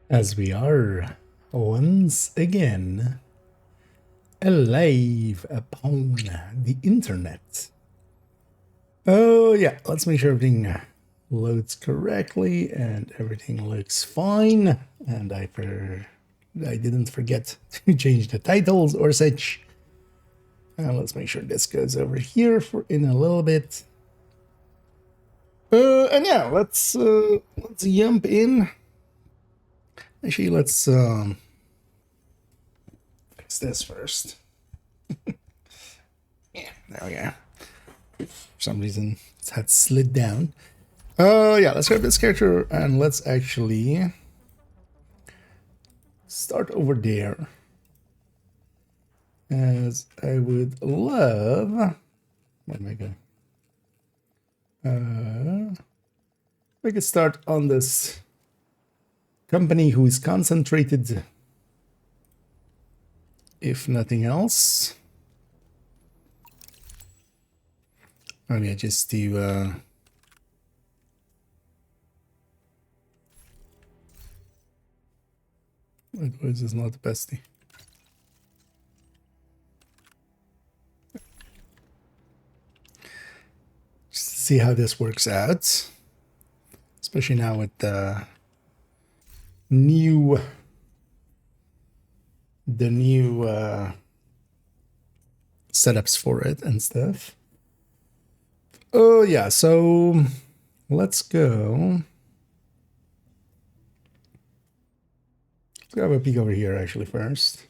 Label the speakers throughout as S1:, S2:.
S1: As we are once again alive upon the internet. Oh yeah, let's make sure everything loads correctly and everything looks fine. And I didn't forget to change the titles or such. Let's make sure this goes over here for in a little bit. And yeah, let's jump in. Actually, let's fix this first. Yeah, there we go. For some reason, it had slid down. Oh, yeah, let's grab this character and let's actually start over there. As I would love... Where am I going? We could start on this company who is concentrated, if nothing else. Oh yeah, just to... Otherwise, it's not the bestie. Just to see how this works out. Especially now with the new setups for it and stuff. Oh yeah, so let's go. Let's grab a peek over here actually first.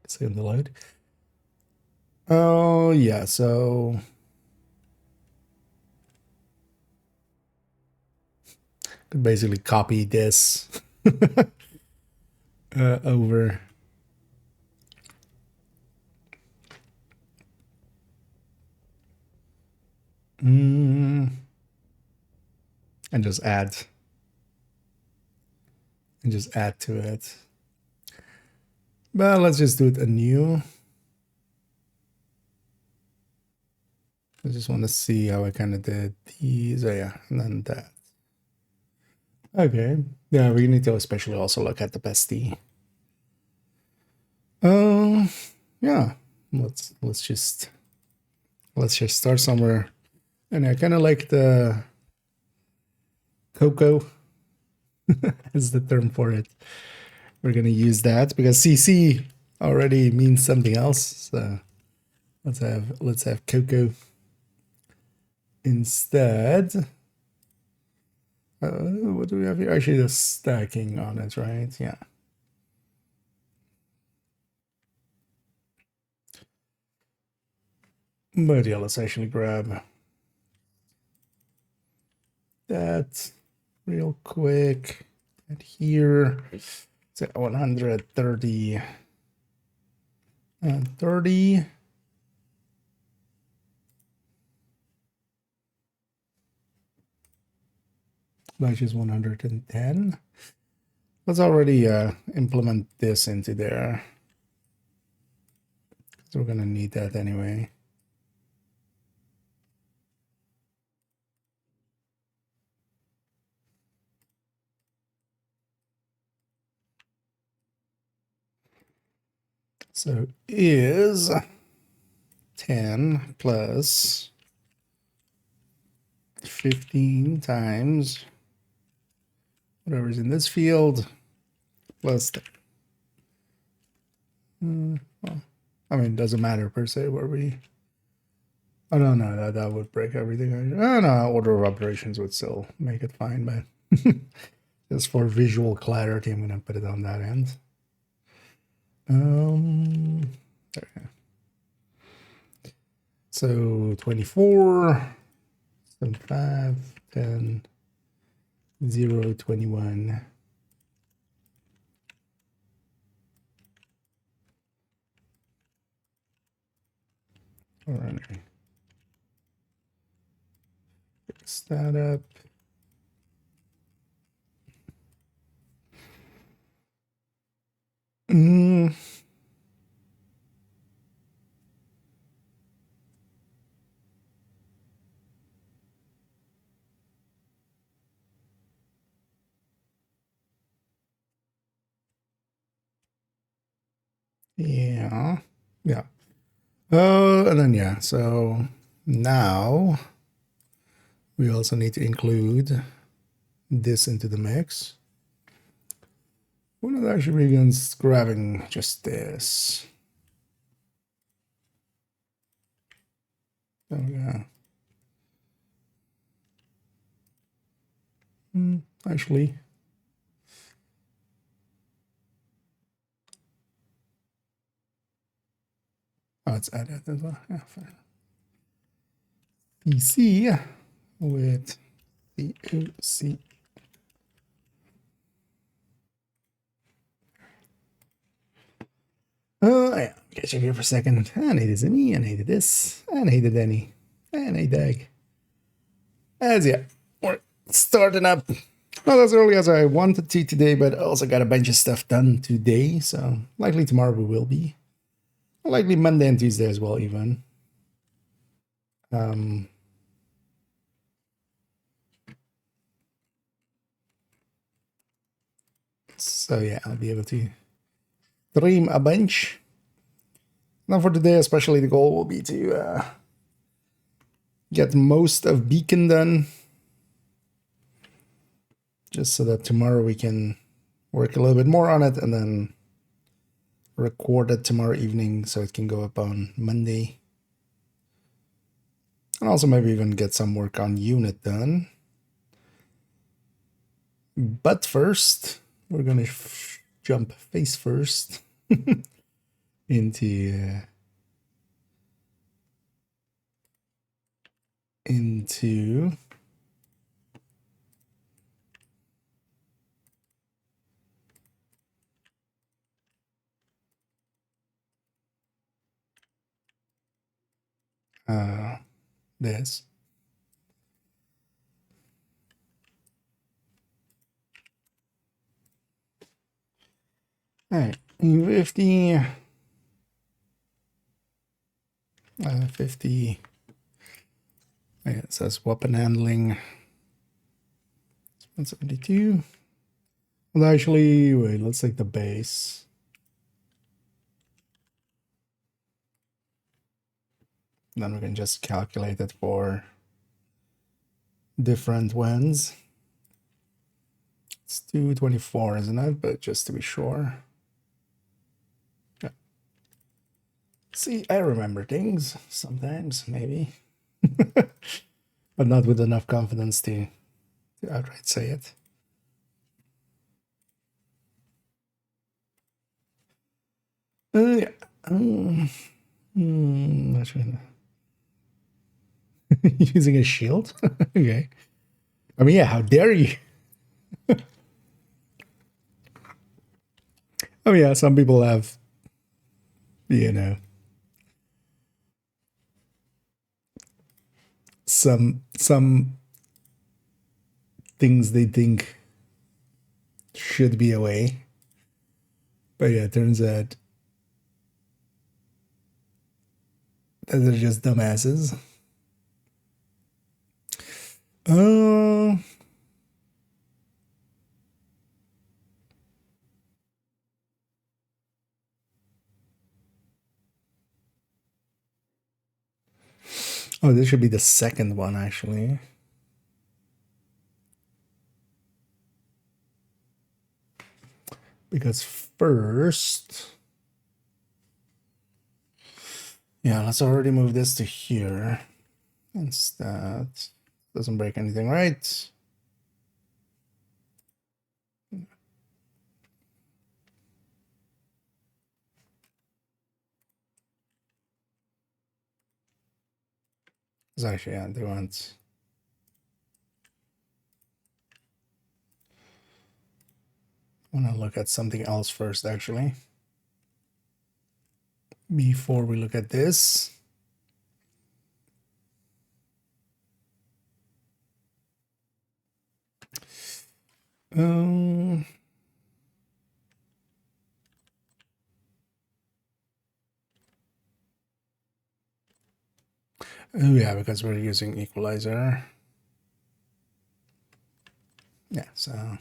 S1: Save the load. Oh yeah, so could basically copy this over. And just add to it. But let's just do it anew. I just want to see how I kind of did these. Oh yeah, and then that. Okay. Yeah, we need to especially also look at the bestie. Yeah. Let's just start somewhere. And I kind of like the Coco is the term for it. We're gonna use that because CC already means something else. So let's have Coco instead. What do we have here? Actually, the stacking on it, right? Yeah. But yeah, let's actually grab that real quick. And here, it's at 130 and 30. Which is 110. Let's already implement this into there. So we're gonna need that anyway. So is 10 plus 15 times whatever's in this field plus 10. Well, I mean, it doesn't matter per se where we... Oh, no, that would break everything. Oh, no, order of operations would still make it fine, but just for visual clarity, I'm going to put it on that end. There. So 24, 75, 10, 0, 21. All right. Fix that up. Yeah. Yeah. Oh, and then yeah, so now we also need to include this into the mix. We're not actually begins grabbing just this. Oh yeah. Actually. Oh, it's added as well. Yeah, fine. PC with the OC. Oh, yeah. Catch you here for a second. I needed me, I needed this, I needed any, and a dag. As yeah, we're starting up. Not as early as I wanted to today, but I also got a bunch of stuff done today, so likely tomorrow we will be. Likely Monday and Tuesday as well, even. So yeah, I'll be able to stream a bunch. Now for today, especially, the goal will be to get most of Beacon done, just so that tomorrow we can work a little bit more on it and then record it tomorrow evening so it can go up on Monday. And also maybe even get some work on Unit done. But first, we're gonna jump face first into this. All right, 50. 50. Yeah, it says weapon handling. 172. Well, actually, wait, let's take the base. Then we can just calculate it for different ones. It's 224, isn't it? But just to be sure. Yeah. See, I remember things sometimes, maybe. But not with enough confidence to outright say it. Yeah. Actually, using a shield? Okay. I mean, yeah, how dare you? Oh, yeah, some people have, you know, some things they think should be away. But yeah, it turns out that they're just dumbasses. Oh, this should be the second one, actually. Because first, yeah, let's already move this to here. Instead, doesn't break anything, right? It's actually, yeah, they want. I want to look at something else first, actually. Before we look at this. Oh yeah, because we're using equalizer. Yeah, so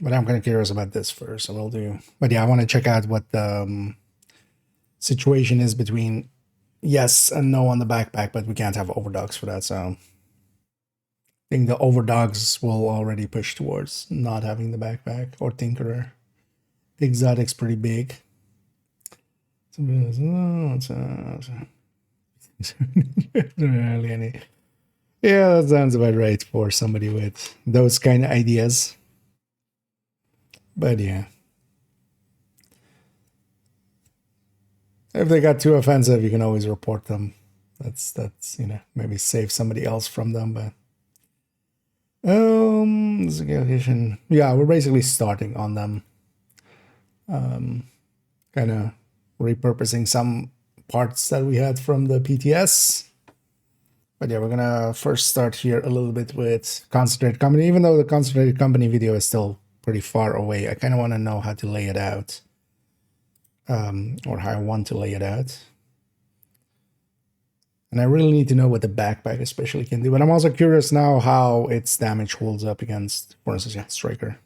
S1: But I'm kind of curious about this first, so we'll do. But yeah, I want to check out what the situation is between yes and no on the backpack, but we can't have overdogs for that, so I think the overdogs will already push towards not having the backpack or Tinkerer. Exotic's pretty big. Yeah, that sounds about right for somebody with those kind of ideas. But yeah. If they got too offensive, you can always report them. That's you know, maybe save somebody else from them, but yeah, we're basically starting on them. Kind of repurposing some parts that we had from the PTS. But yeah, we're gonna first start here a little bit with Concentrated Company. Even though the Concentrated Company video is still pretty far away, I kind of want to know how to lay it out. Or how I want to lay it out. And I really need to know what the backpack especially can do. But I'm also curious now how its damage holds up against, for instance, yeah, Striker.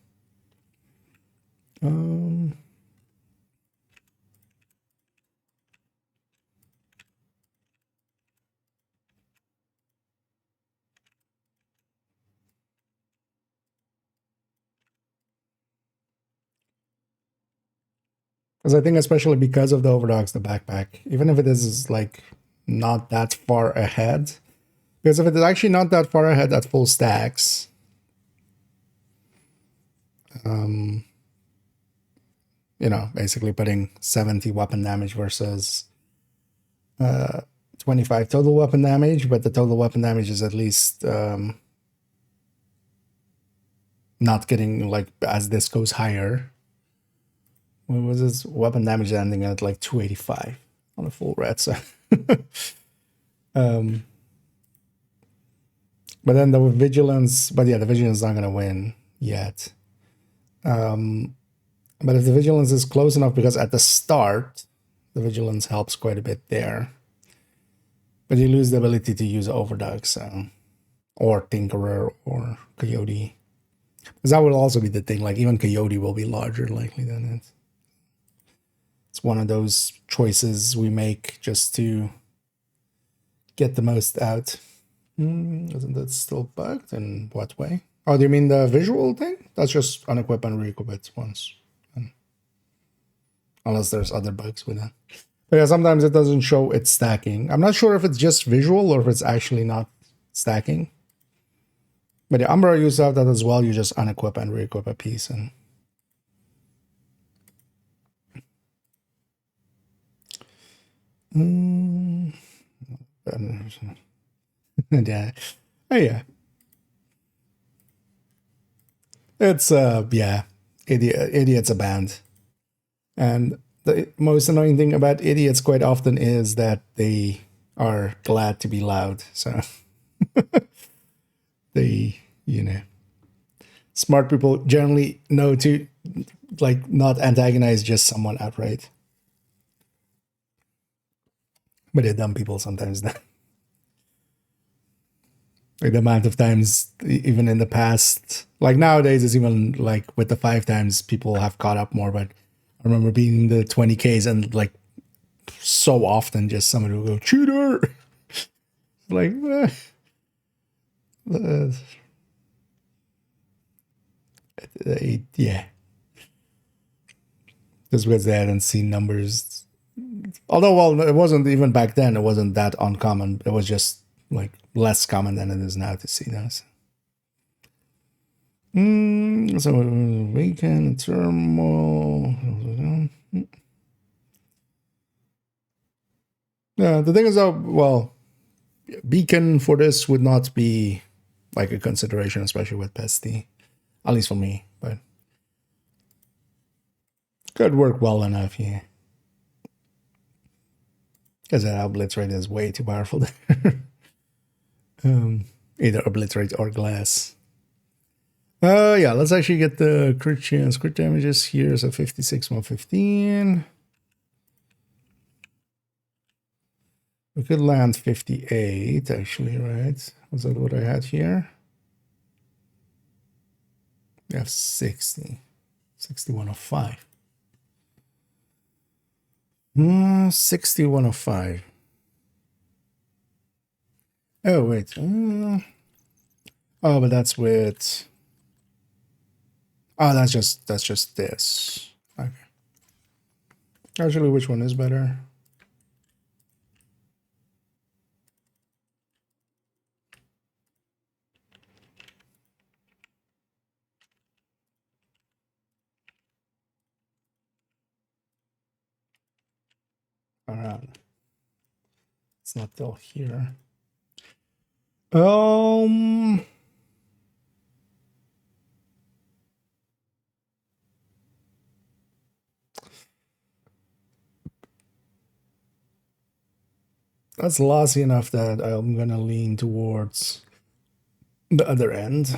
S1: Because I think especially because of the overdogs, the backpack, even if it is like not that far ahead, because if it is actually not that far ahead at full stacks, you know, basically putting 70 weapon damage versus 25 total weapon damage, but the total weapon damage is at least not getting, like, as this goes higher. What was this weapon damage ending at like 285 on a full red? So, but then the vigilance. But yeah, the vigilance is not gonna win yet. But if the vigilance is close enough, because at the start, the vigilance helps quite a bit there. But you lose the ability to use overdog, so, or Tinkerer or Coyote, because that will also be the thing. Like even Coyote will be larger likely than it. It's one of those choices we make just to get the most out. Isn't that still bugged? In what way? Oh, do you mean the visual thing? That's just unequip and re-equip it once. Unless there's other bugs with that. But yeah, sometimes it doesn't show it's stacking. I'm not sure if it's just visual or if it's actually not stacking. But yeah, Umbra used to have that as well. You just unequip and re-equip a piece and... yeah. Oh yeah. It's yeah. Idiots abound. And the most annoying thing about idiots quite often is that they are glad to be loud. So they, you know, smart people generally know to, like, not antagonize just someone outright. But they're dumb people sometimes. Like the amount of times, even in the past, like nowadays, it's even like with the 5 times, people have caught up more. But I remember being in the 20Ks and like so often just somebody will go, cheater! Like, yeah. Just because they hadn't seen numbers. Although, well, it wasn't even back then, it wasn't that uncommon. It was just like less common than it is now to see that. So weekend thermal. Yeah, the thing is, though, well, beacon for this would not be like a consideration, especially with pesty, at least for me. But could work well enough, yeah. Because that obliterate is way too powerful there. Either obliterate or glass. Yeah, let's actually get the crit chance. Crit damages here, so 56, 115. We could land 58, actually, right? Was that what I had here? We have 60. 6105. 6105. Oh, wait. Oh, but that's with... Oh, that's just this. Okay. Actually, which one is better? Alright. It's not till here. That's lossy enough that I'm gonna lean towards the other end.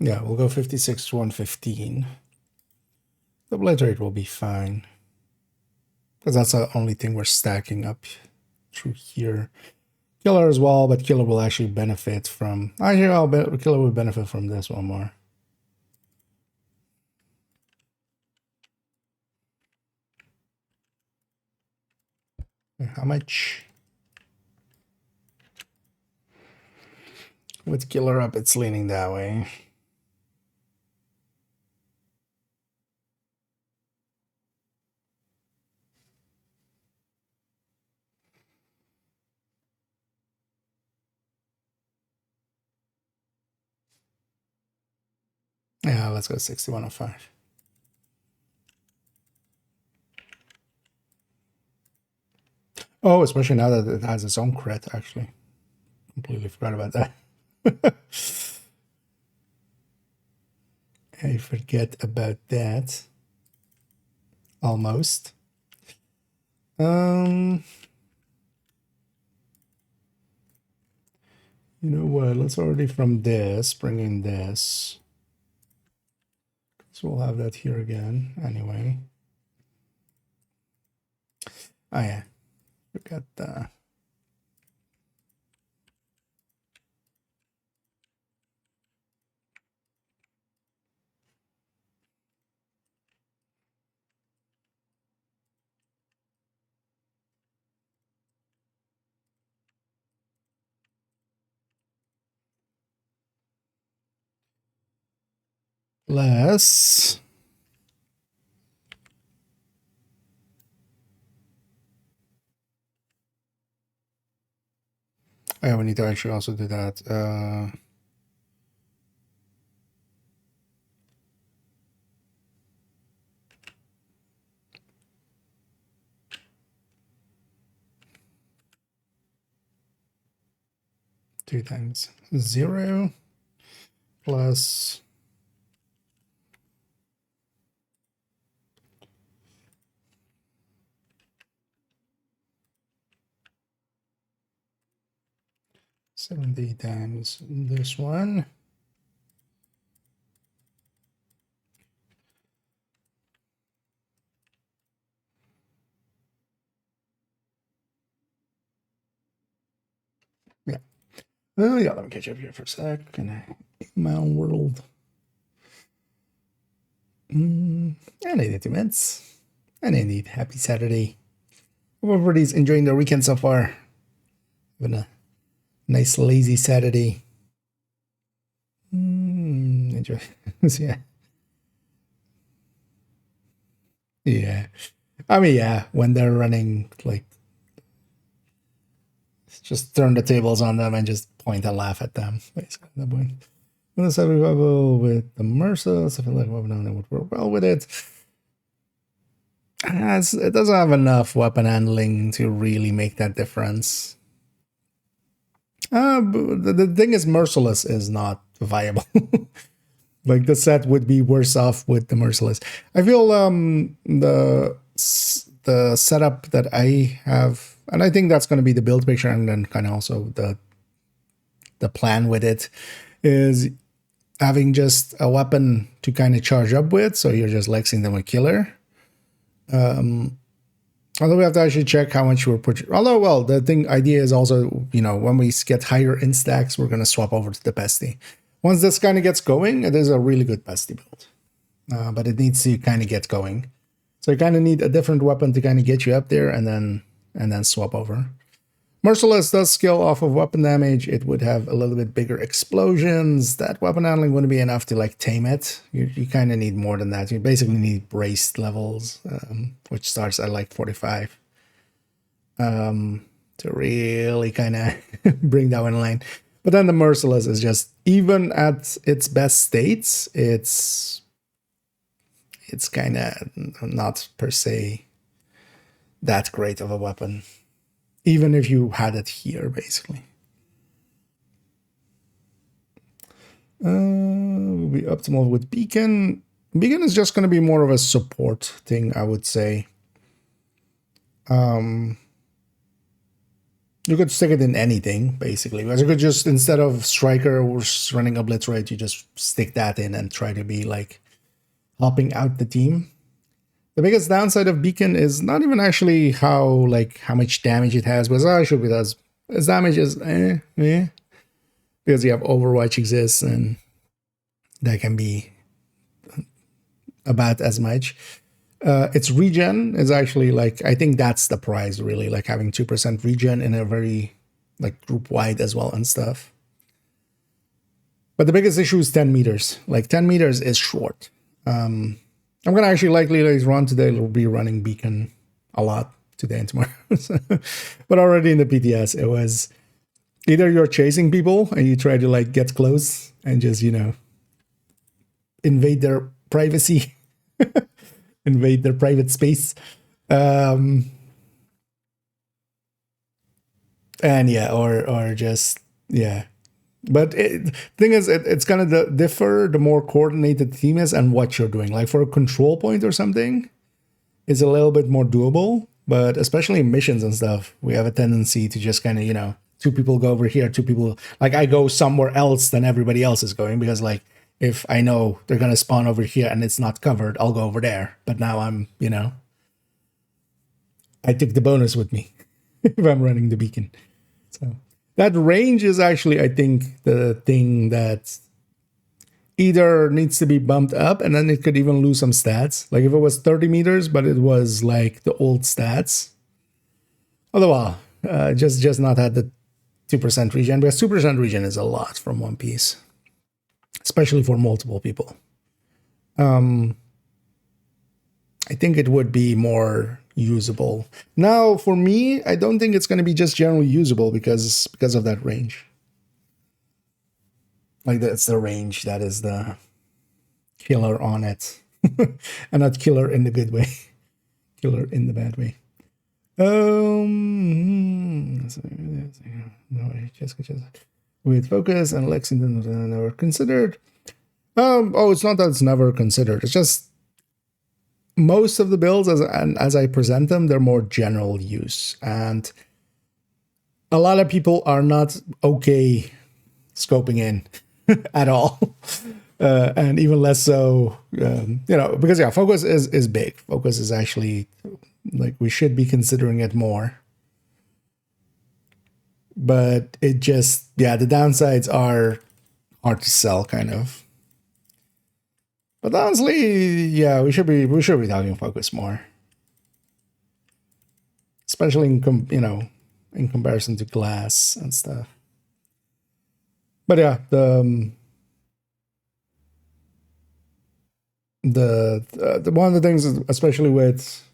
S1: Yeah, we'll go 56 to 115. The blade rate will be fine. Because that's the only thing we're stacking up through here. Killer as well, but Killer will actually benefit from... Actually, I'll bet Killer will benefit from this one more. How much? With Killer up, it's leaning that way. Yeah, let's go 6105. Oh, especially now that it has its own crit, actually. Completely forgot about that. I forget about that. Almost. You know what? Let's already from this bring in this. So we'll have that here again anyway. Oh yeah. Forgot the... Less. Oh, yeah, we need to actually also do that. 2 times 0 plus 70 times this one. Yeah. Oh yeah, let me catch up here for a sec. My own world. And I need 2 minutes. And indeed, happy Saturday. Hope everybody's enjoying their weekend so far. Having a nice lazy Saturday. Enjoy. Yeah. Yeah. I mean, yeah, when they're running, like, just turn the tables on them and just point and laugh at them, basically. At that point. With the 75 with the Mercer, I feel like weapon would work well with it. It doesn't have enough weapon handling to really make that difference. But the thing is, Merciless is not viable. Like, the set would be worse off with the Merciless. I feel the setup that I have, and I think that's going to be the build picture, and then kind of also the plan with it, is having just a weapon to kind of charge up with, so you're just lexing them with Killer. Although we have to actually check how much we're putting. Although, well, the idea is also, you know, when we get higher in stacks, we're going to swap over to the bestie. Once this kind of gets going, it is a really good bestie build. But it needs to kind of get going. So you kind of need a different weapon to kind of get you up there and then swap over. Merciless does scale off of weapon damage. It would have a little bit bigger explosions. That weapon handling wouldn't be enough to like tame it. You kind of need more than that. You basically need braced levels, which starts at like 45 to really kind of bring that one in line. But then the Merciless is just, even at its best states, it's kind of not per se that great of a weapon. Even if you had it here, basically. Will be optimal with Beacon. Beacon is just going to be more of a support thing, I would say. You could stick it in anything, basically. But you could just, instead of Striker or running a Blitz Rate, you just stick that in and try to be like helping out the team. The biggest downside of Beacon is not even actually how much damage it has, but actually it does. Its damage is because you have Overwatch exists, and that can be about as much. Its regen is actually like, I think that's the prize really, like having 2% regen in a very like group wide as well and stuff. But the biggest issue is 10 meters. Like 10 meters is short. I'm going to actually likely later on today will be running Beacon a lot today and tomorrow. But already in the PTS, it was either you're chasing people and you try to like get close and just, you know, invade their privacy, invade their private space. And yeah, or just, yeah. But the thing is, it's going to differ the more coordinated the team is and what you're doing. Like for a control point or something, it's a little bit more doable. But especially in missions and stuff, we have a tendency to just kind of, you know, 2 people go over here, 2 people, like I go somewhere else than everybody else is going. Because like, if I know they're going to spawn over here and it's not covered, I'll go over there. But now I'm, you know, I took the bonus with me if I'm running the Beacon. So that range is actually, I think, the thing that either needs to be bumped up and then it could even lose some stats. Like if it was 30 meters, but it was like the old stats. Although, just not had the 2% regen, because 2% regen is a lot from one piece, especially for multiple people. I think it would be more usable. Now, for me, I don't think it's going to be just generally usable because of that range. Like that's the range that is the killer on it, and not killer in the good way, killer in the bad way. Just with Focus and Lexington never considered. It's not that it's never considered. It's just most of the builds, as I present them, they're more general use, and a lot of people are not okay scoping in at all, and even less so, you know, because yeah, Focus is big. Focus is actually like we should be considering it more, but it just, yeah, the downsides are hard to sell, kind of. But honestly, yeah, we should be talking Focus more, especially in comparison to Glass and stuff. But yeah, the one of the things, especially with,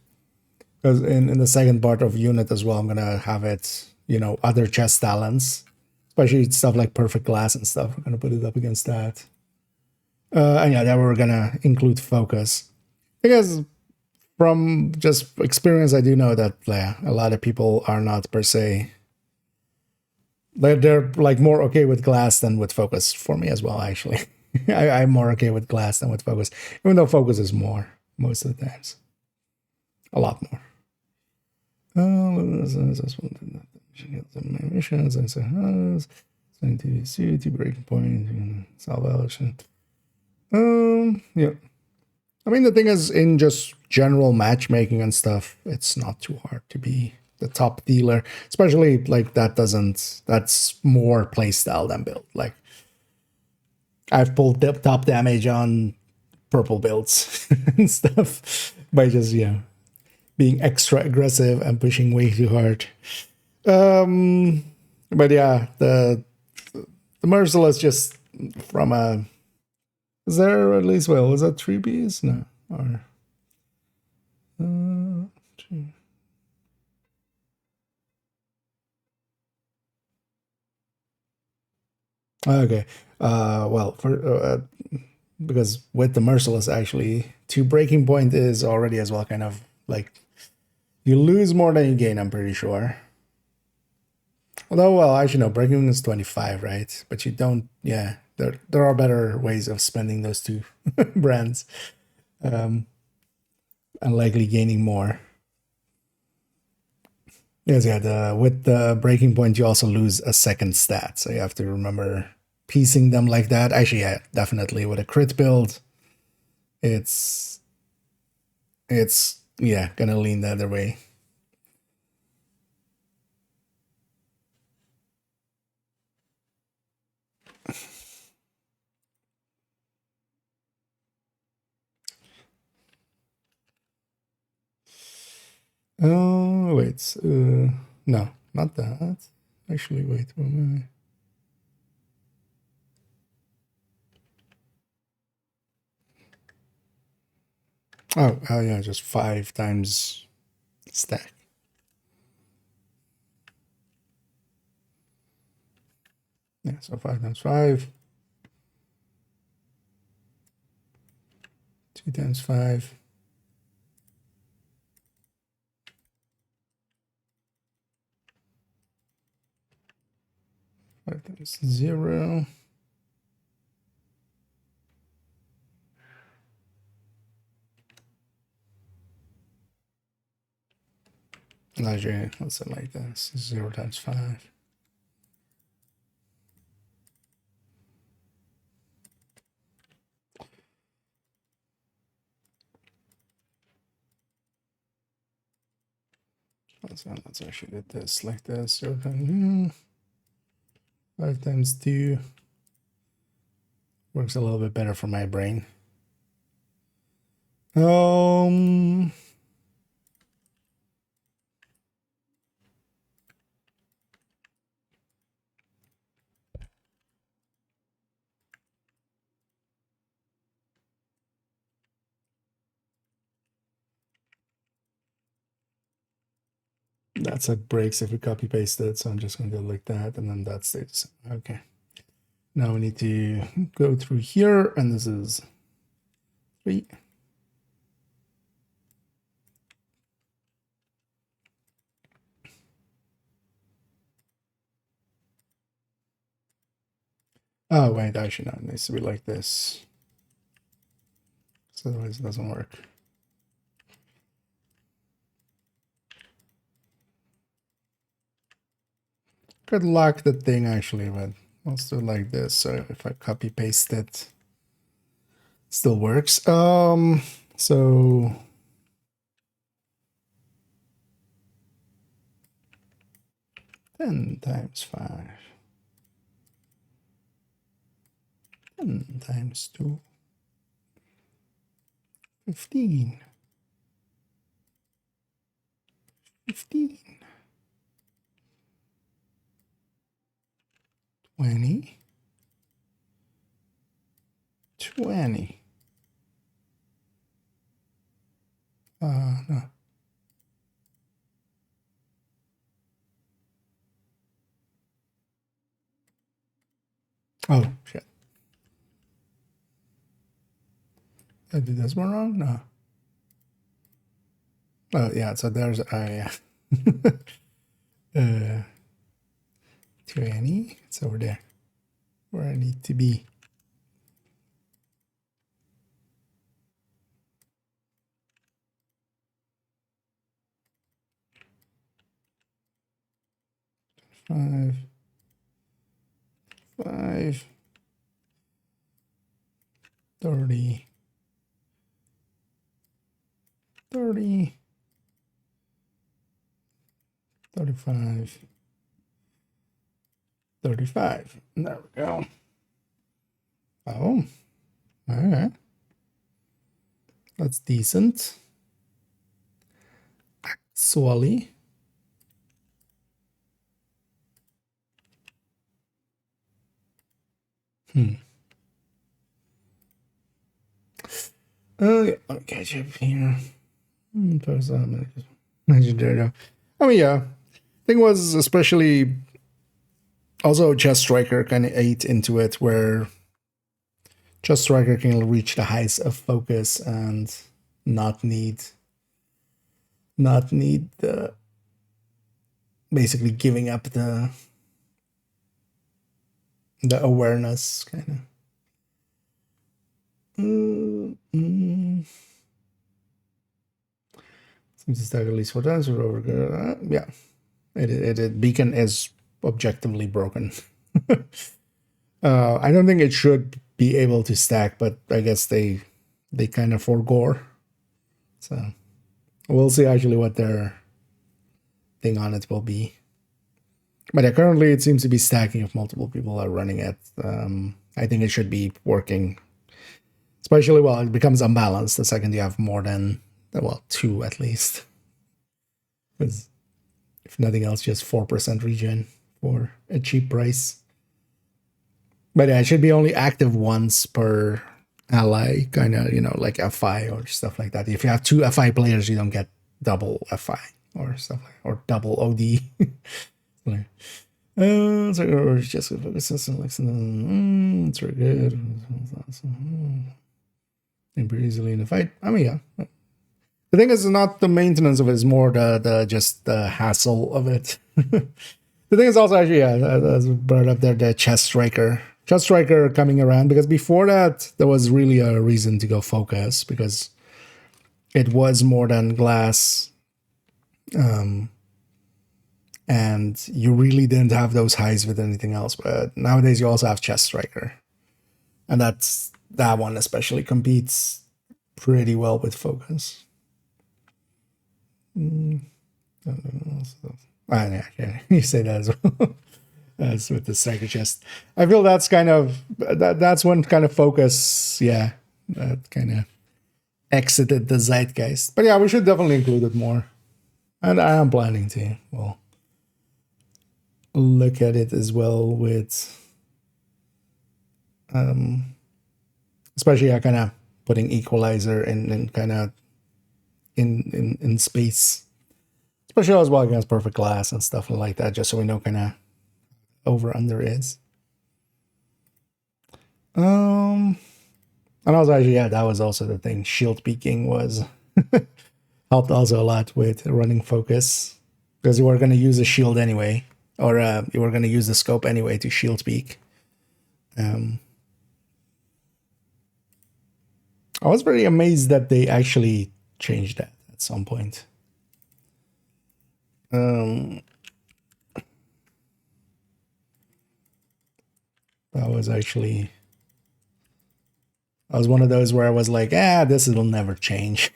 S1: because in the second part of unit as well, I'm gonna have it, you know, other chest talents, especially stuff like Perfect Glass and stuff. We're gonna put it up against that. And yeah, then we're gonna include Focus, because from just experience, I do know that a lot of people are not per se. They're like more okay with Glass than with Focus for me as well. Actually, I'm more okay with Glass than with Focus, even though Focus is more most of the times, a lot more. Missions and scientific breaking point, salvation. Yeah. I mean, the thing is, in just general matchmaking and stuff, it's not too hard to be the top dealer, especially like that's more playstyle than build. Like I've pulled top damage on purple builds and stuff by just, being extra aggressive and pushing way too hard. But yeah, the Merciless just from a, is there at least, well, is that 3Bs? No. Or okay. Well, for because with the Merciless, actually, 2 breaking point is already as well kind of like you lose more than you gain, I'm pretty sure. Although, well, actually, no, breaking is 25, right? But you don't, yeah, there are better ways of spending those 2 brands, and likely gaining more. Yes, yeah, with the breaking point, you also lose a second stat, so you have to remember piecing them like that. Actually, yeah, definitely with a crit build, it's yeah, gonna lean the other way. Oh, wait. No, not that. Actually, wait. Oh, yeah, just 5 times stack. Yeah, so 5 times 5. 2 times 5. 5 times 0. Actually, let's say like this. 0 times 5. Let's actually do this like this. 0 times 5 times 2. Works a little bit better for my brain. That's what breaks if we copy paste it. So I'm just going to go like that, and then that stays. Okay. Now we need to go through here, and this is 3. Oh, wait, actually, no, it needs to be like this. So otherwise it doesn't work. Could lock the thing, actually, but let's do it like this. So if I copy paste it, still works. So 10 times 5. 10 times 2. 15. 15. 20. 20. No. Oh, shit. Did I do this one wrong? No. Oh, yeah, so there's, yeah. 20. It's over there, where I need to be. Five. 30. 40, 35, 35. There we go. Oh, all right. That's decent. Actually. Oh, yeah. I'll catch up here. Legendary. I mean, yeah. Thing was, especially also Chest Striker kind of ate into it, where Chest Striker can reach the heights of focus and not need the basically giving up the awareness kind of. Seems to stack at least 4 times. Yeah, it beacon is objectively broken. I don't think it should be able to stack, but I guess they kind of forgore. So we'll see actually what their thing on it will be. But yeah, currently it seems to be stacking if multiple people are running it. I think it should be working. Especially, well, it becomes unbalanced the second you have more than, well, 2 at least. Because if nothing else, just 4% regen for a cheap price. But yeah, it should be only active once per ally, kind of, like FI or stuff like that. If you have 2 FI players, you don't get double FI or stuff like, or double OD. Like, or just focus it's very good. And pretty easily in the fight. I mean, yeah. The thing is not the maintenance of it, is more the just the hassle of it. The thing is also actually, yeah, as brought up there, the Chest Striker. Chest Striker coming around, because before that, there was really a reason to go focus, because it was more than glass. And you really didn't have those highs with anything else. But nowadays you also have Chest Striker. And that one especially competes pretty well with focus. Yeah, you say that as well. As with the Striker Chest. I feel that's kind of that's when kind of focus, yeah, that kind of exited the zeitgeist. But yeah, we should definitely include it more. And I am planning to. Well, look at it as well with especially kind of putting equalizer in kind of in space, especially as well against perfect glass and stuff like that, just so we know kind of over under is. And also actually, yeah, that was also the thing. Shield peeking was helped also a lot with running focus, because you were going to use a shield anyway, or you were going to use the scope anyway to shield peek. I was very amazed that they actually changed that at some point. That was actually, I was one of those where I was like, this will never change.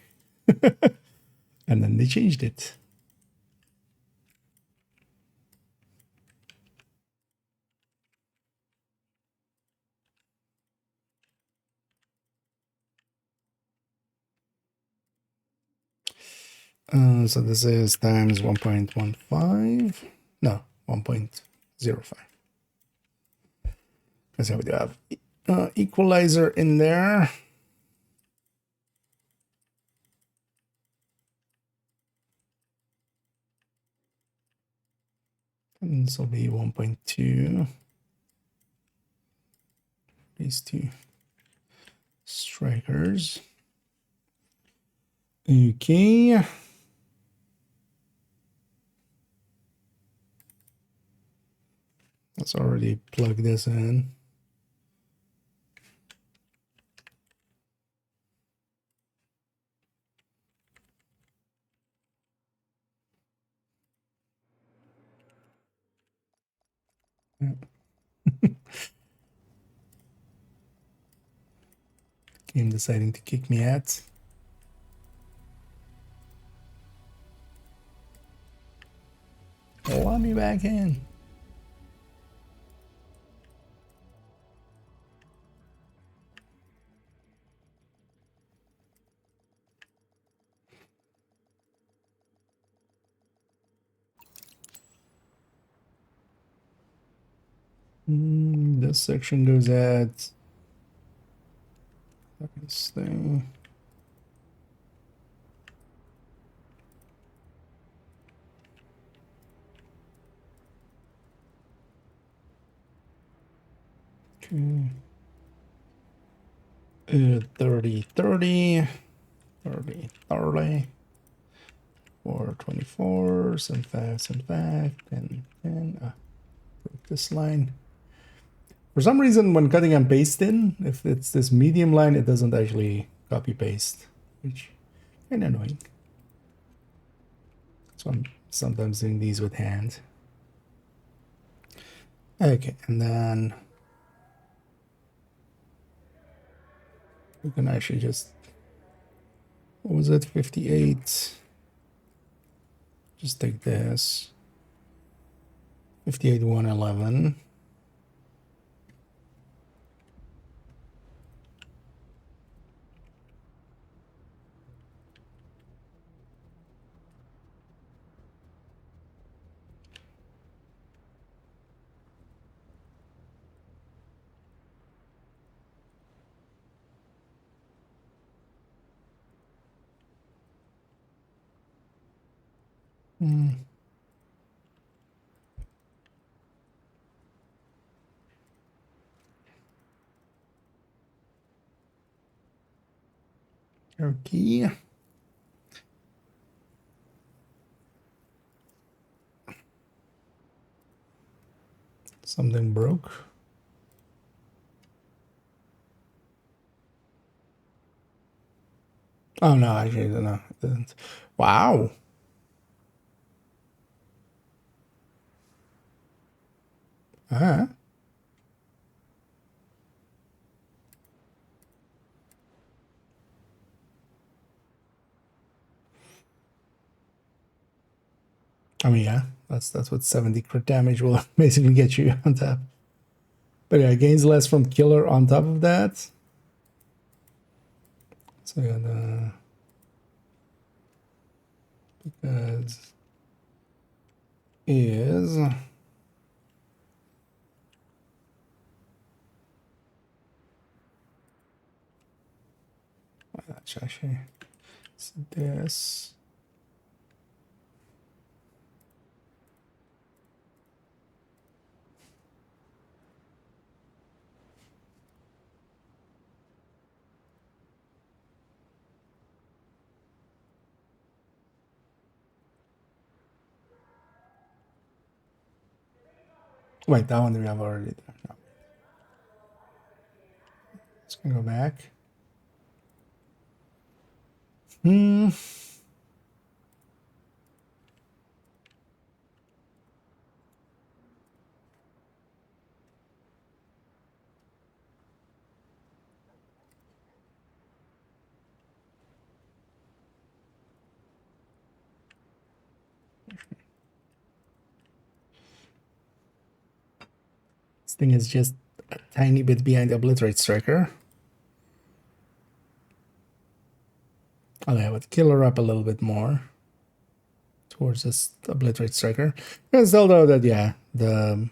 S1: And then they changed it. So this is times 1.15. No, 1.05. Because we do have equalizer in there. And this will be 1.2. These 2 strikers. Okay. Let's already plug this in. Game deciding to kick me out. Let me back in. This section goes at this thing. Okay. 30, 30, 30, 30, 4, 24, 75, 75, 10, 10. This line. For some reason, when cutting and pasting, if it's this medium line, it doesn't actually copy paste, which is kind of annoying. So I'm sometimes doing these with hand. Okay, and then we can actually just, what was it, 58? Just take this, 58, 111. Okay. Something broke. Oh no, actually no, it didn't. Wow. Ah. I mean, yeah, that's what 70 crit damage will basically get you on top. But yeah, gains less from killer on top of that. So yeah, because is that's actually this. Wait, that one we have already done. No. Let's go back. This thing is just a tiny bit behind the Obliterate Striker. Oh yeah, but killer up a little bit more towards this Obliterate Striker. And still though that yeah, the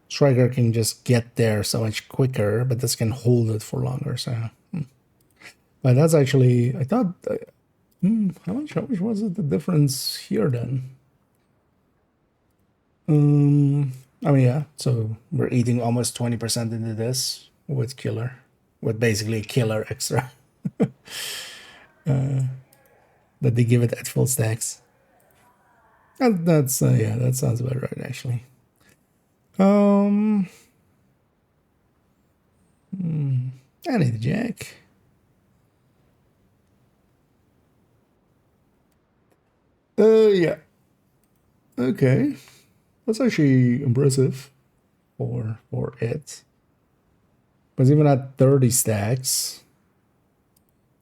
S1: Striker can just get there so much quicker, but this can hold it for longer. So, but that's actually I thought. How much was it the difference here then? I mean, yeah. So we're eating almost 20% into this with killer, with basically killer extra. That they give it at full stacks. That's yeah, that sounds about right actually. I need the jack. Yeah. Okay. That's actually impressive for it. But even at 30 stacks,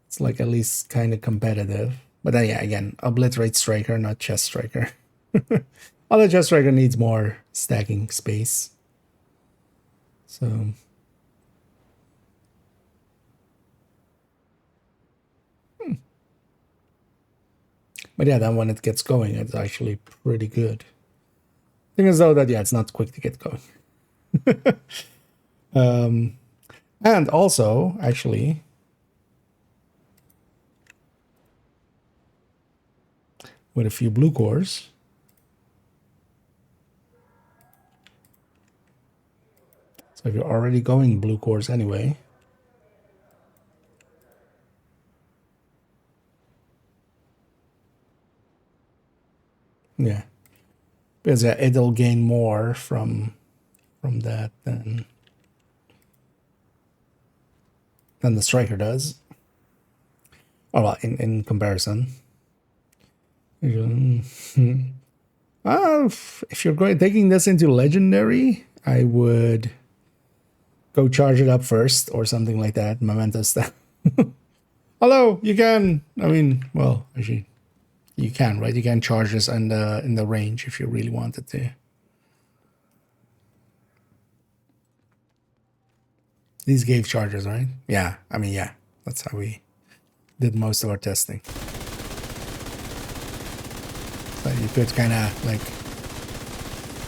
S1: it's like at least kind of competitive. But then, yeah, again, obliterate striker, not chest striker. Although chest striker needs more stacking space. So... But yeah, then when it gets going, it's actually pretty good. Thing is though that, yeah, it's not quick to get going. And also, actually, with a few blue cores, so if you're already going blue cores anyway, yeah, because yeah, it'll gain more from that than the striker does. Oh well, in comparison. If you're taking this into legendary, I would go charge it up first or something like that. Memento stuff. Although you can, I mean, well, actually, you can, right? You can charge this in the range if you really wanted to. These gave charges, right? Yeah, I mean, yeah, that's how we did most of our testing. So you could kind of like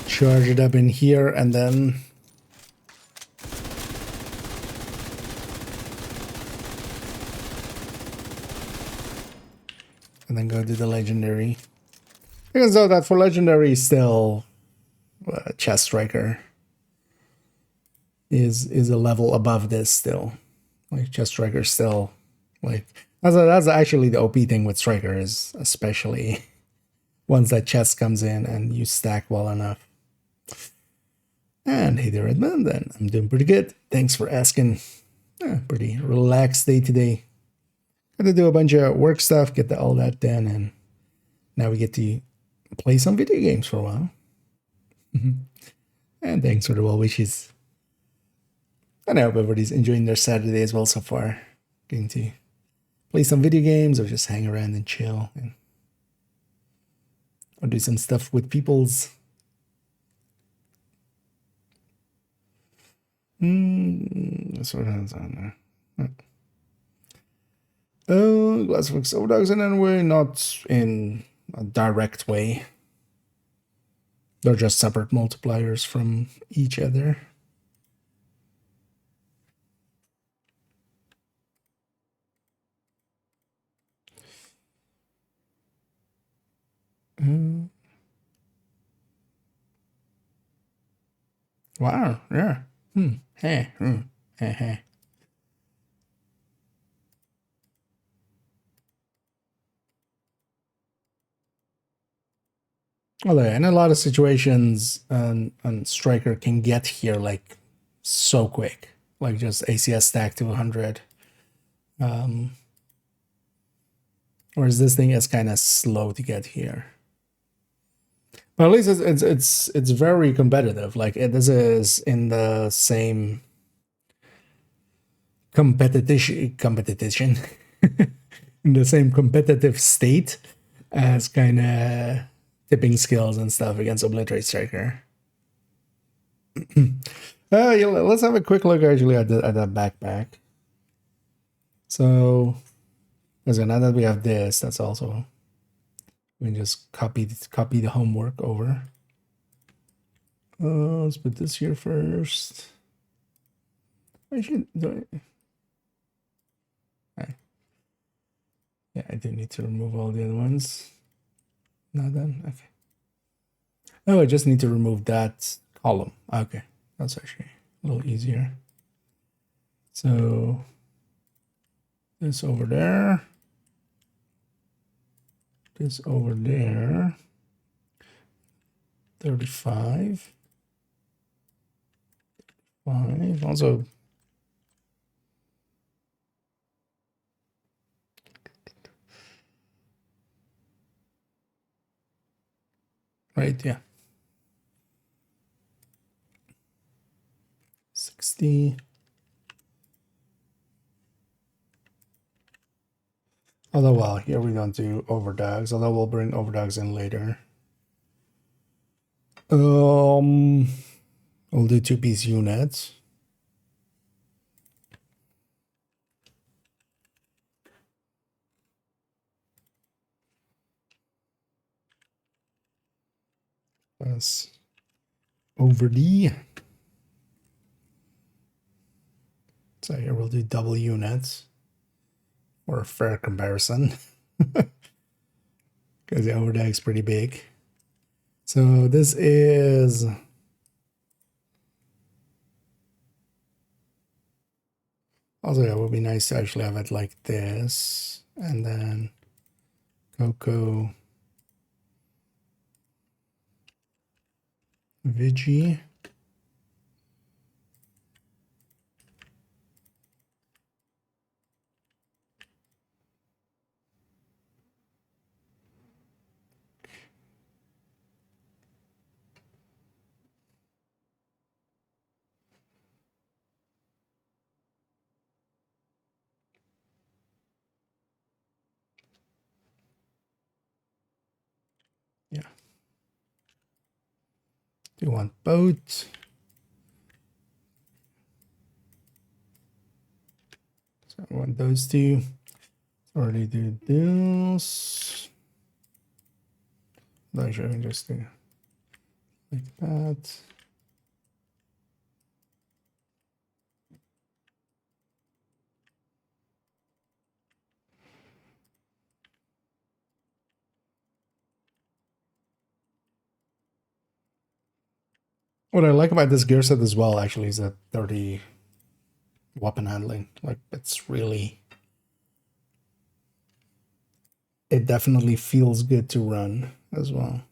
S1: charge it up in here and then go to the legendary. Because though that for legendary still chest striker is a level above this still. Like chest striker still like that's actually the OP thing with striker is especially once that chest comes in and you stack well enough. And hey there, Edmund, then I'm doing pretty good. Thanks for asking. Pretty relaxed day today. Got to do a bunch of work stuff, get all that done, and now we get to play some video games for a while. And thanks for the well wishes. And I hope everybody's enjoying their Saturday as well so far. Getting to play some video games or just hang around and chill. Or do some stuff with peoples. Sort of on there. Glassworks overdogs in any way, not in a direct way. They're just separate multipliers from each other. Wow, yeah. Hey. Hey. Well, in a lot of situations, an striker can get here like so quick, like just ACS stack to 100. Whereas this thing is kind of slow to get here. But at least it's very competitive. Like this is in the same competition in the same competitive state as kind of tipping skills and stuff against Obliterate Striker. Yeah, let's have a quick look actually at that backpack. So, now that we have this, that's also we can just copy the homework over. Let's put this here first. I should do it. Yeah, I do need to remove all the other ones. Not done. Okay. Oh, I just need to remove that column. Okay, that's actually a little easier. So this over there. This over there. 35. 5. Also. Right, yeah. 60. Although, well, here we don't do overdogs, although we'll bring overdogs in later. We'll do two-piece units. Plus over D. So here we'll do double units for a fair comparison. Because the overdag's pretty big. So this is also, yeah, it would be nice to actually have it like this, and then Coco Vigi. Yeah. Do you want boat? So I want those two. Already do this. No, sure, I can just do like that. What I like about this gear set as well, actually, is that 30 weapon handling. Like, it's really, it definitely feels good to run as well.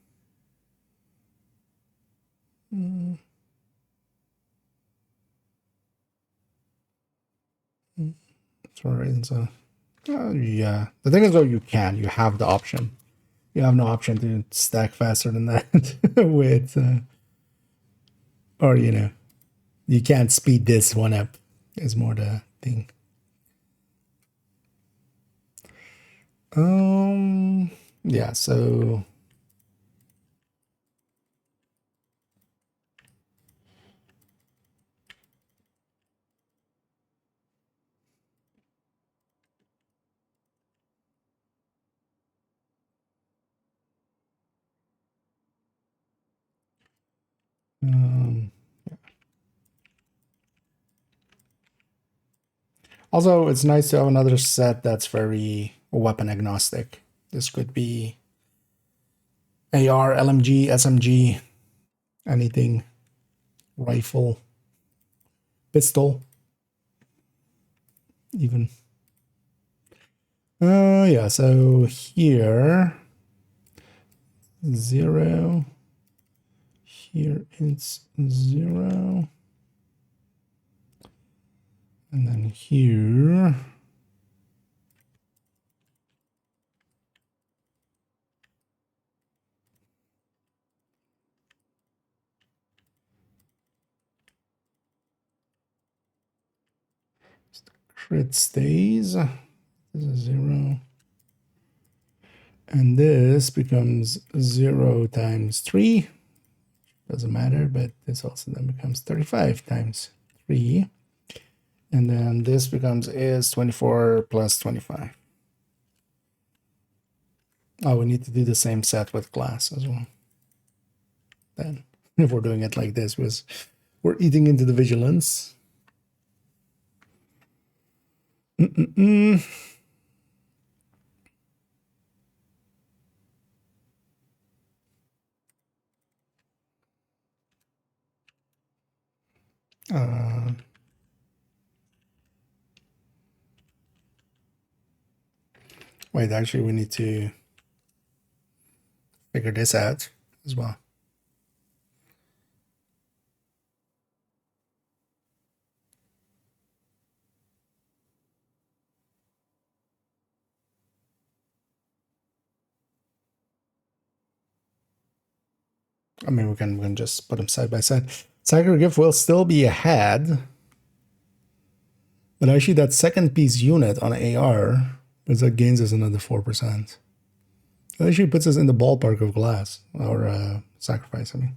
S1: Sorry, so yeah. The thing is, though, you have the option. You have no option to stack faster than that with, or you know, you can't speed this one up. Is more the thing. Yeah. So. Also, it's nice to have another set that's very weapon agnostic. This could be AR, LMG, SMG, anything, rifle, pistol, even. Yeah, so here, 0. Here it's 0. And then here, crit stays. This is 0. And this becomes 0 times 3. Doesn't matter, but this also then becomes 35 times 3. And then this becomes is 24 plus 25. Oh, we need to do the same set with glass as well. Then, if we're doing it like this, we're eating into the vigilance. Wait, actually, we need to figure this out as well. I mean, we can just put them side by side. Tiger Gift will still be ahead, but actually that second piece unit on AR But that gains us another 4%. It actually puts us in the ballpark of glass, or sacrifice, I mean.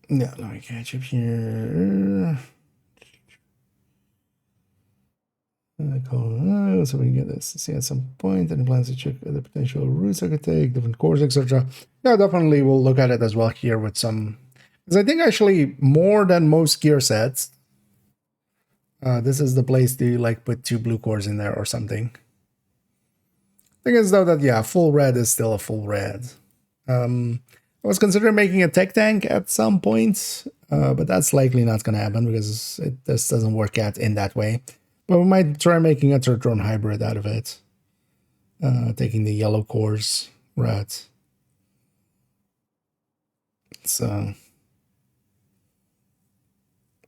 S1: Yeah, let me catch up here. So we can get this. See at some point, and plans to check the potential routes I could take, different courses, etc. Yeah, definitely we'll look at it as well here with some. Because I think actually more than most gear sets, this is the place to like put 2 blue cores in there or something. Thing is though that yeah, full red is still a full red. I was considering making a tech tank at some point, but that's likely not going to happen because this doesn't work out in that way. But we might try making a turret-drone hybrid out of it, taking the yellow cores route. So,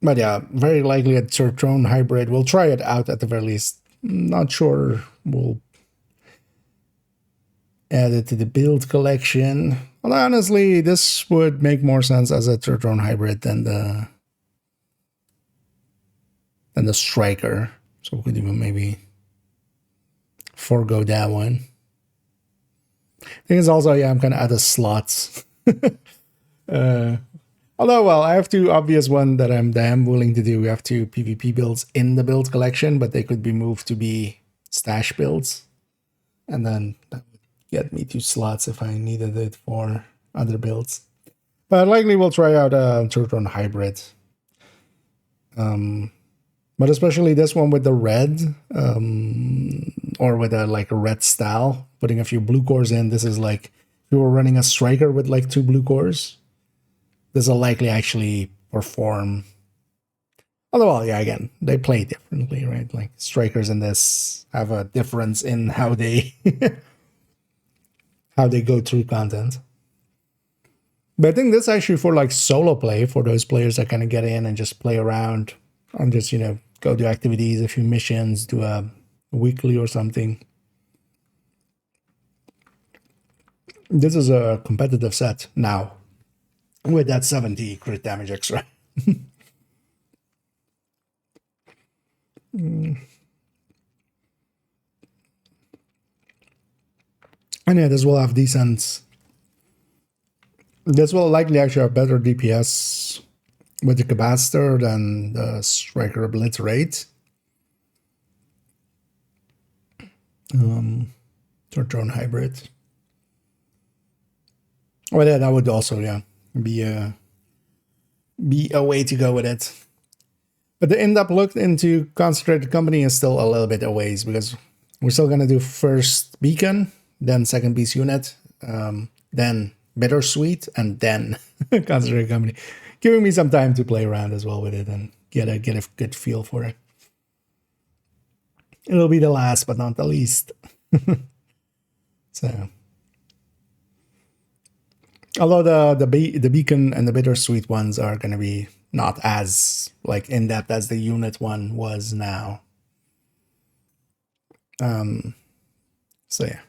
S1: but yeah, very likely a turret-drone hybrid. We'll try it out at the very least. Not sure we'll add it to the build collection. Well, honestly, this would make more sense as a turret-drone hybrid than the striker. So we could even maybe forego that one. Thing is also, yeah, I'm kind of out of slots. Although, well, I have 2 obvious one that I'm damn willing to do. We have 2 PvP builds in the build collection, but they could be moved to be stash builds. And then that would get me 2 slots if I needed it for other builds. But likely we'll try out a turret-drone hybrid. But especially this one with the red, or with a like a red style, putting a few blue cores in. This is like if you were running a striker with like 2 blue cores, this will likely actually perform. Although, well, yeah, again, they play differently, right? Like strikers in this have a difference in how they how they go through content. But I think this actually for like solo play, for those players that kind of get in and just play around and just, you know, go do activities, a few missions, do a weekly or something. This is a competitive set now with that 70 crit damage extra. And yeah, this will have decent. This will likely actually have better DPS with the capacitor than the striker obliterate. Turret-drone hybrid. Well, yeah, that would also, yeah, be a way to go with it. But the in-depth look into concentrated company is still a little bit a ways, because we're still gonna do first beacon, then second beast unit, then bittersweet, and then concentrated company, giving me some time to play around as well with it and get a good feel for it. It'll be the last but not the least. So, although the beacon and the bittersweet ones are going to be not as like in depth as the unit one was now. So yeah.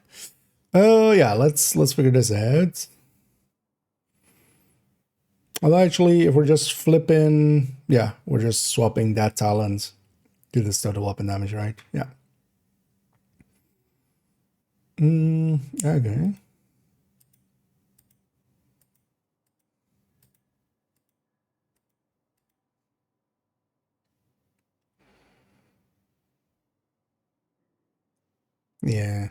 S1: Oh yeah, let's figure this out. Although actually, if we're just flipping, yeah, we're just swapping that talent to this total weapon damage, right? Yeah. Okay. Yeah.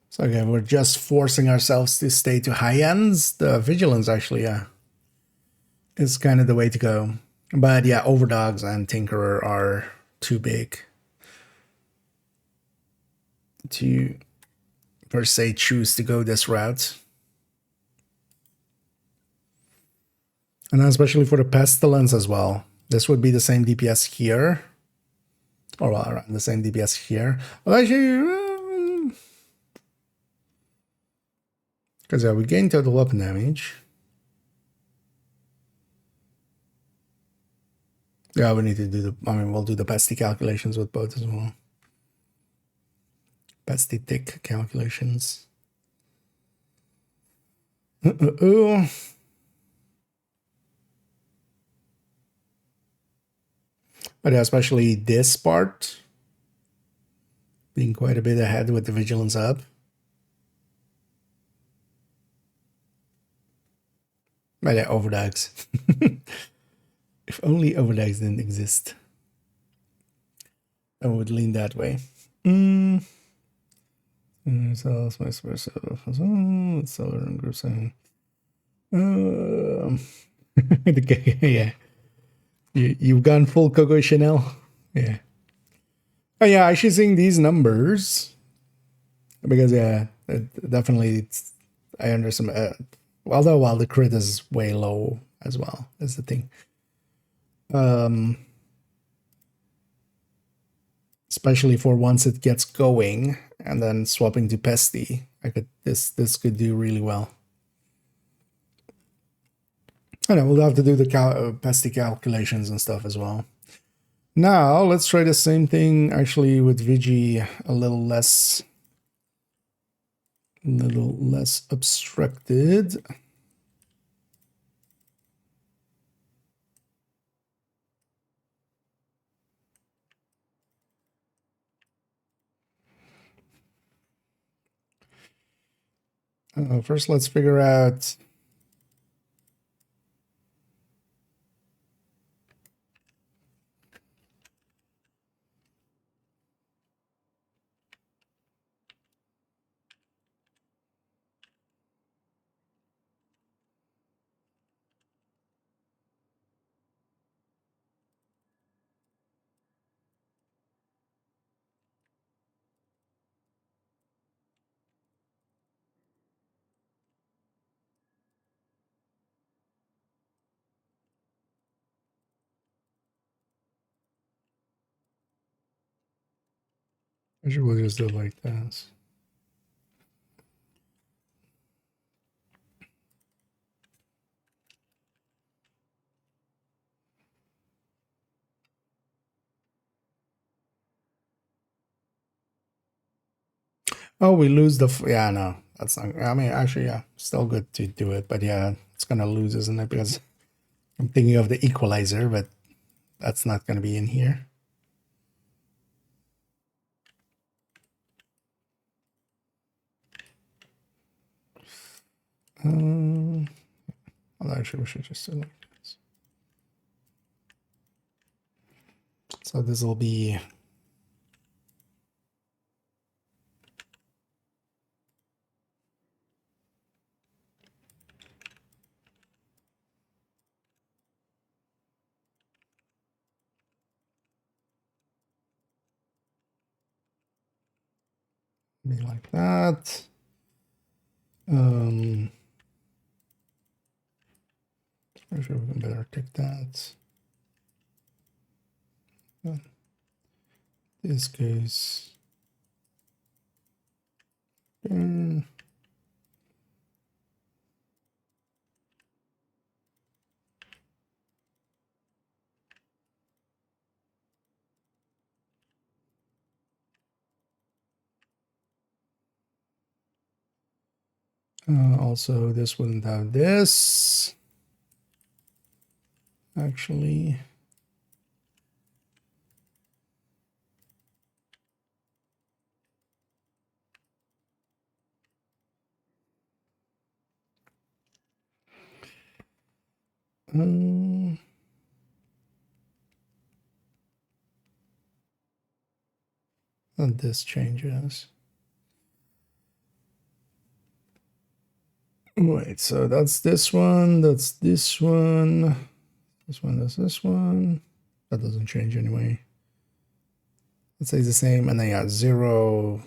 S1: So again, we're just forcing ourselves to stay to high ends. The vigilance actually, yeah, is kind of the way to go. But yeah, overdogs and tinkerer are too big to per se choose to go this route. And especially for the pestilence as well. This would be the same DPS here. Or well, around the same DPS here. Well, actually, because yeah, we gain total weapon damage. Yeah, we need to do the. I mean, we'll do the pesty calculations with both as well. pesty tick calculations. But yeah, especially this part being quite a bit ahead with the vigilance up. But yeah, overdogs. If only overdogs didn't exist, I would lean that way. So vice versa. Seller and group saying, yeah, you've gone full Coco Chanel. Yeah. Oh yeah, I should sing these numbers because yeah, definitely I understand. Although while the crit is way low as well, that's the thing. Especially for once it gets going and then swapping to pesty, this could do really well. I know we'll have to do the pesty calculations and stuff as well. Now let's try the same thing actually with Vigi, a little less obstructed. First, let's figure out actually we'll just do it like this. Oh, we lose the yeah, no, that's not. I mean, actually, yeah, still good to do it, but yeah, it's gonna lose, isn't it? Because I'm thinking of the equalizer, but that's not gonna be in here. Well, actually, we should just do like this. So this will be like that. Actually, we can better take that. This goes. Also, this wouldn't have this. Actually. And this changes. Wait, so that's this one, that's this one, this one, that's this one. That doesn't change anyway. It stays the same, and then yeah, 0,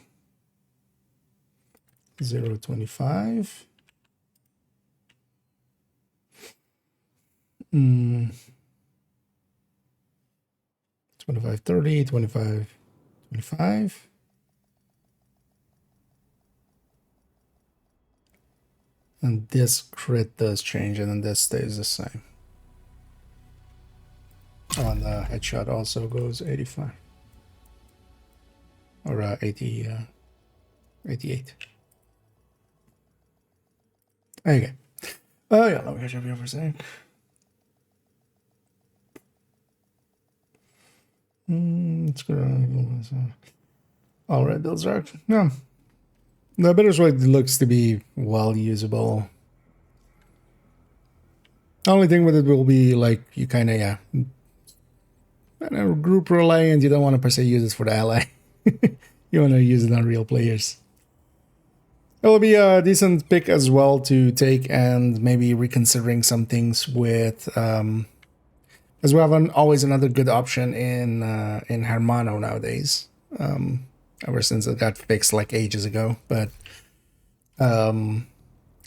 S1: 0, 25. 25, 30, 25, 25. And this crit does change, and then this stays the same. Oh, and the headshot also goes 85. Or 80, 88. Okay. Oh yeah, let me catch up here for a sec. It's good. All right, those are no. The bittersweet looks to be well usable. The only thing with it will be like you kind of group relay, and you don't want to per se use it for the ally. You want to use it on real players. It will be a decent pick as well to take, and maybe reconsidering some things with, as we have always another good option in Hermano nowadays. Ever since it got fixed like ages ago, but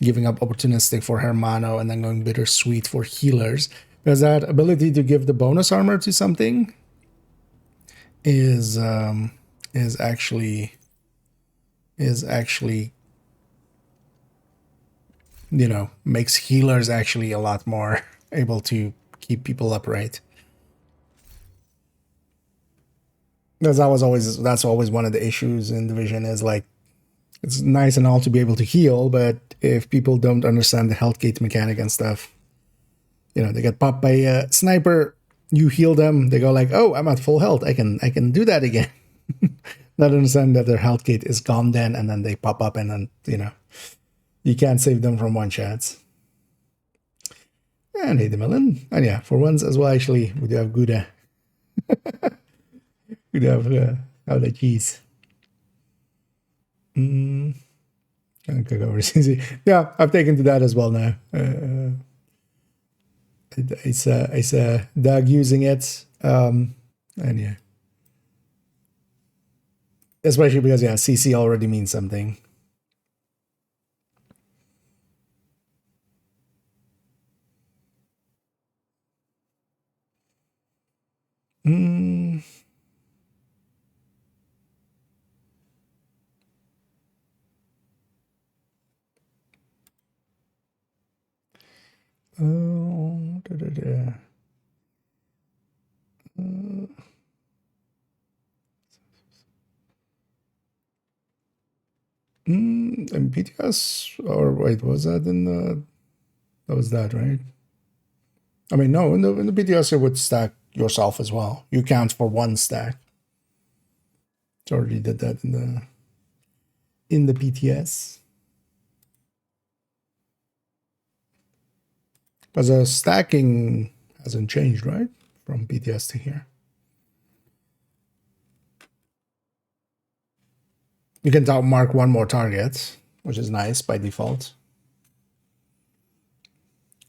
S1: giving up opportunistic for Hermano and then going bittersweet for healers, because that ability to give the bonus armor to something is actually makes healers actually a lot more able to keep people upright. That's always one of the issues in Division, is like, it's nice and all to be able to heal, but if people don't understand the health gate mechanic and stuff, they get popped by a sniper, you heal them, they go like, oh, I'm at full health, I can do that again. Not understand that their health gate is gone then, and then they pop up, and then you can't save them from one shots. And hey, the melon. And yeah, for once as well, actually, we do have Gouda. We do have the cheese. Yeah, I've taken to that as well now. It's Doug using it, and yeah, especially because CC already means something. Oh, and PTS, or wait, was that in the? That was that, right? I mean, no, in the PTS it would stack yourself as well. You count for one stack. It already did that in the PTS. Because the stacking hasn't changed, right? From PTS to here. You can mark one more target, which is nice by default.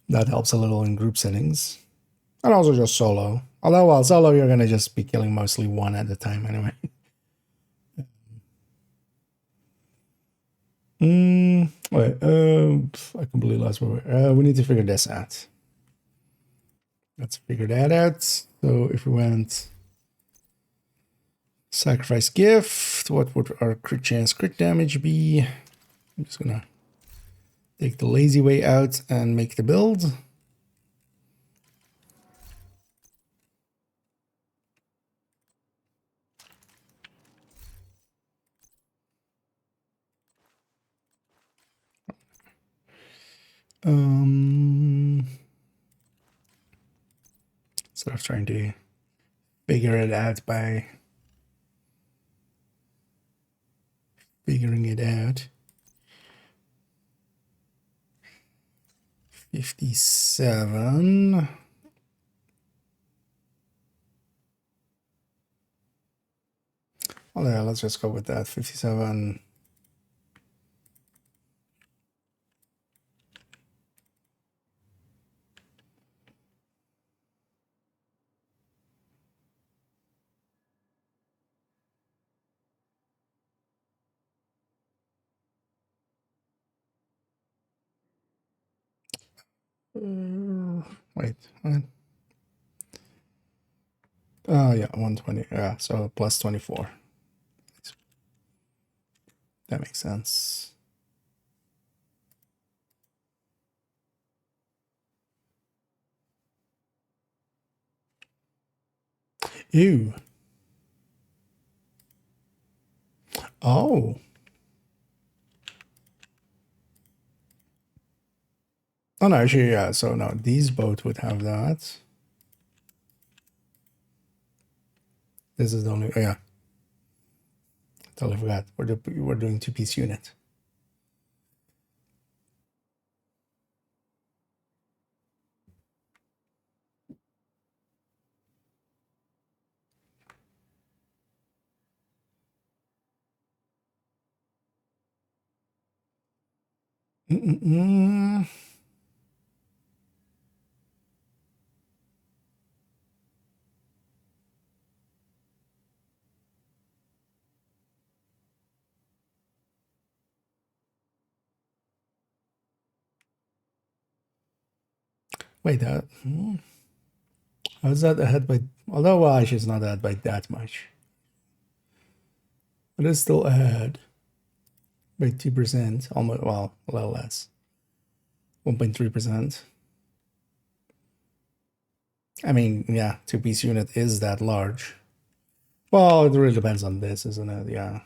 S1: That helps a little in group settings. And also just solo. Although, well, solo you're going to just be killing mostly one at a time anyway. Wait, I completely lost where we need to figure this out. Let's figure that out. So if we went sacrifice gift, what would our crit chance crit damage be? I'm just gonna take the lazy way out and make the build. Instead of trying to figure it out by figuring it out. 57. Oh yeah, let's just go with that. 57. Wait. Oh yeah, 120. Yeah, so plus 24. That makes sense. Ew. Oh. Oh no, actually, yeah. So no, these both would have that. This is the only. Oh, yeah, totally forgot. We're doing two-piece unit. Mm-mm-mm. Wait, that. How's that ahead by? Although, well, actually, it's not ahead by that much. But it's still ahead by 2%. Almost, well, a little less. 1.3%. I mean, yeah, two-piece unit is that large. Well, it really depends on this, isn't it? Yeah.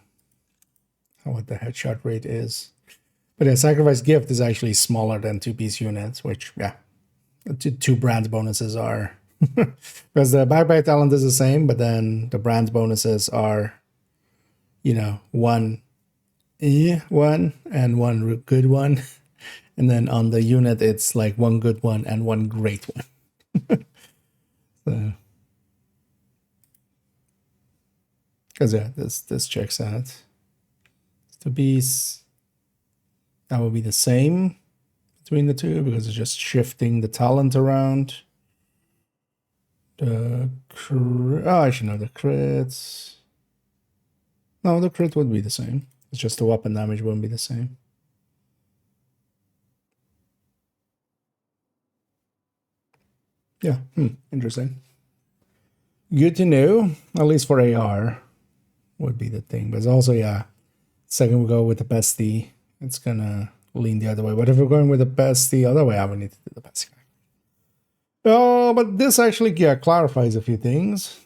S1: What the headshot rate is. But a sacrifice gift is actually smaller than two-piece units, which, yeah, two brand bonuses are. Because the backpack talent is the same, but then the brand bonuses are, one one and one good one. And then on the unit, it's like one good one and one great one. So, because yeah, this checks out. To be that will be the same between the two because it's just shifting the talent around. Actually no, the crits. No, the crit would be the same. It's just the weapon damage wouldn't be the same. Yeah, interesting. Good to know, at least for AR would be the thing. But it's also, yeah, second we go with the bestie, it's gonna lean the other way. But if we're going with the best the other way, I would need to do the best guy. Oh, but this actually, yeah, clarifies a few things.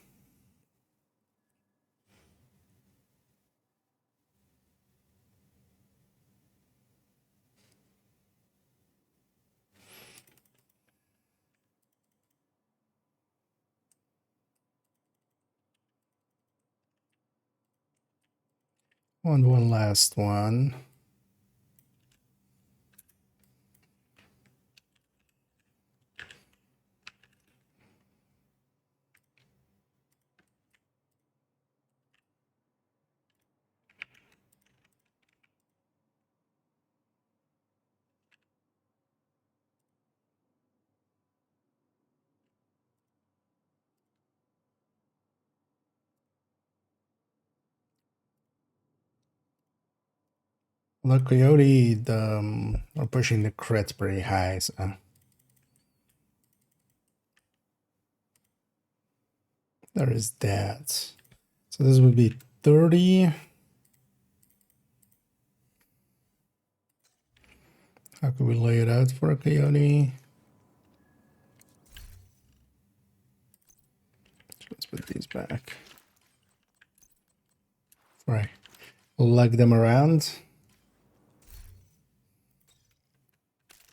S1: One last one. The Coyote are pushing the crits pretty high, so there is that. So this would be 30. How could we lay it out for a Coyote? Let's put these back. Right. Lug them around.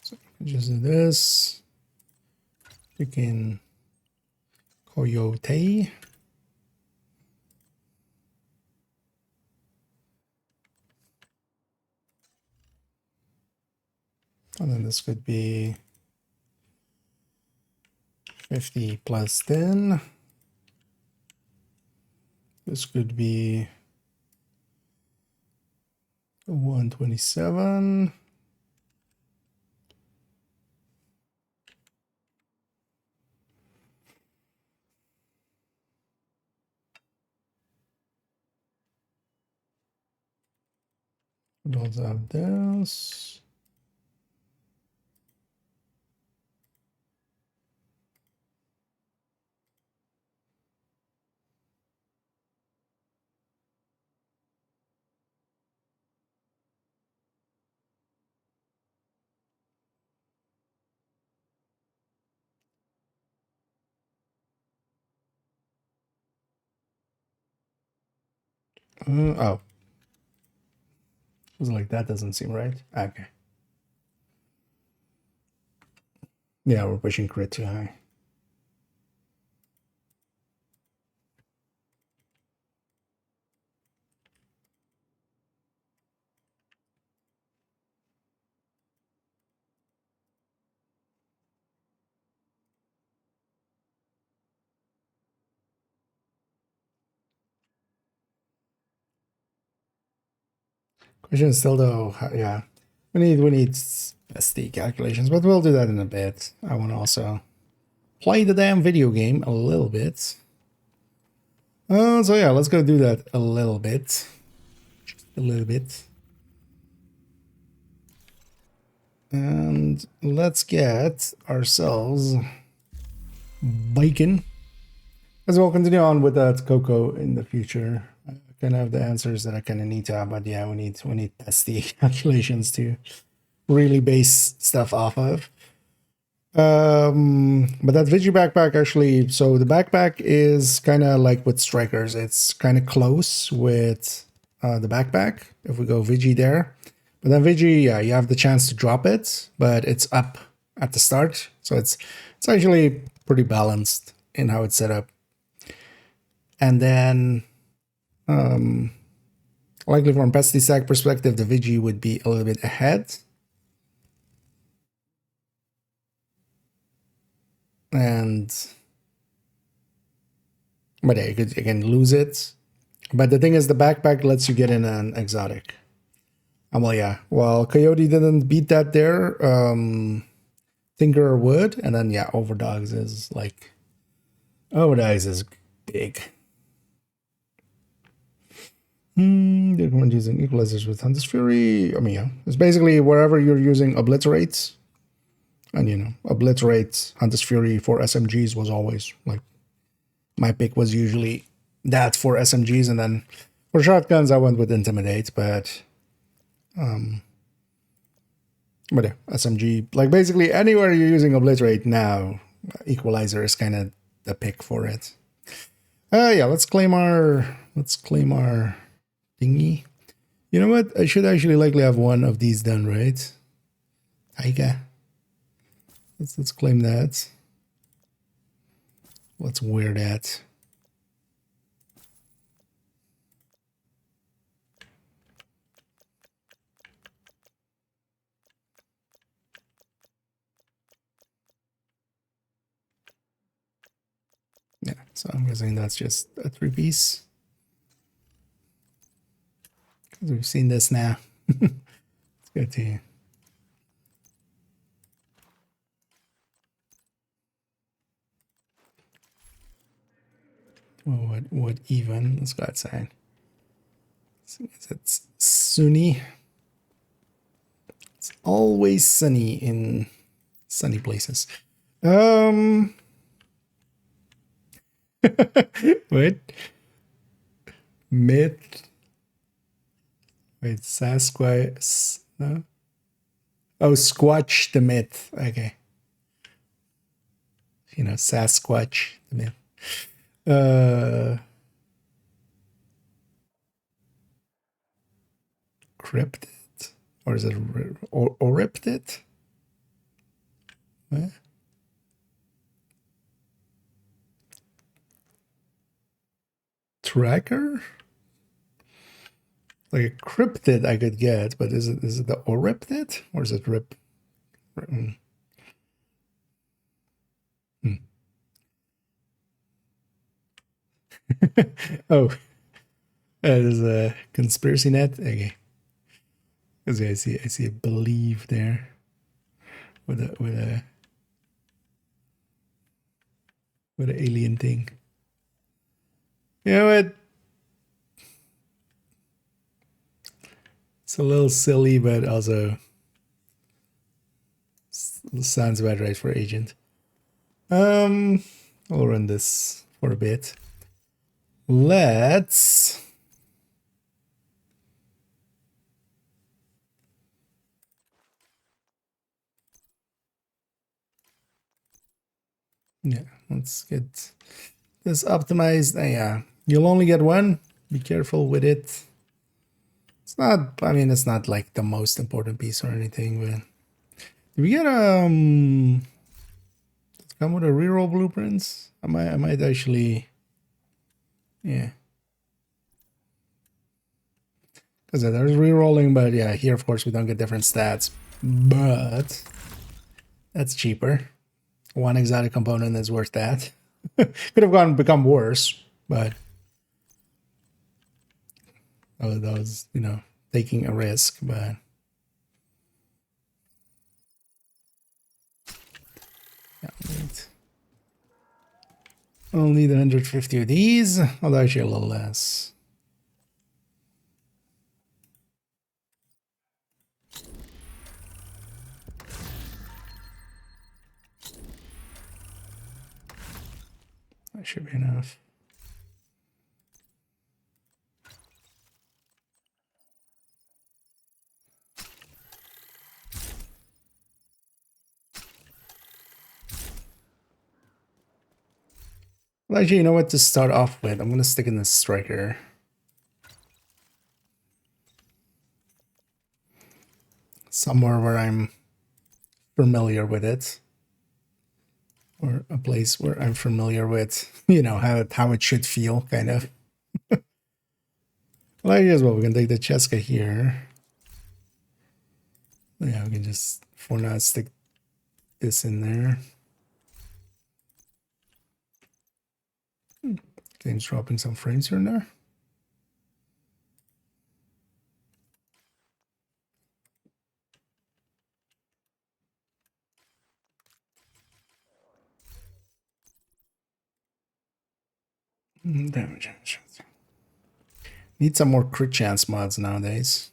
S1: So just do this. You can Coyote. And then this could be 50 plus 10. This could be 127. We also have this. Oh, it was like that doesn't seem right. Okay. Yeah, we're pushing crit too high. Question is still though, yeah, we need SD calculations, but we'll do that in a bit. I want to also play the damn video game a little bit. So yeah, let's go do that a little bit. Just a little bit. And let's get ourselves bacon. As we'll continue on with that cocoa in the future. I kind of have the answers that I kind of need to have, but yeah, we need SD calculations to really base stuff off of. But that Vigi backpack actually, so the backpack is kind of like with strikers. It's kind of close with the backpack. If we go Vigi there, but then Vigi, yeah, you have the chance to drop it, but it's up at the start. So it's actually pretty balanced in how it's set up. And then, likely from Pesty stack perspective, the Vigi would be a little bit ahead. And but yeah, you could again lose it. But the thing is, the backpack lets you get in an exotic. Well, yeah. Well, Coyote didn't beat that there. Tinkerer would, and then yeah, Overdogs is like Overdogs is big. They're using equalizers with Hunter's Fury. I mean, yeah, it's basically wherever you're using obliterates. And, you know, obliterate Hunter's Fury for SMGs was always, like, my pick was usually that for SMGs. And then for shotguns, I went with Intimidate. But yeah, SMG, like, basically anywhere you're using obliterate now, equalizer is kind of the pick for it. Yeah, let's claim our thingy. You know what? I should actually likely have one of these done, right? Taiga. Let's claim that. Let's wear that. Yeah, so I'm guessing that's just a 3-piece. Because we've seen this now. Let's go to what even? Let's go outside. It's sunny. It's always sunny in sunny places. What? Myth. Wait, Sasquatch. No? Oh, Squatch the myth. Okay. You know, Sasquatch the myth. Cryptid? Or is it Oriptid? What? Tracker? Like a cryptid I could get, but is it the Oriptid? Or is it Rip? Oh, that is a conspiracy net. Okay, because I see a believe there with an alien thing. You know what? It's a little silly, but also sounds about right for agent. I'll run this for a bit. Let's let's get this optimized. Yeah, you'll only get one. Be careful with it. It's not, I mean, it's not like the most important piece or anything, but do we get come with a reroll blueprints? I might actually, yeah. Because there's rerolling, but yeah, here of course we don't get different stats, but that's cheaper. One exotic component is worth that. Could have become worse, but that was, you know, taking a risk, but yeah, I'll need 150 of these, although actually a little less. That should be enough. Well, actually, you know what to start off with? I'm going to stick in the striker. Somewhere where I'm familiar with it. Or a place where I'm familiar with, you know, how it should feel, kind of. Well, I guess, well, we can take the Cheska here. Yeah, we can just, for now, stick this in there. Game's dropping some frames here and there. Damage. Need some more crit chance mods nowadays.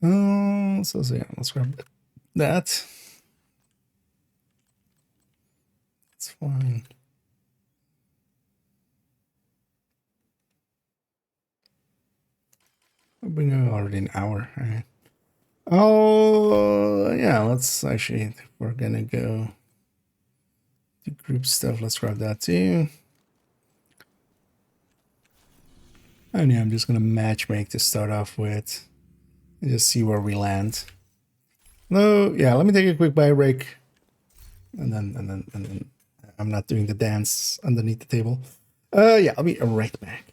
S1: So yeah, let's grab that. It's fine. We've been already an hour. All right. Oh yeah, let's actually, if we're gonna go to group stuff, let's grab that too. And yeah, I'm just gonna matchmake to start off with and just see where we land. No, yeah, let me take a quick bio break. And then I'm not doing the dance underneath the table. Yeah, I'll be right back.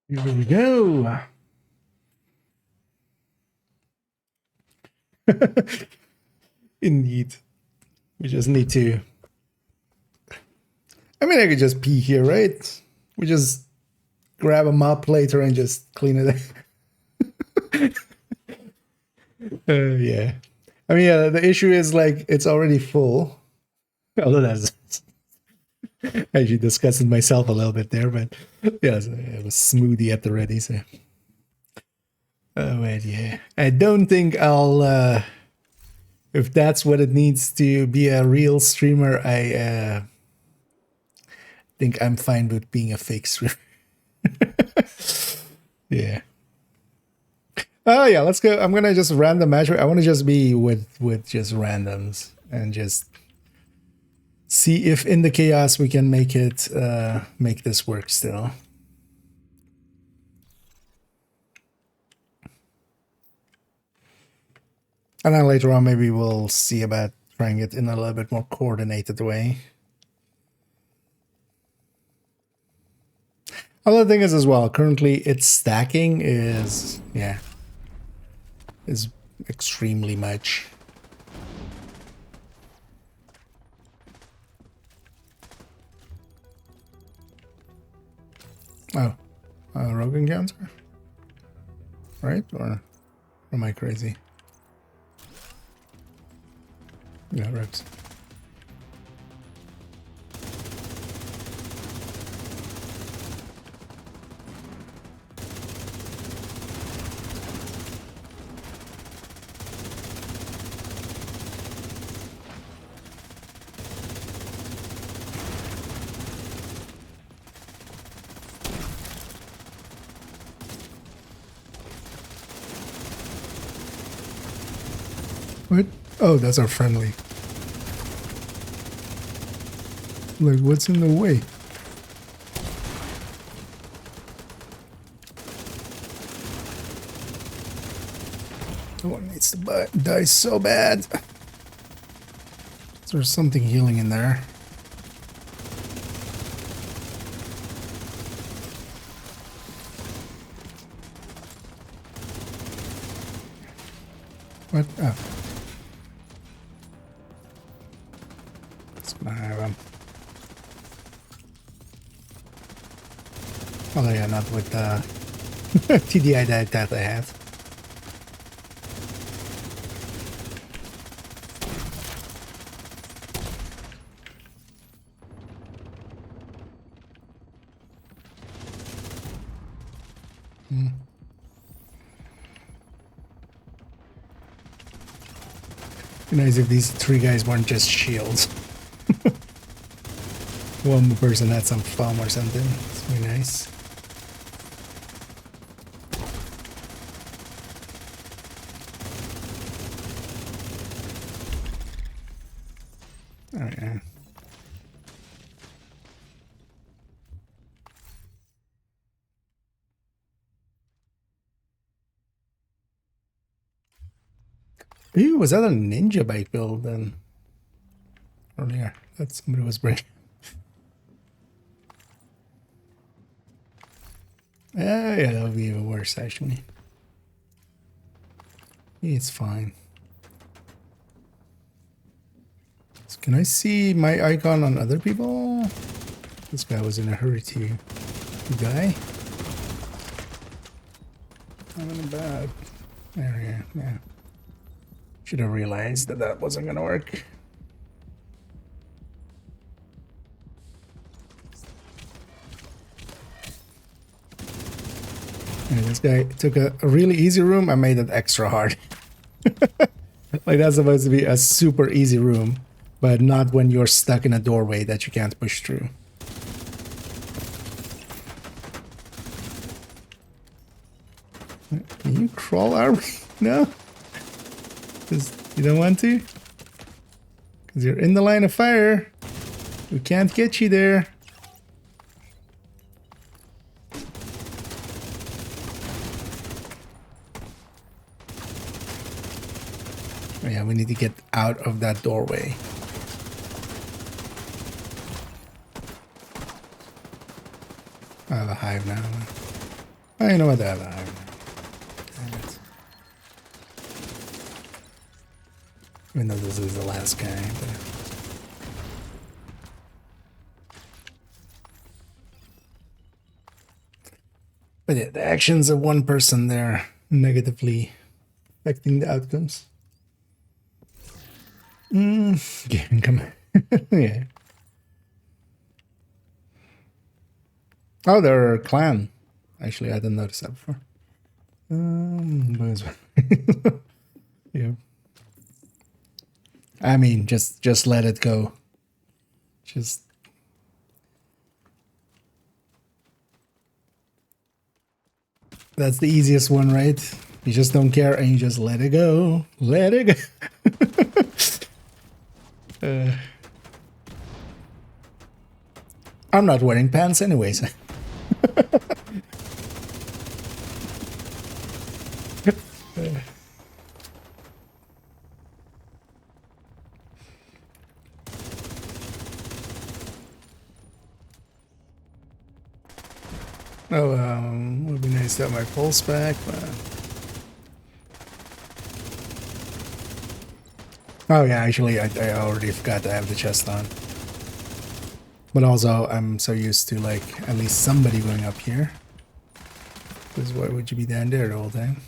S1: Here we go. Indeed. We just need to. I mean, I could just pee here, right? We just grab a mop later and just clean it. Yeah. I mean, yeah, the issue is like it's already full. Although that's actually discussing myself a little bit there, but yeah, it was smoothie at the ready. So, oh wait, yeah, I don't think I'll. If that's what it needs to be a real streamer, I think I'm fine with being a fake streamer. Yeah. Oh yeah, let's go. I'm gonna just random match. I want to just be with just randoms and just see if in the chaos we can make it make this work still. And then later on maybe we'll see about trying it in a little bit more coordinated way. Other thing is as well, currently its stacking is, yeah, is extremely much. Oh, rogue encounter? Right? Or am I crazy? Yeah, right. What? Oh, that's our friendly. Like, what's in the way? The one needs to die so bad. There's something healing in there. What? Oh. It's gonna have him. Oh yeah, not with the TDI that I have. Be nice if these three guys weren't just shields. One person had some foam or something. It's really nice. Oh yeah. Ooh, was that a ninja bike build then? Earlier, that somebody was breaking. Yeah, that would be even worse actually. It's fine. So can I see my icon on other people? This guy was in a hurry to die. I'm in a bad area. Yeah. Should have realized that that wasn't gonna work. And this guy took a really easy room and made it extra hard. Like that's supposed to be a super easy room, but not when you're stuck in a doorway that you can't push through. Can you crawl our way? No? Because you don't want to? Because you're in the line of fire. We can't get you there. Oh yeah, we need to get out of that doorway. I have a hive now. Oh, you know what? I have a hive now. Even though this is the last guy. But yeah, the actions of one person there negatively affecting the outcomes. Come on. Yeah. Oh, they're a clan. Actually, I didn't notice that before. Yeah. I mean, just let it go. Just that's the easiest one, right? You just don't care and you just let it go. Let it go. I'm not wearing pants anyways. Oh, would be nice to have my pulse back, but... Oh yeah, actually, I already forgot to have the chest on. But also, I'm so used to, like, at least somebody going up here. Because why would you be down there the whole time?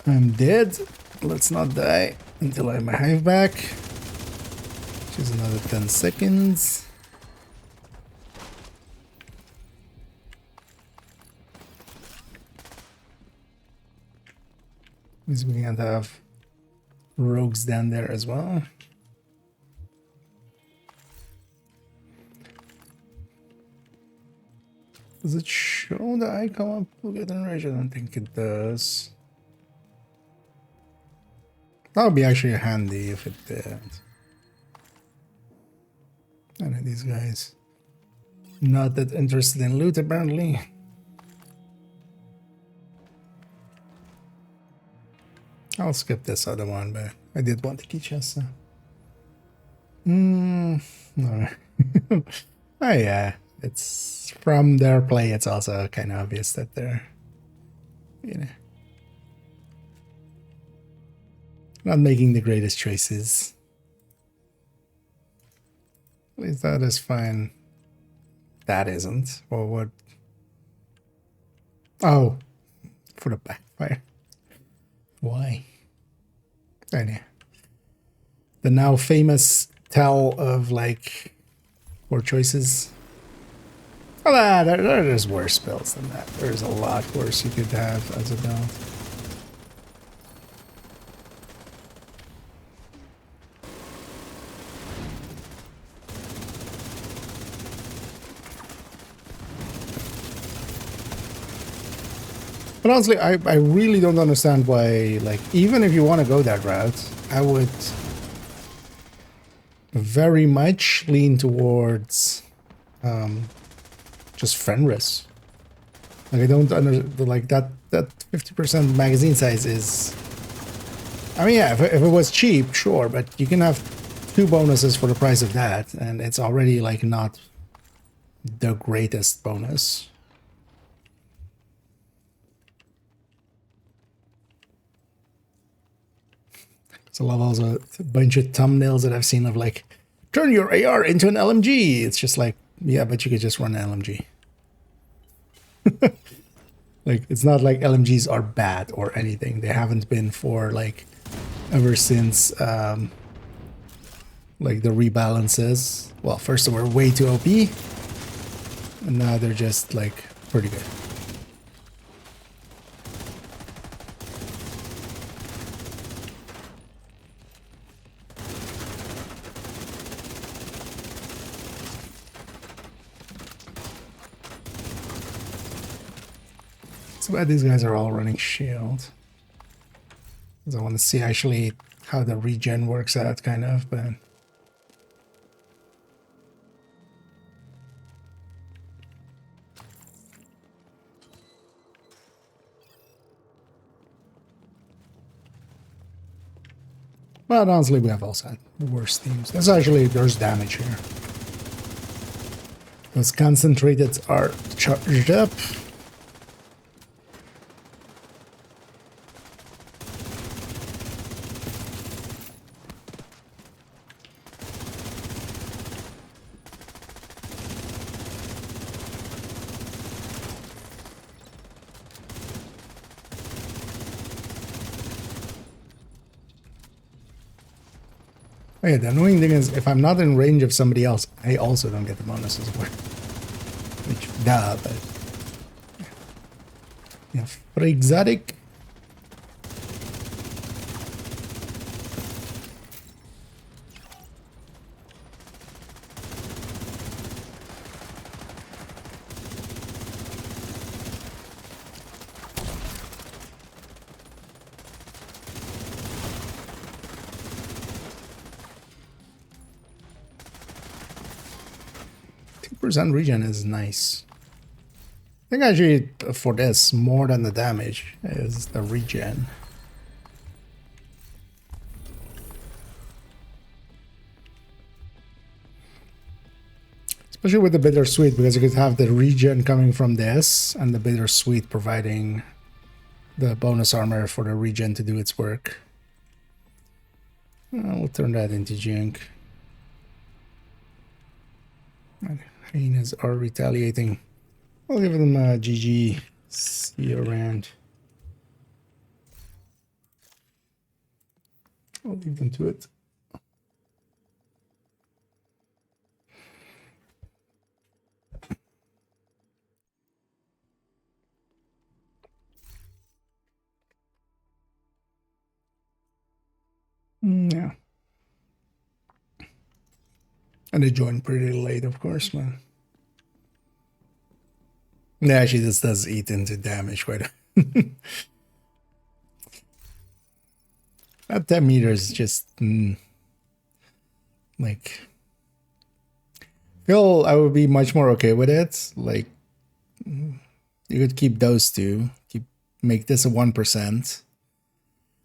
S1: I'm dead. Let's not die until I have my hive back. Which is another 10 seconds. Because we can't have rogues down there as well. Does it show that I come up within range? I don't think it does. That would be actually handy if it did. I know these guys not that interested in loot apparently. I'll skip this other one, but I did want the key chest. So. No. Oh yeah, it's from their play. It's also kind of obvious that they're, you know, not making the greatest choices. At least that is fine. That isn't. Or what? Oh, for the backfire. Why? Anyway. The now famous tell of like 4 choices. Oh, there's worse spells than that. There's a lot worse you could have as a build. But honestly, I really don't understand why, like, even if you want to go that route, I would very much lean towards just Fenris. Like, I don't understand, like, that 50% magazine size is... I mean, yeah, if it was cheap, sure, but you can have 2 bonuses for the price of that, and it's already, like, not the greatest bonus. So I love also a bunch of thumbnails that I've seen of like, turn your AR into an LMG. It's just like, yeah, but you could just run an LMG. Like, it's not like LMGs are bad or anything. They haven't been for like, ever since like the rebalances. Well, first they were way too OP. And now they're just like pretty good. So bad these guys are all running shield. Because I want to see actually how the regen works out, kind of, but... But honestly, we have also had worse teams. There's damage here. Those concentrated are charged up. Oh yeah, the annoying thing is, if I'm not in range of somebody else, I also don't get the bonuses for it. Which, duh, but... Yeah, for exotic... 2% regen is nice. I think actually for this, more than the damage is the regen. Especially with the bittersweet, because you could have the regen coming from this and the bittersweet providing the bonus armor for the regen to do its work. We'll turn that into junk. Hyenas are retaliating. I'll give them a GG. See you around. I'll leave them to it. Yeah. And they joined pretty late, of course, man. Yeah, actually, this does eat into damage quite a That 10 meters just like feel I would be much more okay with it. Like you could keep those two, make this a 1%,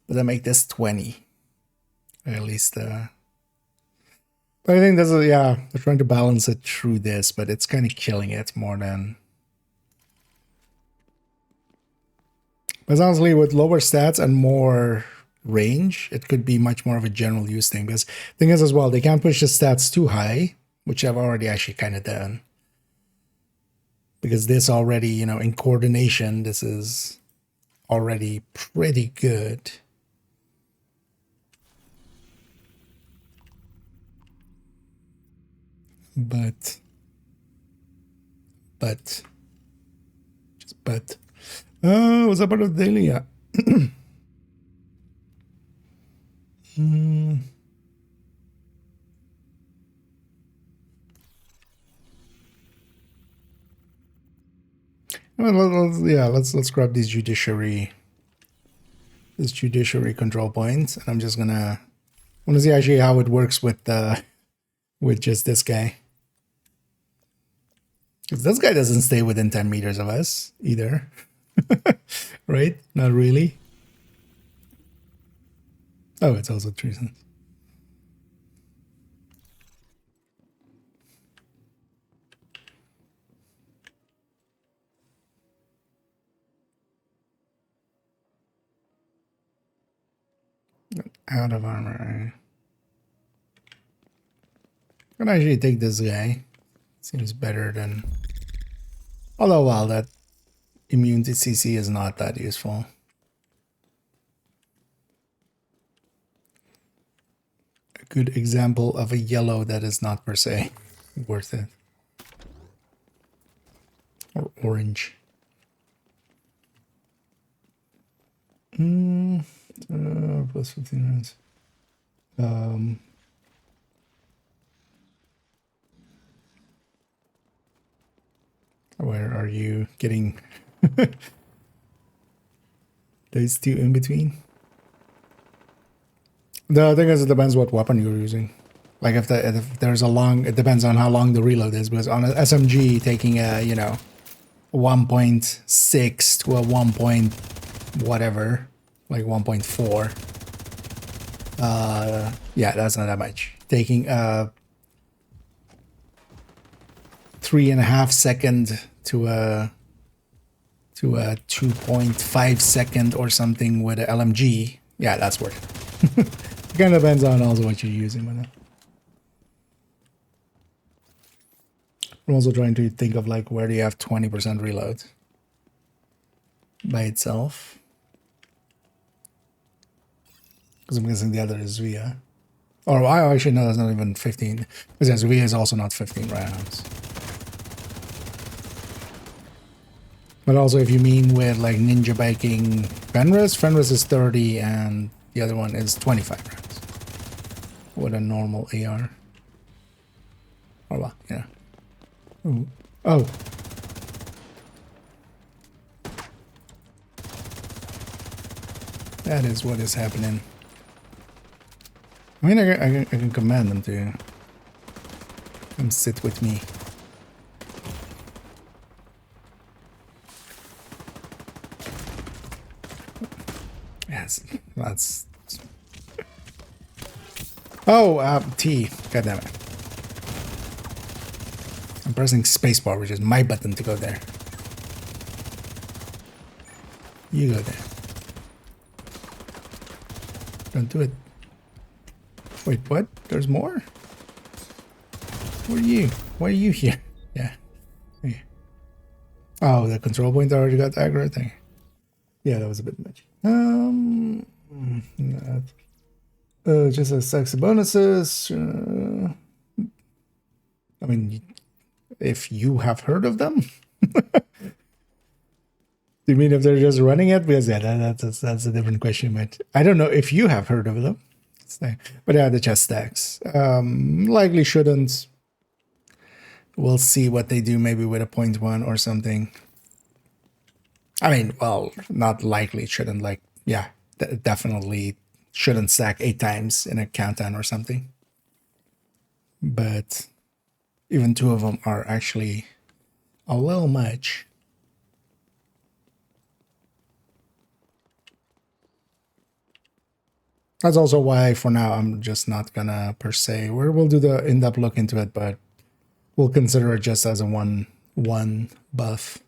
S1: but then make this 20. Or at least but I think this is, yeah, they're trying to balance it through this, but it's kind of killing it more than. But honestly, with lower stats and more range, it could be much more of a general use thing. Because the thing is as well, they can't push the stats too high, which I've already actually kind of done. Because this already, you know, in coordination, this is already pretty good. But what's up about Delia? Well, let's grab these judiciary control points, and I'm just gonna want to see actually how it works with just this guy. Because this guy doesn't stay within 10 meters of us either. Right? Not really. Oh, it's also treason. Out of armor. I'm gonna actually take this guy. Seems better than. Although, well, that immune to CC is not that useful. A good example of a yellow that is not per se worth it. Or orange. Plus 15 rounds. Where are you getting those two in between? The thing is, it depends what weapon you're using. Like if there's a long, it depends on how long the reload is. Because on an SMG, taking a 1.6 to a 1 point whatever, like 1.4. Yeah, that's not that much. Taking a 3.5 second to a 2.5 second or something with an LMG. Yeah, that's worth it. It kind of depends on also what you're using with it. I'm also trying to think of like where do you have 20% reload by itself. Because I'm guessing the other is Via. Or I actually know that's not even 15. Because yes, Via is also not 15 rounds. But also if you mean with like ninja biking Fenris is 30 and the other one is 25 rounds. With a normal AR. Oh well, yeah. Ooh. Oh. That is what is happening. I mean, I can command them to come sit with me. Yes, that's... Oh, T. God damn it. I'm pressing spacebar, which is my button to go there. You go there. Don't do it. Wait, what? There's more? What are you? Why are you here? Yeah. Okay. Oh, the control point already got aggro thing. Yeah, that was a bit much. Just a sexy bonuses. I mean, if you have heard of them. Do you mean if they're just running it? Because yeah, that's a different question. But I don't know if you have heard of them. But yeah, the chest stacks. Likely shouldn't. We'll see what they do maybe with a 0.1 or something. I mean, well, not likely shouldn't, like, yeah, definitely shouldn't stack 8 times in a countdown or something. But even 2 of them are actually a little much. That's also why for now I'm just not gonna per se, we'll do the in-depth look into it, but we'll consider it just as a one buff.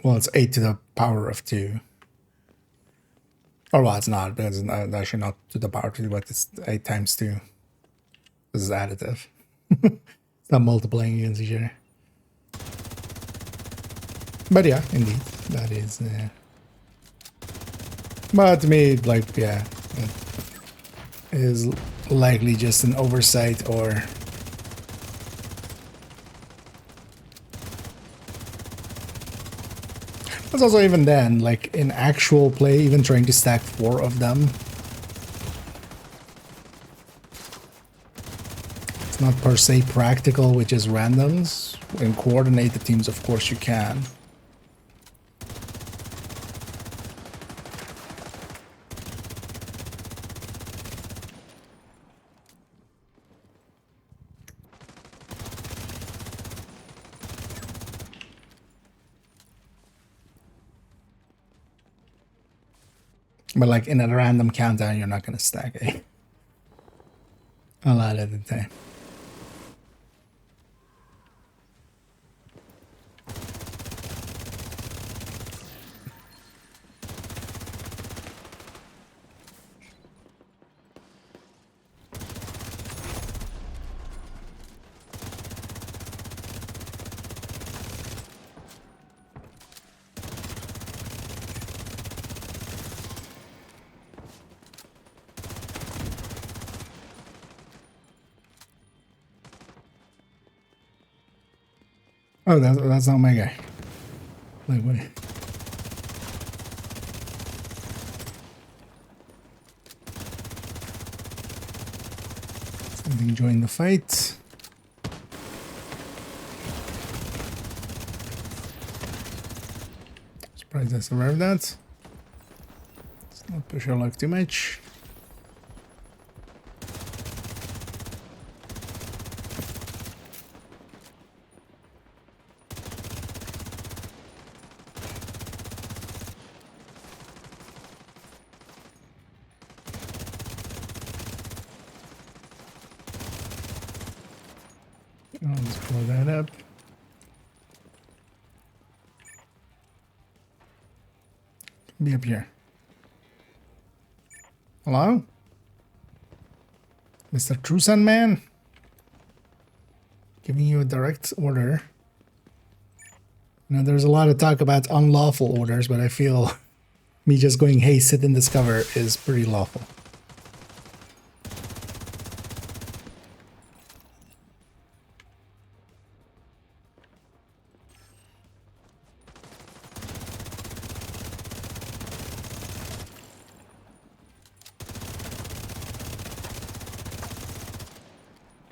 S1: Well, it's 8 to the power of 2. Or well, it's not, because it's actually not to the power of 2, but it's 8 times 2. This is additive. It's not multiplying against each other. But yeah, indeed, that is. But to me, like, yeah, it is likely just an oversight or. But also even then, like in actual play, even trying to stack 4 of them, it's not per se practical with just randoms. And coordinate the teams, of course you can. But like in a random countdown, you're not going to stack a lot at a time. Oh, that's not my guy. Like, what? Something joined the fight. Surprised I survived that. Let's not push our luck too much. Let's blow that up. Be up here. Hello? Mr. True Sun Man? Giving you a direct order. Now there's a lot of talk about unlawful orders, but I feel me just going, hey, sit in this cover is pretty lawful.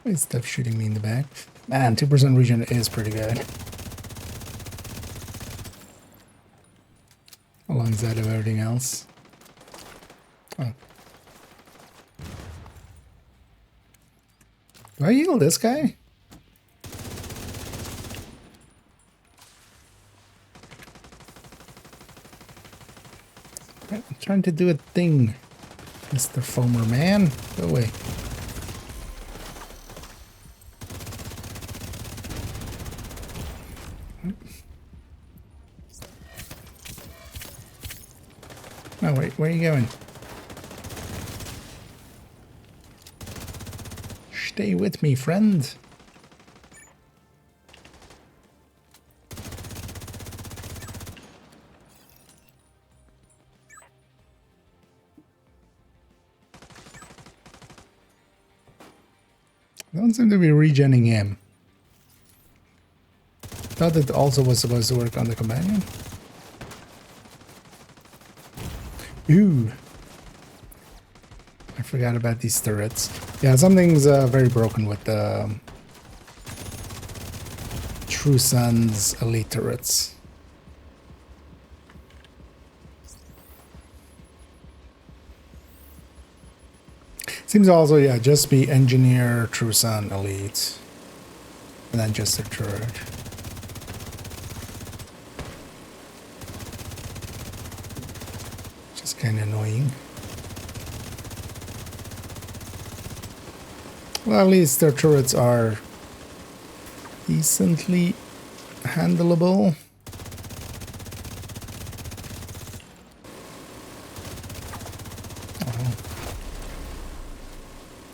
S1: Why is stuff shooting me in the back? Man, 2% regen is pretty good. Alongside of everything else. Oh. Do I heal this guy? I'm trying to do a thing, Mr. Foamer man. Go away. No, wait, where are you going? Stay with me, friend. Don't seem to be regenning him. Thought it also was supposed to work on the companion. Ooh. I forgot about these turrets. Yeah, something's very broken with the True Sun's elite turrets. Seems also, yeah, just be engineer, True Sun, elite, and then just a turret. Just kind of annoying. Well, at least their turrets are decently handleable.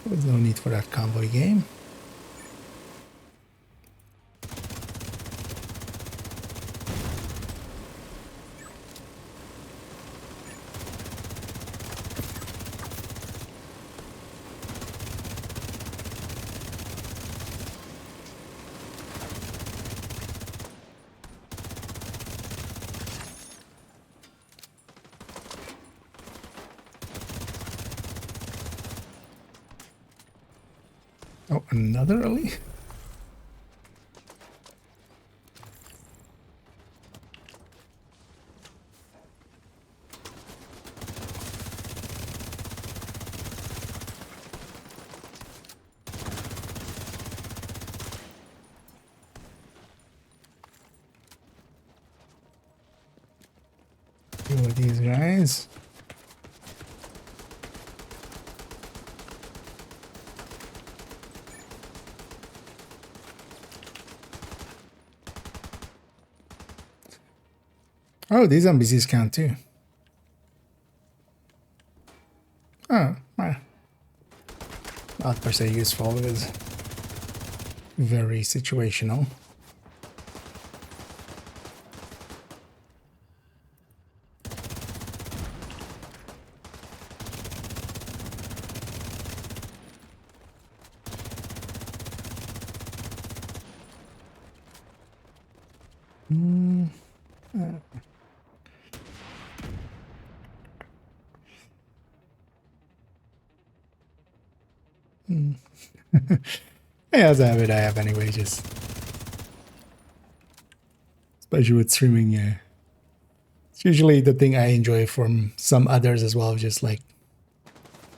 S1: There's no need for that convoy game. Oh, another elite? Deal with these guys. Oh, these NPCs count too. Oh, well. Not per se useful, it is very situational. Yeah, that's a habit I have anyway, just especially with streaming. Yeah, it's usually the thing I enjoy from some others as well, just like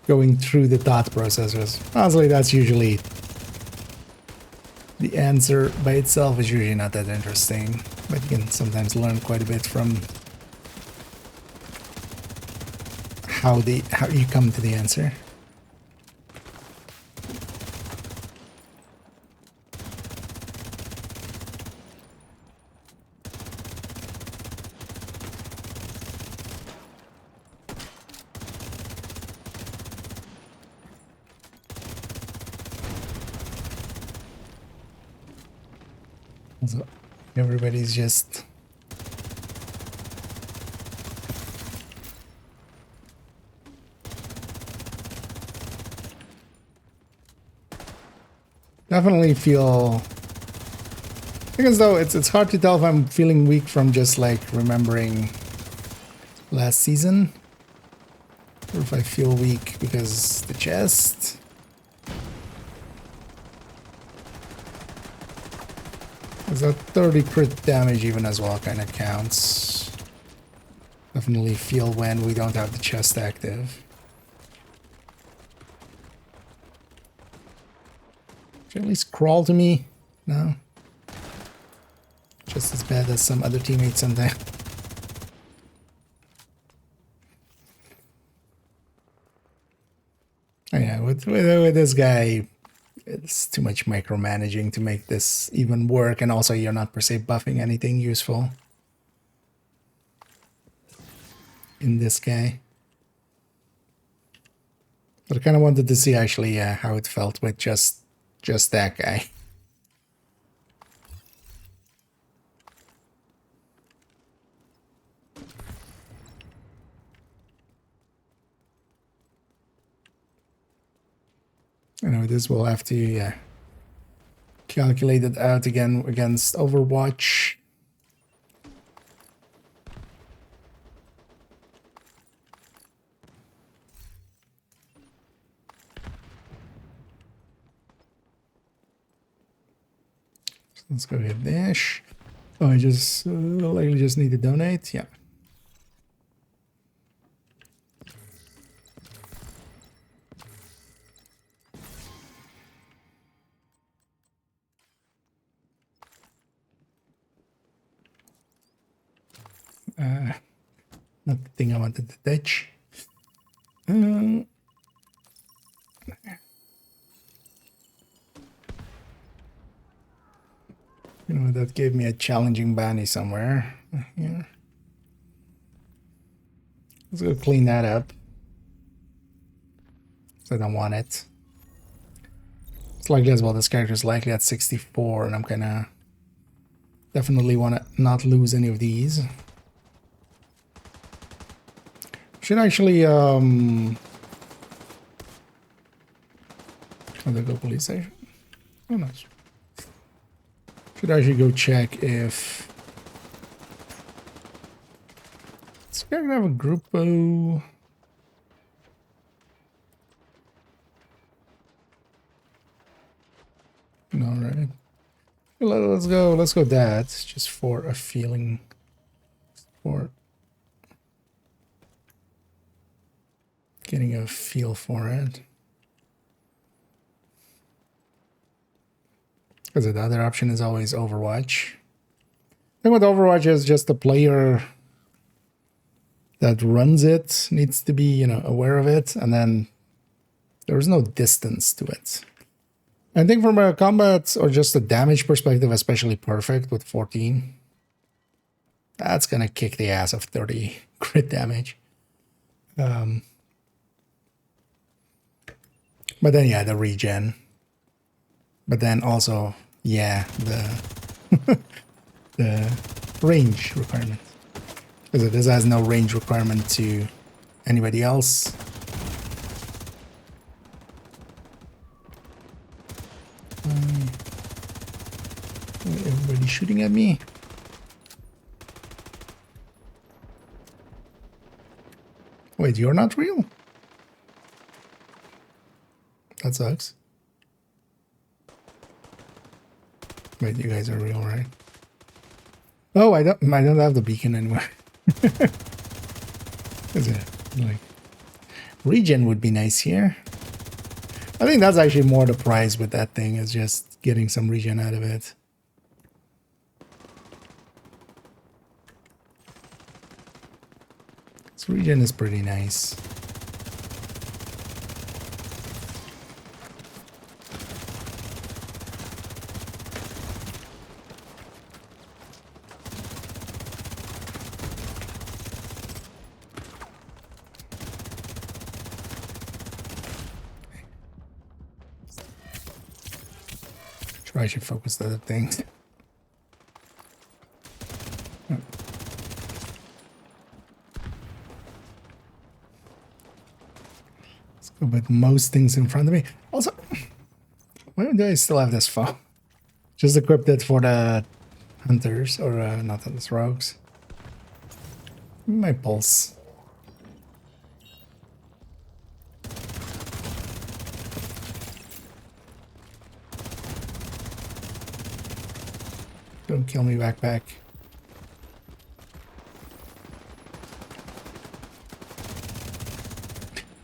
S1: going through the thought process. Was honestly, that's usually the answer by itself is usually not that interesting, but you can sometimes learn quite a bit from how you come to the answer. So everybody's just definitely feel, I think as though it's hard to tell if I'm feeling weak from just like remembering last season, or if I feel weak because the chest. Because that 30 crit damage even as well kind of counts. Definitely feel when we don't have the chest active. Should at least crawl to me. No. Just as bad as some other teammates sometimes. Oh yeah, with this guy, it's too much micromanaging to make this even work, and also you're not per se buffing anything useful in this guy. But I kind of wanted to see actually how it felt with just that guy. You know, this will have to calculate it out again against Overwatch. So let's go hit dash. Oh, I just likely just need to donate. Yeah. Not the thing I wanted to touch. You know, that gave me a challenging bounty somewhere. Yeah. Let's go clean that up. So I don't want it. It's likely as well, this character is likely at 64, and I'm gonna definitely want to not lose any of these. Should actually oh, there go police station. Oh, nice. Should actually go check if this guy gonna have a group. No, right? Let's go that just for a feeling, for getting a feel for it. Because the other option is always Overwatch. The thing with Overwatch is just the player that runs it needs to be, you know, aware of it, and then there's no distance to it. I think from a combat or just a damage perspective, especially perfect with 14. That's gonna kick the ass of 30 crit damage. But then, yeah, the regen. But then also, yeah, the the range requirement. Because this has no range requirement to anybody else. Everybody shooting at me. Wait, you're not real? That sucks. Wait, you guys are real, right? Oh, I don't have the beacon anymore. Is it like regen would be nice here? I think that's actually more the prize with that thing, is just getting some regen out of it. So regen is pretty nice. I should focus the other things. Let's go with most things in front of me. Also, why do I still have this phone? Just equipped it for the hunters, or not hunters, rogues. My pulse. Don't kill me, backpack.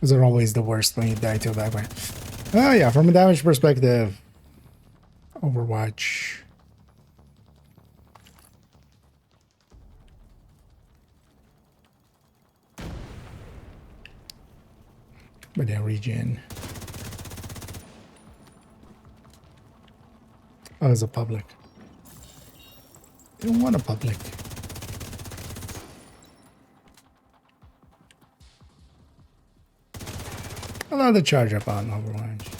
S1: Those are always the worst when you die to a backpack. Oh yeah, from a damage perspective, Overwatch. But then region. Oh, it's a public. They don't want a public. Allow the charge up on Overwatch.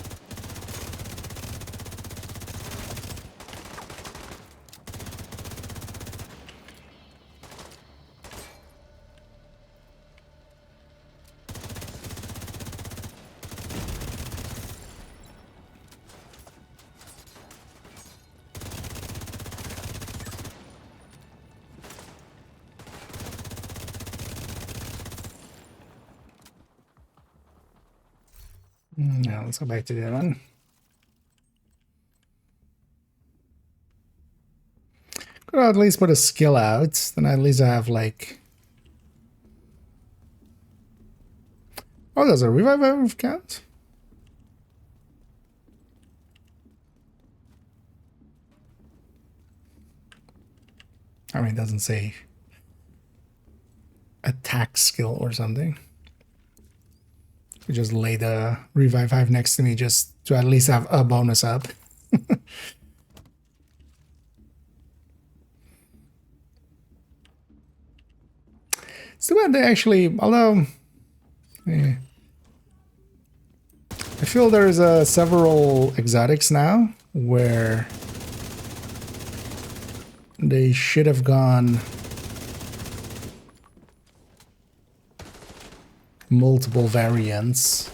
S1: Now let's go back to that one. Could at least put a skill out. Then at least I have like. Oh, there's a revive count. I mean, it doesn't say attack skill or something. We just lay the revive 5 next to me just to at least have a bonus up. It's too bad they actually, although I feel there's several exotics now where they should have gone multiple variants.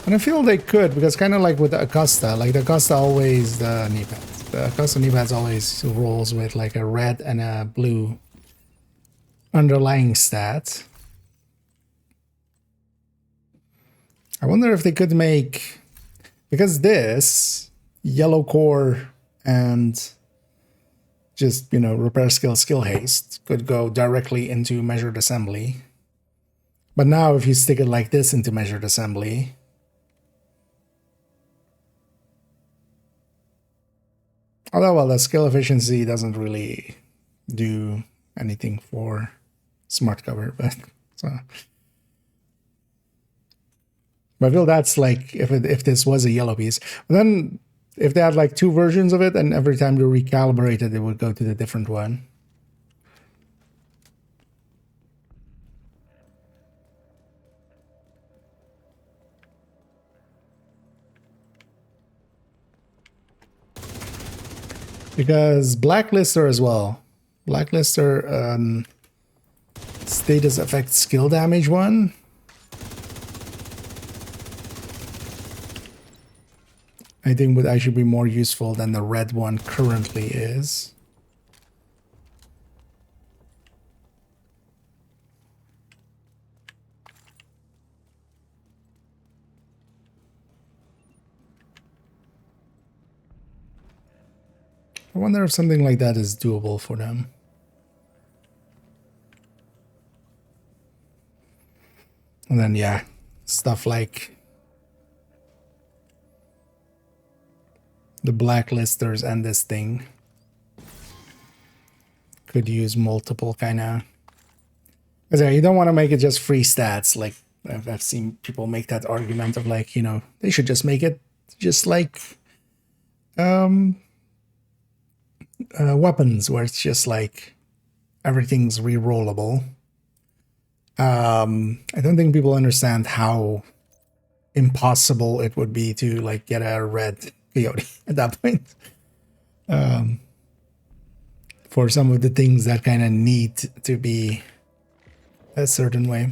S1: And I feel they could, because kind of like with the Acosta, like the Acosta always, the knee pads. The Acosta knee pads always rolls with like a red and a blue underlying stat. I wonder if they could make, because this yellow core and just, you know, repair skill, skill haste could go directly into measured assembly. But now if you stick it like this into measured assembly, although, well, the skill efficiency doesn't really do anything for smart cover, but so. But I feel that's like if this was a yellow piece, but then if they had like 2 versions of it, and every time you recalibrate it, it would go to the different one. Because Blacklister as well. Blacklister status affects skill damage 1. I think would actually be more useful than the red one currently is. I wonder if something like that is doable for them. And then, yeah, stuff like the blacklisters and this thing could use multiple kind of. Because yeah, you don't want to make it just free stats. Like I've seen people make that argument of like, you know, they should just make it just like weapons, where it's just like everything's re-rollable. I don't think people understand how impossible it would be to like get a red coyote at that point. For some of the things that kind of need to be a certain way.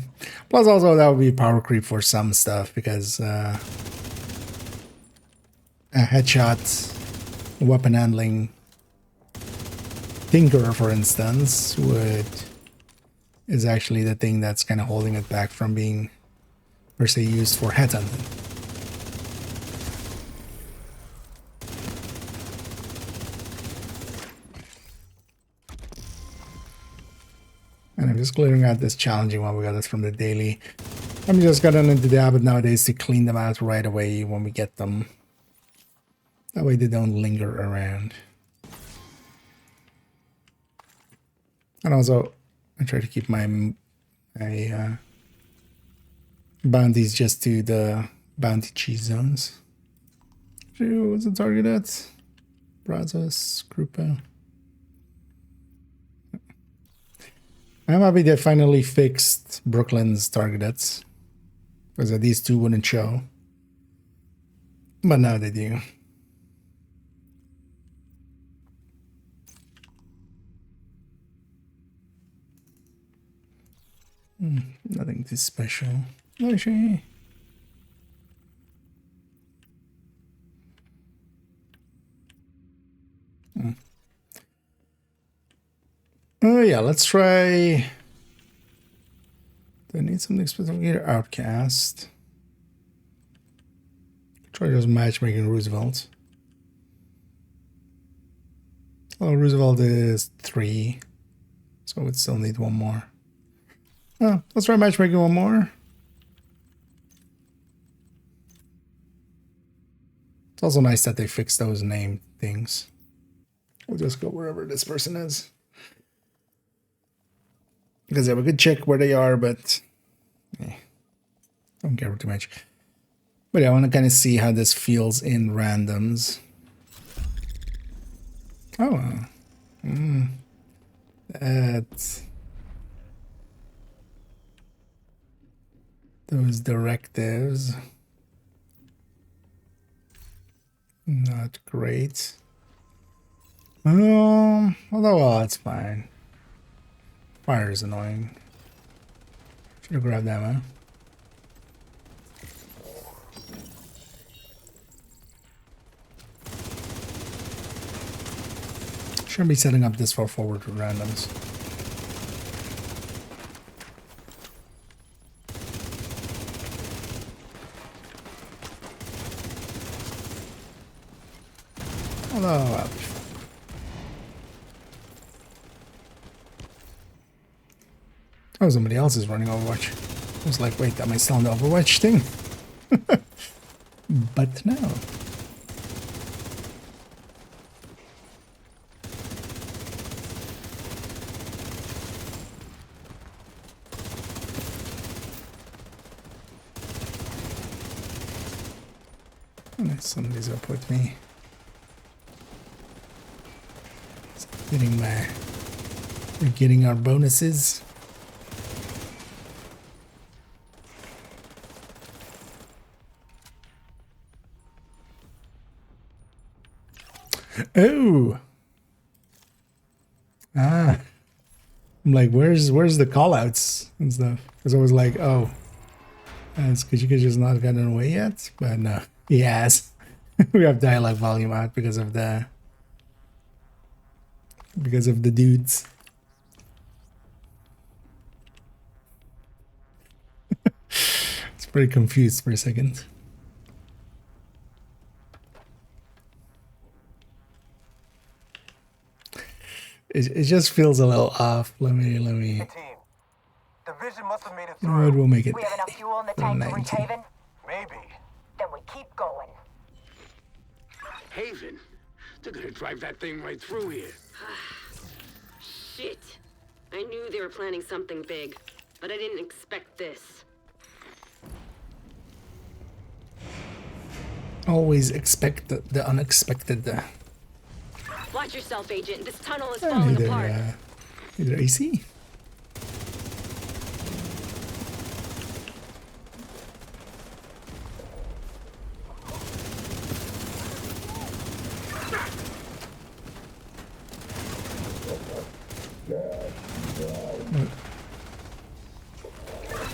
S1: Plus also that would be power creep for some stuff, because a headshot, weapon handling Tinker, for instance, is actually the thing that's kind of holding it back from being per se used for headhunting. And I'm just clearing out this challenging one. We got this from the daily. I'm just gotten into the habit nowadays to clean them out right away when we get them. That way they don't linger around. And also, I try to keep my bounties just to the bounty cheese zones. What's the target at? Brazos, Krupa. I'm happy they finally fixed Brooklyn's targets. Because these two wouldn't show. But now they do. Nothing too special. Actually. Oh yeah, let's try. Do I need something specific here? Outcast. Try just matchmaking Roosevelt. Oh, Roosevelt is 3. So we'd still need one more. Oh, let's try matchmaking one more. It's also nice that they fixed those name things. We'll just go wherever this person is. Because yeah, we could check where they are, but don't care too much. But yeah, I want to kind of see how this feels in randoms. Oh, that's those directives. Not great. Although it's fine. Fire is annoying. Should have grabbed that one. Shouldn't be setting up this far forward with randoms. Although I'll be fine. Oh, somebody else is running Overwatch. I was like, wait, am I still on the Overwatch thing? But no. Somebody's up with me. We're getting our bonuses. Oh. I'm like, where's the callouts and stuff? Because I was like, oh, it's because you could just not gotten away yet. But no, he has. We have dialogue volume out because of the dudes. It's pretty confused for a second. It just feels a little off. Let me.
S2: The vision must have made it
S1: You know what? We'll make it.
S3: We have enough fuel in the tank to reach Haven?
S2: Maybe.
S3: Then we keep going.
S4: Haven? They're gonna drive that thing right through here.
S5: Shit. I knew they were planning something big, but I didn't expect this.
S1: Always expect the unexpected.
S5: Watch yourself, Agent. This tunnel is falling apart.
S1: Either AC.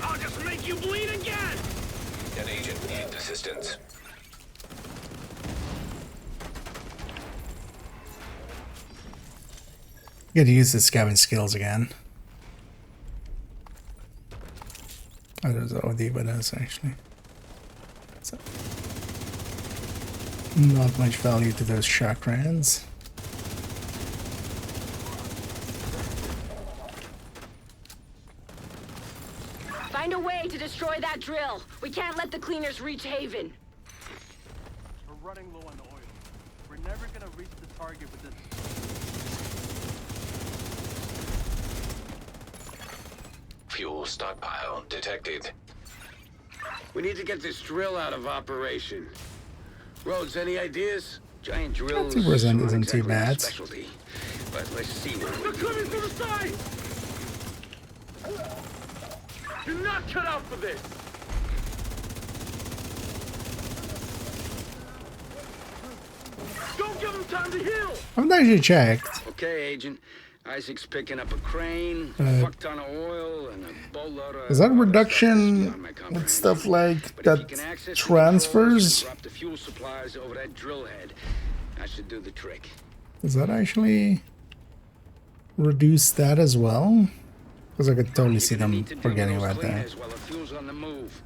S4: I'll just make you bleed again!
S6: An agent needs assistance.
S1: Gotta use the scavenge skills again. Oh, there's OD, but that's actually so not much value to those chakrans.
S5: Find a way to destroy that drill. We can't let the cleaners reach Haven.
S2: We're running low on oil. never gonna reach the target with this.
S6: Fuel stockpile detected.
S4: We need to get this drill out of operation. Rhodes, any ideas? Giant drills.
S1: 2%
S4: aren't
S1: isn't too
S4: exactly our
S1: bad.
S4: specialty. But let's see what
S2: They're coming from the side! You're not cut out for this! Don't give them time to heal!
S1: I haven't actually checked.
S4: Okay, Agent. Isaac's picking up a crane, fuck ton of oil, and a boatload of...
S1: Is that
S4: other
S1: reduction
S4: stuff that's beyond my
S1: with
S4: comprehension.
S1: stuff like
S4: But if
S1: that
S4: you can access the
S1: transfers?
S4: controls and drop the fuel supplies over that drill head, that should do the trick.
S1: Does that actually reduce that as well? Because I could totally see
S4: You're gonna
S1: them
S4: need to deal
S1: forgetting
S4: with those
S1: about that.
S4: cleaners while the fuel's on the move.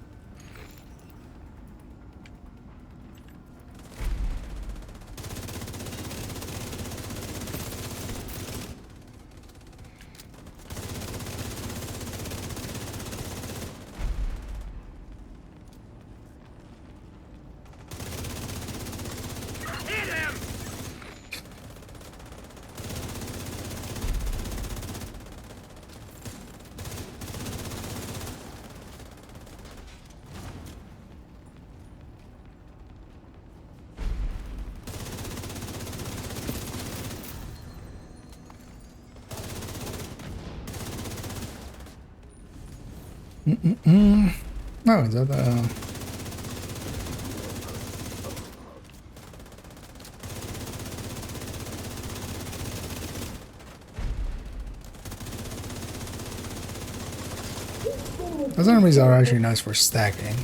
S2: Hit him!
S1: Oh, is that the... Those enemies are actually nice for stacking.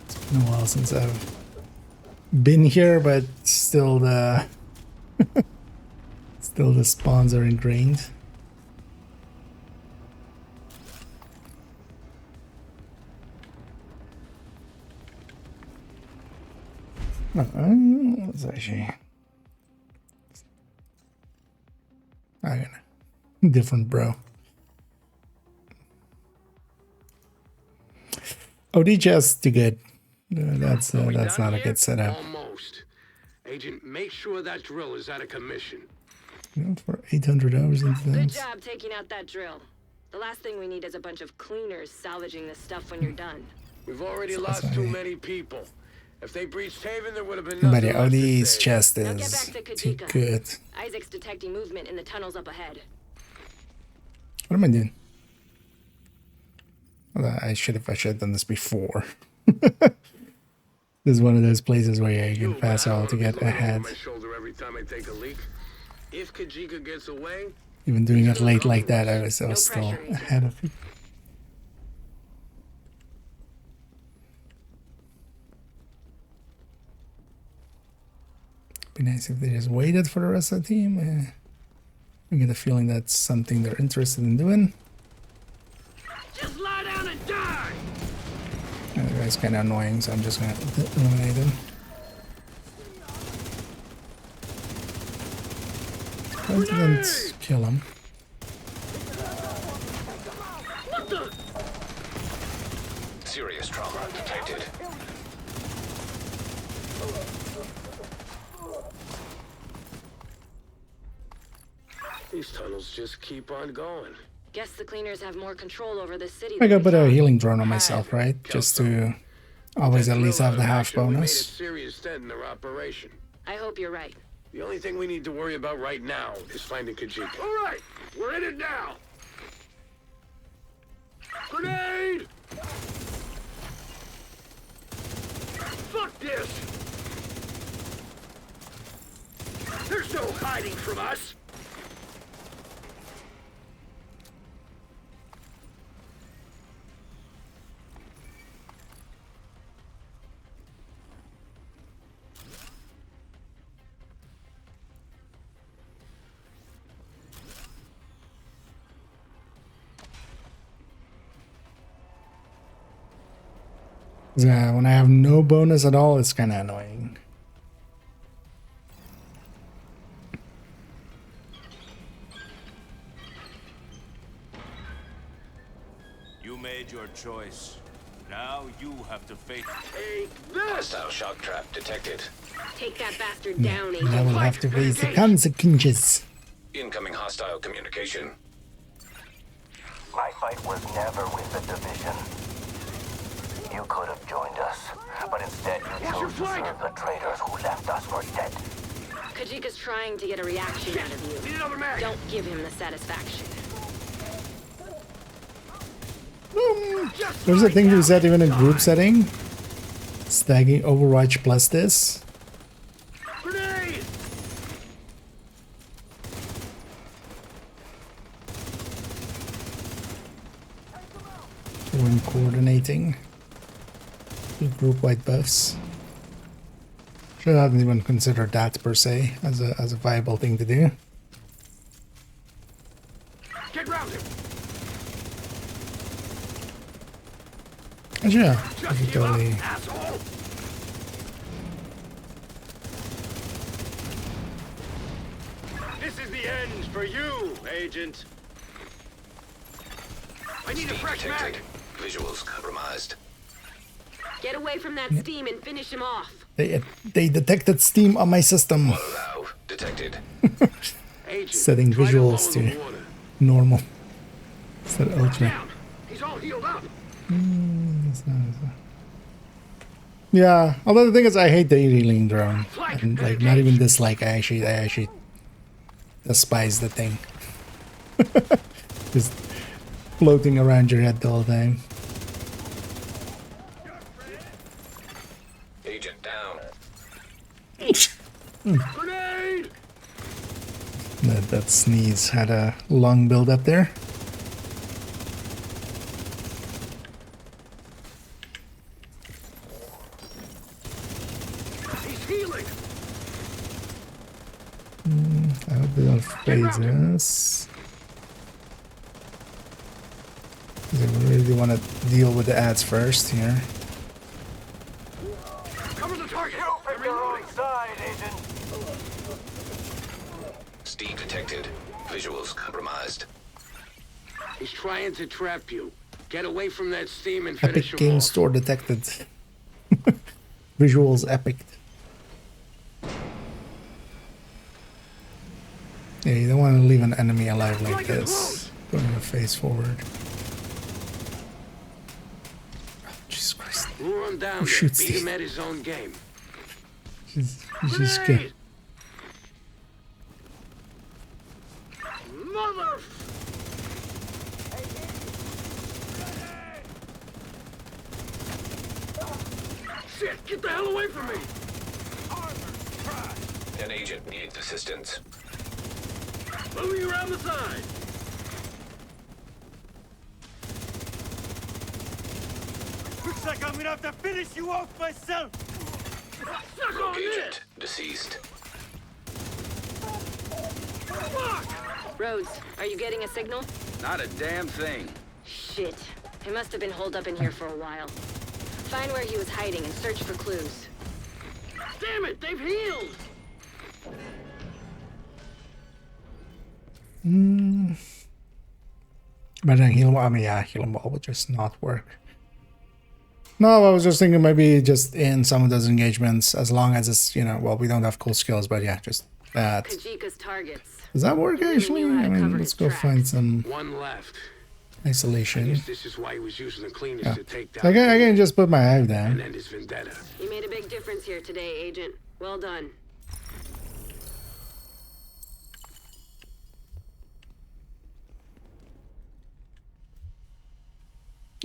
S1: It's been a while since I've been here, but still the still the spawns are ingrained. Let's actually... I don't know. Different, bro. OD chest too good. That's
S4: Are we
S1: not
S4: done
S1: a
S4: here?
S1: good setup.
S4: Almost. Agent, make sure that drill is out of commission.
S1: You know, for 800 hours into
S5: Good
S1: things.
S5: job taking out that drill. The last thing we need is a bunch of cleaners salvaging this stuff when you're done.
S4: We've already
S1: So
S4: lost
S1: sorry.
S4: too many people. If they breached Haven, there would have been
S1: But
S4: nothing
S1: yeah,
S4: left to
S1: OD's
S4: save.
S1: chest
S5: Now get
S1: is
S5: back to
S1: too
S5: Kajika.
S1: good.
S5: Isaac's detecting movement in the tunnels up ahead.
S1: What am I doing? Well, I should have done this before. This is one of those places where you can pass all to get ahead.
S4: My shoulder every time I take a leak. If Kajika gets away,
S1: Even doing it late like that, I was
S5: No
S1: still
S5: pressure, Agent.
S1: ahead of it. Be nice if they just waited for the rest of the team. I get the feeling that's something they're interested in doing.
S2: Just lie down and die!
S1: And the guy's kind of annoying, so I'm just gonna eliminate him. Didn't kill him.
S2: What the?
S6: Serious trauma detected.
S4: these tunnels just keep on going.
S5: Guess the cleaners have more control over the city.
S1: I
S5: than
S1: gotta
S5: we
S1: put a
S5: thought.
S1: healing drone on myself, right? Just to always at least have the half
S4: We made a
S1: bonus.
S4: serious dent in their operation.
S5: I hope you're right.
S4: The only thing we need to worry about right now is finding Kajika.
S2: All right, we're in it now. Grenade! Fuck this! There's no hiding from us.
S1: Yeah, when I have no bonus at all, it's kind of annoying.
S7: made your choice. Now you have to face.
S2: Take this!
S6: Hostile shock trap detected.
S5: Take that bastard down, Agent.
S1: I will have to face the consequences.
S6: Incoming hostile communication.
S8: My fight was never with the division. You could have joined us, but instead you
S2: Watch your
S8: chose to
S2: flank!
S8: serve the traitors who left us for dead.
S5: Kajika's trying to get a reaction out of
S2: Need
S5: you.
S2: another mag!
S5: Don't give him the satisfaction.
S2: Just
S1: There's a
S2: like
S1: thing to
S2: that.
S1: set even in group setting. Stacking Overwatch plus this.
S2: Grenade!
S1: When coordinating. Group wide buffs. Should I haven't even considered that per se as a viable thing to do.
S2: Get round him!
S1: And yeah, I
S2: Just
S1: could
S2: give up,
S1: totally.
S2: asshole! This is the end for you, Agent. I need a
S6: Steam
S2: fresh
S6: detected.
S2: mag!
S6: Visuals compromised.
S5: Get away from that steam and finish him off.
S1: They detected steam on my system.
S6: Allow detected.
S2: Agent,
S1: Setting
S2: try
S1: visuals
S2: lower
S1: to
S2: the water.
S1: normal. Instead of ultra.
S2: Down! He's all healed up!
S1: Yeah, although the thing is, I hate the healing drone, and like not even dislike. I actually despise the thing. Just floating around your head the whole time.
S6: Agent down.
S2: Grenade!
S1: That sneeze had a long build up there.
S2: He's healing!
S1: I hope they don't phase us. 'Cause I really want to deal with the ads first here.
S2: Cover the target!
S8: You picked the wrong side, Agent.
S6: Steam detected. Visuals compromised.
S4: He's trying to trap you. Get away from that steam and finish
S1: Epic
S4: him
S1: Game
S4: off.
S1: Store detected. Visuals epic. Yeah, you don't want to leave an enemy alive like this. Going to face forward. Oh, Jesus Christ.
S4: We'll run down
S1: Who
S4: there.
S1: shoots
S4: Beat
S1: these?
S4: him at his own game.
S1: He's just good.
S2: Mother! Shit! Get the hell away from me!
S6: An agent needs assistance.
S2: Moving around the side!
S7: Looks like I'm gonna have to finish you off myself.
S2: Suck
S6: Rogue
S2: on this!
S6: agent deceased.
S2: Fuck!
S5: Rhodes, are you getting a signal?
S9: Not a damn thing.
S5: Shit. He must have been holed up in here for a while. Find where he was hiding and search for clues.
S2: Damn it! They've healed!
S1: But then heal, I mean, yeah, heal wall would just not work. No, I was just thinking maybe just in some of those engagements, as long as it's, you know, well, we don't have cool skills, but yeah, just that.
S5: Kajika's targets.
S1: Does that work actually? I mean, let's go find some
S4: One left.
S1: isolation.
S4: Guess this is why he was using the cleaners
S1: Yeah.
S4: to take
S1: I
S4: down
S1: can just put my hive
S4: and
S1: down.
S4: end his vendetta.
S5: You made a big difference here today, Agent. Well done.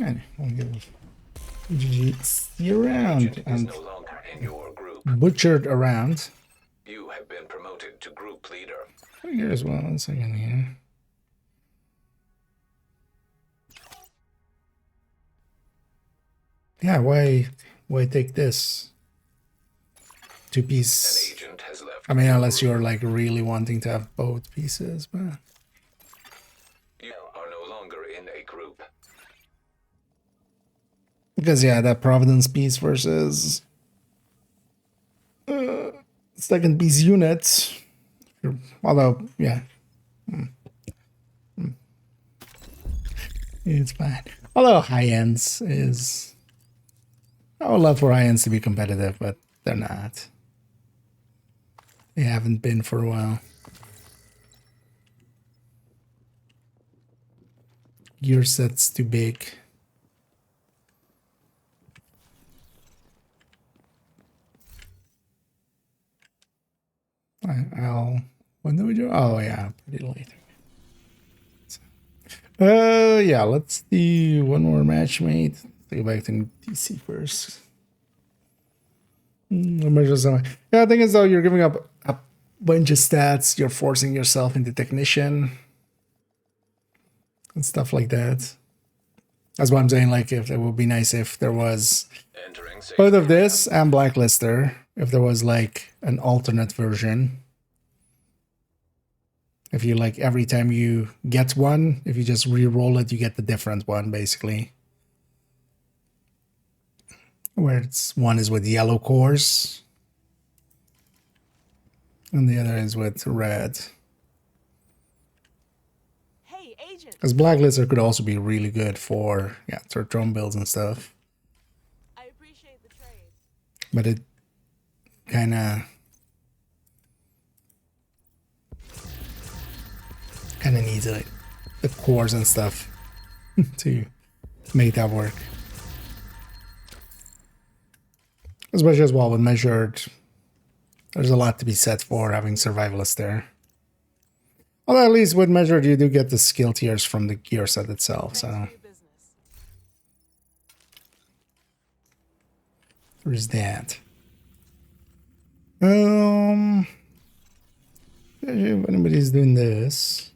S1: And I'll give GG. See you around.
S6: Agent is
S1: And
S6: no longer in your group.
S1: butchered around.
S6: You have been promoted to group leader.
S1: Here as well. 1 second here. Yeah, why take this? Two
S6: An
S1: piece.
S6: agent has left.
S1: I mean,
S6: your
S1: unless
S6: group.
S1: you're like really wanting to have both pieces, but
S6: You are no longer in a group.
S1: because yeah, that Providence piece versus second piece unit. Although, yeah. It's fine. Although high ends is, I would love for high ends to be competitive, but they're not. They haven't been for a while. Gear set's too big. When do we do? Oh yeah, pretty late. Yeah, let's do one more match, mate. Let's go back to DC first. Yeah, I think as though you're giving up a bunch of stats, you're forcing yourself into technician and stuff like that. That's what I'm saying. Like, if it would be nice if there was both of this and Blacklister, if there was like an alternate version. If you like, every time you get one, if you just re-roll it, you get the different one, basically. Where it's one is with yellow cores, and the other is with red.
S9: Hey, agent.
S1: Because Blacklister could also be really good for, yeah, sort of drone builds and stuff.
S9: I appreciate the trade.
S1: But it kind of needs like the cores and stuff to make that work. Especially as well with measured, there's a lot to be said for having survivalists there. Although at least with measured you do get the skill tiers from the gear set itself, so there's that. If anybody's doing this.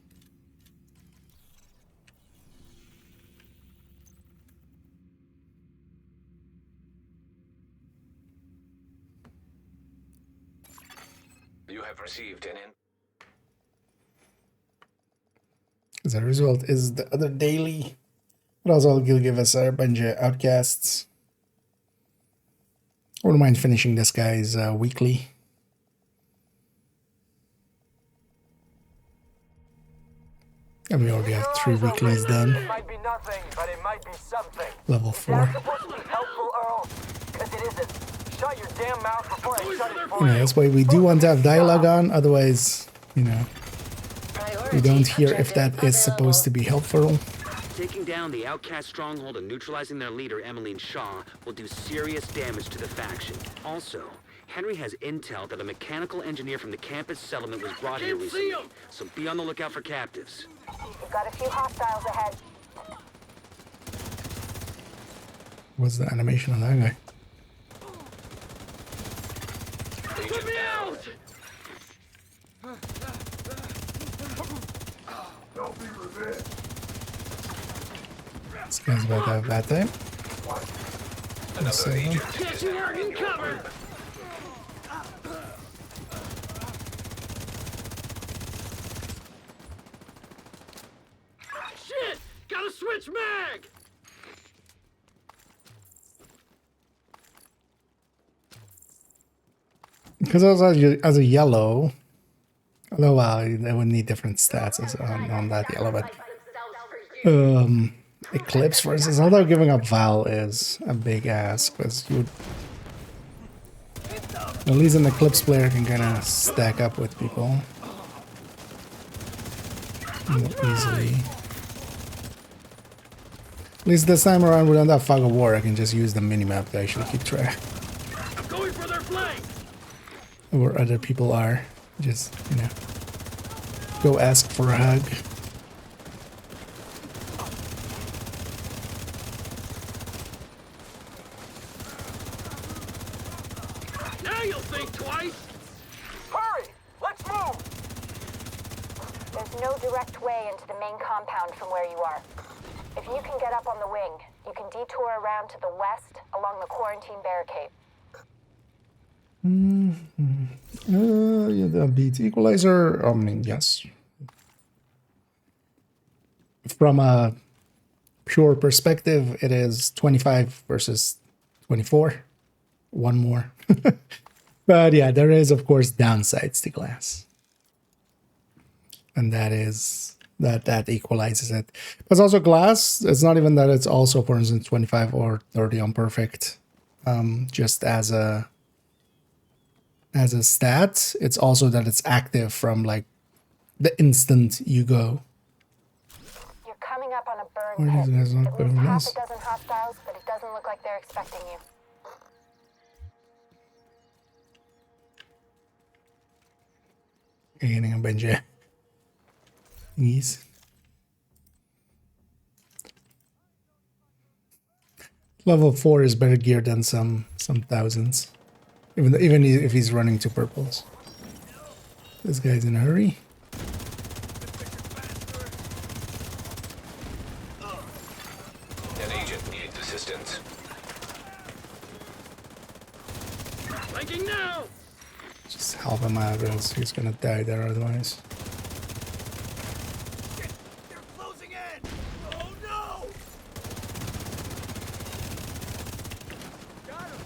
S6: You have received an
S1: As a result, is the other daily. But also will give us a bunch of outcasts. I wouldn't mind finishing this guy's weekly. And we already have 3 weeklies done.
S8: It might be nothing, but it might be something.
S1: Level 4.
S8: That's supposed to be helpful, Earl. Because it isn't. Shut your damn mouth before I shut it for
S1: Yeah,
S8: you.
S1: that's why we do want to have dialogue on, otherwise, you know, we don't hear if that is supposed to be helpful.
S10: Taking down the outcast stronghold and neutralizing their leader, Emmeline Shaw, will do serious damage to the faction. Also, Henry has intel that a mechanical engineer from the campus settlement was brought here recently, so be on the lookout for captives.
S3: We've got a few hostiles ahead.
S1: What's the animation on that guy?
S2: Let me out!
S1: This guy's about to have that time.
S6: another agent.
S2: Get you working cover! Shit! Gotta switch mag!
S1: Because as a yellow, although they would need different stats as on that yellow, but Eclipse, for instance, although giving up Val is a big ask, because you at least an Eclipse player can kind of stack up with people more easily. At least this time around, without that fog of war, I can just use the minimap to actually keep track
S2: I'm going for their flank!
S1: of where other people are. Just, you know, go ask for a hug.
S2: Now you'll think twice!
S8: Hurry! Let's move!
S3: There's no direct way into the main compound from where you are. If you can get up on the wing, you can detour around to the west along the quarantine barricade.
S1: Yeah, that beats Equalizer. I mean, yes. From a pure perspective, it is 25 versus 24. One more. But yeah, there is, of course, downsides to Glass. And that is that equalizes it. But it's also glass. It's not even that it's also, for instance, 25 or 30 on perfect. Just as a stat, it's also that it's active from like the instant you go.
S3: You're coming up on a burn
S1: Why
S3: pit.
S1: does it not
S3: At
S1: go
S3: least
S1: over
S3: half
S1: this?
S3: a dozen hostiles, but it doesn't look like they're expecting you.
S1: Getting a bunch of thingies. Level 4 is better geared than some thousands. Even if he's running two purples. This guy's in a hurry.
S6: An agent needs assistance.
S4: Flanking now!
S1: Just help him out, or else he's gonna die there otherwise.
S7: They're closing in! Oh no! Got him!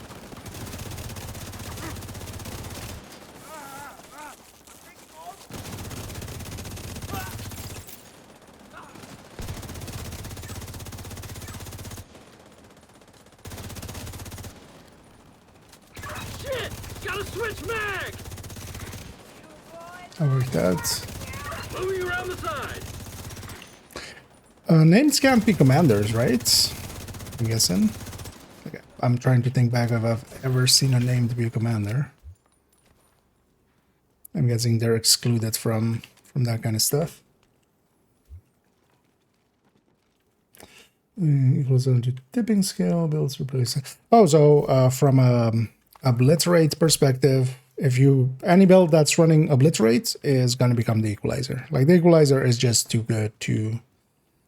S4: Shit! Gotta switch mag!
S1: I worked out.
S4: Moving around the side!
S1: Names can't be commanders, right? I'm guessing. Okay. I'm trying to think back if I've ever seen a name to be a commander. I'm guessing they're excluded from that kind of stuff. Equals on to tipping scale, builds replace. Oh, so from a obliterate perspective, if any build that's running obliterate is going to become the equalizer. Like the equalizer is just too good to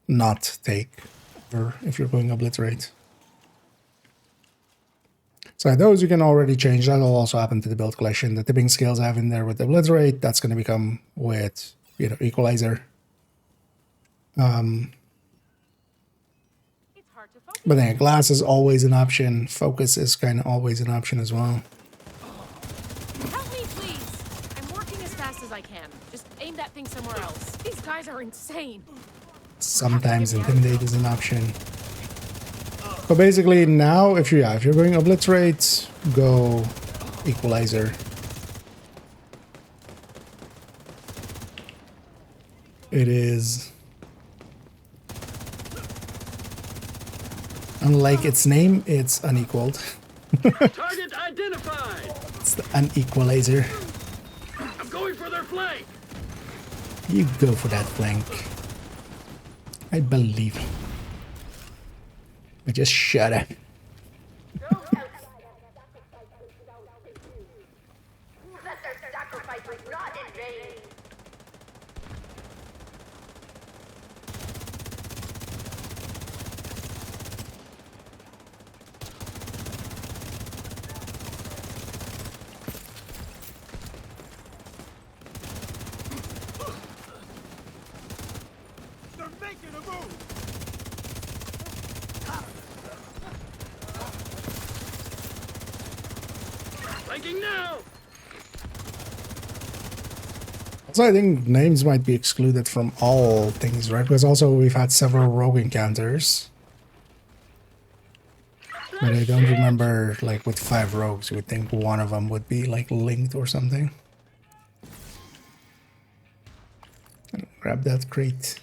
S1: not take over if you're going obliterate. So those you can already change. That'll also happen to the build collection. The tipping scales I have in there with obliterate, that's going to become with equalizer. But then glass is always an option. Focus is kind of always an option as well.
S11: Help me, please! I'm working as fast as I can. Just aim that thing somewhere else. These guys are insane.
S1: Sometimes intimidate is an option. But basically now, if you're going obliterate, go equalizer. It is, unlike its name, it's unequaled.
S4: Target identified!
S1: It's the unequalizer.
S4: I'm going for their flank!
S1: You go for that flank. I believe you. But just shut up.
S7: They're making a move!
S4: Flanking now!
S1: So I think names might be excluded from all things, right? Because also we've had several rogue encounters. But I don't remember, like with 5 rogues, you would think one of them would be like linked or something. Grab that crate.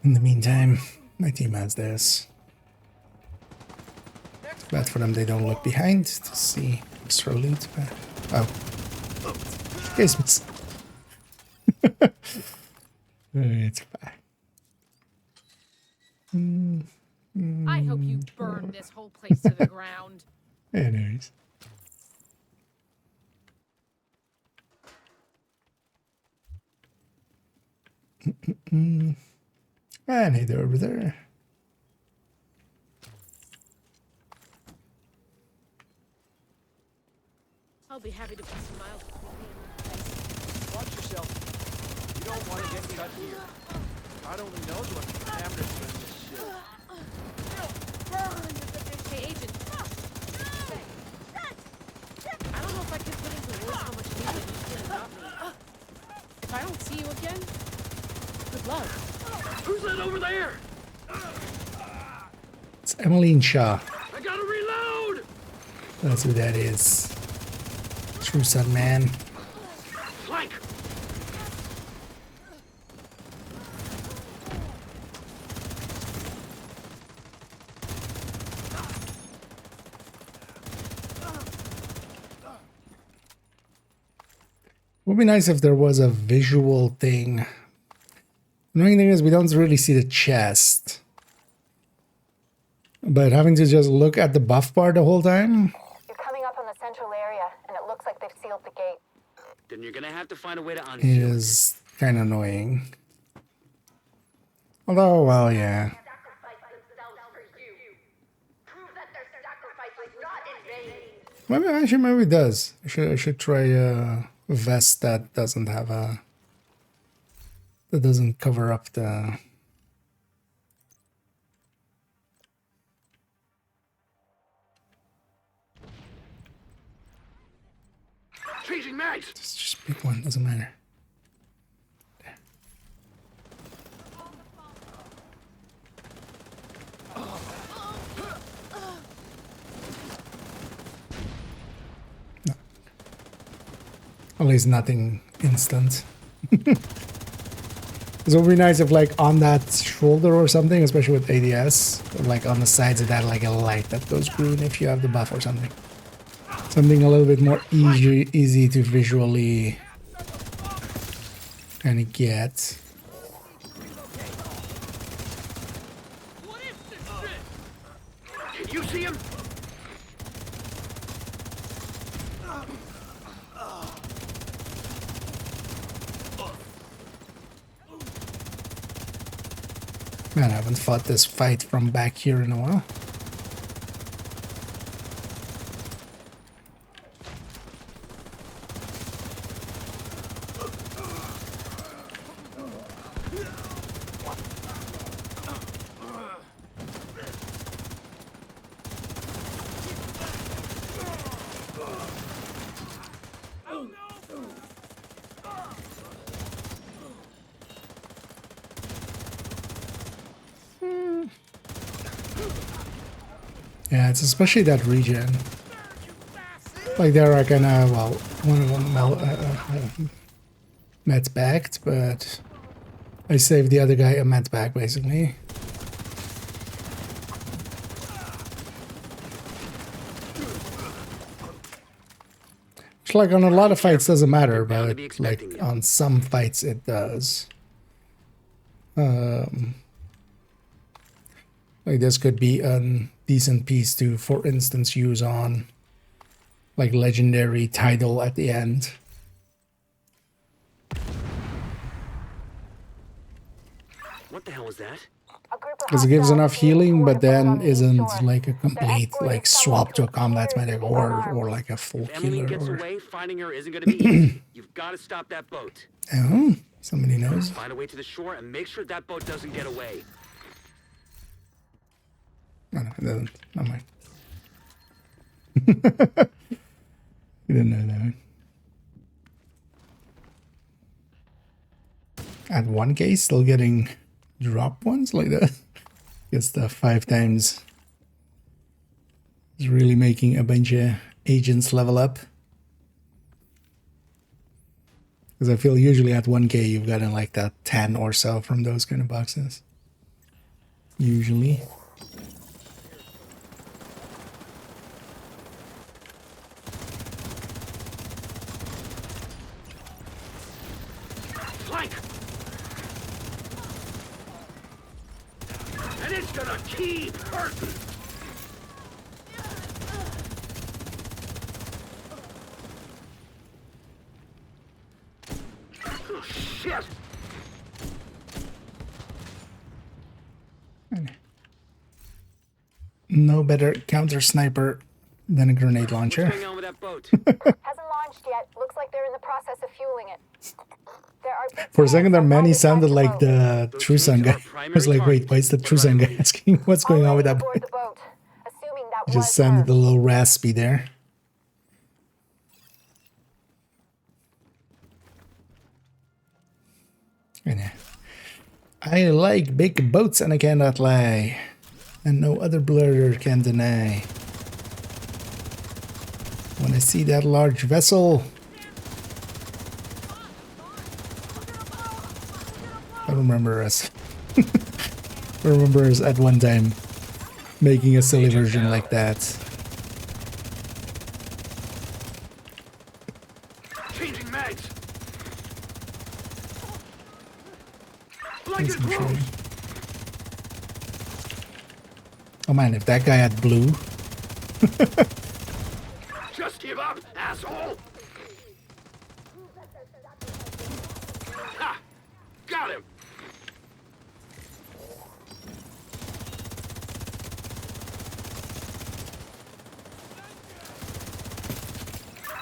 S1: In the meantime, my team has this. It's bad for them they don't look behind to see extra loot. Oh. Case miss. It's fine.
S11: I hope you burn this whole place to the ground.
S1: Anyways. And hey, they're over there.
S11: I'll be happy to put some miles between me and
S7: Watch yourself. You don't want to get cut here. God only knows what contaminants are in this shit.
S11: Hey, Agent. I don't know if I can put into words how much need you did about me. If I don't see you again,
S4: Who's that over there?
S1: It's Emmeline Shaw.
S4: I gotta reload!
S1: That's who that is. True Sun Man.
S4: Flank!
S1: Would be nice if there was a visual thing. The annoying thing is we don't really see the chest. But having to just look at the buff bar the whole time
S3: You're coming up on the central area, and it looks like they've sealed the gate.
S10: Then you're gonna have to find a way to unseal it.
S1: is kind of annoying. Although, well, yeah. Maybe actually, maybe it does. I should try a vest that doesn't have a that doesn't cover up the.
S4: Changing mags!
S1: Just pick one, doesn't matter. There. No. At least nothing instant. It would be nice if, like, on that shoulder or something, especially with ADS, like on the sides of that, like a light that goes green if you have the buff or something. Something a little bit more easy to visually kind of get.
S4: Can you see him?
S1: Man, I haven't fought this fight from back here in a while. Yeah, it's especially that region. Like there are kind of, well, one of them med's backed, but I saved the other guy a med back basically. Which, like, on a lot of fights doesn't matter, but like on some fights it does. Like this could be a decent piece to, for instance, use on like legendary title at the end.
S10: What the hell was that?
S1: Because it gives enough healing, but then isn't like a complete like swap to a combat medic or like a full
S10: If Emily
S1: healer.
S10: gets
S1: Or...
S10: away, finding her isn't gonna be easy. You've got to stop that boat.
S1: Oh, somebody knows.
S10: Find a way to the shore and make sure that boat doesn't get away.
S1: No, no, it doesn't. Not mine. You didn't know that. At 1K, still getting drop ones like that. Gets the 5 times. It's really making a bunch of agents level up. Because I feel usually at 1K you've gotten like that 10 or so from those kind of boxes. Usually.
S4: Flank! And it's gonna keep hurting! Oh, shit!
S1: No better counter sniper than a grenade launcher.
S10: What's going on with that boat?
S3: Hasn't launched yet. Looks like they're in the process of fueling it. There are
S1: For a second there, Manny sounded like the True Sun guy. I was like, wait, why is the True Sun guy asking what's going on with that boat?
S3: Assuming that
S1: It just sounded a little raspy there. And I like big boats and I cannot lie. And no other blurrer can deny. When I see that large vessel, I remember us. I remember us at one time making a silly version like that.
S2: Changing mags.
S1: That's controlling. Oh man, if that guy had blue.
S2: Just give up, asshole. Ha! Got him.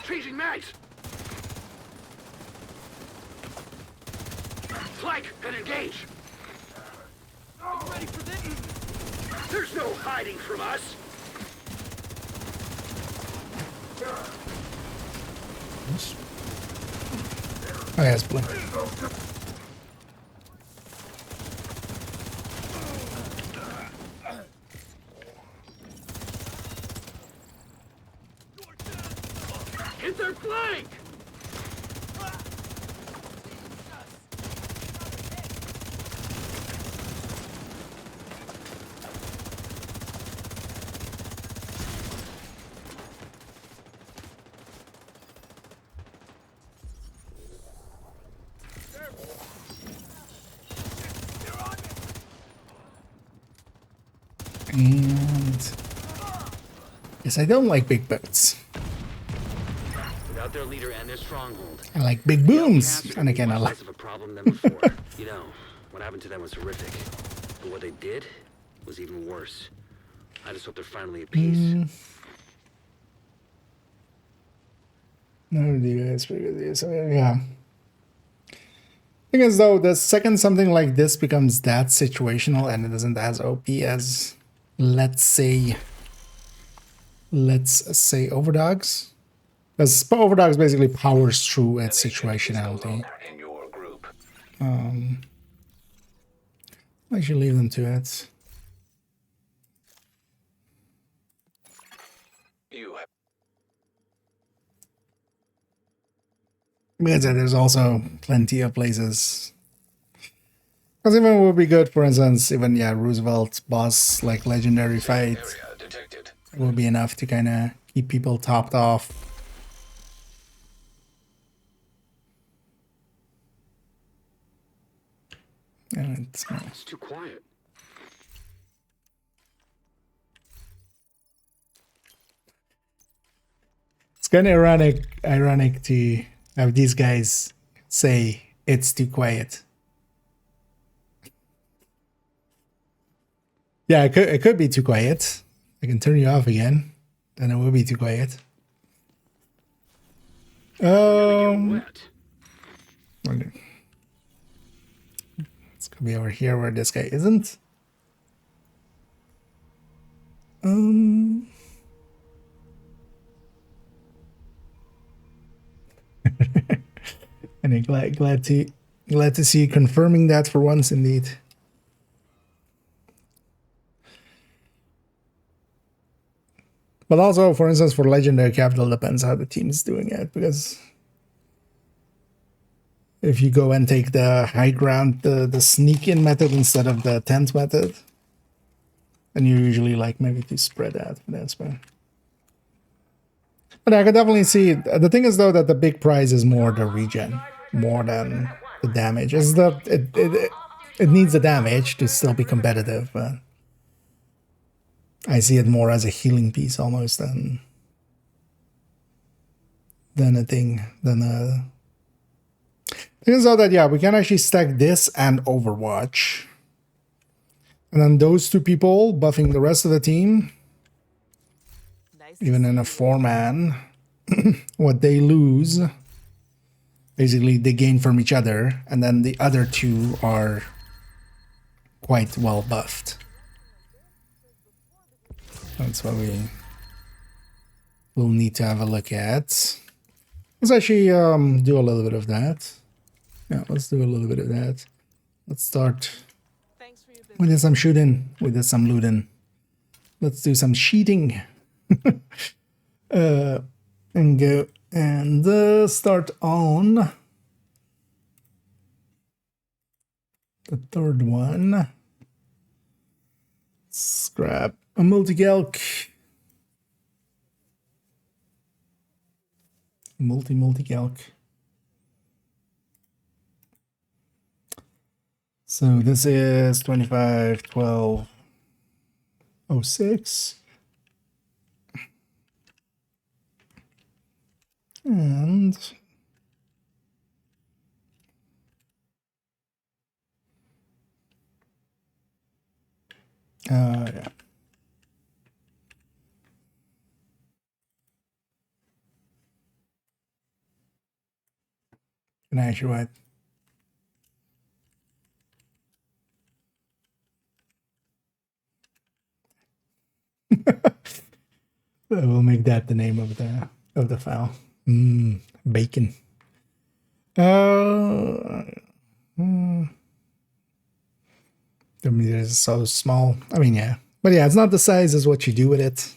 S2: Changing mags. Flank and engage.
S7: Are you ready for this?
S2: There's no hiding from us.
S1: Oh yeah, it's blue.
S2: Hit their flank.
S1: And yes, I don't like big boats.
S10: Without their leader and their stronghold,
S1: I like big booms, and I
S10: much
S1: cannot
S10: less
S1: like.
S10: of a problem than before. You know, what happened to them was horrific, but what they did was even worse. I just hope they're finally at peace.
S1: No, that's pretty good. So yeah. Thing is though, the second something like this becomes that situational and it isn't as OP as let's say Overdogs. Because Overdogs basically powers through its situationality.
S6: In your group.
S1: I should leave them to it.
S6: You have
S1: Because there's also plenty of places. Because even would be good, for instance, even Roosevelt's boss like legendary fight
S6: area detected.
S1: will be enough to kind of keep people topped off. And
S10: It's too quiet.
S1: it's kind of ironic to have these guys say it's too quiet. Yeah, it could be too quiet. I can turn you off again. Then it will be too quiet. Okay. It's gonna be over here where this guy isn't. And I'm glad to see you confirming that for once, indeed. But also, for instance, for Legendary Capital, depends how the team is doing it, because if you go and take the high ground, the sneak in method instead of the tent method, then you usually like maybe to spread out, but that's fine. But I could definitely see, the thing is though that the big prize is more the regen, more than the damage. Is that it needs the damage to still be competitive, but I see it more as a healing piece almost than a thing, than a... Thing is though that, yeah, we can actually stack this and Overwatch. And then those two people buffing the rest of the team, even in a 4-man, what they lose, basically they gain from each other, and then the other two are quite well buffed. That's what we will need to have a look at. Let's actually do a little bit of that. Yeah, let's do a little bit of that. Let's start
S9: for your
S1: We
S9: business.
S1: did some shooting. We did some looting. Let's do some cheating. And go and start on the third one. Let's grab a multi-calc. Multi-calc. So this is 25M12D06. And yeah. Can I actually what? We'll make that the name of the file. Bacon. The meter is so small. I mean, yeah. But yeah, it's not the size, it's what you do with it.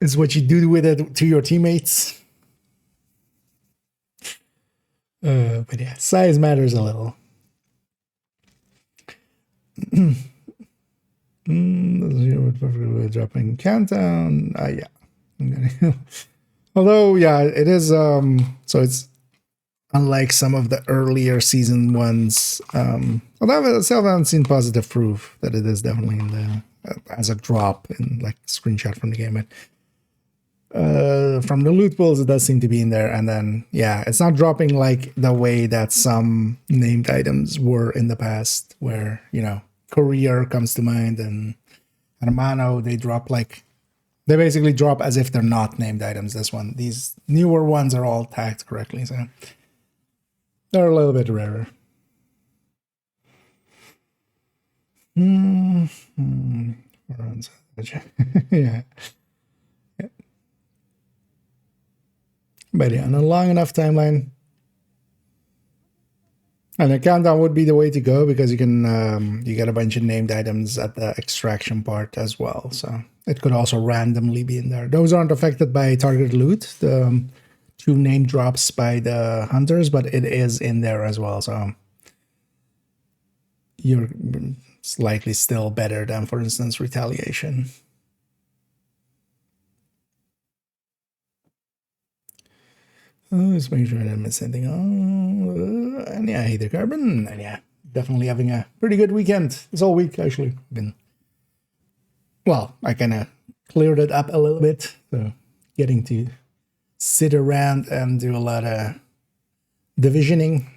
S1: It's what you do with it to your teammates. But yeah, size matters a little. Dropping countdown. Yeah. Although, yeah, it is. So it's unlike some of the earlier season ones. Although I still haven't seen positive proof that it is definitely in the as a drop in like screenshot from the game. But from the loot pools, it does seem to be in there. And then, yeah, it's not dropping like the way that some named items were in the past, where, you know, Courier comes to mind and Hermano, they drop like, they basically drop as if they're not named items. This one, these newer ones are all tagged correctly, so they're a little bit rarer. Yeah. But yeah, on a long enough timeline. And a countdown would be the way to go, because you can you get a bunch of named items at the extraction part as well. So it could also randomly be in there. Those aren't affected by targeted loot, the 2 name drops by the hunters, but it is in there as well. So you're slightly still better than, for instance, retaliation. Let's make sure I didn't miss anything. And yeah, hey there, Carbon. And yeah, definitely having a pretty good weekend. This whole week, actually. Well, I kind of cleared it up a little bit. So getting to sit around and do a lot of divisioning.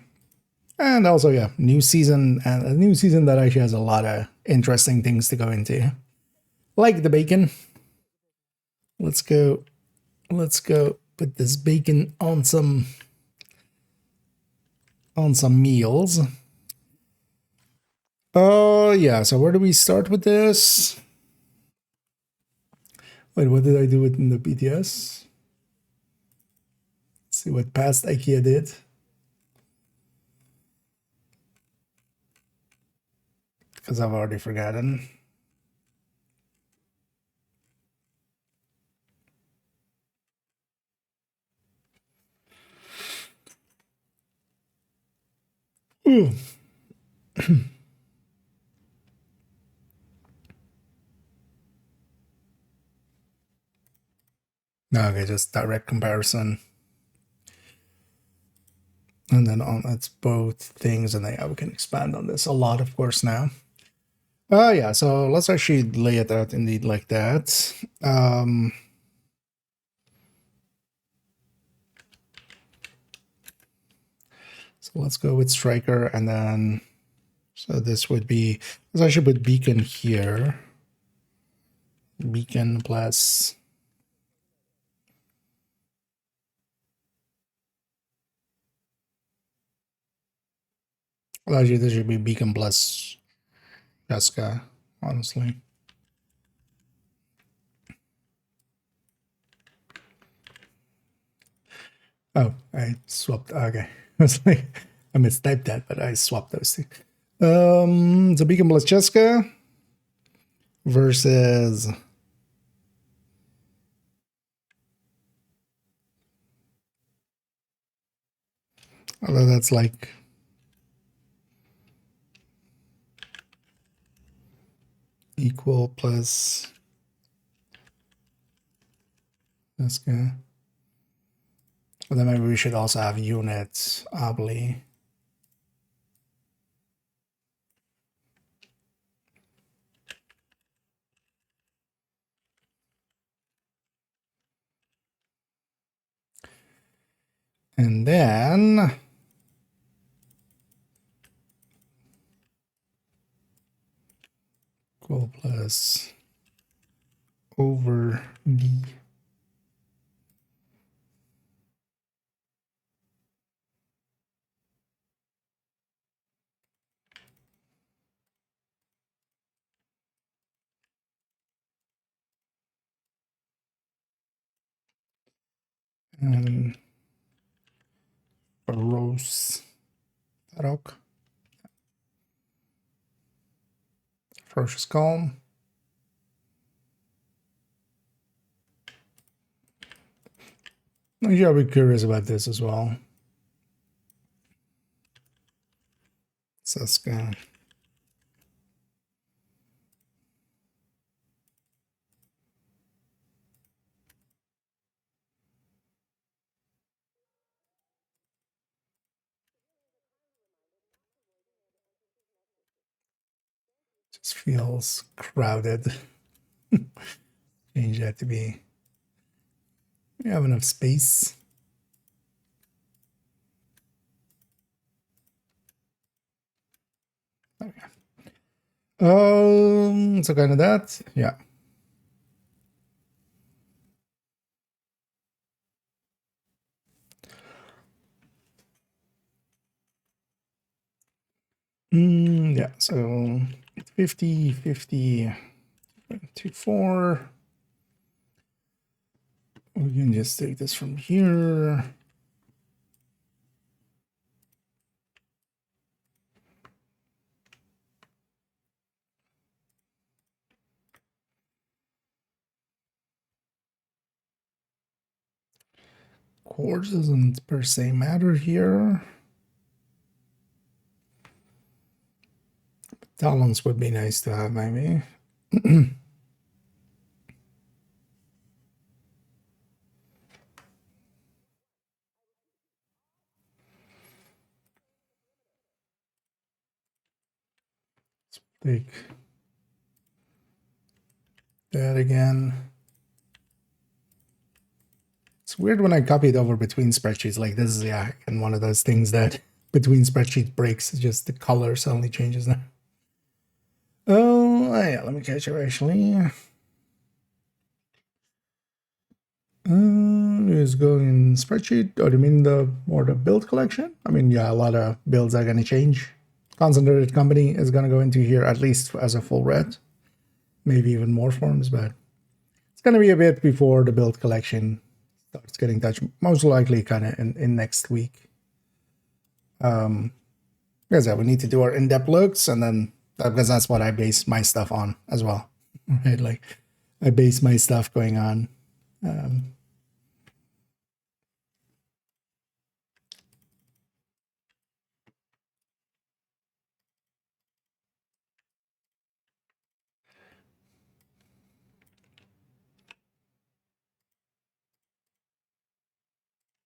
S1: And also, yeah, new season. And a new season that actually has a lot of interesting things to go into. Like the bacon. Let's go put this bacon on some meals. Oh yeah, so where do we start with this? Wait, what did I do in the BTS? Let's see what past IKEA did. Because I've already forgotten. Ooh. Okay, just direct comparison. And then on that's both things, and then yeah, we can expand on this a lot, of course, now. Oh yeah, so let's actually lay it out indeed like that. So let's go with Striker, and then so this would be, let's actually put Beacon here. Beacon plus well, actually this should be Beacon plus Jessica, honestly. Oh, I swapped. Okay. I was like, I mistyped that, but I swapped those two. Zabika Mlacheska versus although that's like equal plus this guy. But then maybe we should also have units, obli. And then equal plus over D. And Rose Rock. Ferocious Calm. I'll be curious about this as well. Saska. Just feels crowded. Change that to be. We have enough space. Okay. So kind of that, yeah. Yeah, so 50, 50, 24. We can just take this from here. Quartz doesn't per se matter here. Talons would be nice to have, maybe. Let's take that again. It's weird when I copy it over between spreadsheets. Like this is, yeah, and one of those things that between spreadsheet breaks. Just the color suddenly changes now. Oh, yeah, let me catch it actually. Is going in spreadsheet. Oh, do you mean the build collection? I mean, yeah, a lot of builds are going to change. Concentrated company is going to go into here at least as a full red, maybe even more forms, but it's going to be a bit before the build collection starts getting touched. Most likely, kind of in next week. Because we need to do our in-depth looks, and then because that's what I base my stuff on as well, right? Like I base my stuff going on.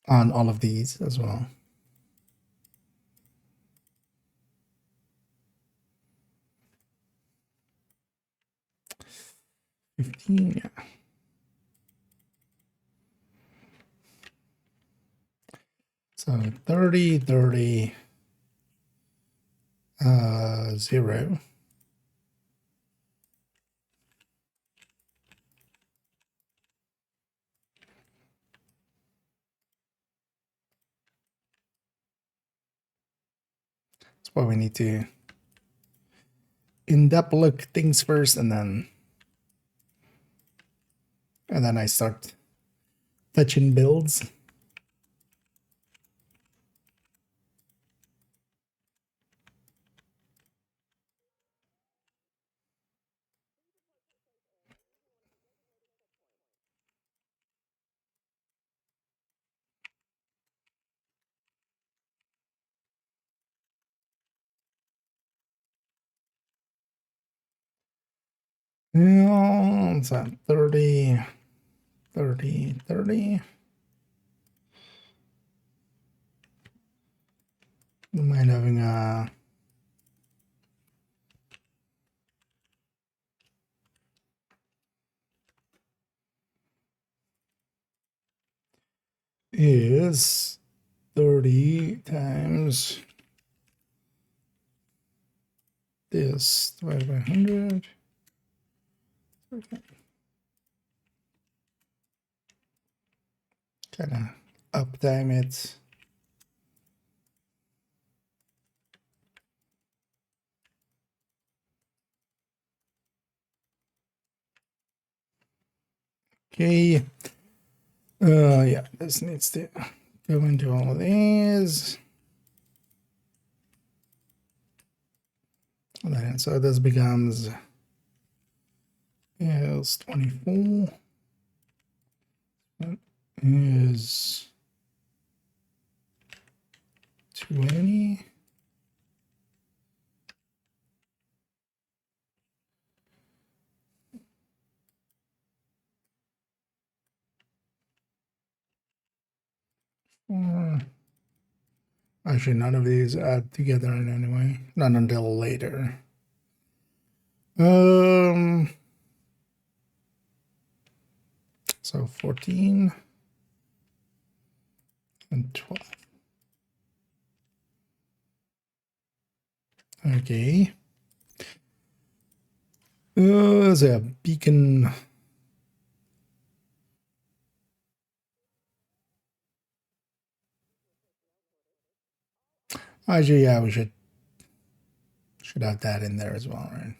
S1: On all of these as well. Yeah. So 30, 30, 0. That's why we need to in-depth look things first, and then I start touching builds. Yeah, it's at 30, 30, 30. Don't mind having a is 30 times this divided by 100. Okay. Kind of uptime it. Okay. Yeah, this needs to go into all of these. And then, so this becomes is 24. That is 20. Actually, none of these add together in any way. Not until later. So 14 and 12. Okay. There's a beacon. Actually, yeah, we should have that in there as well, right?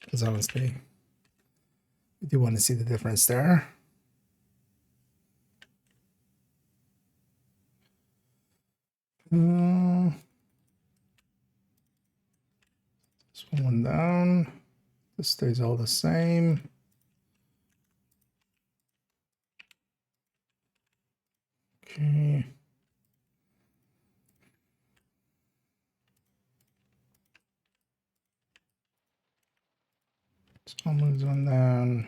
S1: Because honestly, we do want to see the difference there. This one down. This stays all the same. Okay. So I'll move one down.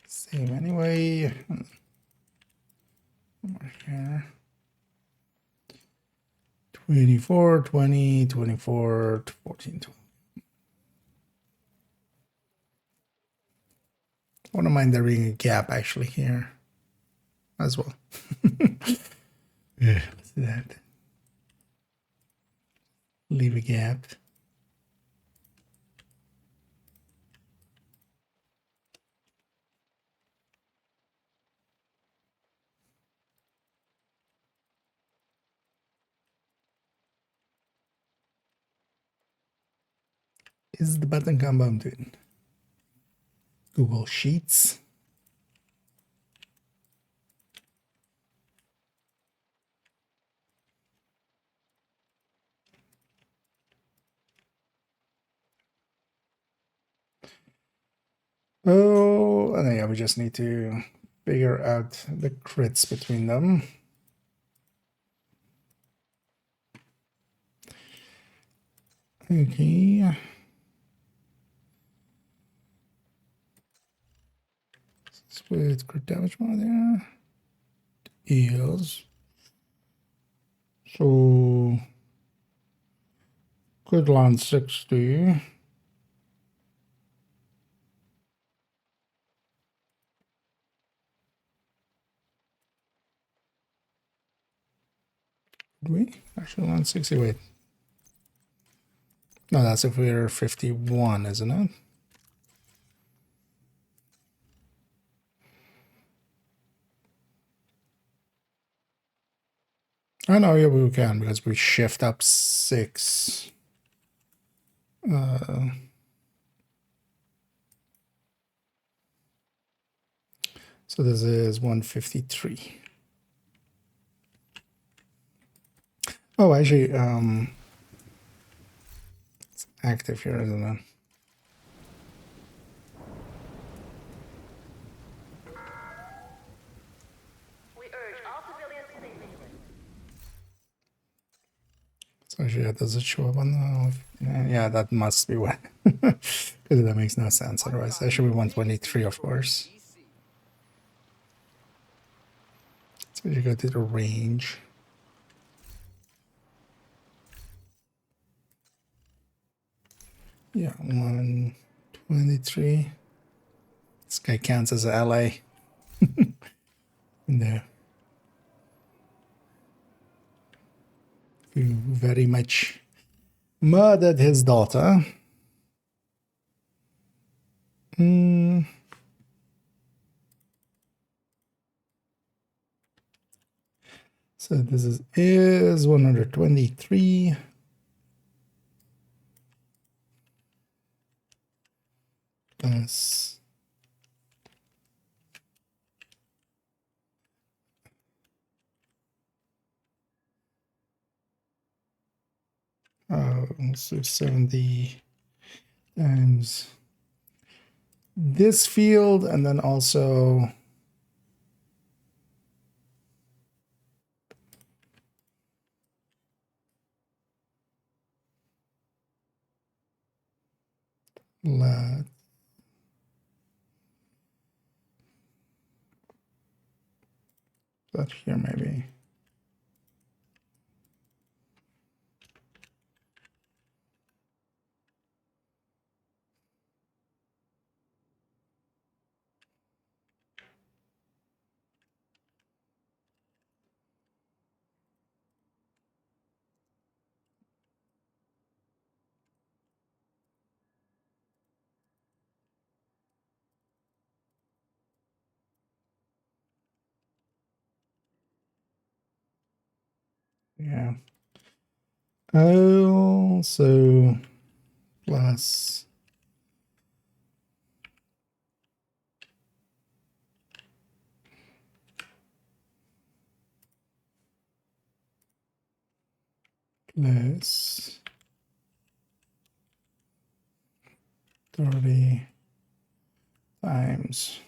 S1: Same anyway. One more here. 24, 20, 24, 14, 12. I wouldn't mind there being a gap actually here as well. Yeah, let's do that. Leave a gap. Is the button compounded? Google Sheets. Oh, and yeah, we just need to figure out the crits between them. Okay. Split crit damage mod there. Is so crit land 60. Did we actually land 60? Wait. No, that's if we're 51, isn't it? I know, yeah, we can because we shift up 6. So this is 153. Oh, actually, it's active here, isn't it? So actually, does it show up on the? Yeah, that must be what. Because that makes no sense otherwise. That should be 123, of course. So you go to the range. Yeah, 123. This guy counts as a LA. No. Who very much murdered his daughter. So this is 123. Plus so 70 times this field, and then also let that here maybe. Yeah. Oh, so plus plus 30 times.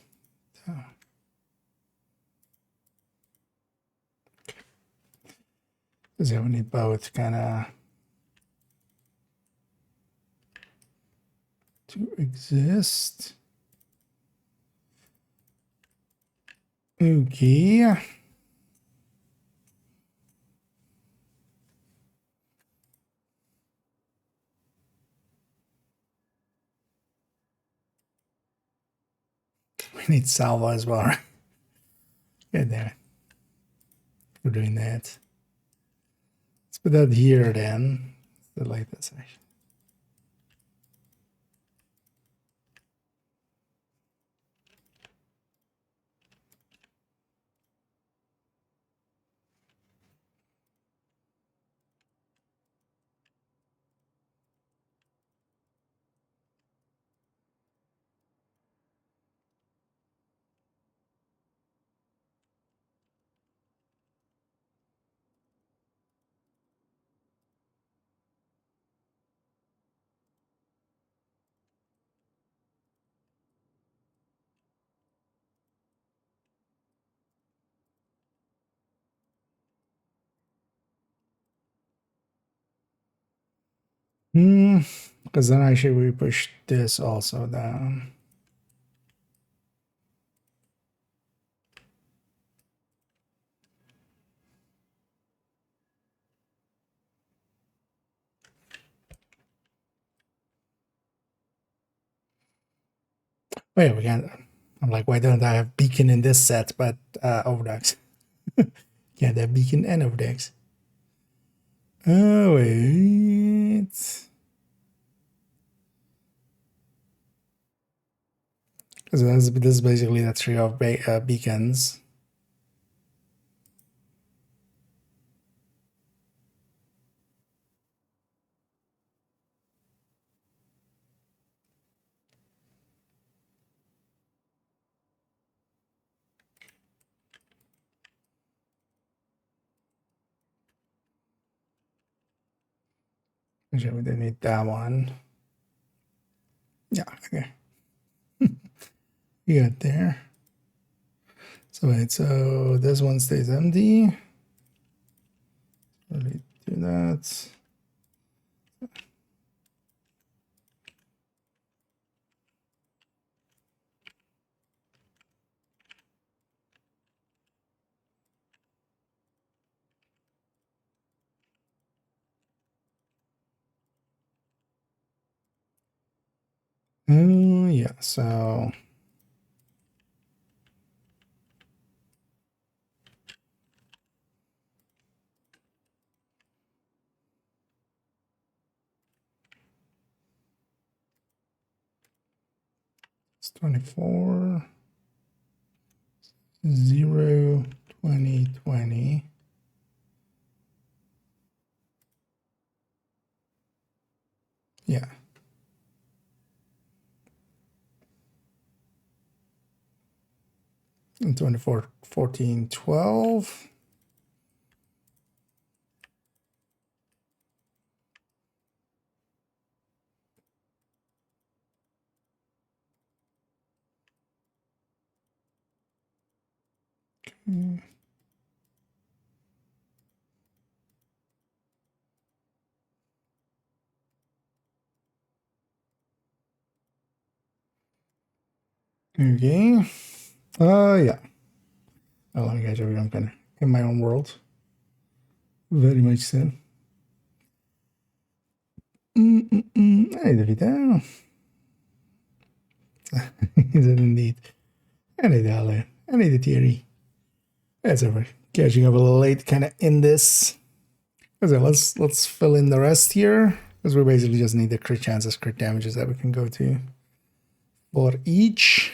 S1: Because we need both kind of to exist. Okay. We need salvo as well. Good there. We're doing that. Let's put that here then. Delete this actually. Because then actually we push this also down. Oh yeah, we can. I'm like, why don't I have beacon in this set, but overdex? Yeah, that beacon and overdex. Oh wait. So this is basically the trio of beacons. Actually, we didn't need that one. Yeah, okay. You got there. So wait, so this one stays empty. Let me do that. Oh yeah, so it's 24 0 2020. Yeah. And 24 14 12. Okay. Yeah. I want to catch everyone kind of in my own world. Very much so. Hey, Davide. Is it indeed? Hey, Dale. Hey, the Thierry. That's over. Catching up a little late, kind of in this. So let's fill in the rest here, because we basically just need the crit chances, crit damages that we can go to for each.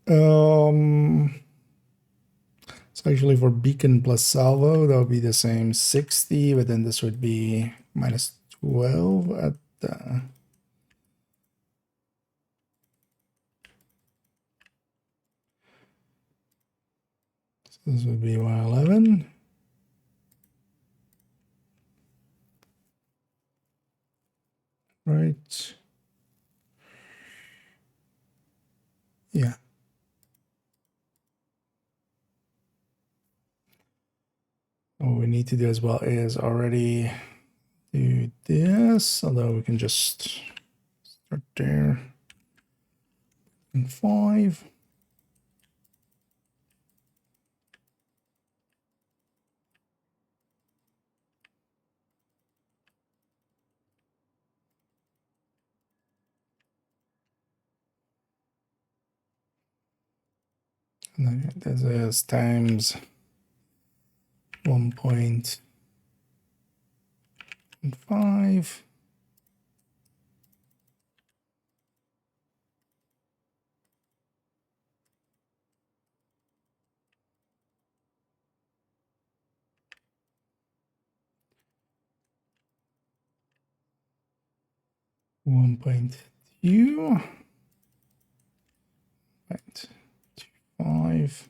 S1: So actually for beacon plus salvo, that would be the same 60, but then this would be minus 12 at the... So this would be 111. Right. Yeah. What we need to do as well is already do this, although we can just start there. And 5. And then this is times 1.5. 1.2. 0.25.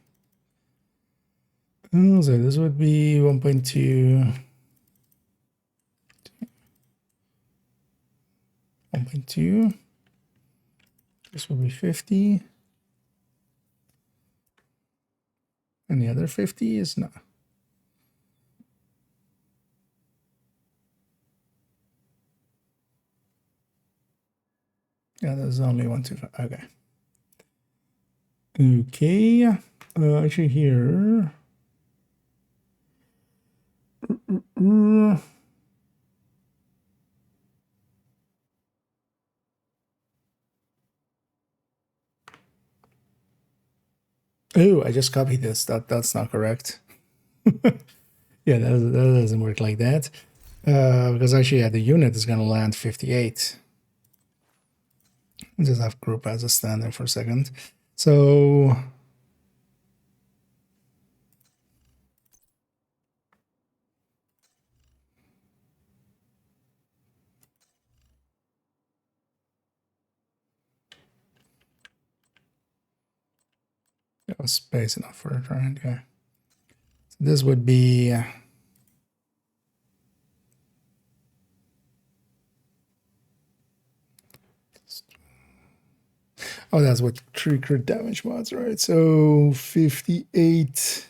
S1: So this would be 1.2. 1.2. This will be 50. And the other 50 is not. Yeah, there's only 125. Okay. Okay. Actually here. Oh, I just copied this. That's not correct. Yeah, that doesn't work like that. Because actually, yeah, the unit is going to land 58. I'll just have group as a standard for a second. So space enough for it, right? Yeah. So this would be Oh, that's what 3 crit damage mods, right? So 58.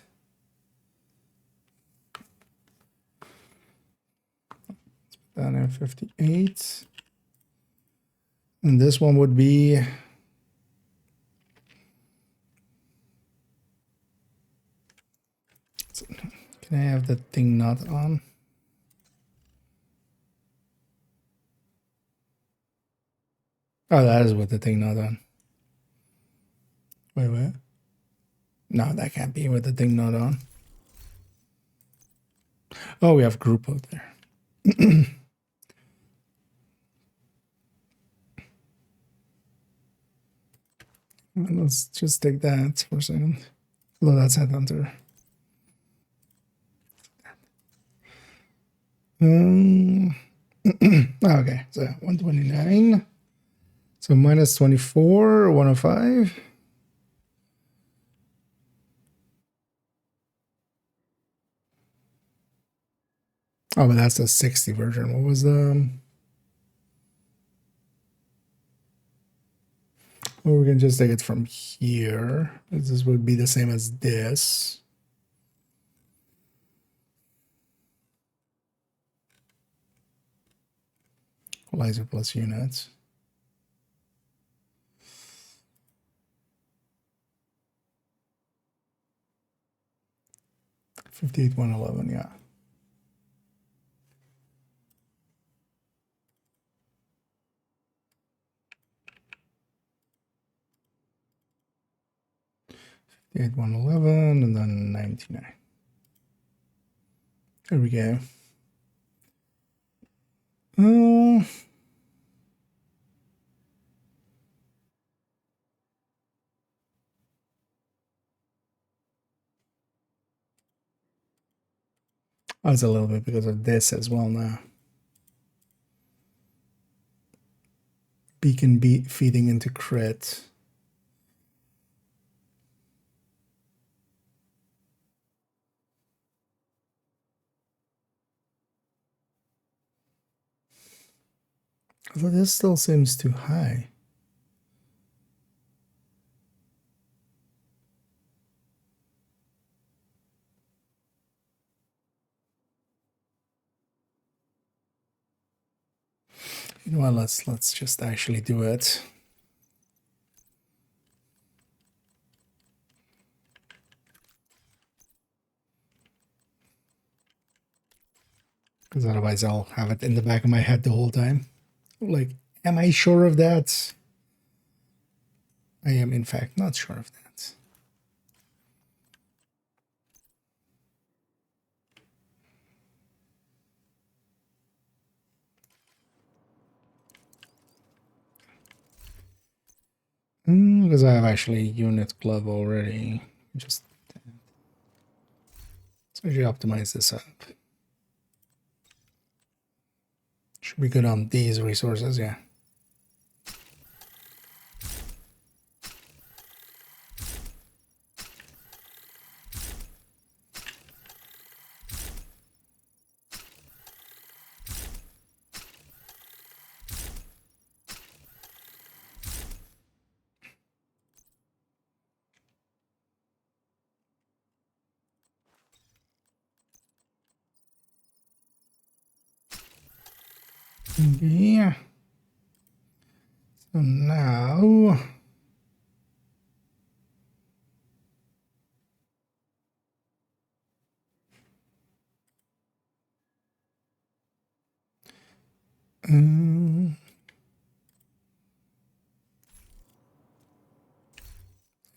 S1: Down at 58. And this one would be can I have the thing not on? Oh, that is with the thing not on. Wait, what? No, that can't be with the thing not on. Oh, we have group out there. Let's just take that for a second. Although that's Headhunter. Okay, so 129. So minus 24, 105. Oh, but that's the 60 version. What was the... Well, we can just take it from here. This would be the same as this. Equalizer plus units. $58, $111, yeah. $58, $111, and then 99. There we go. Oh, it's a little bit because of this as well now. Beacon feeding into crit. Although this still seems too high. You know what, let's just actually do it. Because otherwise I'll have it in the back of my head the whole time. Like, am I sure of that? I am in fact not sure of that. Because I have actually unit glove already. Just let's actually optimize this up. Should be good on these resources, yeah. Yeah. So now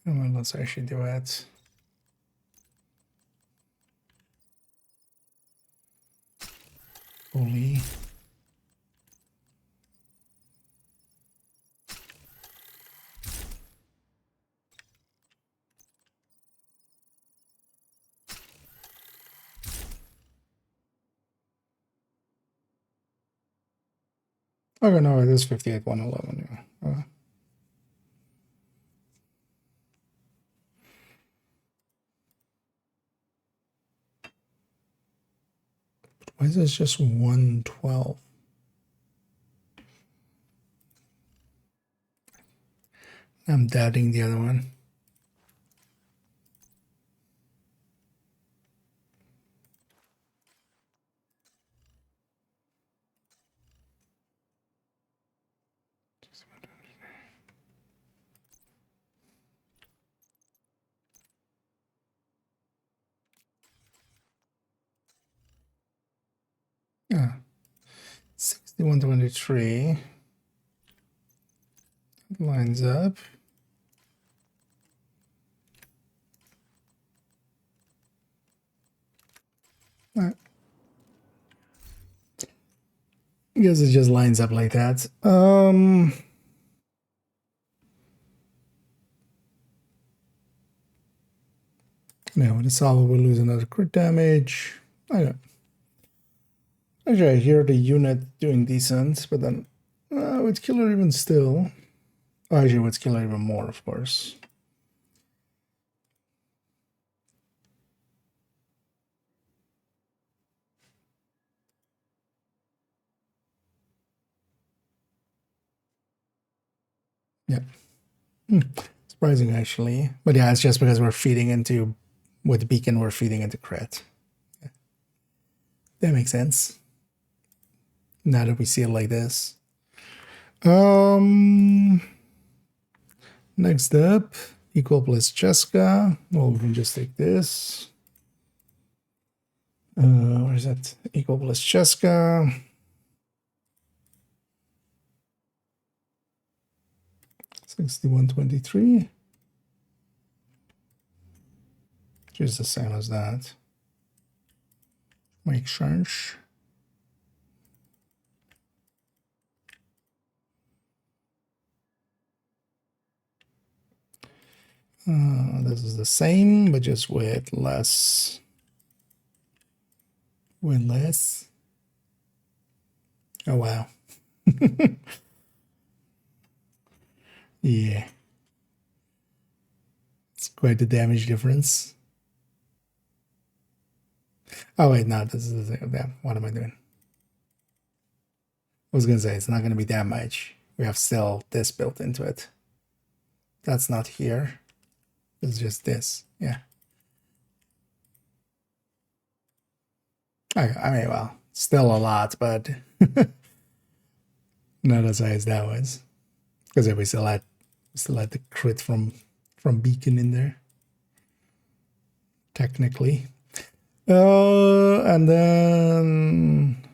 S1: well, let's actually do it. Fully. Okay, no, it is 58, 111. Yeah. Why is this just 112? I'm doubting the other one. Yeah, 6123 lines up. I guess it just lines up like that. Now with the salvo we lose another crit damage. I don't. Actually, I hear the unit doing decent, but then with killer even still. Actually, with killer even more, of course. Yeah. Surprising, actually. But yeah, it's just because we're feeding into, with Beacon, we're feeding into crit. Yeah. That makes sense. Now that we see it like this. Next up, equal plus Cheska. Well, we can just take this. Where is that? Equal plus Cheska. $61.23. Just the same as that. Make change. This is the same, but just with less. With less. Oh wow. Yeah. It's quite the damage difference. Oh wait, no, this is the thing. What am I doing? I was gonna say it's not gonna be that much. We have still this built into it. That's not here. It's just this. Yeah. I mean, well, still a lot, but not as high as that was. Because we still had the crit from Beacon in there. Technically. And then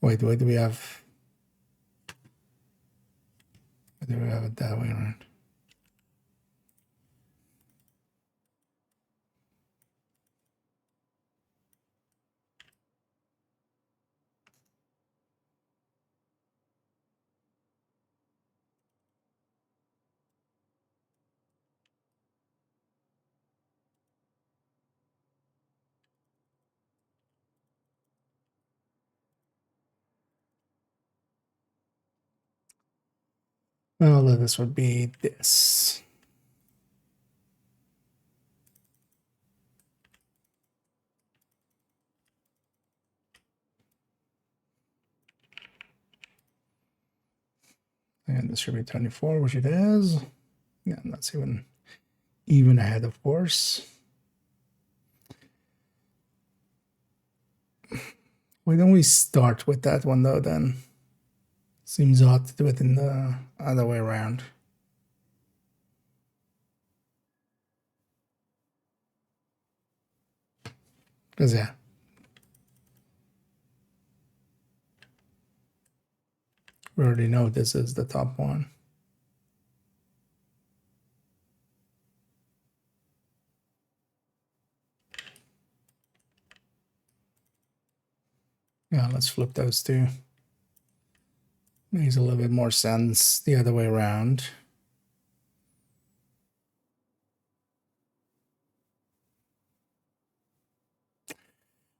S1: wait, do we have? Do we have it that way around? Well, this would be this. And this should be 24, which it is. Yeah, and that's even ahead, of course. Why don't we start with that one though then? Seems odd to do it in the other way around. Because yeah. We already know this is the top one. Yeah, let's flip those two. Makes a little bit more sense the other way around.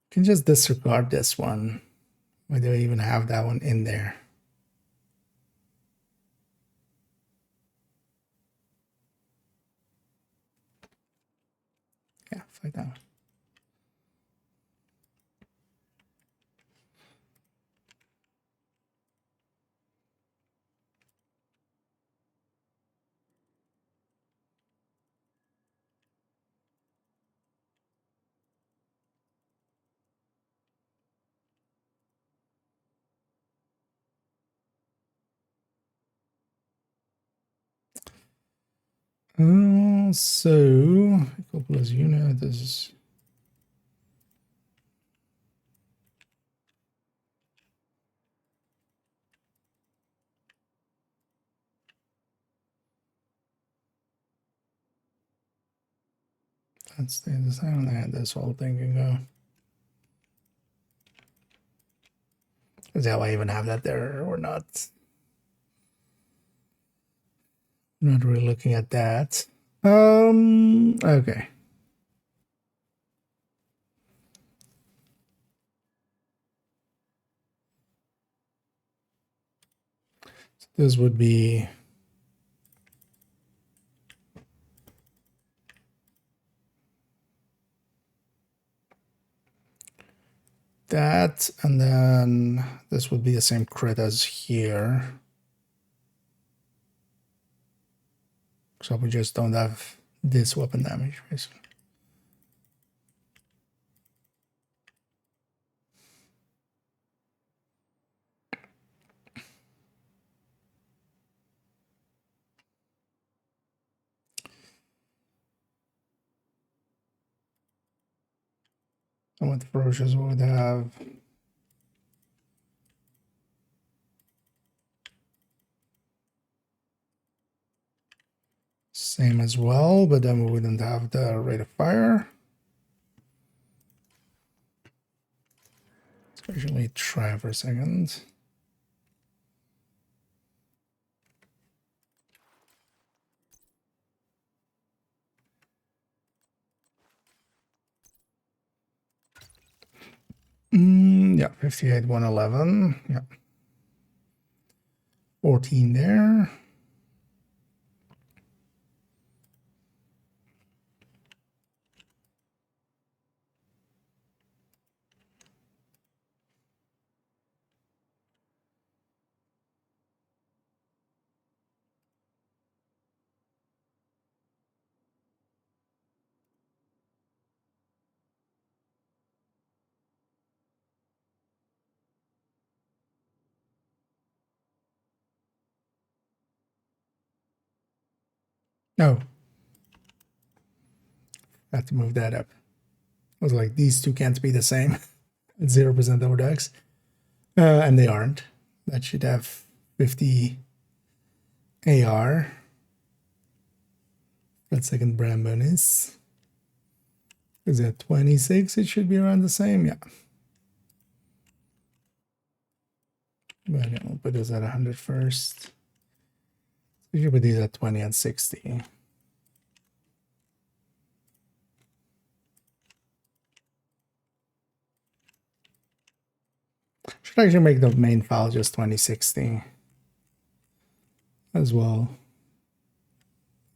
S1: Can just disregard this one. Why do I even have that one in there? Yeah, fight that one. So equal plus unit is let's stay the same. I had this whole thing can go. Is that why I even have that there or not? Not really looking at that. Okay. So this would be that, and then this would be the same crit as here. So we just don't have this weapon damage, basically. And with ferocious would have same as well, but then we wouldn't have the rate of fire. Let's actually try for a second. Yeah, 58, 111. Yeah. 14 there. Oh, I have to move that up. I was like, these two can't be the same. 0% overdex. And they aren't. That should have 50 AR. That second brand bonus. Is that 26? It should be around the same, yeah. But yeah, we'll put this at 100 first. We should put these at 20 and 60. Should actually make the main file just 2060 as well.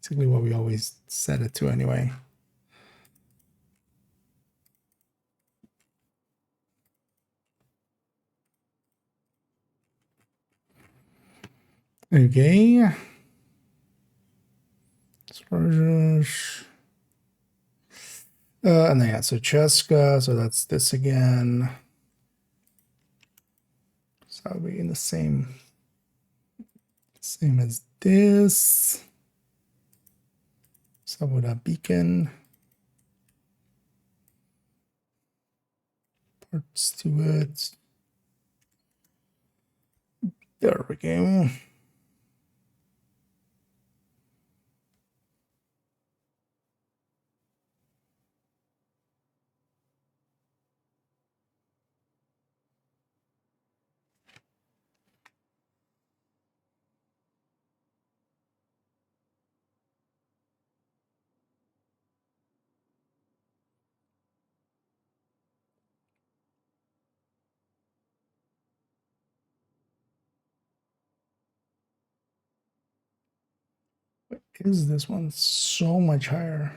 S1: Basically what we always set it to anyway. Okay. And then yeah, so Cheska, so that's this again. So I'll be in the same as this. So with a beacon. Parts to it. There we go. Is this one so much higher?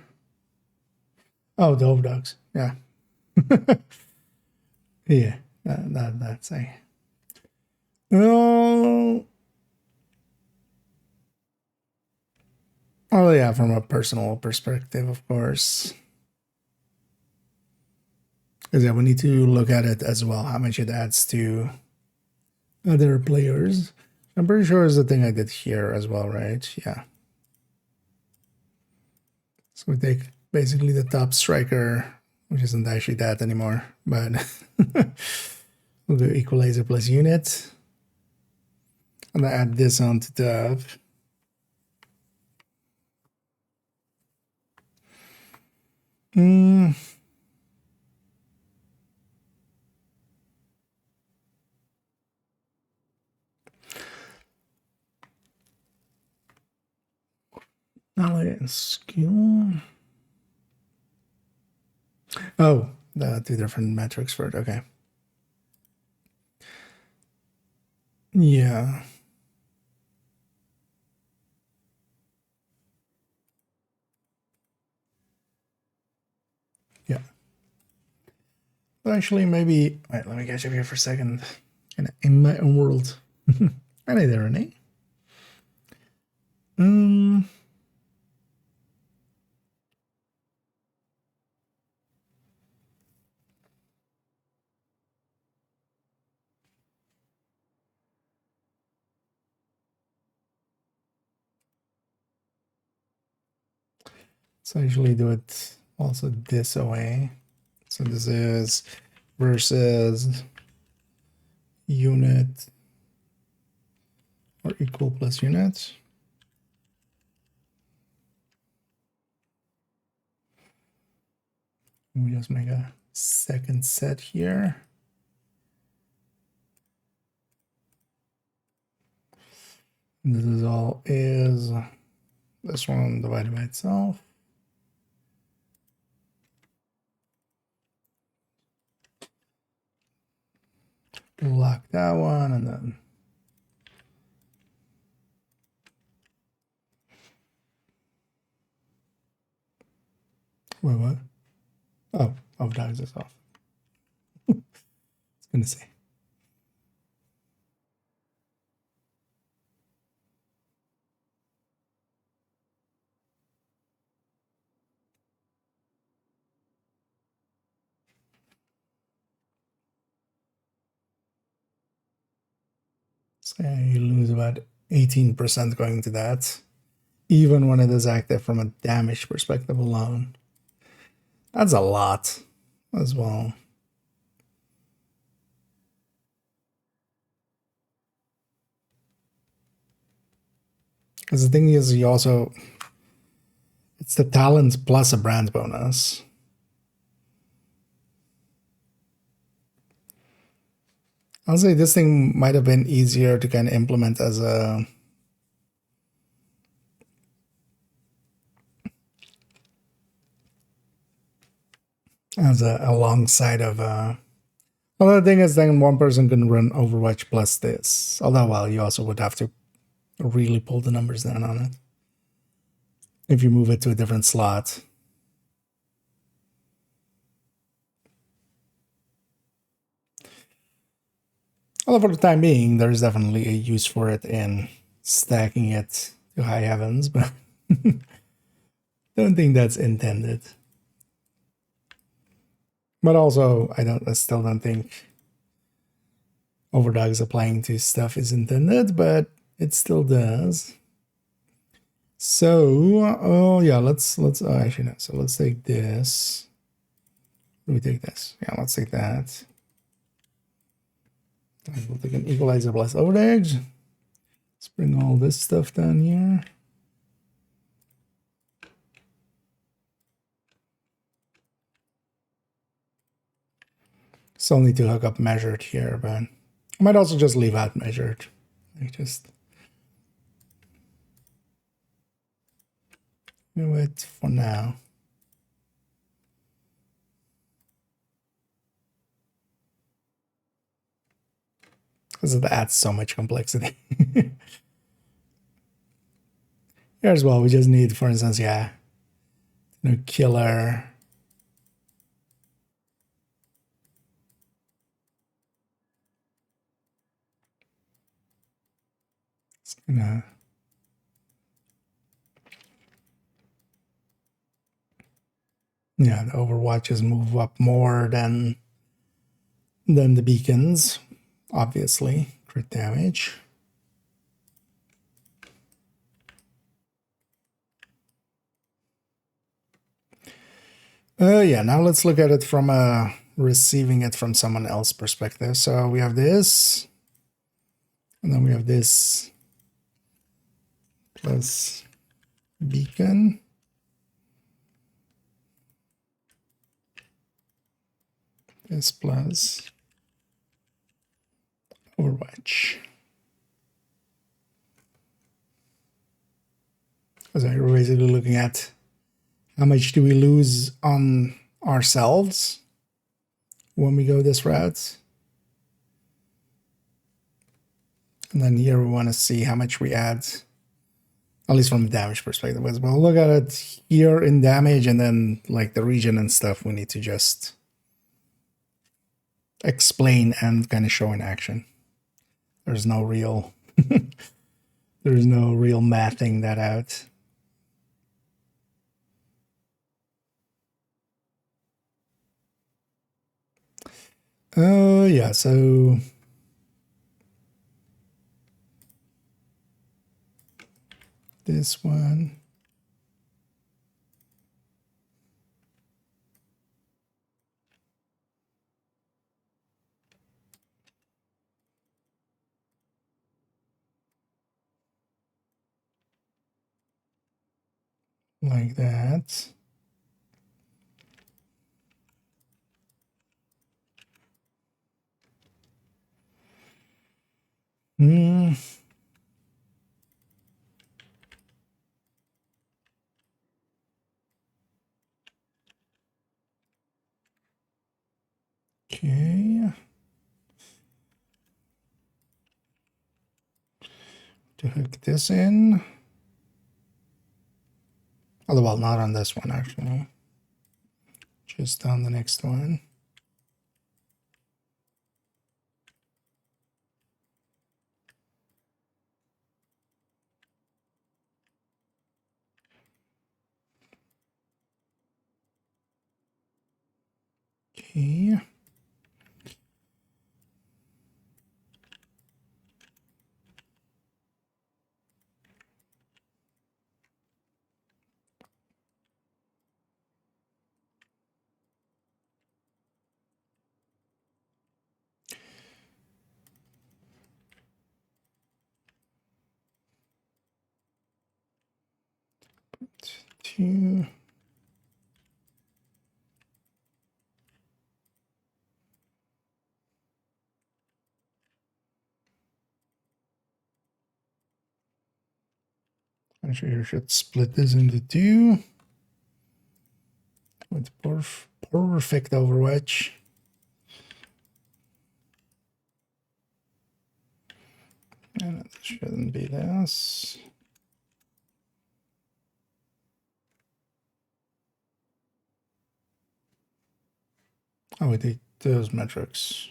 S1: Oh, the overdogs. Yeah. Yeah, that's a. Oh, yeah, from a personal perspective, of course. Because yeah, we need to look at it as well, how much it adds to other players. I'm pretty sure it's the thing I did here as well, right? Yeah. So we take basically the top striker, which isn't actually that anymore, but we'll do equalizer plus unit. And I add this on to top. Skill. Oh, the two different metrics for it. Okay. Yeah. Yeah. But actually, maybe. Wait, let me catch up here for a second. In my own world. Hey there, Renee. So I usually do it also this way. So this is versus unit or equal plus unit. We just make a second set here. This is all is this one divided by itself. Lock that one and then wait, what? Oh, overdrives this off. I was gonna say. So you lose about 18% going to that, even when it is active from a damage perspective alone. That's a lot as well. Because the thing is, you also, it's the talents plus a brand bonus. I'll say this thing might have been easier to kind of implement as a alongside of well, the thing is, then one person can run Overwatch plus this. Although, well, you also would have to really pull the numbers down on it if you move it to a different slot. Although for the time being, there's definitely a use for it in stacking it to high heavens, but don't think that's intended. But also, I still don't think overdogs applying to stuff is intended, but it still does. So, oh yeah, let's actually no. So let's take this. We take this. Yeah, let's take that. And we'll take an equalizer plus overdogs. Let's bring all this stuff down here. Still need to hook up measured here, but I might also just leave out measured. Like just do it for now. Because it adds so much complexity. Here as well, we just need, for instance, yeah, killer. It's gonna yeah, the overwatches move up more than the beacons, obviously. Crit damage. Yeah, now let's look at it from receiving it from someone else's perspective. So we have this, and then we have this plus beacon. This plus Overwatch. So you're basically looking at how much do we lose on ourselves when we go this route. And then here we want to see how much we add, at least from the damage perspective. We'll look at it here in damage, and then like the region and stuff we need to just explain and kind of show in action. There's no real there's no real mathing that out. Yeah, so this one. Like that. Okay. To hook this in. Oh, well, not on this one, actually. Just on the next one. Okay. Two. Actually, you should split this into two with perfect Overwatch. And it shouldn't be this. Oh, we did those metrics.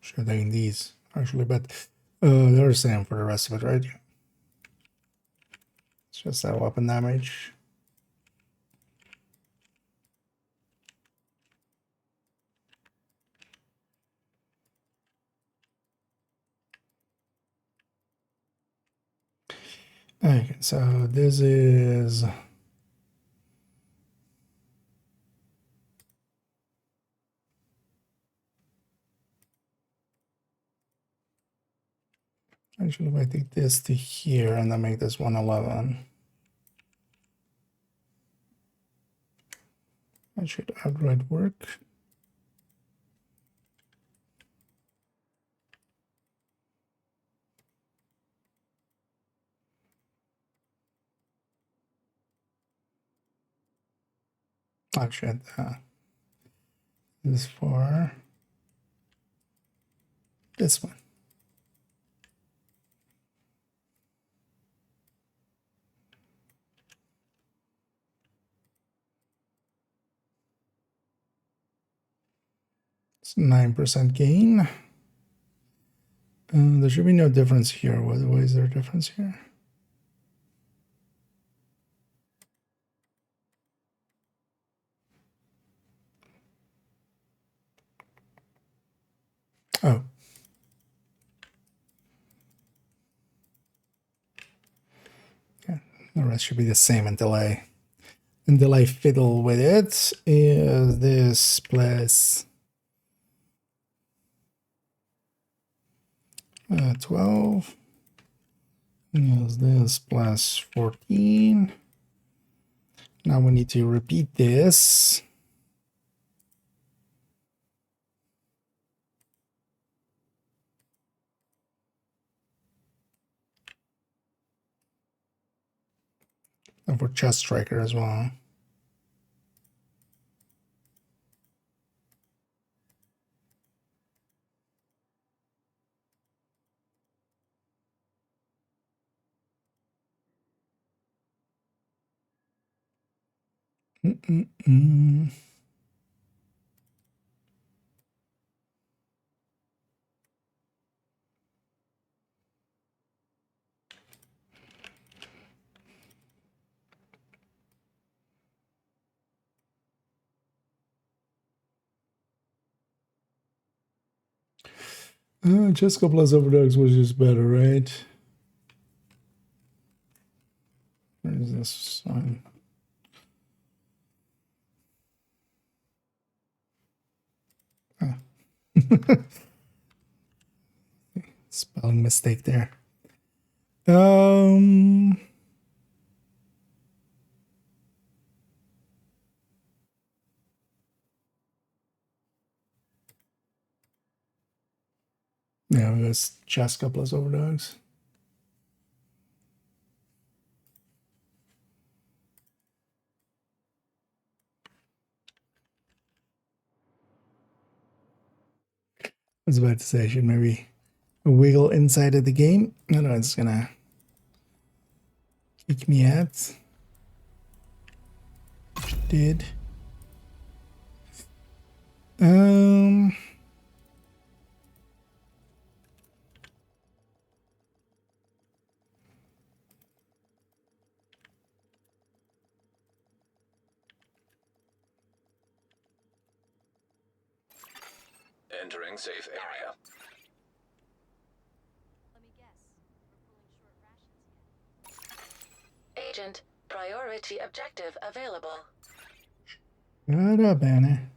S1: Should they in these actually, but they're the same for the rest of it, right? It's just that weapon damage. Okay, so this is actually if I take this to here and then make this 111. That should outright work. Actually, this for this one. It's 9% gain. There should be no difference here. Why is there a difference here? Oh. Yeah, the rest should be the same until I until I fiddle with it, is this plus 12. Is this plus 14. Now we need to repeat this. And for chest striker as well. Jessica plus Overdogs was just better, right? Where is this sign? Ah. Spelling mistake there. Yeah, we got Jessica plus Overdogs. I was about to say I should maybe wiggle inside of the game. No, it's gonna kick me out. Did.
S6: Entering safe area.
S3: Let me guess. We're pulling short rations again. Agent, priority objective available.
S1: Shut up, Anna.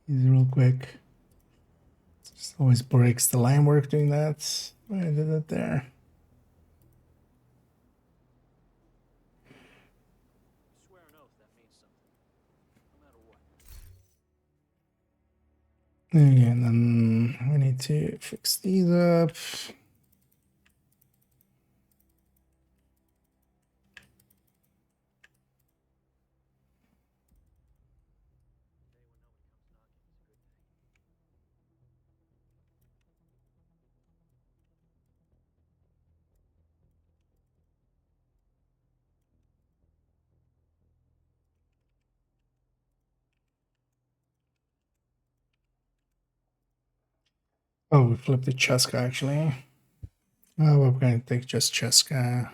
S1: Easy real quick. Just always breaks the line work doing that. Why I did that there.
S7: Swear an oath that means something. No matter what.
S1: Okay, and then we need to fix these up. Oh, we flipped the Cheska actually. Oh, we're going to take just Cheska.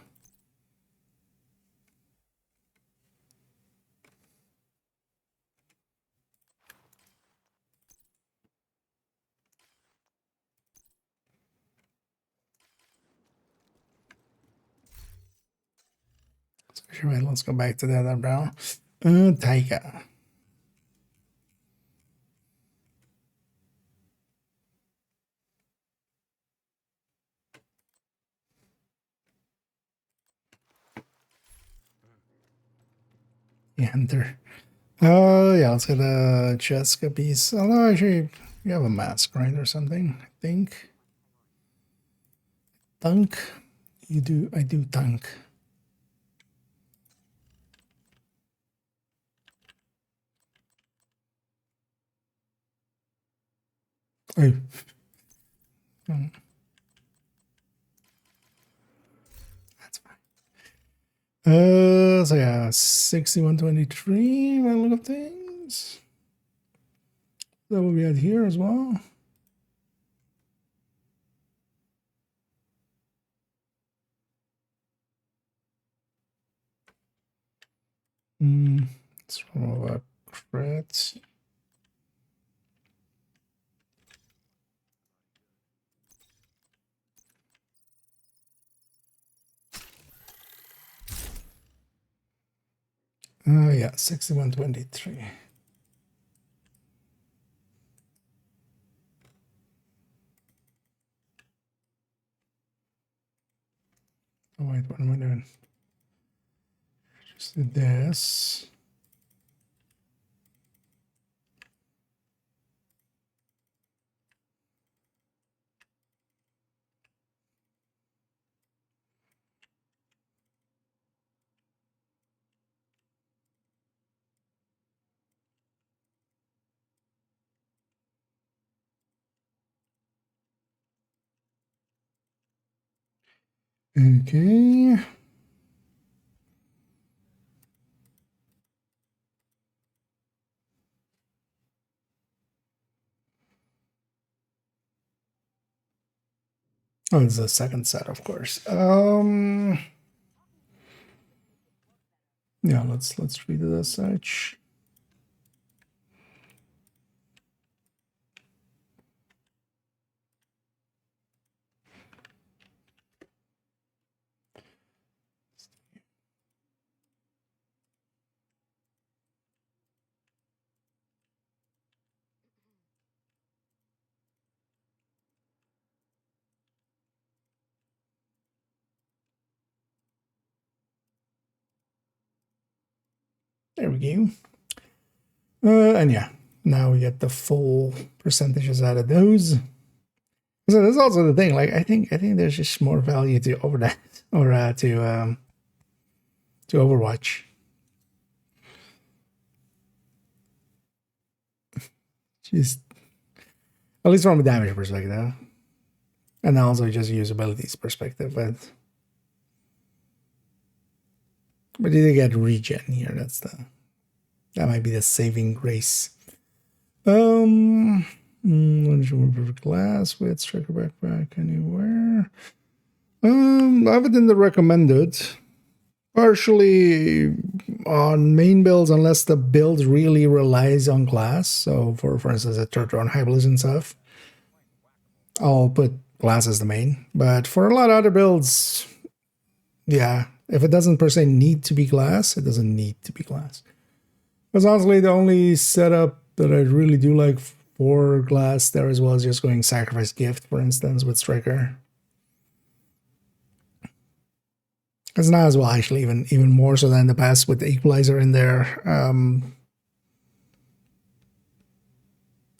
S1: Right, let's go back to the other brown. Tiger. Enter. Oh, yeah, let's get a Cheska piece. Although, actually, you have a mask, right, or something, I think. Thunk. You do, I do thunk. Oh. That's fine. So yeah, 6123 by the look of things. That will be out here as well. Let's remove a crit. Oh yeah, 6123. Oh wait, what am I doing? Just did this. Okay. Oh, it's the second set, of course. Yeah, let's treat it as such. There we go. And yeah, now we get the full percentages out of those. So that's also the thing. Like I think there's just more value to over that or to Overwatch. Just at least from a damage perspective, and also just usability's perspective. But you get regen here. That might be the saving grace. When you remove glass with striker backpack anywhere. Other than the recommended, partially on main builds unless the build really relies on glass. So for instance, a turtle on Hyblis and stuff, I'll put glass as the main. But for a lot of other builds, yeah, if it doesn't per se need to be glass, it doesn't need to be glass. Because honestly, the only setup that I really do like for glass there as well is just going sacrifice gift, for instance, with striker. It's not as well, actually, even more so than in the past with the equalizer in there.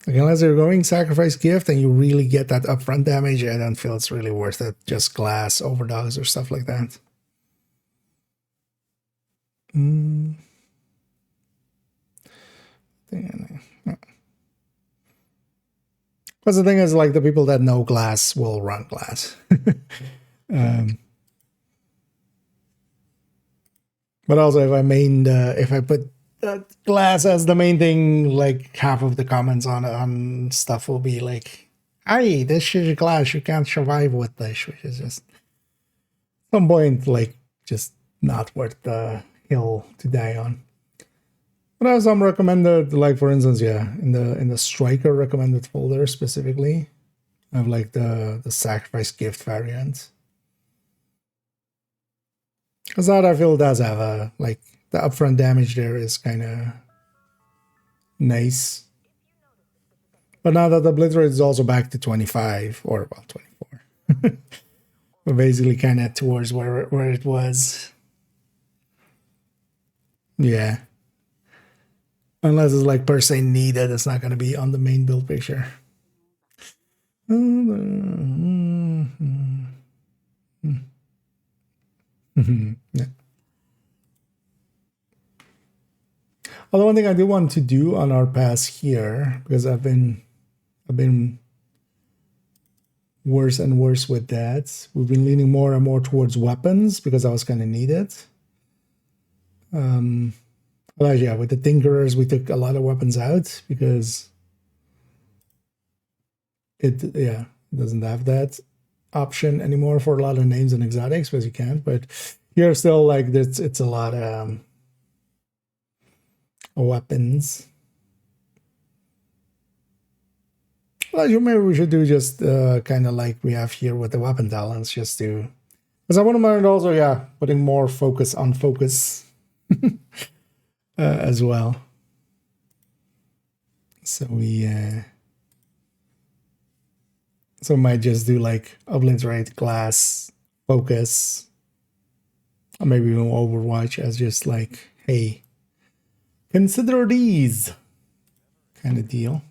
S1: Like unless you're going sacrifice gift and you really get that upfront damage, I don't feel it's really worth it. Just glass, overdogs, or stuff like that. Because the thing is, like, the people that know glass will run glass. But also, if I put glass as the main thing, like half of the comments on stuff will be like, "Hey, this is glass. You can't survive with this," which is just some point like just not worth the hill to die on. But I have some recommended, like for instance, yeah, in the striker recommended folder specifically, I have like the sacrifice gift variant. Because that I feel does have a, like, the upfront damage there is kind of nice. But now that the blitz rate is also back to 25, or well, 24. We're basically kind of towards where it was. Yeah. Unless it's like per se needed, it's not going to be on the main build picture. Yeah. Although one thing I do want to do on our pass here, because I've been worse and worse with that. We've been leaning more and more towards weapons because I was kind of needed. Well, yeah, with the Tinkerers, we took a lot of weapons out because it doesn't have that option anymore for a lot of names and exotics, because you can't. But here still, like, it's a lot. weapons. Well, maybe we should do just kind of like we have here with the weapon talents, just to, because I want to learn also, yeah, putting more focus on focus as well. So we might just do like obliterate, glass, focus, or maybe even Overwatch as just like, hey, consider these kind of deal.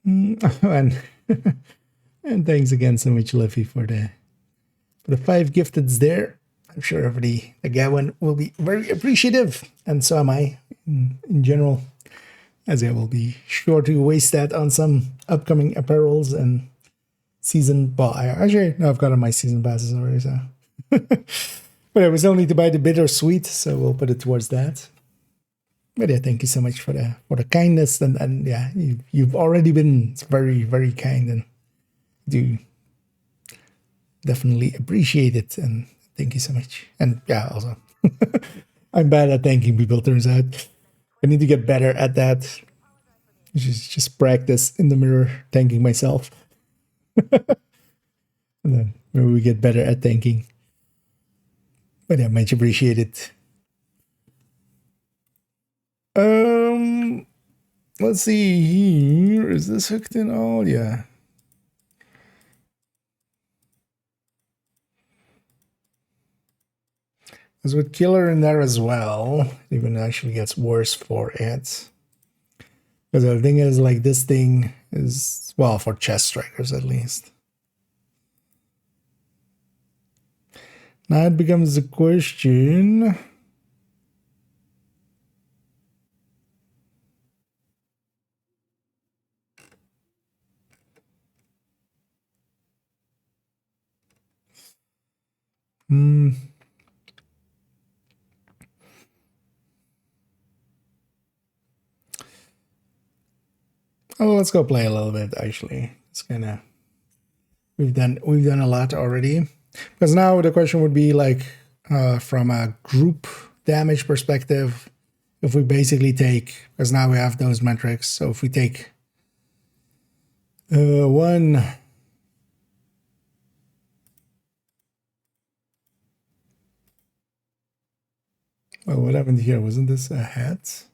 S1: And and thanks again so much, Liffy, for the 5 gifteds there. I'm sure everybody, the Gavin, will be very appreciative, and so am I in general, as I will be sure to waste that on some upcoming apparels and season. Well, actually, no, I've got on my season passes already, so. But we still need to buy the bittersweet, so we'll put it towards that. But yeah, thank you so much for the kindness, and yeah, you've already been very, very kind, and do definitely appreciate it, and thank you so much. And yeah, also I'm bad at thanking people, turns out. I need to get better at that. Just practice in the mirror thanking myself. And then maybe we get better at thanking. But yeah, much appreciated. Let's see here. Is this hooked in all? Yeah. There's with killer in there as well. It even actually gets worse for it. Because the thing is, like, this thing is, well, for chest strikers at least. Now it becomes a question. Oh, let's go play a little bit. Actually, it's kind of we've done a lot already. Because now the question would be like, from a group damage perspective, if we basically take, because now we have those metrics. So if we take one. Oh, what happened here? Wasn't this a hat?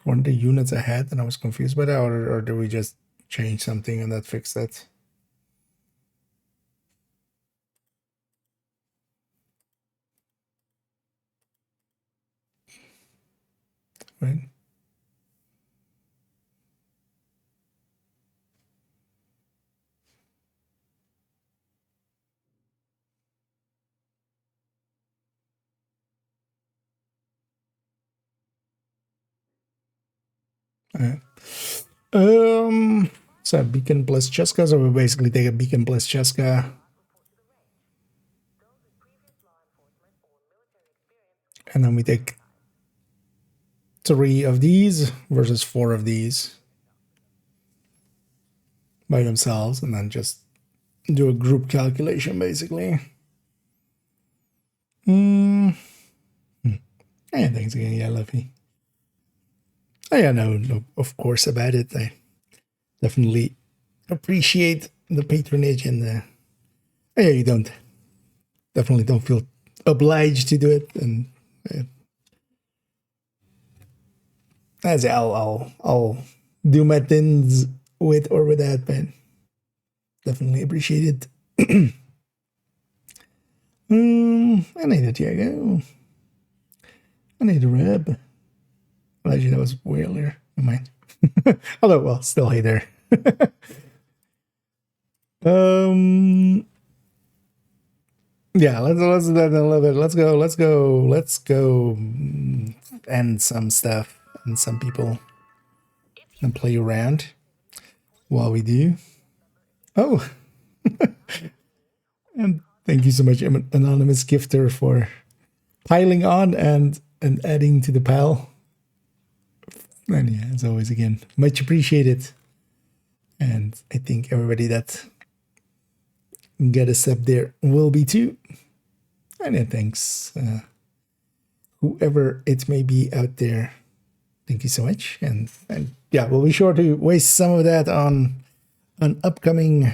S1: Weren't the units ahead and I was confused by that, or did we just change something and that fixed that? Right. Okay. So beacon plus Cheska, so we basically take a beacon plus Cheska. And then we take 3 of these versus 4 of these by themselves, and then just do a group calculation basically. And thanks again, yeah, Luffy. Oh yeah, no, of course about it. I definitely appreciate the patronage and the. Oh yeah, you definitely don't feel obliged to do it, and as I'll do my things with or without, but definitely appreciate it. I need a Diego. I need a Reb. Actually, that was way earlier. Never mind. Although, well, still hey there. Yeah, let's do that in a little bit. Let's go end some stuff and some people and play around while we do. Oh, and thank you so much, Anonymous Gifter, for piling on and adding to the pile. And yeah, as always, again, much appreciated. And I think everybody that got a sub there will be too. And thanks, whoever it may be out there. Thank you so much. And yeah, we'll be sure to waste some of that on upcoming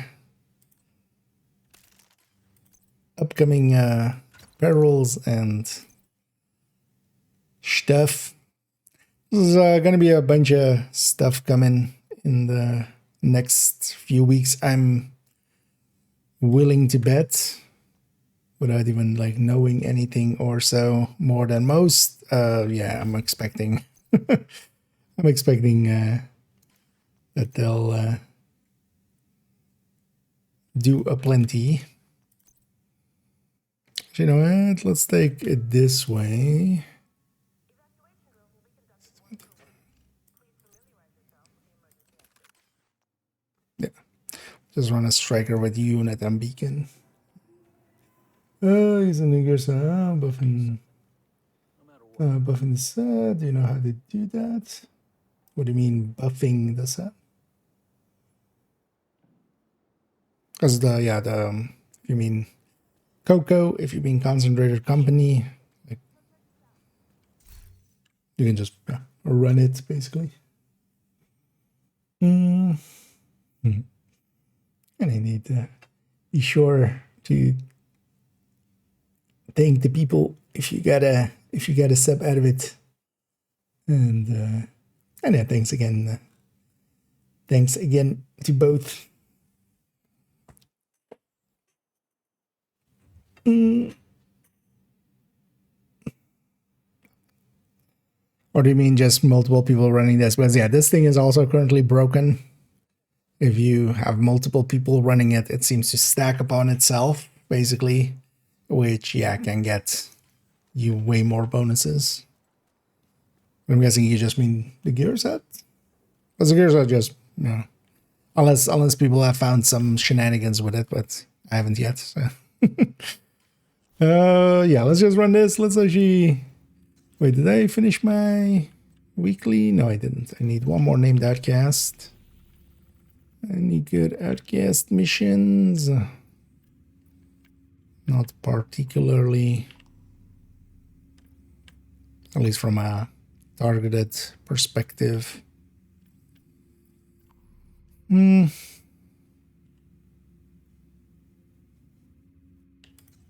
S1: perils and stuff. There's going to be a bunch of stuff coming in the next few weeks. I'm willing to bet, without even like knowing anything or so more than most. Yeah, I'm expecting that they'll do a plenty. You know what? Let's take it this way. Yeah, just run a striker with unit and beacon. Oh, he's a nigger, so buffing the set. Do you know how to do that? What do you mean buffing the set? Because if you mean Cocoa, if you mean concentrated company, like, you can just run it basically. And I need to be sure to thank the people if you got a sub out of it. And yeah, thanks again. Thanks again to both. Or do you mean just multiple people running this? But yeah, this thing is also currently broken. If you have multiple people running it, it seems to stack upon itself, basically, which, yeah, can get you way more bonuses. I'm guessing you just mean the gear set? Because the gear set just, you know, unless people have found some shenanigans with it, but I haven't yet. So. Yeah, let's just run this. Let's actually... Wait, did I finish my weekly? No, I didn't. I need one more named Outcast. Any good Outcast missions? Not particularly. At least from a targeted perspective. Well,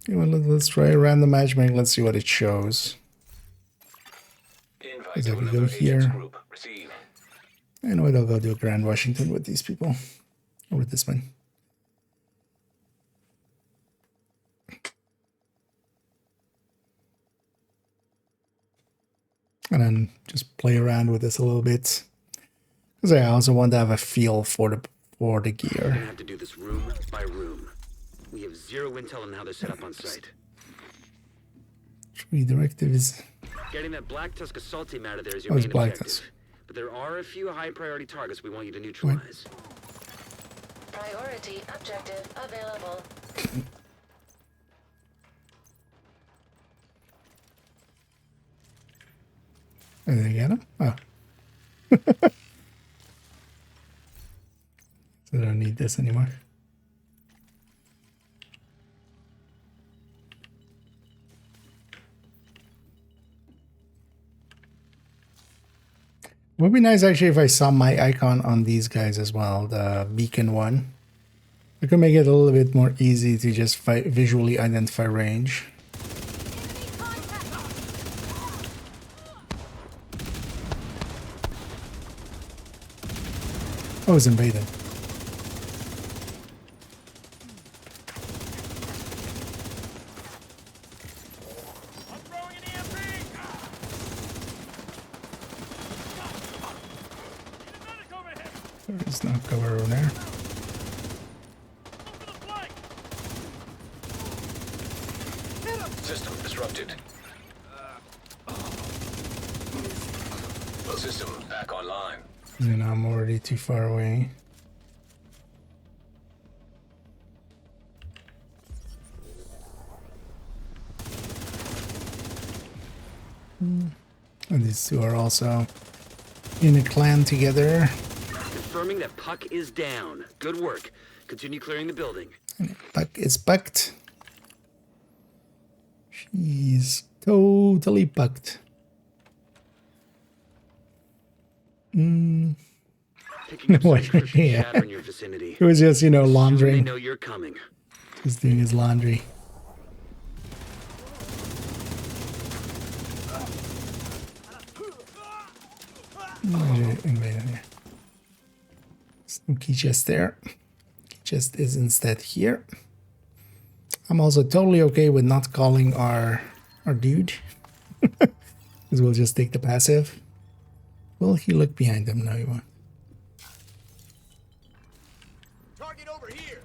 S1: let's try a random matchmaking. Let's see what it shows. As I go here. I know I'll go do a Grand Washington with these people. Or with this one. And then just play around with this a little bit. Because I also want to have a feel for the gear.
S10: We're gonna have to do this room by room. We have zero intel on how they're set up on site.
S1: 3 directives.
S10: Getting that Black Tusk assault team out of there is your main objective. But there are a few high priority targets we want you to neutralize.
S12: Priority objective available.
S1: Did I get him? Oh. So I don't need this anymore. It would be nice actually if I saw my icon on these guys as well, the beacon one. It could make it a little bit more easy to just visually identify range. Oh, it's invaded. There's no cover over there.
S6: System disrupted. System back online.
S1: And I'm already too far away. And these two are also in a clan together.
S10: Confirming that Puck is down. Good work. Continue clearing the building.
S1: Puck is bucked. She's totally bugged.
S10: Picking up
S1: What?
S10: some encrypted
S1: Yeah.
S10: chatter in your vicinity.
S1: It was just, you know,
S10: Soon they
S1: laundering.
S10: know you're coming.
S1: Just doing his laundry. Some key chest there. Key chest is instead here. I'm also totally okay with not calling our dude. Because we'll just take the passive. Will he look behind him? No, he won't.
S7: Target over here.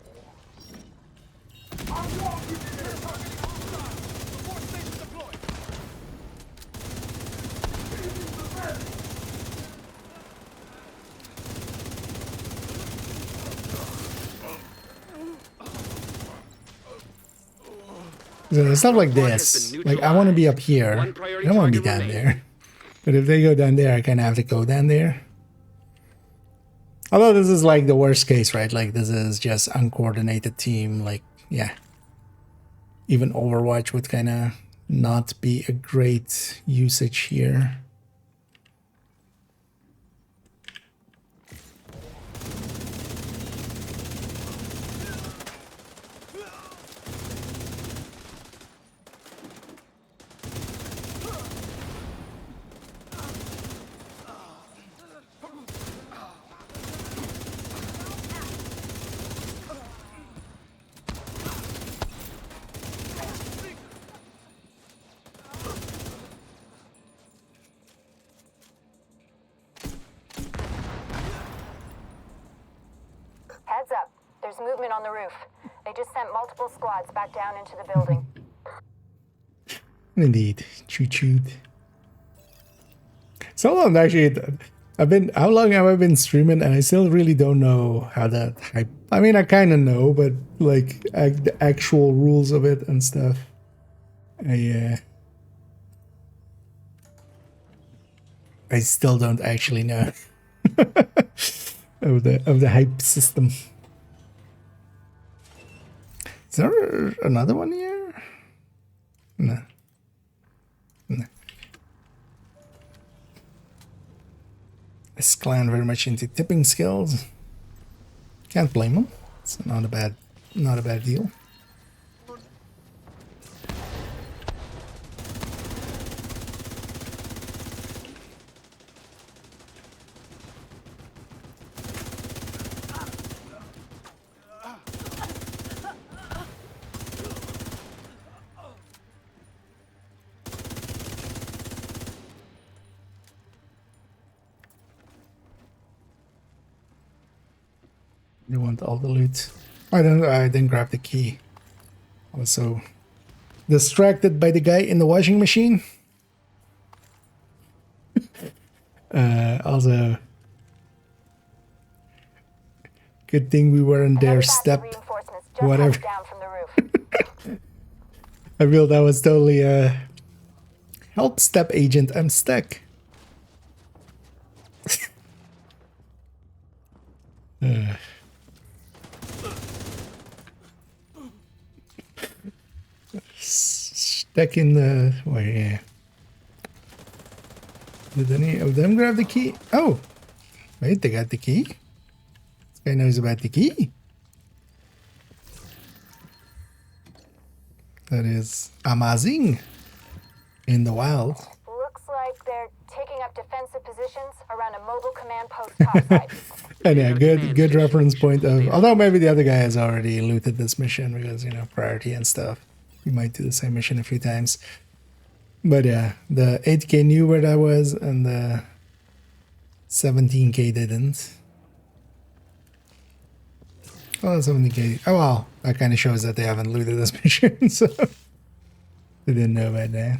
S1: So stuff like this, like I want to be up here. I don't want to be down there. But if they go down there, I kind of have to go down there. Although this is like the worst case, right? Like this is just uncoordinated team. Like, yeah. Even Overwatch would kind of not be a great usage here.
S3: Heads up. There's movement on the roof. They just sent multiple squads back down into the building.
S1: Indeed. Choo-choo. So long, actually. How long have I been streaming? And I still really don't know how that hype. I mean, I kind of know, but like the actual rules of it and stuff. I still don't actually know of the hype system. Is there another one here? No. No. This clan very much into tipping skills. Can't blame them. It's not a bad deal. You want all the loot. I didn't grab the key. I was so distracted by the guy in the washing machine. Also, good thing we were in their step. Whatever. I feel that was totally a help step agent. I'm stuck. Stuck in the way. Did any of them grab the key? Oh, wait, they got the key. This guy knows about the key. That is amazing. In the wild.
S3: Looks like they're taking up defensive positions around a mobile command post topside.
S1: And yeah, good reference point of. Although maybe the other guy has already looted this mission because, you know, priority and stuff. We might do the same mission a few times. But yeah, the 8K knew where that was and the 17K didn't. Oh, 17K. Oh well, that kind of shows that they haven't looted this mission, so they didn't know about that.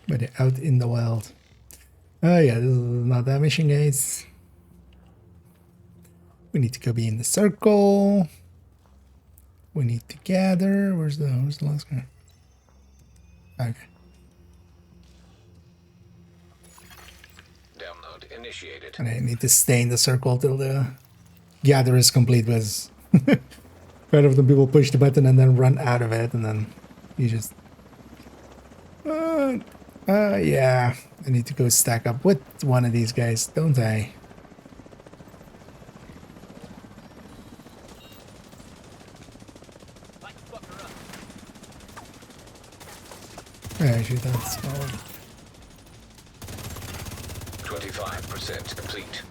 S1: But they're out in the wild. Oh yeah, this is not that mission, guys. We need to go be in the circle. We need to gather. Where's the last guy? Okay.
S6: Download initiated.
S1: And I need to stay in the circle till the gather is complete. Was Quite often people push the button and then run out of it, and then you just... yeah. I need to go stack up with one of these guys, don't I? Actually, that's all.
S6: 25% complete.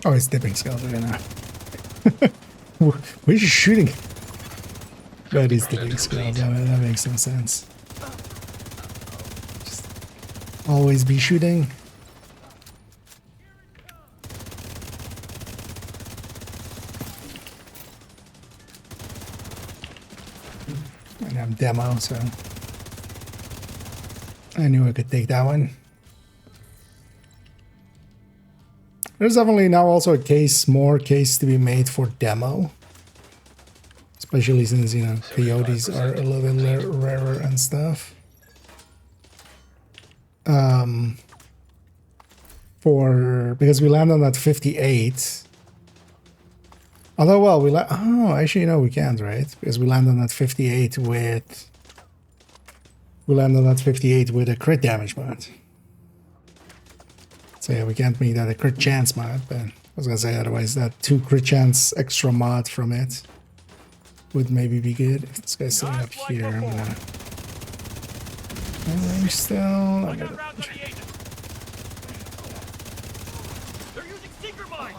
S1: Oh, it's dipping skulls right now. We're just shooting. That is dipping skulls. That makes some sense. Just always be shooting. And I'm demo, so I knew I could take that one. There's definitely now also more case to be made for demo. Especially since, you know, coyotes are a little bit rarer and stuff. Because we land on that 58. Although, well, oh, actually, no, we can't, right? Because we land on that 58 with... We land on that 58 with a crit damage mod. So yeah, we can't make that a crit chance mod, but I was gonna say otherwise that 2 crit chance extra mod from it would maybe be good. If this guy's sitting up here, I'm gonna... range still. I'm gonna...
S7: They're using seeker mine.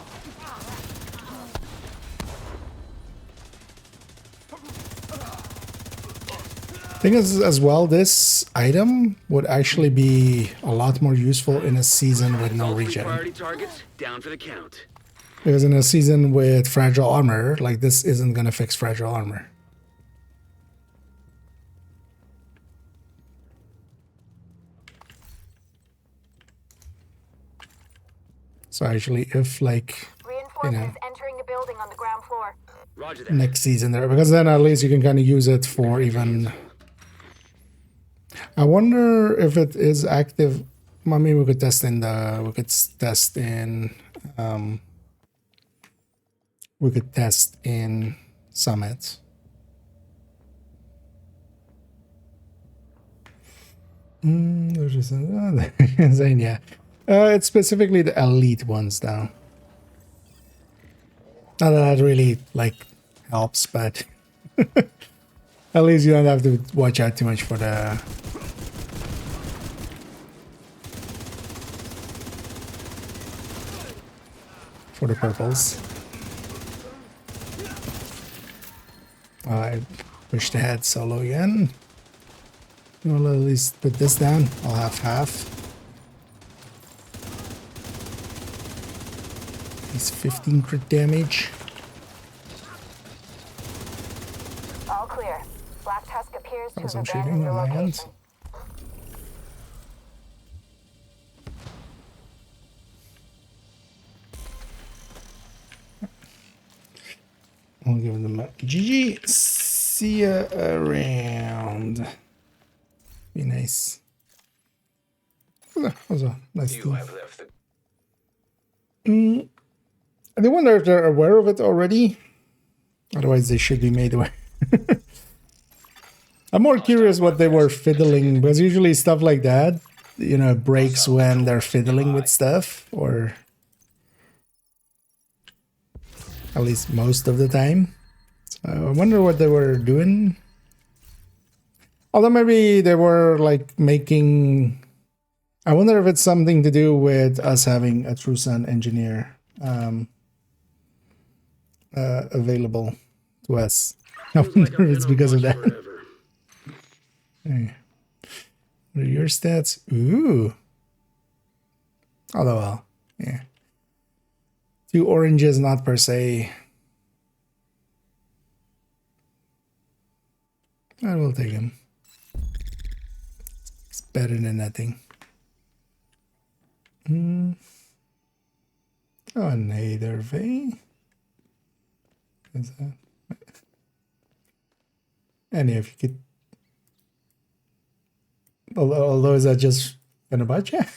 S1: Thing is, as well, this item would actually be a lot more useful in a season with no regen.
S10: Priority targets down for the count.
S1: Because in a season with fragile armor, like this isn't gonna fix fragile armor. So actually, if like, you know,
S3: entering the building on the ground floor.
S10: Roger that.
S1: next season there, because then at least you can kind of use it for even... I wonder if it is active. I mean, we could test in the... We could test in... we could test in Summit. There's just saying, yeah. It's specifically the elite ones, though. Not that that really, like, helps, but... At least you don't have to watch out too much for the... For the purples. I pushed ahead solo again. I'll at least put this down. I'll have half. He's 15 crit damage.
S3: All clear. Black Tusk appears to have
S1: Some
S3: abandoned
S1: shooting
S3: your
S1: on my end.
S3: location.
S1: I'll give them a GG. See ya around. Be nice. That was a nice
S6: You
S1: team.
S6: have left the
S1: I wonder if they're aware of it already. Otherwise, they should be made aware. I'm more curious what they were fiddling, because usually stuff like that, you know, breaks when they're fiddling with stuff, or at least most of the time. So I wonder what they were doing. Although maybe they were like making... I wonder if it's something to do with us having a Trusan engineer available to us. I wonder if it's because of that. Hey. What are your stats? Ooh. Although, well, yeah. 2 oranges, not per se. I will take him. It's better than nothing. Oh, Nethervey. Is that? And if you could, although is that just Fenerbahce,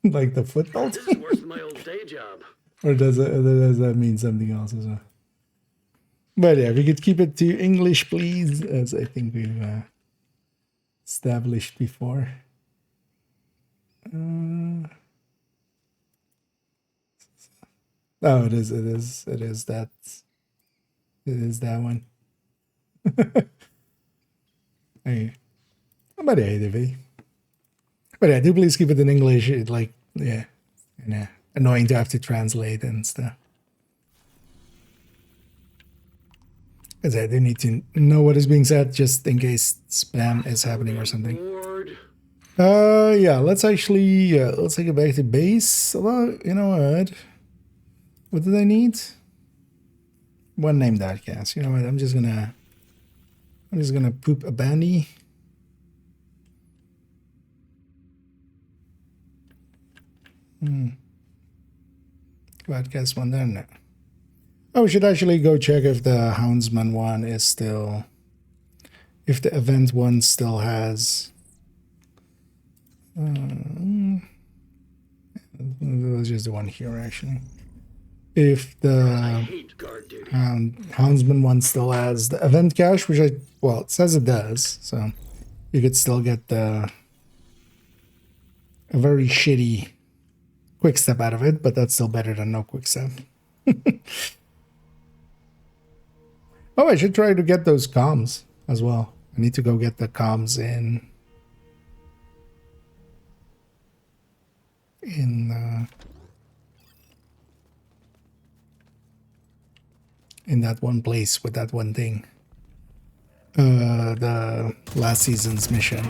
S1: like the football
S4: This is
S1: team,
S4: worse than my old day job.
S1: or does that mean something else as well? But yeah, if you could keep it to English, please, as I think we've established before. Oh, it is that one. Hey, but yeah, but yeah, do please keep it in English. It, like, yeah, annoying to have to translate and stuff. Because I do need to know what is being said, just in case spam is happening or something. Yeah, let's actually let's take it back to base. Although, you know what did I need? One name diecast. You know what? I'm just gonna poop a bandy. Podcast one there. No. Oh, we should actually go check if the Houndsman one is still, if the event one still has. Let's just the one here actually. If the Houndsman one still has the event cache, which it says it does, so you could still get a very shitty quick step out of it, but that's still better than no quick step. Oh, I should try to get those comms as well. I need to go get the comms in that one place with that one thing. The last season's mission.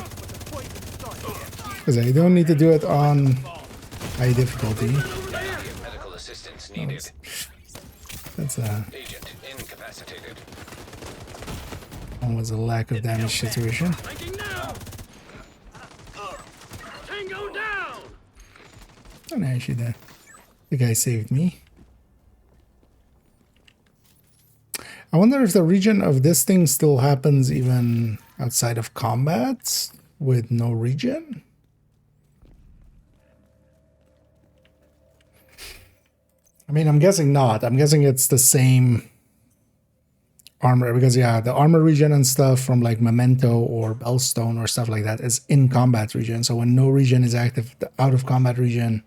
S1: Because I don't need to do it on high difficulty.
S6: Medical assistance needed.
S1: That's
S6: Agent incapacitated.
S1: one was a lack of damage situation.
S4: Tango down.
S1: And actually the guy saved me. I wonder if the region of this thing still happens even outside of combat with no region. I mean, I'm guessing not. I'm guessing it's the same armor, because yeah, the armor region and stuff from like Memento or Bellstone or stuff like that is in combat region. So when no region is active, the out of combat region,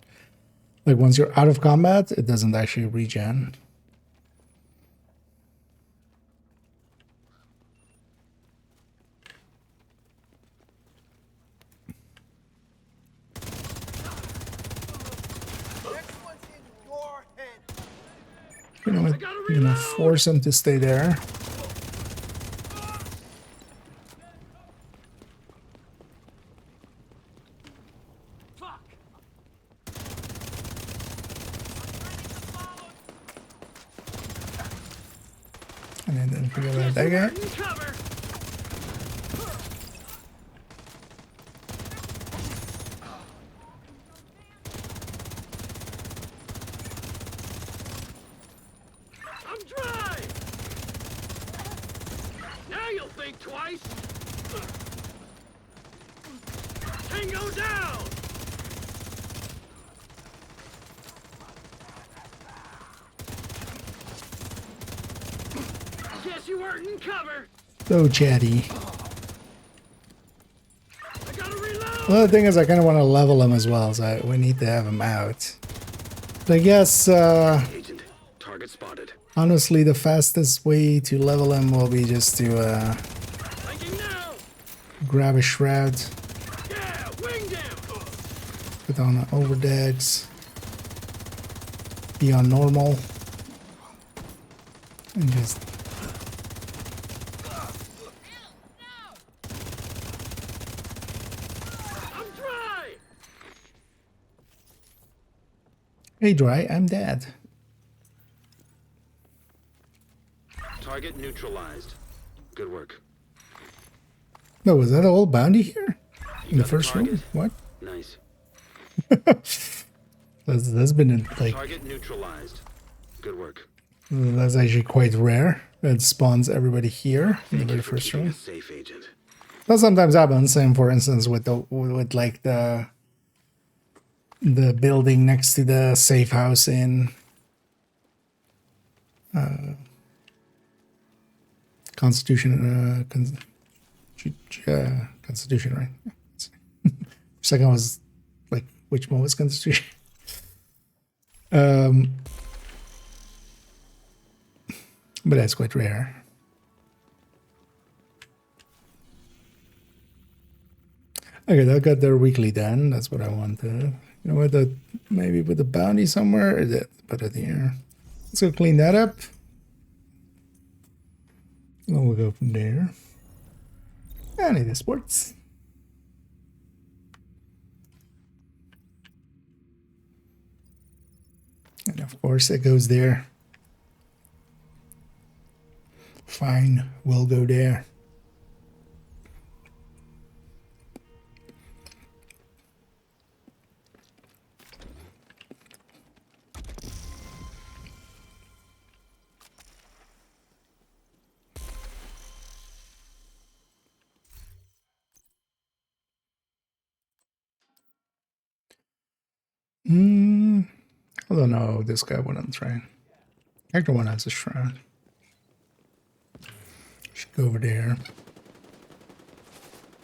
S1: like once you're out of combat, it doesn't actually regen. You know what? I'm gonna force him to stay there. And then don't forget about that guy.
S4: Twice. Tango down. Guess you weren't in cover.
S1: So chatty.
S4: I gotta reload.
S1: Well, the thing is, I kind of want to level him as well, so we need to have him out. But I guess,
S4: Agent, target spotted.
S1: Honestly, the fastest way to level him will be just to grab a shroud, put on an overdex, be on normal, and just Hey Dry, I'm dead.
S10: Target neutralized. Good work.
S1: No, was that a whole bounty here? In the first room? What?
S10: Nice.
S1: That's been like
S10: Target neutralized. Good work.
S1: that's actually quite rare. It spawns everybody here in the very first
S10: Keeping
S1: room.
S10: us safe, Agent.
S1: That sometimes happens. Same, for instance, with like the building next to the safe house in Constitution. Constitution, right? Second was like, which one was Constitution? But that's quite rare. Okay, that got their weekly done. That's what I wanted. You know what? That maybe put the bounty somewhere. Or that put it here. Let's go clean that up. And we'll go from there. And it is sports. And of course, it goes there. Fine, we'll go there. I don't know. This guy wouldn't train. Character one has a shroud. Should go over there.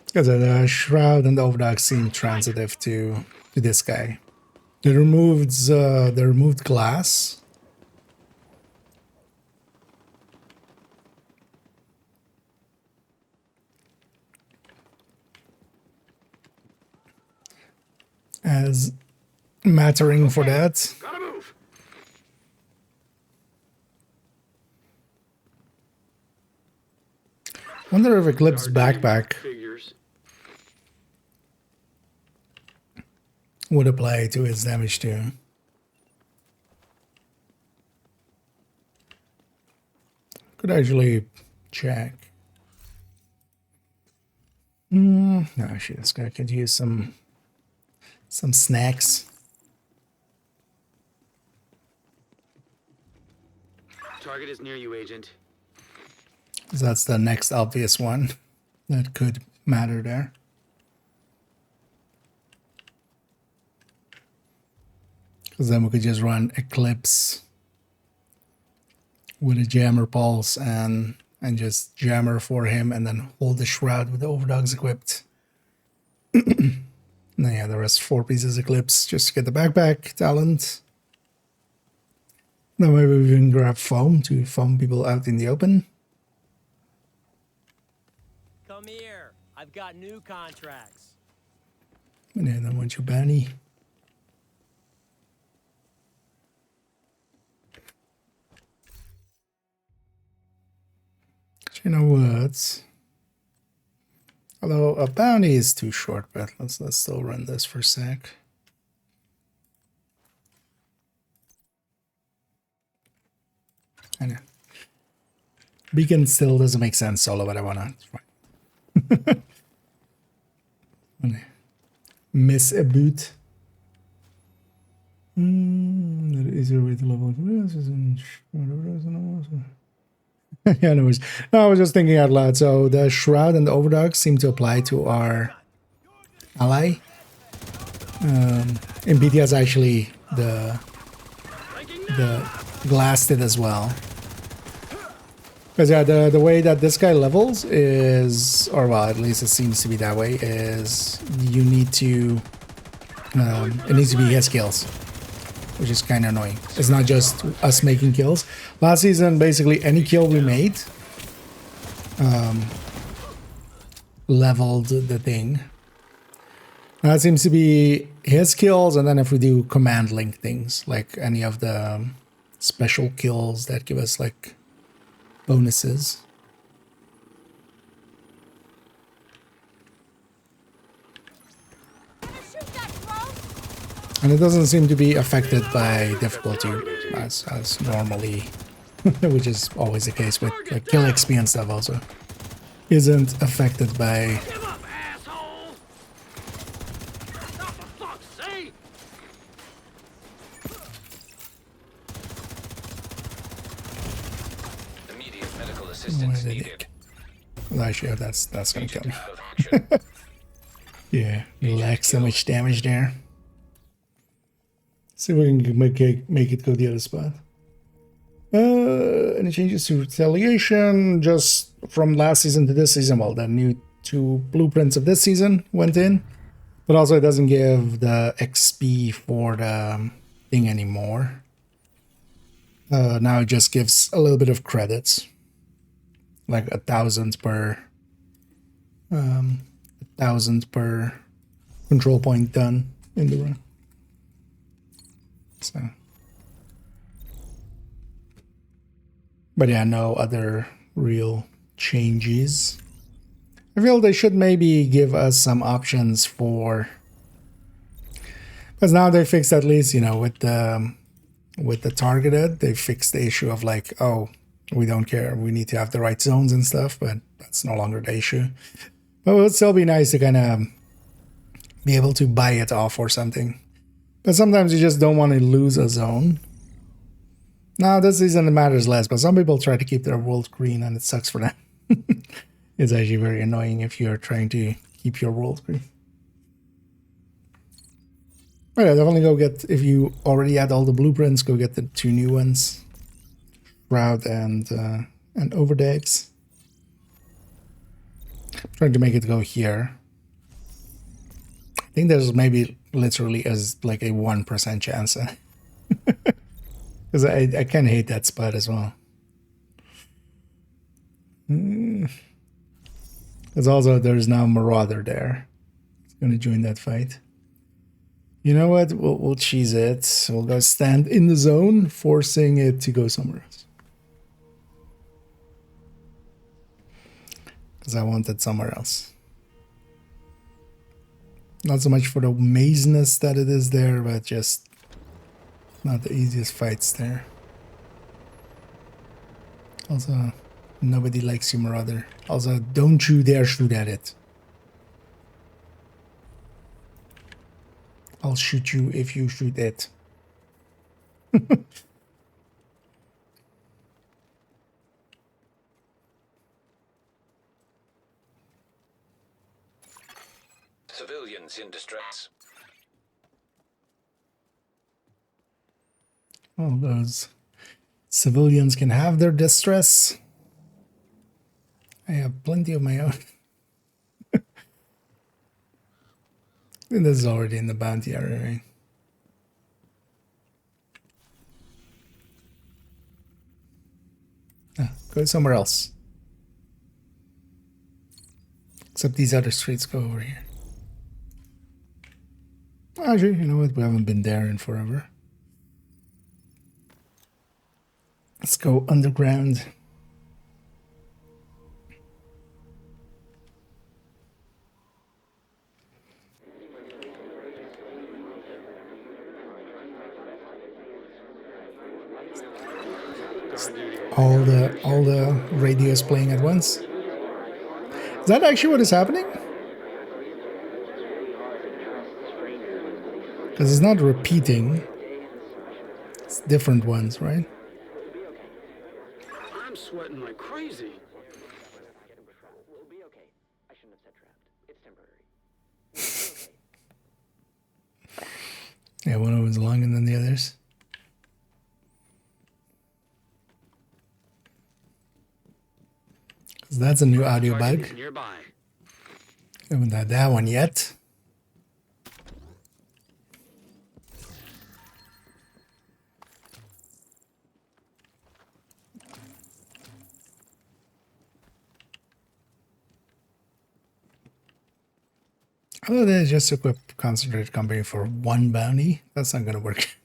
S1: Because the shroud and the overdog seem transitive to this guy. They removed glass. As mattering for that.
S4: Gotta move.
S1: Wonder if Eclipse backpack would apply to its damage too. Could actually check. No, actually, this guy could use some snacks.
S10: Target is near you, Agent.
S1: That's the next obvious one that could matter there. Because then we could just run Eclipse with a jammer pulse and just jammer for him and then hold the shroud with the overdogs equipped. Now, yeah, the rest 4 pieces Eclipse just to get the backpack talent. Now maybe we can grab foam to foam people out in the open.
S13: Come here. I've got new contracts.
S1: And then I want you, Banny. You know what? Although a bounty is too short, but let's still run this for a sec. I know. Beacon still doesn't make sense solo, but I wanna. Miss a boot. That is a way to level up. Yeah, no, I was just thinking out loud. So the shroud and the overdog seem to apply to our ally. In BTS, actually, the glass did as well. Because yeah, the way that this guy levels is, or well, at least it seems to be that way, is you need to, it needs to be his kills, which is kind of annoying. It's not just us making kills. Last season, basically any kill we made leveled the thing. Now it seems to be his kills, and then if we do command link things, like any of the special kills that give us like bonuses. And it doesn't seem to be affected by difficulty as normally, which is always the case with like kill XP and stuff also. Isn't affected by... actually, that's gonna kill me. Yeah, lack so much damage there. See if we can make it go the other spot. Any changes to retaliation? Just from last season to this season. Well, the new 2 blueprints of this season went in, but also it doesn't give the XP for the thing anymore. Now it just gives a little bit of credits, like 1,000 per 1,000 per control point done in the run. So, but yeah, no other real changes. I feel they should maybe give us some options for, because now they fixed, at least, you know, with the targeted, they fixed the issue of like, oh, we don't care, we need to have the right zones and stuff, but that's no longer the issue. But it would still be nice to kind of be able to buy it off or something. But sometimes you just don't want to lose a zone. Now, this season it matters less, but some people try to keep their world green and it sucks for them. It's actually very annoying if you're trying to keep your world green. But yeah, definitely go get, if you already had all the blueprints, go get the 2 new ones. Shroud and Overdags. I'm trying to make it go here. I think there's maybe literally as like a 1% chance. Because I kind of hate that spot as well. Because also there's now Marauder there. It's going to join that fight. You know what? We'll cheese it. We'll go stand in the zone, forcing it to go somewhere else. Because I want it somewhere else. Not so much for the mazeness that it is there, but just not the easiest fights there. Also, nobody likes you, Marauder. Also, don't you dare shoot at it. I'll shoot you if you shoot it.
S6: Civilians in distress.
S1: Oh, those civilians can have their distress. I have plenty of my own. And this is already in the bounty area, right? Ah, go somewhere else. Except these other streets go over here. Actually, you know what? We haven't been there in forever. Let's go underground. All the radios playing at once. Is that actually what is happening? Because it's not repeating. It's different ones, right?
S4: I'm sweating like crazy.
S8: We'll be okay. I shouldn't have said trapped. It's temporary.
S1: Yeah, one of them's longer than the others. Because that's a new audio bug. Haven't had that one yet. Oh, they just equip concentrated company for 1 bounty. That's not gonna work.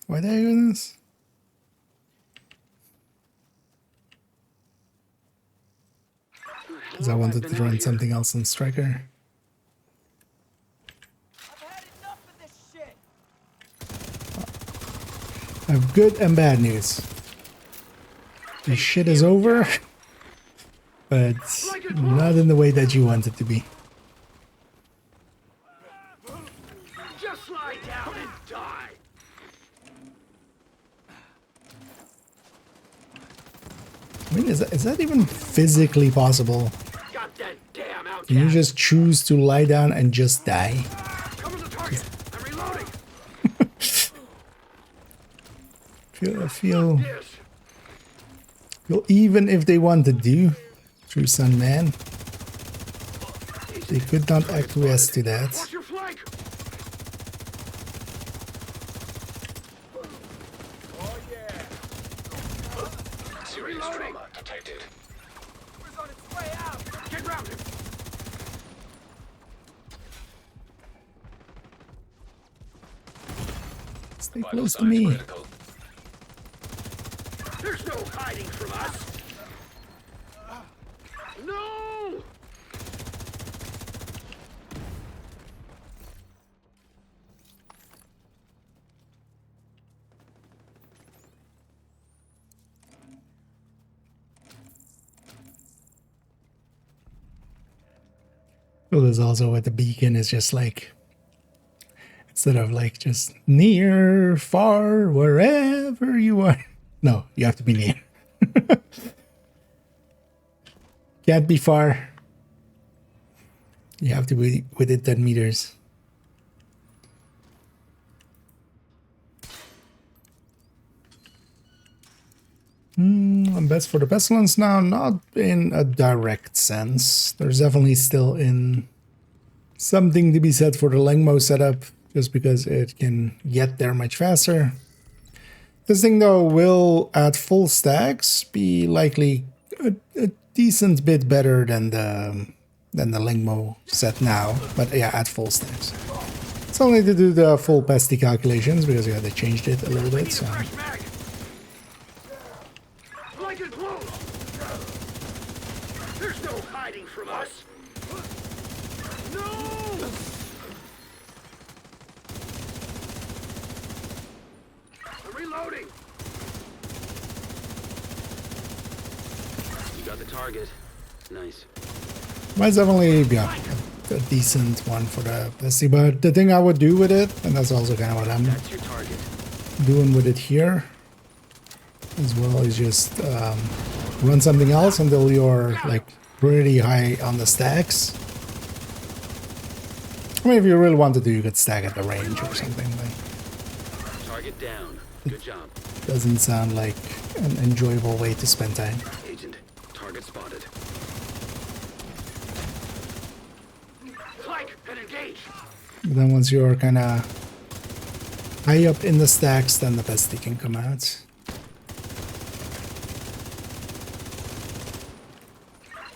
S1: Why did I do this? Because I wanted to run something else in Striker. I have good and bad news. This shit is over. But not in the way that you want it to be.
S4: Just lie down and die.
S1: I mean, is that even physically possible?
S4: Got that damn outcast.
S1: Can you just choose to lie down and just die?
S4: Cover the target. I'm reloading.
S1: I feel even if they wanted to, True Sun Man, they could not acquiesce to that.
S4: Watch your flank.
S7: Oh yeah.
S6: Serious trauma detected.
S7: It's on its way out.
S4: Get round him.
S1: Stay
S6: Vital
S1: close to
S6: signs
S1: me.
S6: critical.
S4: There's no hiding from us. No.
S1: Well, there's also with the beacon is just like, instead of like just near, far, wherever you are. No, you have to be near. Can't be far. You have to be within 10 meters. Best for the pestilence now, not in a direct sense. There's definitely still in something to be said for the Lengmo setup, just because it can get there much faster. This thing though will, at full stacks, be likely a decent bit better than the Lengmo set now, but yeah, at full stacks. It's only to do the full pesty calculations because yeah, they changed it a little bit. So.
S4: There's no hiding from us. No! I'm reloading.
S10: You got the target. Nice.
S1: Mine's definitely, yeah, a decent one for the pesty, but the thing I would do with it, and that's also kind of what I'm doing with it here, as well, is just run something else until you're like pretty high on the stacks. I mean, if you really wanted to, you could stack at the range or something. Like,
S10: Target down. Good job.
S1: doesn't sound like an enjoyable way to spend time.
S10: Agent, target spotted.
S4: Flank and engage.
S1: But then once you're kind of high up in the stacks, then the pesty can come out.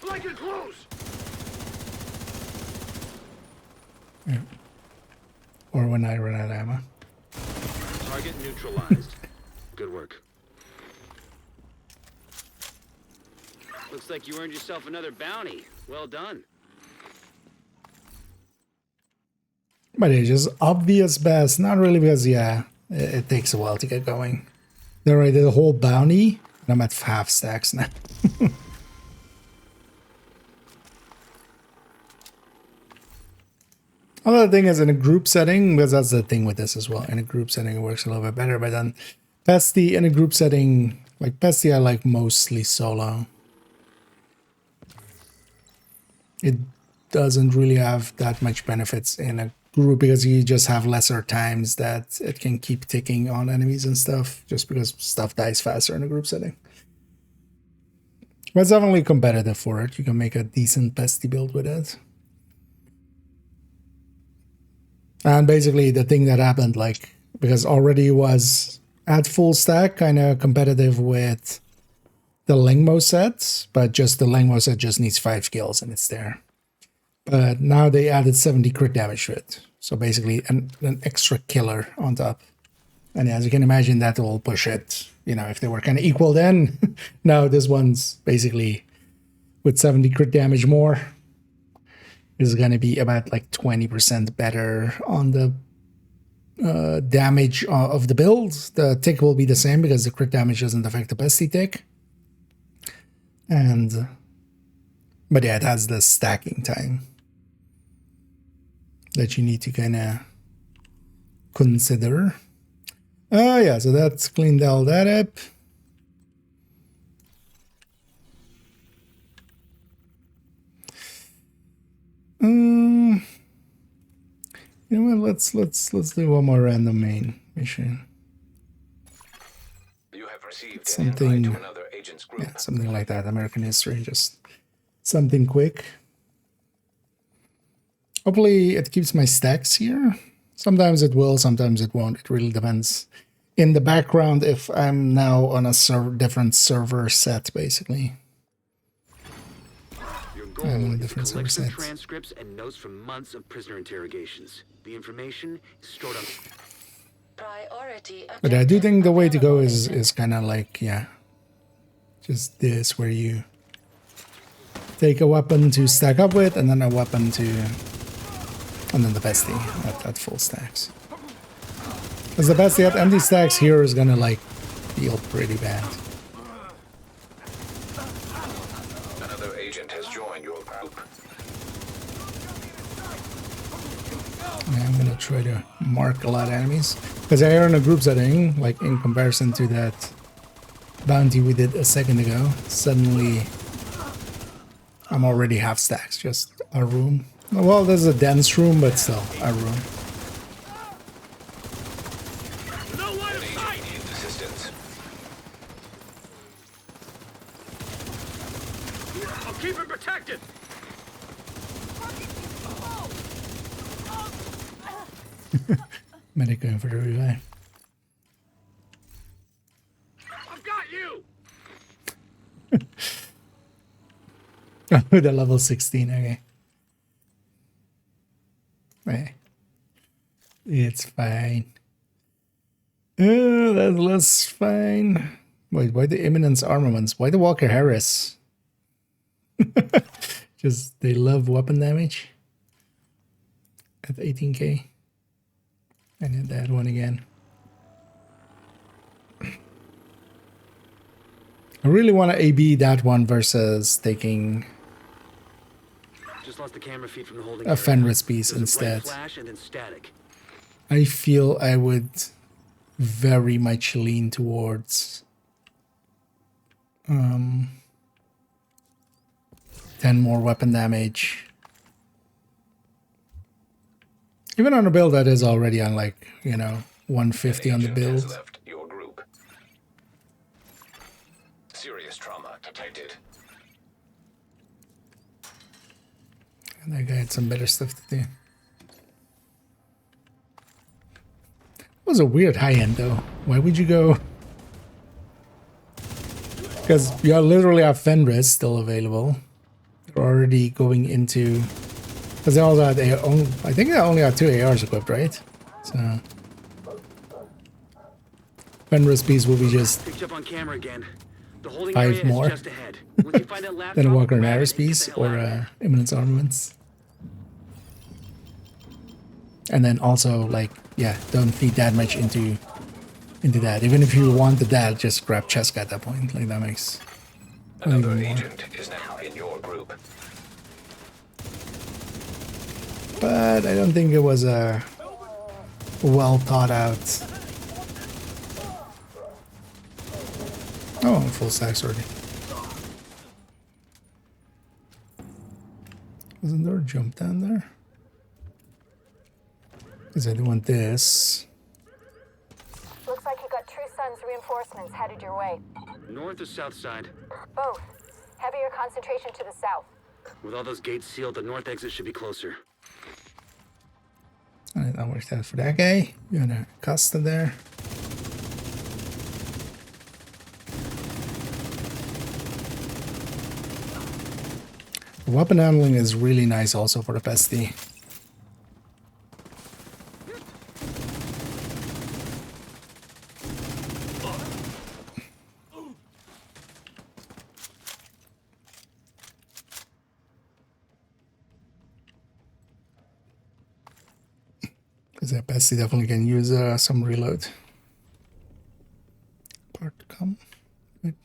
S4: Flank and close.
S1: Yeah. Or when I run out of ammo.
S10: Target neutralized. Good work. Looks like you earned yourself another bounty. Well done.
S1: But it's just obvious best, not really, because yeah, it takes a while to get going. They already did a whole bounty, and I'm at half stacks now. Another thing is in a group setting, because that's the thing with this as well. In a group setting, it works a little bit better, but then pesty in a group setting, like pesty, I like mostly solo. It doesn't really have that much benefits in a group because you just have lesser times that it can keep ticking on enemies and stuff, just because stuff dies faster in a group setting. But it's definitely competitive for it. You can make a decent pesty build with it. And basically the thing that happened, like, because already was at full stack, kind of competitive with the Lengmo set, but just the Lengmo set just needs 5 kills and it's there. But now they added 70 crit damage to it. So basically an extra killer on top. And as you can imagine, that will push it. You know, if they were kind of equal then, now this one's basically with 70 crit damage more. Is going to be about like 20% better on the damage of the build. The tick will be the same because the crit damage doesn't affect the pesty tick. And, but yeah, it has the stacking time that you need to kind of consider. Oh yeah, so that's cleaned all that up. You know what? Let's do one more random main mission.
S6: You have received
S1: Something,
S6: an invite to another agent's group.
S1: yeah, something like that. American history, just something quick. Hopefully, it keeps my stacks here. Sometimes it will, sometimes it won't. It really depends. In the background, if I'm now on a different server set, basically.
S10: Your goal is a collection of transcripts and notes from months of prisoner interrogations. The information is stored on...
S12: Priority
S1: But I do think the way to go is kind of like, yeah, just this, where you take a weapon to stack up with, and then a weapon to, and then the bestie at full stacks. Because the bestie at empty stacks here is gonna like feel pretty bad.
S6: Another agent has joined your group.
S1: Yeah, I'm gonna try to mark a lot of enemies. Because I are in a group setting, like in comparison to that bounty we did a second ago, suddenly I'm already half stacks, just a room. Well, there's a dense room, but still a room.
S2: I'll keep him protected.
S1: Medic going for the revive.
S2: I've got you.
S1: With a level 16, okay. Hey. It's fine. That's less fine. Wait, why the Imminence Armaments? Why the Walker Harris? Just, they love weapon damage. At 18k. I need that one again. I really want to AB that one versus taking
S10: Just lost the camera feed from the holding
S1: a Fenris piece instead.
S10: Flash and then static.
S1: I feel I would very much lean towards 10 more weapon damage. Even on a build that is already on, like, you know, 150 on the build.
S6: Left your group. Serious trauma detected.
S1: And that guy had some better stuff to do. It was a weird high end though. Why would you go? Because you literally have Fenris still available. They're already going into... Because they also had I think they only had 2 ARs equipped, right? So Fenris piece will be just
S10: Picked up on camera again. The holding
S1: 5
S10: area is
S1: more.
S10: just ahead. Once you find that laptop,
S1: Then a Walker and
S10: grab it
S1: Harris
S10: and get
S1: piece
S10: the hell out of
S1: or Imminence Armaments. And then also, like, yeah, don't feed that much into that. Even if you wanted that, just grab Cheska at that point. Like, that makes
S6: Another agent is now in your group.
S1: But I don't think it was a well thought out. Oh, I'm full stacks already. Wasn't there a jump down there? Because I do want this.
S3: Looks like you got True Sun's reinforcements headed your way.
S10: North or south side?
S3: Both. Heavier concentration to the south.
S10: With all those gates sealed, the north exit should be closer.
S1: Alright, that worked out for that guy. You got a Costa there. The weapon handling is really nice also for the bestie. Because that bestie definitely can use some reload. Part to come. Wait.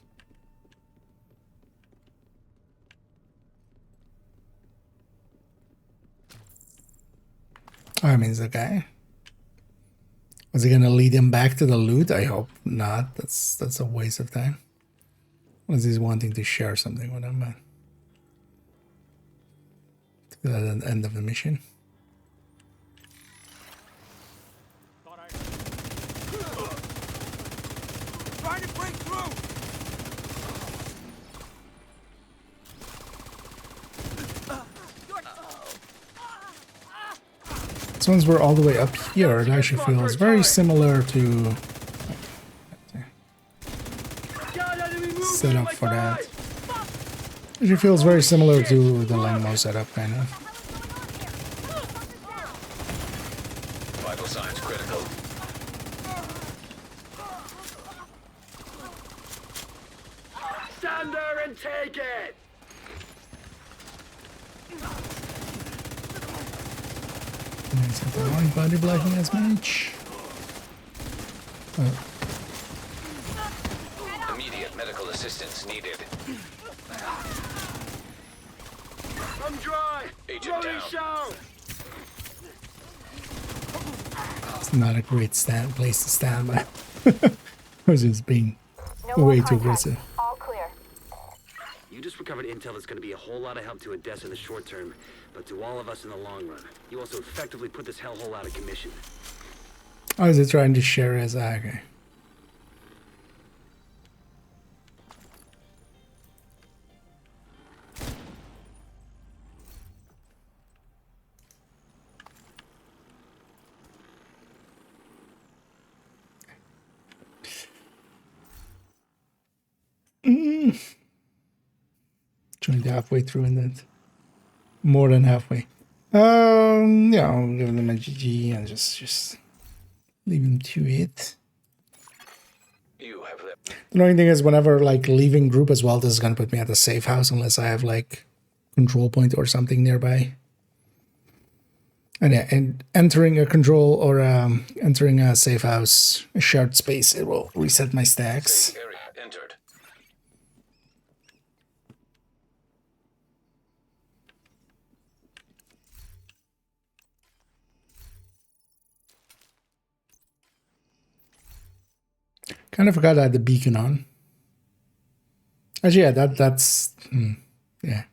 S1: Oh, I mean, the guy. Was he gonna lead him back to the loot? I hope not. That's a waste of time. Unless he's wanting to share something with him, but to the end of the mission. Since we're all the way up here, it actually feels very similar to setup for that. It feels very similar to the Langmo setup, kind of.
S6: Vital signs critical.
S2: Stand there and take it!
S1: Nice, have the wrong body blocking as much. Oh.
S6: Immediate medical assistance needed.
S2: I'm dry!
S6: Agent
S2: Rolling
S6: down.
S2: show!
S1: It's not a great place to stand, but I was just being
S3: No
S1: way
S3: more
S1: too
S3: contact.
S1: aggressive.
S3: All clear.
S10: You just recovered intel that's going to be a whole lot of help to Odessa in the short term, but to all of us in the long run. You also effectively put this hellhole out of commission.
S1: Oh, is it trying to share his okay. Joined halfway through and then more than halfway. Yeah, I'll give them a GG and just leave them to it.
S6: You have left.
S1: The annoying thing is whenever like leaving group as well, this is gonna put me at the safe house unless I have like control point or something nearby. And yeah, and entering a control or entering a safe house, a shared space, it will reset my stacks.
S6: Safe area entered.
S1: Kind of forgot I had the beacon on. Actually, yeah, that's yeah.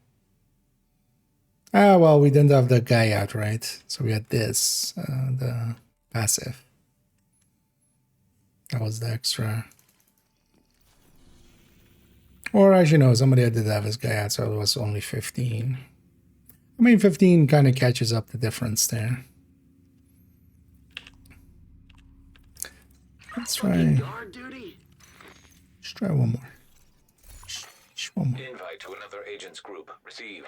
S1: Ah, well, we didn't have the guy out, right? So we had this, the passive. That was the extra. Or actually, no, somebody did have his guy out, so it was only 15. I mean, 15 kind of catches up the difference there. Let's try. Let's try one more. Just one more.
S6: Invite to another agent's group. Receive.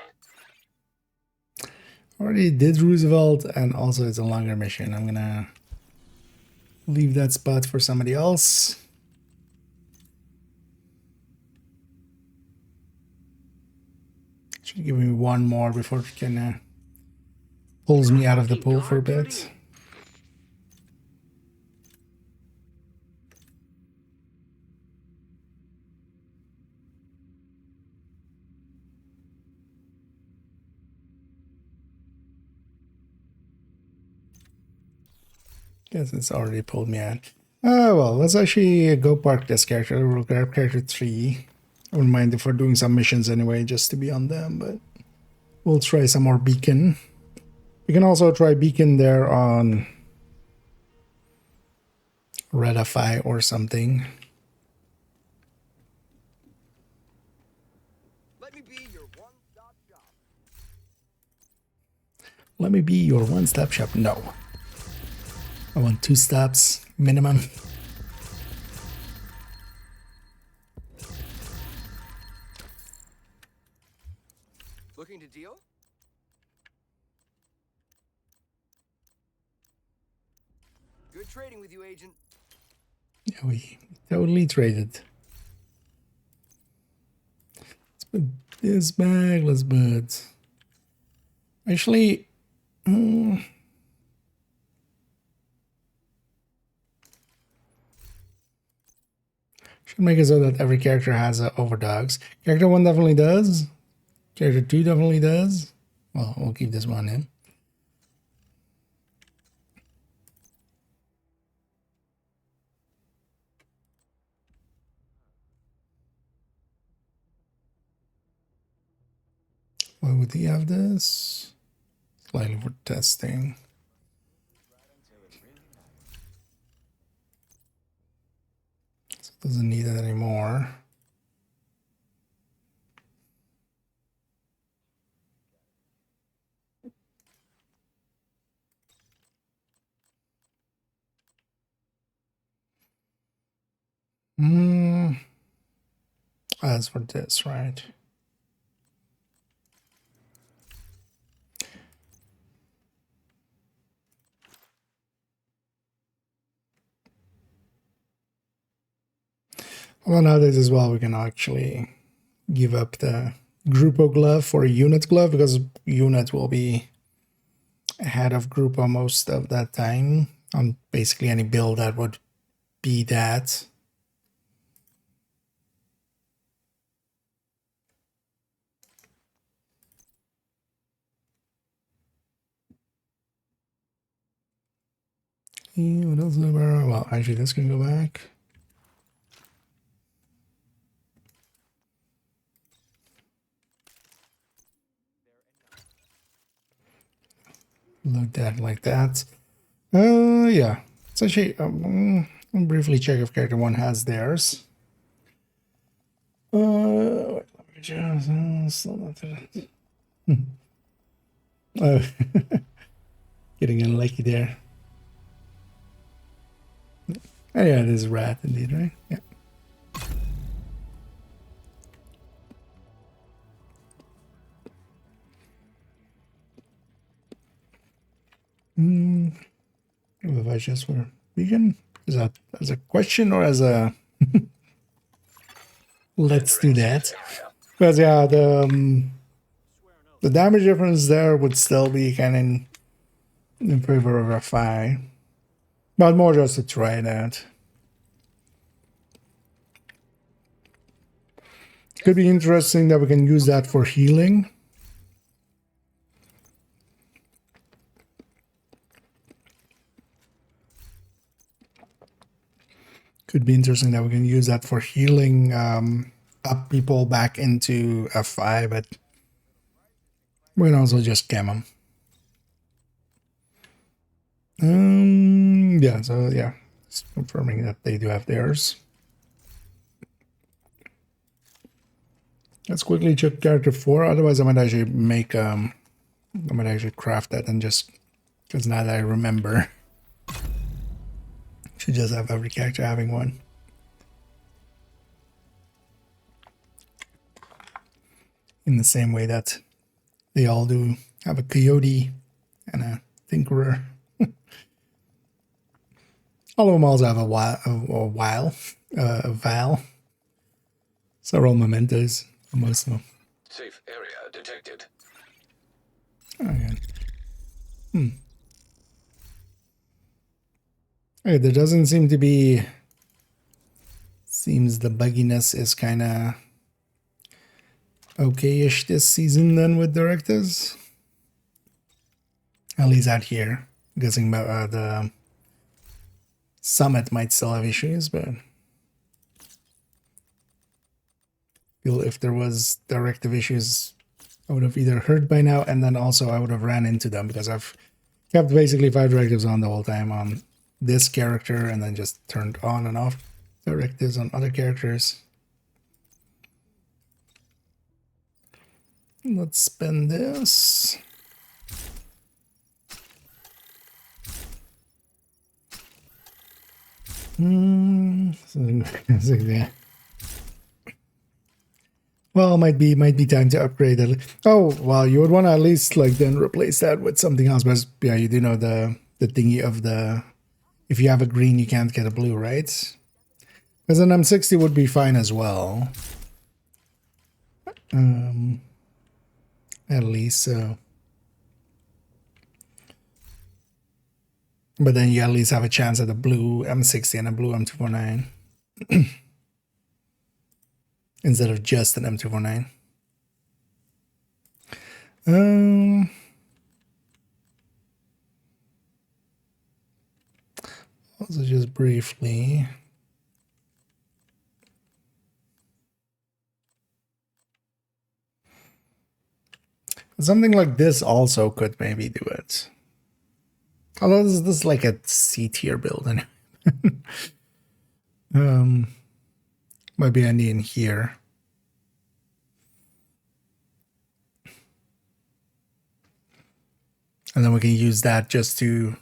S1: Already did Roosevelt, and also it's a longer mission. I'm gonna leave that spot for somebody else. Should give me one more before it can pulls me out of the pool for a bit. Guess it's already pulled me out. Well, let's actually go park this character. We'll grab character 3. I wouldn't mind if we're doing some missions anyway, just to be on them, but we'll try some more beacon. We can also try beacon there on Redify or something.
S7: Let me be your one-stop shop.
S1: Let me be your one-stop shop. No. I want 2 stops minimum.
S7: Looking to deal? Good trading with you, Agent.
S1: Yeah, we totally traded. Let's put this back. Let's put... Actually... should make it so that every character has overdogs. Character 1 definitely does. Character 2 definitely does. Well, we'll keep this one in. Why would he have this? Slightly for testing. So it doesn't need it anymore. As for this, right? Well, nowadays as well, we can actually give up the Grupo glove for a unit glove because unit will be ahead of Grupo most of that time on basically any build that would be that. What else? Well, actually, this can go back. Load that like that. Yeah. It's actually, I'll briefly check if character 1 has theirs. Wait, let me just, still not that. Oh, getting unlucky there. Oh yeah, it is rat indeed, right? Yeah. If I just were vegan, is that as a question or as a let's do that? Because yeah, the damage difference there would still be kind of in favor of FI, but more just to try that. Could be interesting that we can use that for healing. Could be interesting that we can use that for healing up people back into F5, but we can also just cam them. Yeah, so yeah, just confirming that they do have theirs. Let's quickly check character 4, otherwise I might actually make, I might actually craft that and just, because now that I remember, should just have every character having one. In the same way that they all do have a coyote and a tinkerer. All of them also have a Val. Several mementos, most of them.
S6: Safe area detected.
S1: Okay. Okay, there doesn't seem to be... Seems the bugginess is kind of okay-ish this season then with directives. At least out here. I'm guessing the Summit might still have issues, but feel if there was directive issues, I would have either heard by now, and then also I would have ran into them because I've kept basically 5 directives on the whole time on this character and then just turned on and off directives on other characters. Let's spend this. Well, might be time to upgrade it. Oh, well, you would want to at least like then replace that with something else. But yeah, you do know the thingy of the, if you have a green, you can't get a blue, right? Because an M60 would be fine as well. At least so. But then you at least have a chance at a blue M60 and a blue M249. Instead of just an M249. Also just briefly. Something like this also could maybe do it. Although this is like a C tier build anyway. Might be handy in here. And then we can use that just to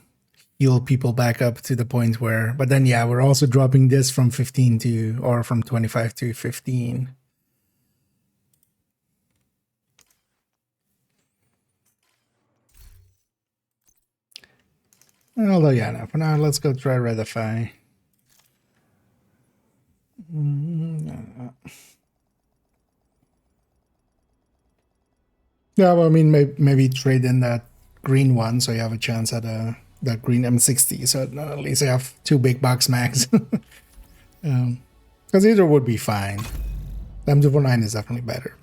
S1: heal people back up to the point where, but then yeah, we're also dropping this from 15 to, or from 25 to 15. Although yeah, no, for now let's go try Redify. Yeah, well, I mean, maybe trade in that green one so you have a chance at that green M60. So at least I have 2 big box mags. Because either would be fine. The M249 is definitely better.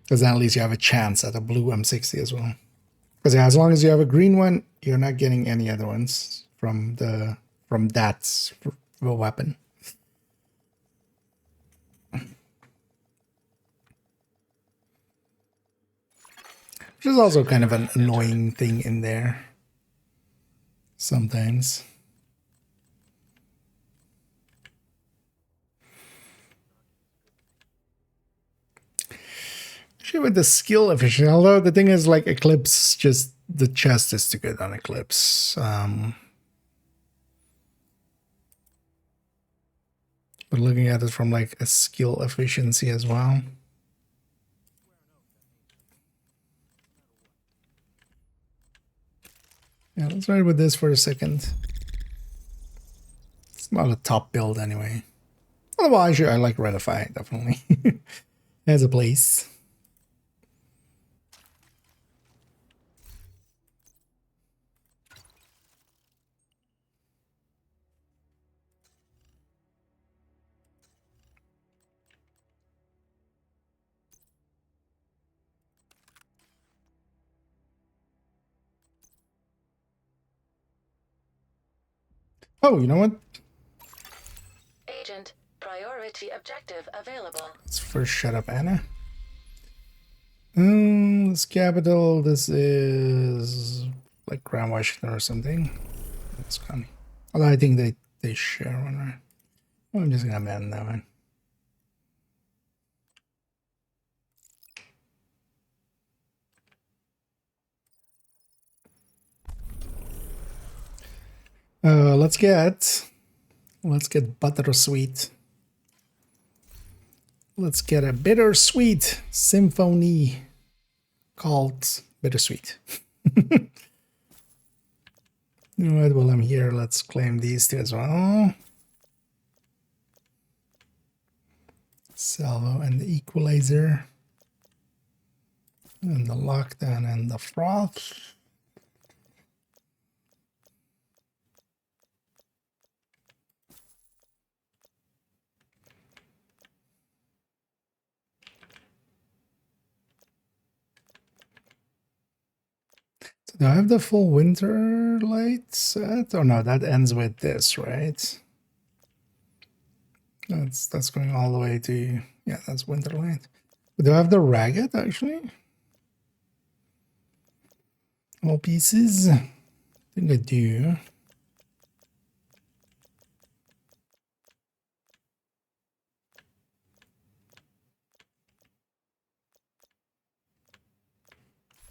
S1: Because then at least you have a chance at a blue M60 as well. Because yeah, as long as you have a green one, you're not getting any other ones from that weapon. Which is also kind of an annoying thing in there. Sometimes. Actually with the skill efficiency, although the thing is like Eclipse, just the chest is too good on Eclipse. But looking at it from like a skill efficiency as well. Yeah, let's try with this for a second. It's not a top build anyway. Otherwise, I like Redify, definitely. Has a place. Oh, you know what?
S12: Agent, priority objective available.
S1: Let's first shut up, Anna. This capital, this is like Grand Washington or something. That's funny. Although I think they share one, right? Well, I'm just gonna ban that one. Let's get bittersweet. Let's get a bittersweet symphony called Bittersweet. You know what? While I'm here, let's claim these two as well. Salvo and the Equalizer. And the Lockdown and the Froth. Do I have the full winter light set? Oh no, that ends with this, right? That's going all the way to, yeah, that's winter light. Do I have the ragged actually? All pieces? I think I do.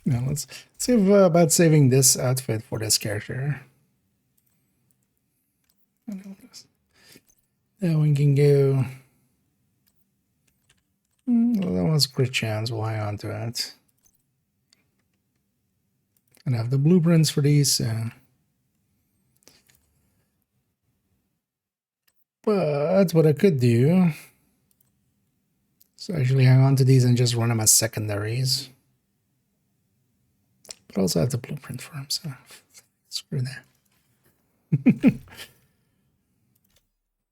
S1: Now let's see about saving this outfit for this character. Then we can go. Well, that was a crit chance. We'll hang on to it. And have the blueprints for these. But what I could do is actually hang on to these and just run them as secondaries. But also have the blueprint for them, so screw that.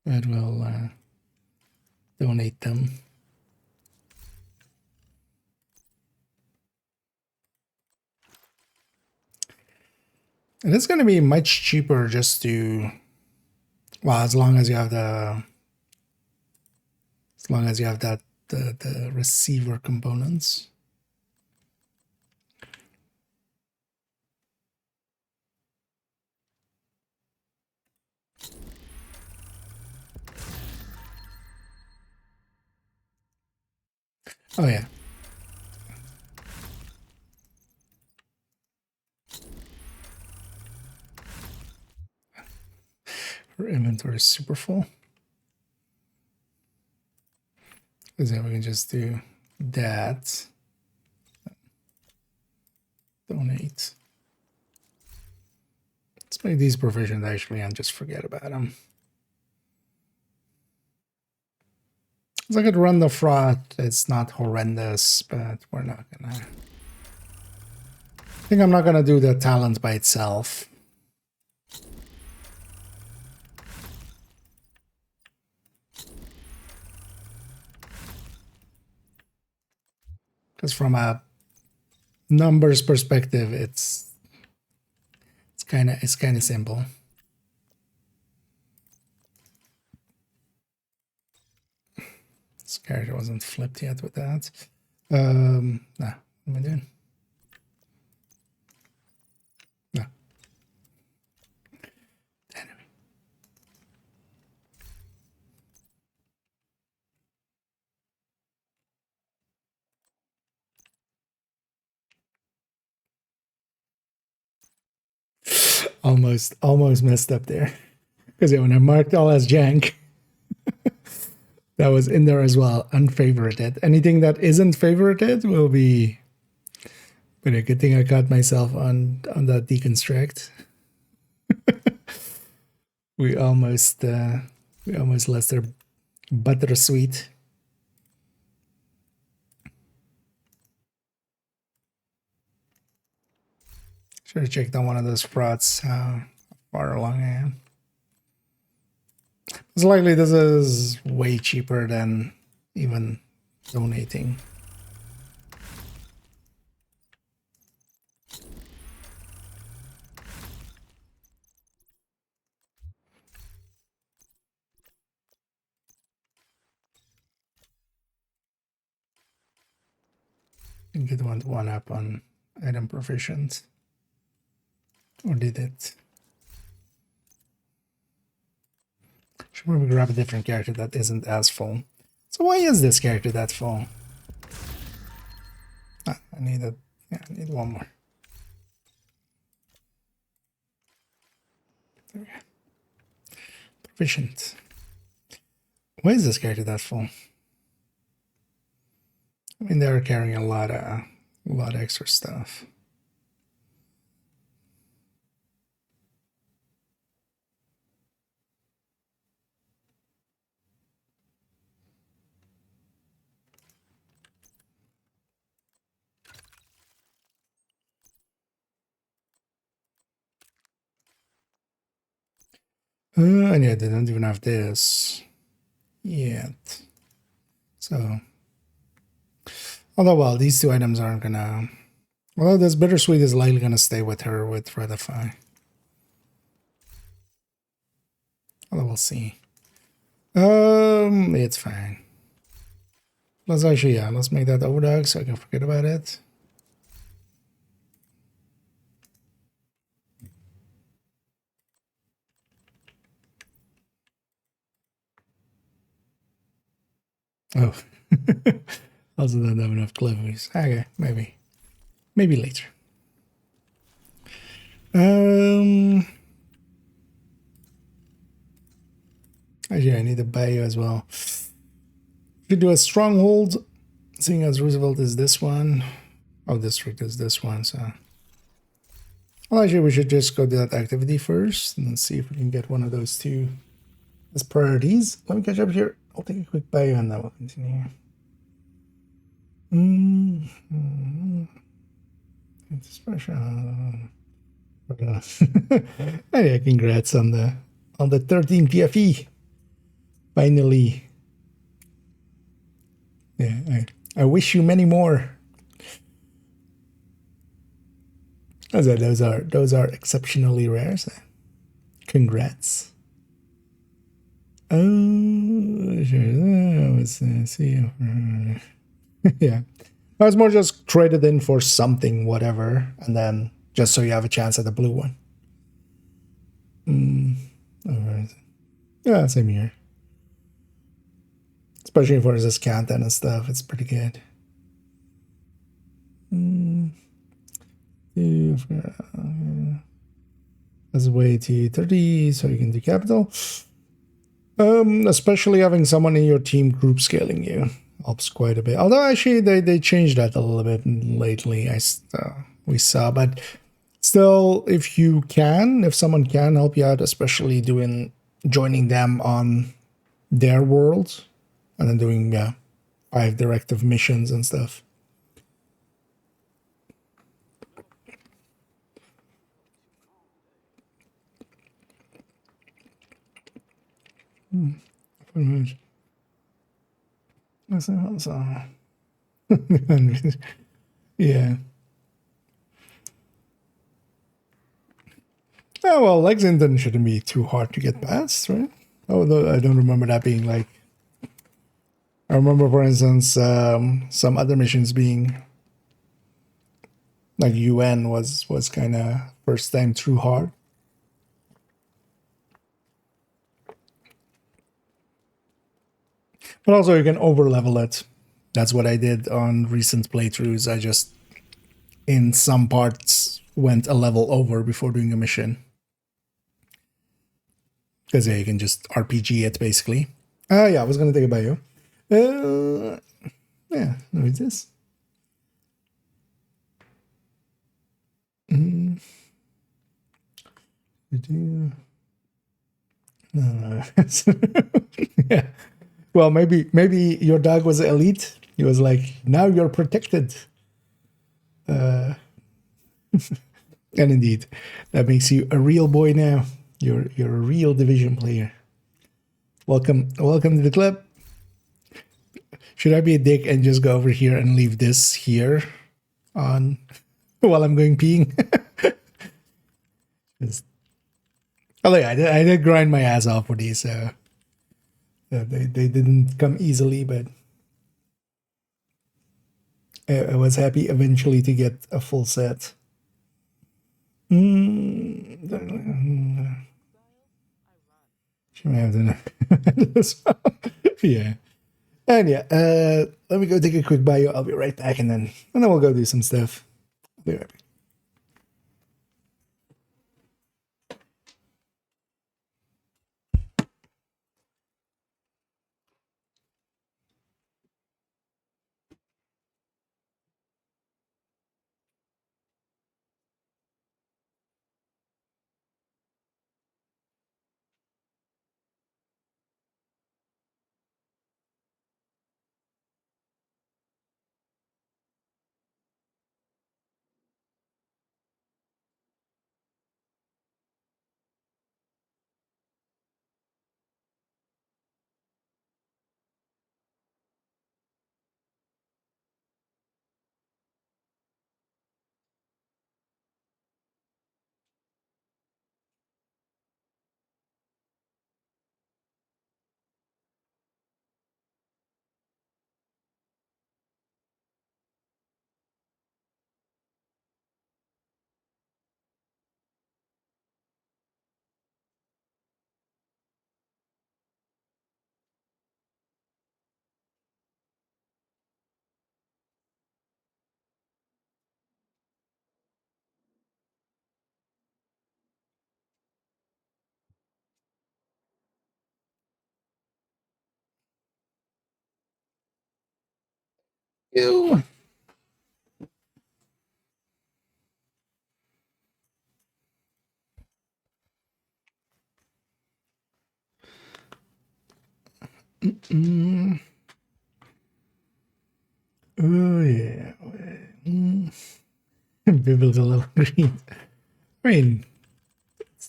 S1: But we'll donate them. And it's going to be much cheaper just to, well, as long as you have the receiver components. Oh yeah. inventory is super full. Because then we can just do that. Donate. Let's make these provisions actually and just forget about them. I could run the fraud. It's not horrendous, but we're not gonna. I think I'm not gonna do the talent by itself. Because from a numbers perspective, it's kind of simple. This character wasn't flipped yet with that. Nah, what am I doing? No. Anyway. Almost messed up there. Because when I marked all as jank, that was in there as well, unfavorited. Anything that isn't favorited will be. But a good thing I caught myself on that deconstruct. we almost lost our buttersweet. Should have checked on one of those frauds how far along I am. It's likely this is way cheaper than even donating. I think it went one up on item proficient. Or did it? Should probably grab a different character that isn't as full. So why is this character that full? Ah, I need one more. There we go. Proficient. Why is this character that full? I mean, they're carrying a lot of extra stuff. And yeah, they don't even have this yet. So, although, well, these two items aren't gonna. Well, this bittersweet is likely gonna stay with her with Redify. Although we'll see. It's fine. Let's actually, let's make that overdog so I can forget about it. Oh, also don't have enough clovers. Okay, maybe later. Actually, I need a bio as well. Should do a stronghold, seeing as Roosevelt is this one. Oh, district is this one. So, well, actually, we should just go do that activity first and see if we can get one of those two as priorities. Let me catch up here. I'll take a quick bio and then we'll continue. It's special. Anyway, congrats on the 13 PFE. Finally. Yeah, I wish you many more. Those are exceptionally rare. So congrats. Oh, sure. See you. Yeah. I was more just traded in for something, whatever, and then just so you have a chance at the blue one. Alright. Yeah, same here. Especially for this content and stuff, it's pretty good. Let's wait to 30 so you can do capital. Especially having someone in your team group scaling you helps quite a bit. Although actually they changed that a little bit lately. We saw, but still, if someone can help you out, especially joining them on their world, and then doing 5 directive missions and stuff. Yeah. Oh, well, Lexington shouldn't be too hard to get past, right? Although I don't remember that being like... I remember, for instance, some other missions being... Like UN was kind of first time through hard. But also you can over-level it. That's what I did on recent playthroughs. I just, in some parts, went a level over before doing a mission. Because yeah, you can just RPG it, basically. Yeah, I was going to take it by you. Yeah, what is this? Yeah. Well, maybe your dog was elite. He was like, now you're protected. And indeed, that makes you a real boy now. You're a real division player. Welcome to the club. Should I be a dick and just go over here and leave this here on while I'm going peeing? Oh yeah, I did grind my ass off for these. They didn't come easily, but I was happy eventually to get a full set. She may have done this. Yeah. And yeah, let me go take a quick bio. I'll be right back, and then we'll go do some stuff. I'll be right back. Ew. Oh yeah. Biblical level green. I mean,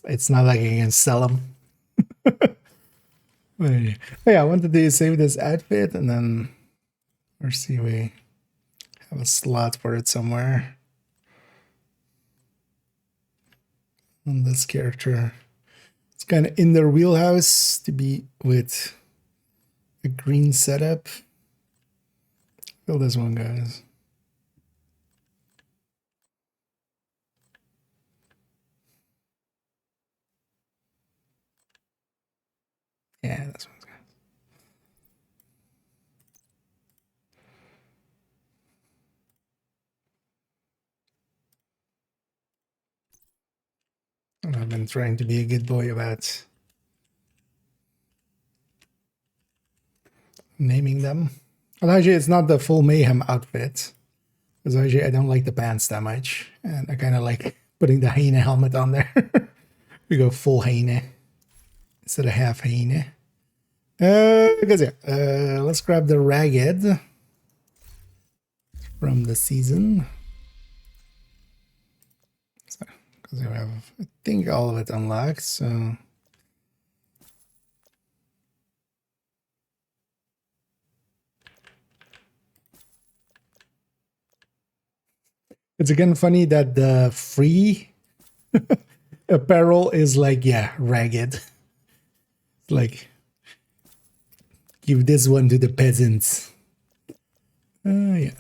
S1: it's not like I can sell them. But yeah, I wanted to save this outfit, and then or see we have a slot for it somewhere. On this character, it's kind of in their wheelhouse to be with a green setup. Fill this one, guys. Yeah, this one's good. I haven't trying to be a good boy about naming them. Well, actually, it's not the full Mayhem outfit. Because actually, I don't like the pants that much. And I kind of like putting the Hyena helmet on there. We go full Hyena instead of half Hyena. Because yeah, let's grab the Ragged from the season. Because we have, I think, all of it unlocked, so... It's again funny that the free apparel is like, yeah, ragged. Like, give this one to the peasants. Yeah.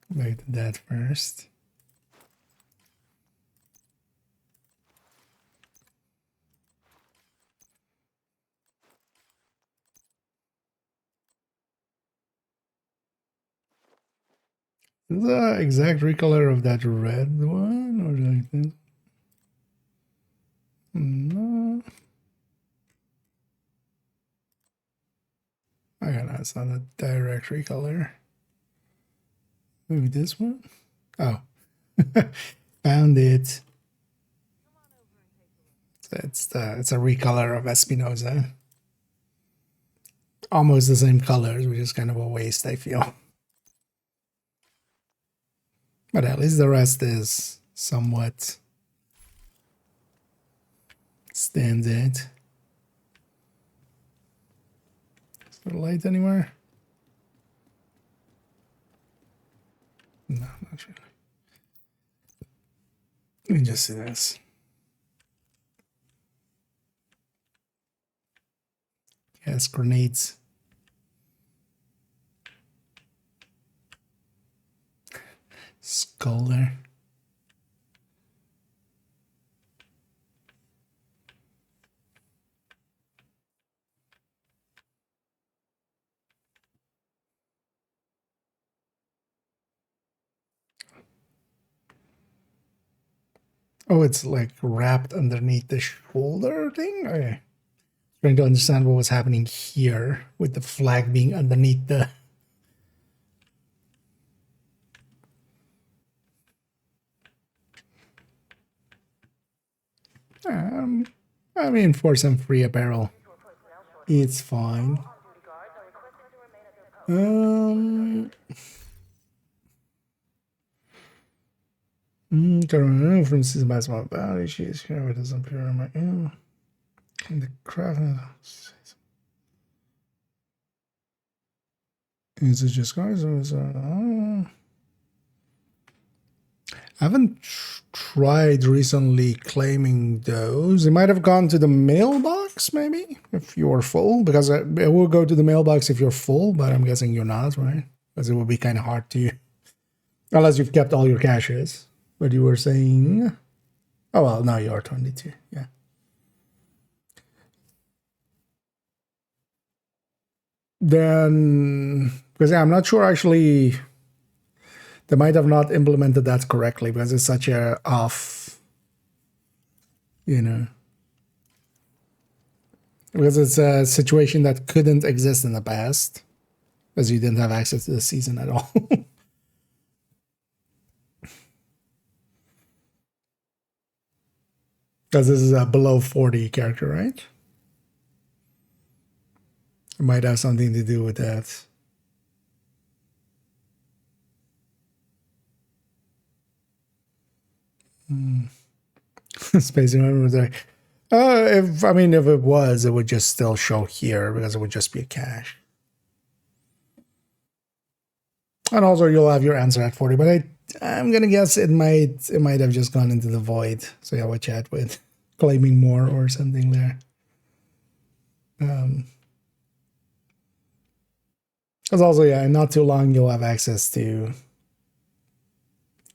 S1: Back to that first. Is the exact recolor of that red one, or like this? No. Okay, no, it's not a direct recolor. Maybe this one? Oh. Found it. It's a recolor of Espinosa. Almost the same colors, which is kind of a waste, I feel. But at least the rest is somewhat stands out. Is there light anywhere? No, not really. Let me just see this. Yes, grenades. Skull there. Oh, it's like wrapped underneath the shoulder thing? Okay. Trying to understand what was happening here with the flag being underneath the... I mean, for some free apparel, it's fine. From season by small body, she is here with some pure my in the craft. Is it just guys or is I haven't tried recently claiming those. It might have gone to the mailbox, maybe, if you're full, because it will go to the mailbox if you're full, but I'm guessing you're not, right? Because it will be kind of hard to, unless you've kept all your caches. But you were saying, oh, well, now you are 22, yeah. Then, because yeah, I'm not sure actually... They might have not implemented that correctly because it's such a off, you know, because it's a situation that couldn't exist in the past because you didn't have access to the season at all. Because this is a below 40 character, right? It might have something to do with that. Space was like, if it was, it would just still show here because it would just be a cache. And also, you'll have your answer at 40, but I'm gonna guess it might have just gone into the void. So yeah, we'll chat with claiming more or something there. Because also, yeah, in not too long you'll have access to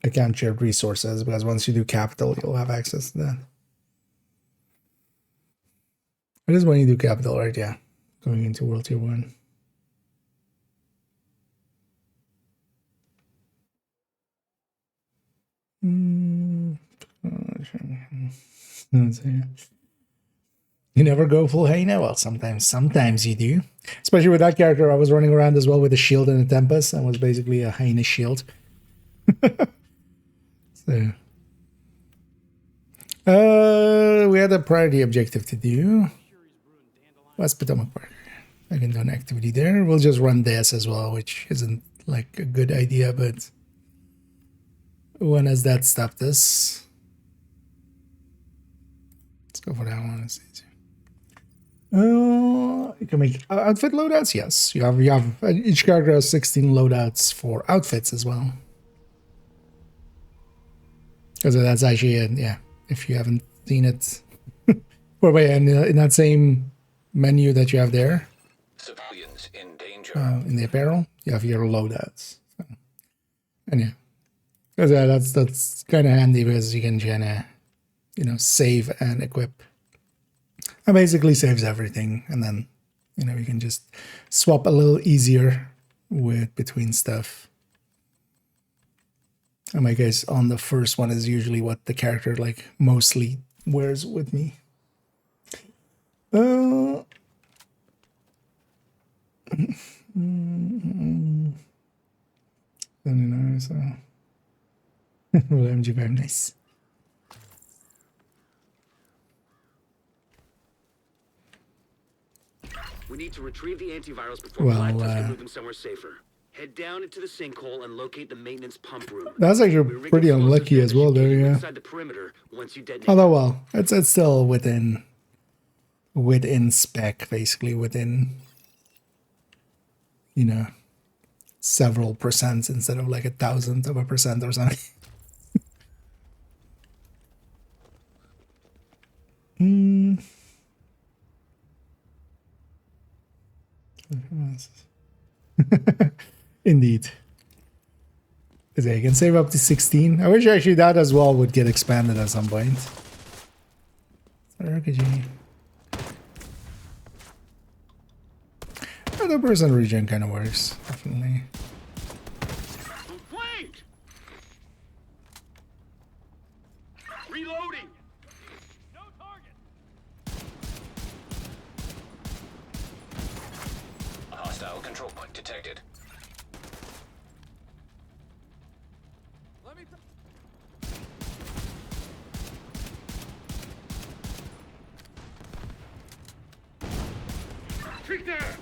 S1: account shared resources, because once you do capital, you'll have access to that. It is when you do capital, right? Yeah, going into World Tier 1. Let's see. You never go full Hyena? Well, sometimes you do. Especially with that character, I was running around as well with a shield and a Tempest. That was basically a Hyena shield. So, we had a priority objective to do. West Potomac Park. I can do an activity there. We'll just run this as well, which isn't like a good idea, but when has that stopped us? Let's go for that one. You can make outfit loadouts. Yes, you have each character has 16 loadouts for outfits as well. Because that's actually yeah. If you haven't seen it, or wait, in that same menu that you have there,
S6: Civilians in danger.
S1: in the apparel, you have your loadouts. So, and yeah, that's kind of handy because you can save and equip. It basically saves everything, and then you can just swap a little easier between stuff. In my case, on the first one is usually what the character like mostly wears with me. Very nice. MG5, nice.
S10: We need to retrieve the antivirals before Black Tusk can move them somewhere safer. Head down into the sinkhole and locate the maintenance pump room.
S1: That's actually pretty unlucky as well there, yeah.
S10: Inside the perimeter once you detonate.
S1: Although, well, it's still within spec, basically within, several percents instead of like 1,000% or something. Indeed. You can save up to 16. I wish actually that as well would get expanded at some point. Other person regen kind of works, definitely.
S2: Flanked! Reloading! No target!
S6: Hostile control point detected.
S7: Let me.
S2: Trick there!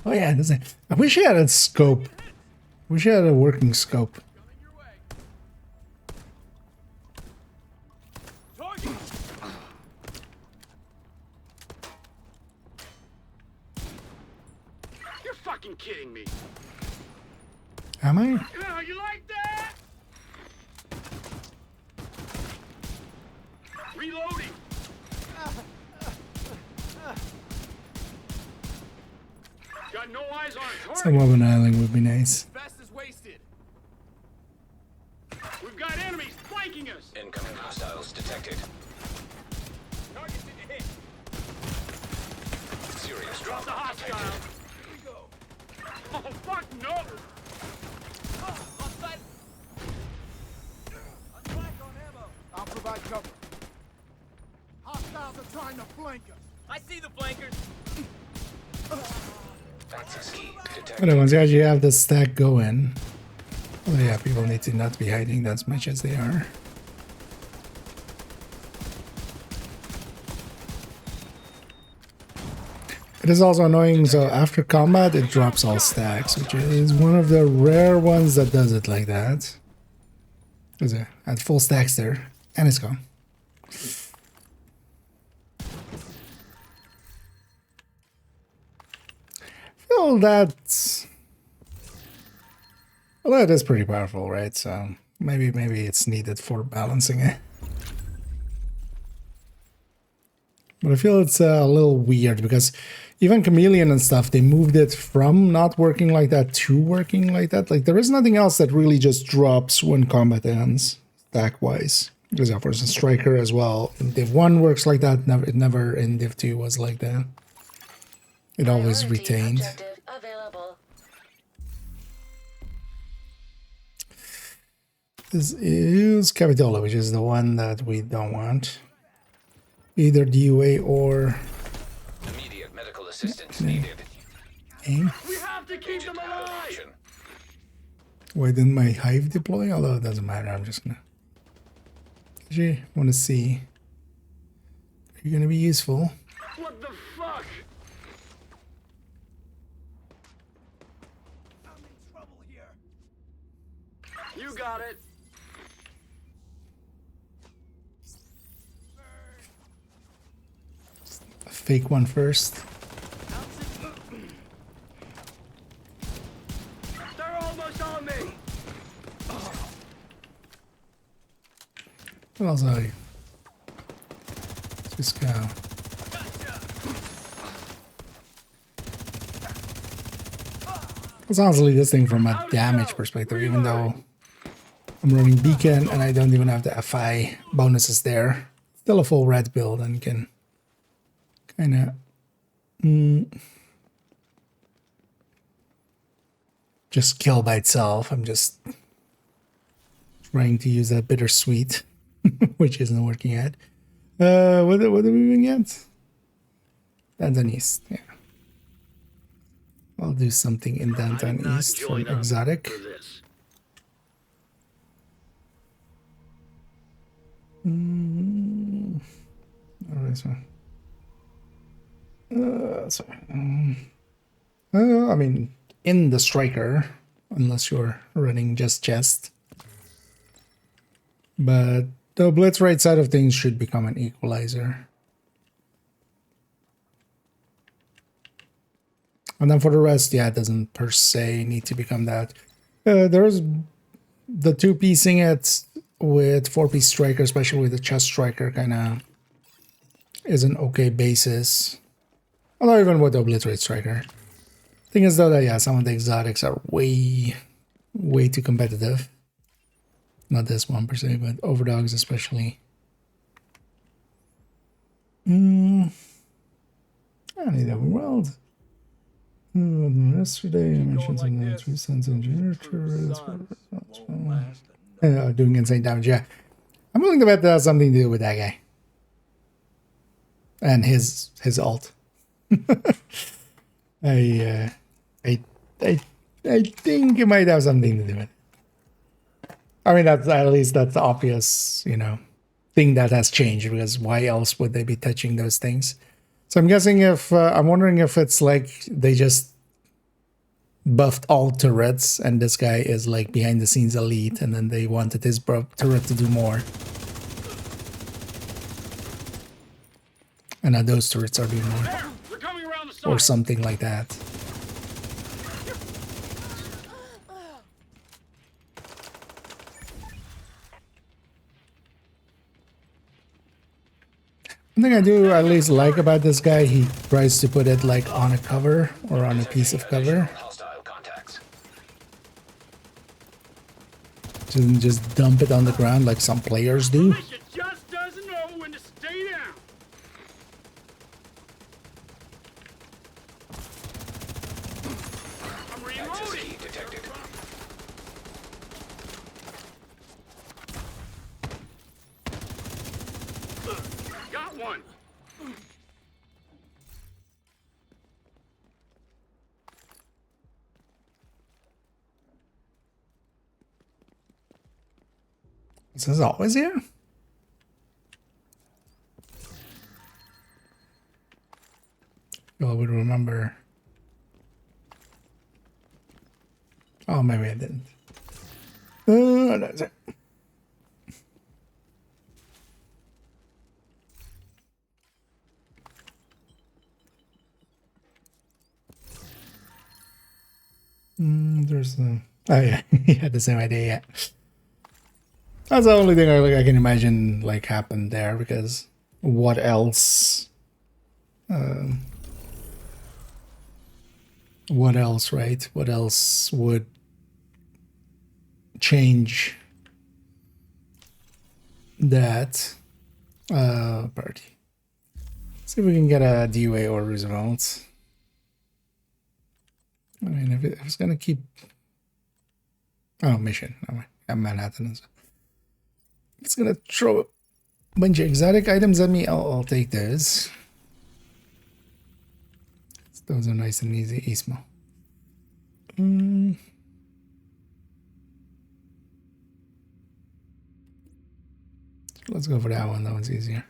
S1: Oh yeah, I wish I had a scope. Wish I had a working scope.
S2: You're fucking kidding me!
S1: Am I?
S2: Oh, you like that? Reloading! Got no eyes on target.
S1: Some of an island would be nice.
S7: Best is wasted.
S2: We've got enemies flanking us.
S6: Incoming hostiles detected.
S2: Target's in the hit.
S6: Serious
S2: Drop the hostile.
S7: Here we go.
S2: Oh fuck no!
S7: Offside. Unflank on ammo. I'll provide cover. Hostiles are trying to flank us.
S13: I see the flankers.
S6: Access key detected.
S1: But once you actually have the stack going, well, yeah, people need to not be hiding as much as they are. It is also annoying, so after combat it drops all stacks, which is one of the rare ones that does it like that. There's at full stacks there, and it's gone. Well, that is pretty powerful, right? So maybe it's needed for balancing it. But I feel it's a little weird because even Chameleon and stuff, they moved it from not working like that to working like that. Like there is nothing else that really just drops when combat ends, stack-wise. Because yeah, for instance, Striker as well. In Div 1 works like that. It never in Div 2 was like that. It always retained. This is Capitola, which is the one that we don't want. Either DUA or
S6: Immediate medical assistance needed.
S1: aim.
S2: We have to keep them alive!
S1: Why didn't my hive deploy? Although it doesn't matter, I'm just gonna... Actually, want to see. Are you gonna be useful?
S2: What the fuck?
S7: I'm in trouble here.
S2: You got it.
S1: A fake one first.
S2: They're almost on me.
S1: What else are you? Let's just go. It's honestly this thing from a damage perspective, even though I'm running beacon and I don't even have the FI bonuses there. Still a full red build and can kind of just kill by itself. I'm just trying to use that bittersweet, which isn't working yet. What are we doing yet? Downtown East, yeah. I'll do something in Downtown East for exotic. Alright, so. I mean, in the striker, unless you're running just chest. But the blitz right side of things should become an equalizer. And then for the rest, yeah, it doesn't per se need to become that. There's the two-piecing it with four-piece striker, especially with the chest striker, kind of is an okay basis. Although even with the obliterate striker. Thing is though that, yeah, some of the exotics are way too competitive. Not this one per se, but overdogs especially. I need a world. Yesterday I mentioned something like 3 cents in generators. Doing insane damage, yeah. I'm willing to bet that has something to do with that guy. And his ult. I think it might have something to do with it. I mean, that's at least that's the obvious, you know, thing that has changed, because why else would they be touching those things? So I'm guessing if I'm wondering if it's like they just buffed all turrets and this guy is like behind the scenes elite, and then they wanted his turret to do more. And now those turrets are doing more. Or something like that. One thing I do at least like about this guy, he tries to put it like on a cover or on a piece of cover. Doesn't just dump it on the ground like some players do.
S2: Just doesn't know when to stay down. I'm reloading.
S6: Detected.
S2: Got one.
S1: Is this always here? I would remember. Oh, maybe I didn't. That's it. There's the... Oh yeah, he had the same idea, yeah. That's the only thing I can imagine like happened there, because what else? What else, right? What else would change that party? See if we can get a DUA or Roosevelt. I mean, if it's gonna keep... Oh, mission. Oh, Manhattan. It's gonna throw a bunch of exotic items at me. I'll take those. Those are nice and easy. Ismo. Let's go for that one. That one's easier.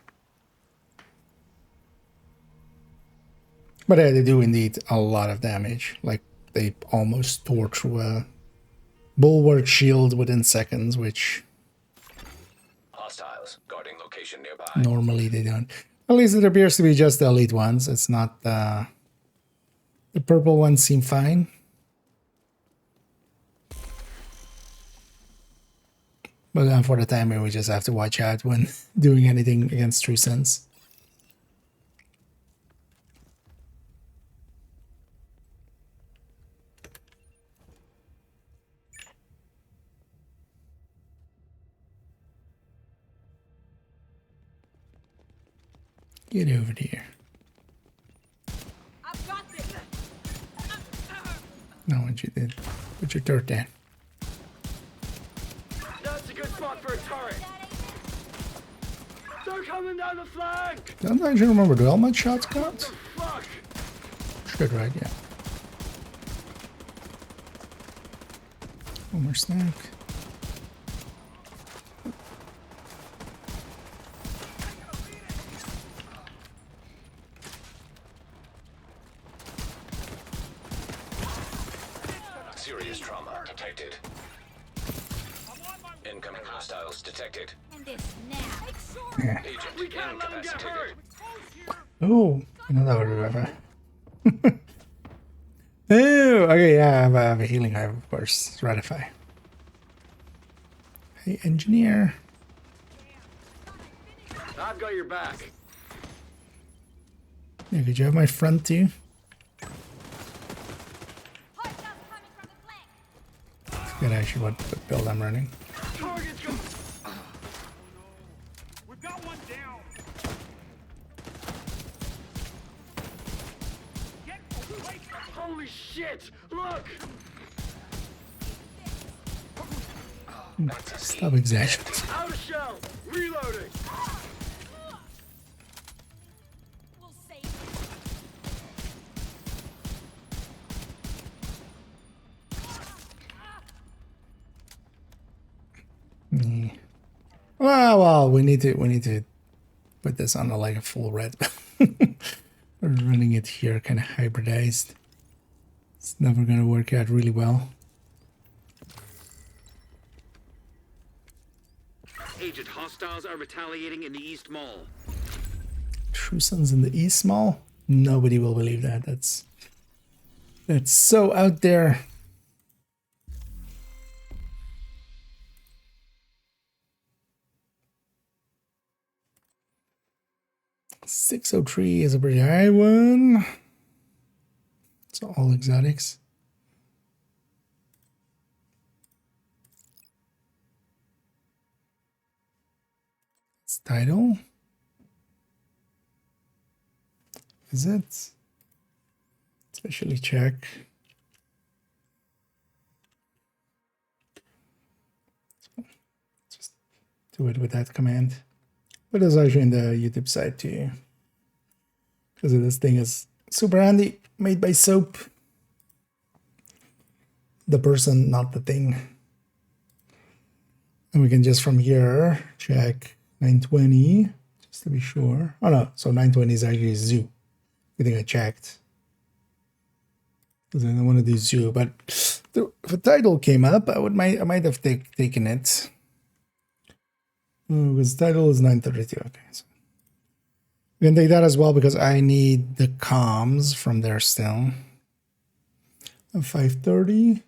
S1: But yeah, they do indeed a lot of damage. Like, they almost tore through a bulwark shield within seconds, which
S6: Hostiles guarding location nearby.
S1: normally they don't. At least it appears to be just the elite ones. It's not the purple ones seem fine. But for the timer, we just have to watch out when doing anything against True Sense. Get over here.
S9: I've got this.
S1: No, what you did. Put your turret down.
S2: That's a good spot for a turret. They're coming down the flank.
S1: Don't I actually remember the helmet shots count?
S2: Fuck.
S1: Should, right? Yeah. One more snack.
S6: Serious trauma detected. Incoming hostiles detected.
S1: Yeah.
S6: Agent
S2: We can't let them get hurt.
S1: Oh, another river. Oh, okay, yeah, I have a healing hive, of course. Ratify. Hey, engineer.
S2: I've got your back.
S1: Yeah, could you have my front too? Good, actually, what build I'm running.
S2: Target's go. We've got one down. Get away. Holy shit! Look.
S1: Stop exaggerating.
S2: Out of shell. Reloading.
S1: Yeah. Well, we need to put this on like a full red. We're running it here kind of hybridized. It's never gonna work out really well.
S10: Agent, hostiles are retaliating in the East Mall.
S1: True Sons in the East Mall? Nobody will believe that. That's so out there. $603 is a pretty high one. It's all exotics. It's title. Is it? Especially check. Just do it with that command. But it's actually in the YouTube site too. Because this thing is super handy, made by Soap. The person, not the thing. And we can just from here check 920, just to be sure. Oh no, so 920 is actually Zoo. I think I checked. Because I don't want to do Zoo, but if a title came up, I might have taken it. Because title is 932. Okay, so we can take that as well because I need the comms from there still. 530.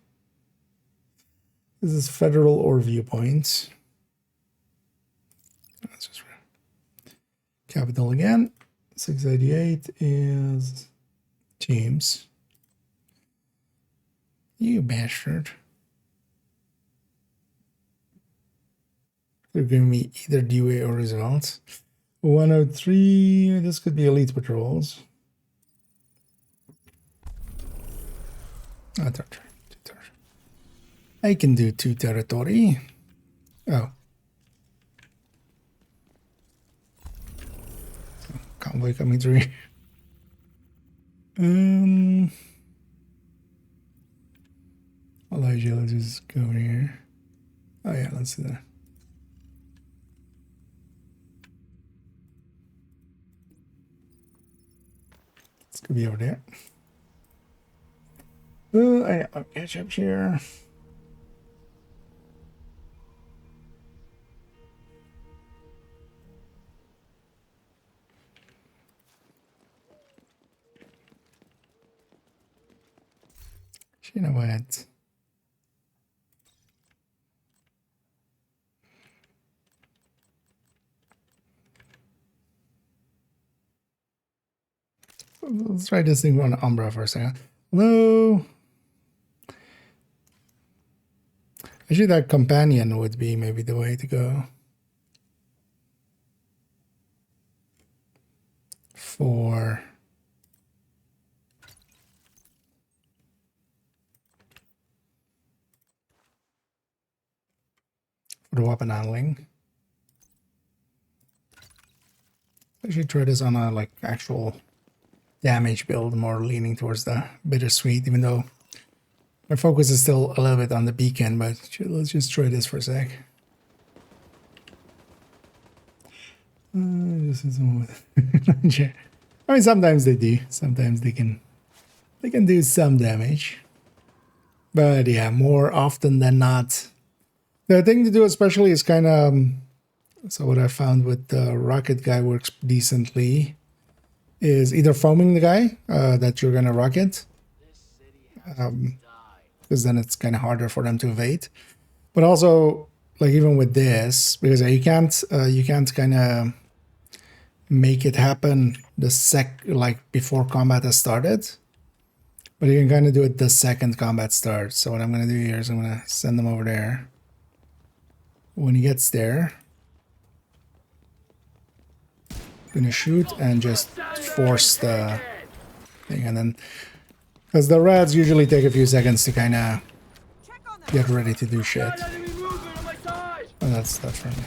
S1: This is federal or viewpoint. That's just right. Capital again. 688 is James. You bastard. They're giving me either DUA or results. 103, this could be elite patrols. Oh, I can do 2 territory. Oh. convoy coming through. Elijah, let's just go over here. Oh yeah, let's do that. It's gonna be over there. Oh, I'll catch up here. You know what? Let's try this thing on Umbra for a second. Hello. Actually, that companion would be maybe the way to go. For the weapon handling. I should try this on a like actual damage build, more leaning towards the bittersweet, even though my focus is still a little bit on the beacon, but let's just try this for a sec. This is I mean, sometimes they do. Sometimes they can do some damage. But yeah, more often than not. The thing to do especially is kind of... so what I found with the rocket guy works decently is either foaming the guy that you're going to rocket. Because then it's kind of harder for them to evade. But also, like even with this, because you can't kind of make it happen like before combat has started. But you can kind of do it the second combat starts. So what I'm going to do here is I'm going to send them over there. When he gets there, I'm going to shoot and just force the thing. And then, because the rats usually take a few seconds to kind of get ready to do shit. Oh, that's friendly.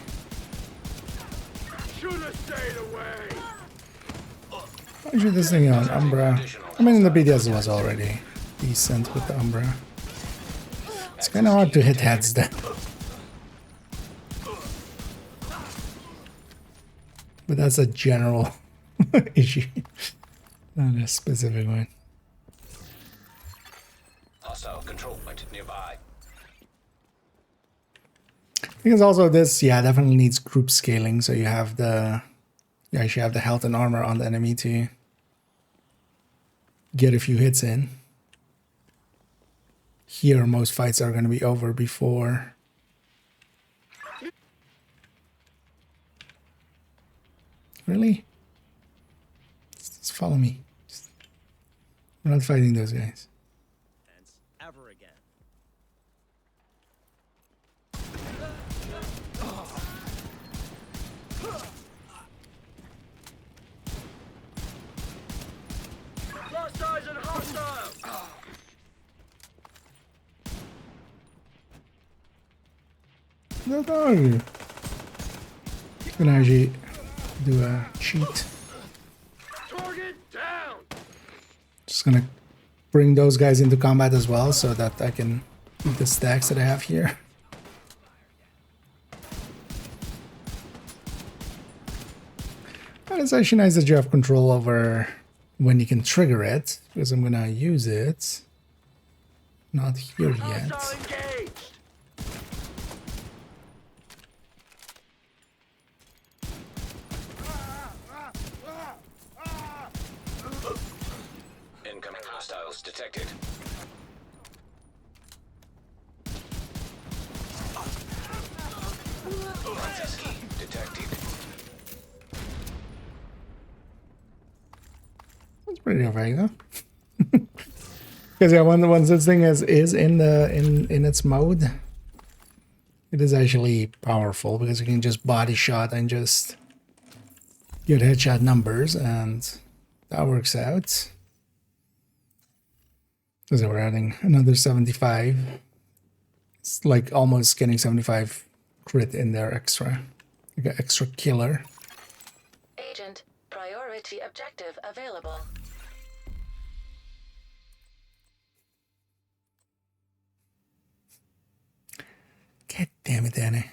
S1: Actually, this thing on Umbra. I mean, the BDS was already decent with the Umbra. It's kind of hard to hit heads then. But that's a general issue, not a specific one.
S6: Hostile control point nearby.
S1: Because also this, yeah, definitely needs group scaling. So you have the, you actually have the health and armor on the enemy to get a few hits in. Here, most fights are going to be over before. Really? Just follow me. We're not fighting those guys.
S13: Ever again.
S2: Lost eyes and hostile.
S1: No dog. Can I actually do a cheat?
S2: Target down.
S1: Just gonna bring those guys into combat as well so that I can eat the stacks that I have here. And it's actually nice that you have control over when you can trigger it, because I'm gonna use it. Not here yet.
S6: Incoming hostiles detected. Detected.
S1: That's pretty okay though. Because yeah, once this thing is in its mode, it is actually powerful because you can just body shot and just get headshot numbers, and that works out. Because we're adding another 75. It's like almost getting 75 crit in there extra. Like an extra killer.
S12: Agent, priority priority objective available.
S1: God damn it, Danny.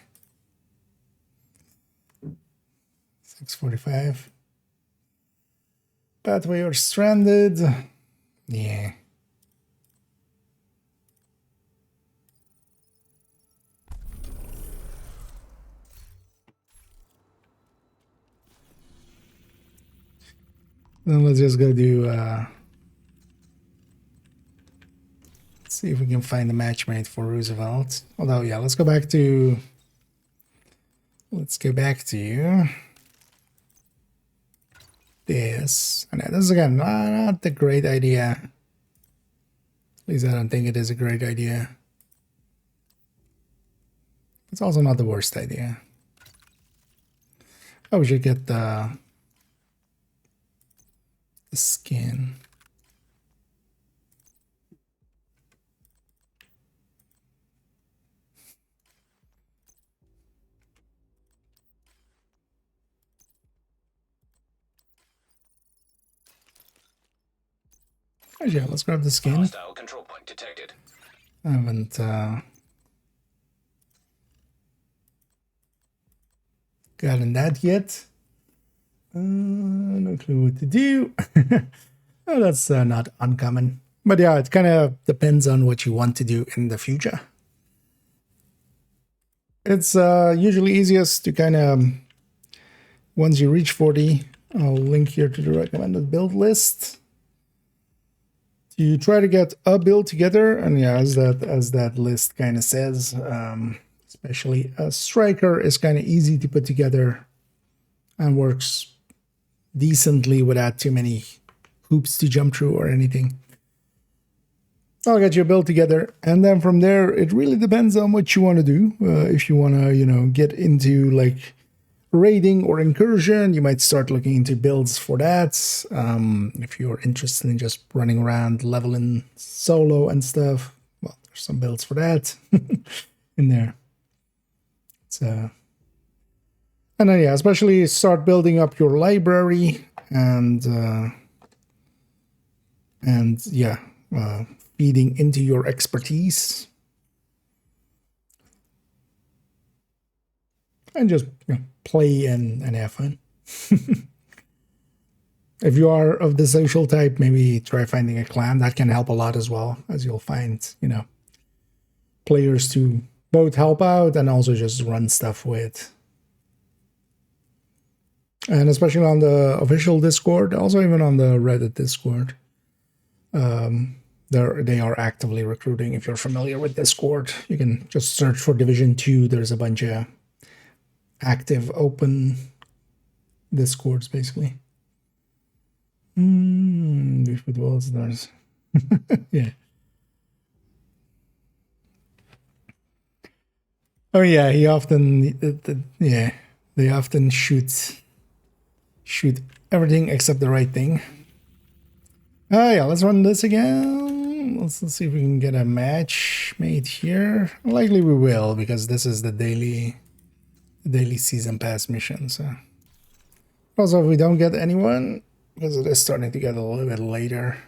S1: 6:45. Pathway are stranded. Yeah. Then let's just go do, let's see if we can find a matchmate for Roosevelt. Although, yeah, let's go back to this. And this is, again, not the great idea. At least I don't think it is a great idea. It's also not the worst idea. Oh, we should get the skin. Oh, yeah, let's grab the skin.
S6: Hostile control point detected.
S1: I haven't gotten that yet. No clue what to do. Oh, that's not uncommon. But yeah, it kind of depends on what you want to do in the future. It's usually easiest to kind of, once you reach 40, I'll link here to the recommended build list. You try to get a build together, and yeah, as that list kind of says, especially a striker is kind of easy to put together and works decently without too many hoops to jump through or anything. I'll get your build together, and then from there, it really depends on what you want to do. If you want to, you know, get into like raiding or incursion, you might start looking into builds for that. If you're interested in just running around leveling solo and stuff, well, there's some builds for that in there. So, and then yeah, especially start building up your library and yeah, feeding into your expertise. And just, you know, play and have fun. If you are of the social type, maybe try finding a clan. That can help a lot as well, as you'll find, you know, players to both help out and also just run stuff with. And especially on the official Discord, also even on the Reddit Discord, they are actively recruiting. If you're familiar with Discord, you can just search for Division 2. There's a bunch of active open Discords, basically. Football stars. Yeah. Oh yeah, he often yeah, they often shoot everything except the right thing. Oh yeah, let's run this again. Let's see if we can get a match made here. Likely we will, because this is the daily season pass mission. So also, if we don't get anyone, because it is starting to get a little bit later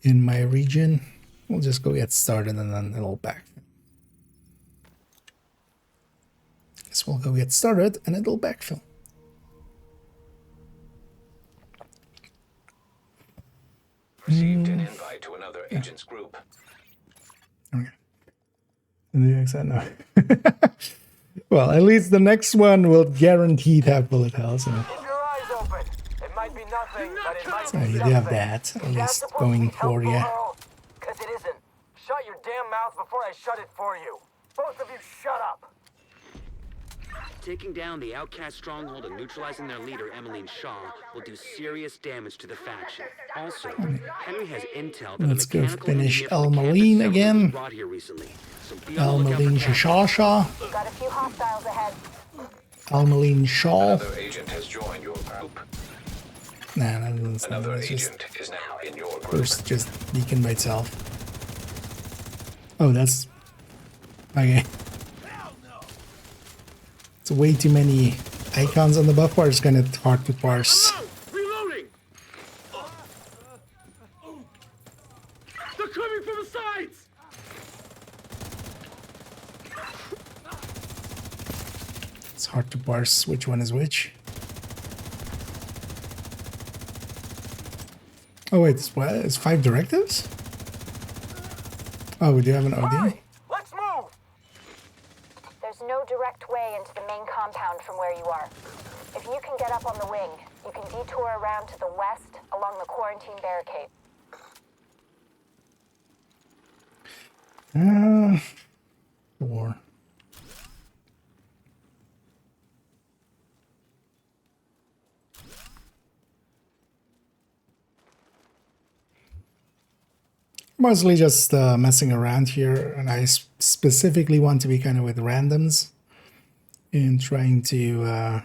S1: in my region, we'll just go get started and then it'll backfill. Guess we'll go get started and it'll backfill.
S6: Received an invite to another agent's group.
S1: Okay. And the exit, no. Well, at least the next one will guaranteed have bullet hell. So.
S8: It might be nothing, but it might
S1: So
S8: be
S1: you
S8: something.
S1: have that at least going for you.
S8: Because it isn't. Shut your damn mouth before I shut it for you. Both of you shut up.
S10: Taking down the outcast stronghold and neutralizing their leader, Emmeline Shaw, will do serious damage to the faction. Also, Henry has intel that
S1: Let's
S10: a
S1: go
S10: mechanical
S1: finish
S10: engineer from the
S1: Elmeline
S10: campus
S1: again.
S10: settlement was brought here recently. So be on the lookout for
S1: Elmeline
S10: casualties.
S1: Shasha.
S3: You got a few hostiles ahead.
S1: Elmeline Shaw.
S6: Another agent has joined your group.
S1: Nah, that's
S6: Another
S1: it's just
S6: agent is now in your group.
S1: first just beacon by itself. Oh, that's okay. It's way too many icons on the buff bar. It's kind of hard to parse.
S2: Reloading.
S4: coming from the sides!
S1: It's hard to parse which one is which. Oh wait, it's 5 directives? Oh, we do have an OD?
S8: Let's move!
S3: There's no direct way into the main compound from where you are. If you can get up on the wing, you can detour around to the west along the quarantine barricade.
S1: War. Mostly just messing around here, and I specifically want to be kind of with randoms and trying to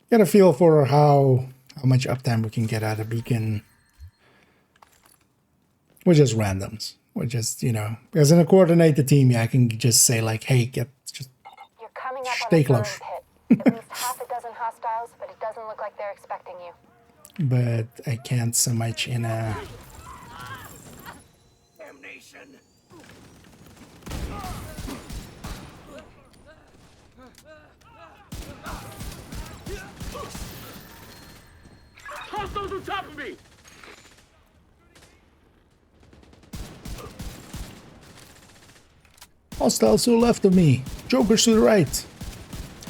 S1: get a feel for how much uptime we can get out of beacon. We're just randoms. We're just, you know, because in a coordinated team, yeah, I can just say like, hey, just
S3: You're coming up
S1: stay
S3: on a burn
S1: close.
S3: pit. At least half a dozen hostiles, but it doesn't look like they're expecting you.
S1: But I can't so much in a...
S8: Damnation!
S4: Hostiles on top of me!
S1: Hostiles to the left of me. Jokers to the right.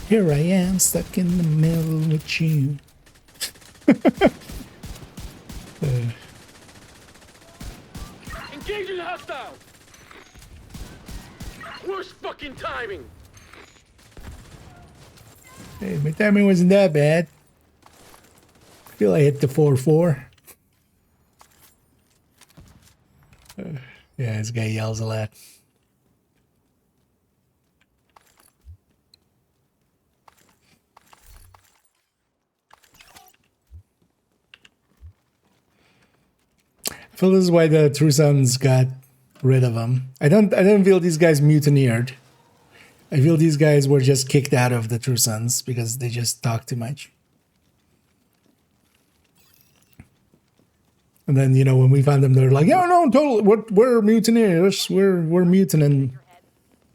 S1: Here I am, stuck in the middle with you.
S4: Engaging the hostile! Worst fucking timing!
S1: Hey, my timing wasn't that bad. I feel I hit the 4-4. Yeah, this guy yells a lot. I feel this is why the True Sons got rid of him. I don't feel these guys mutineered. I feel these guys were just kicked out of the True Sons because they just talk too much. And then, you know, when we found them, they're like, "Oh no, totally, we're mutineers. We're mutant.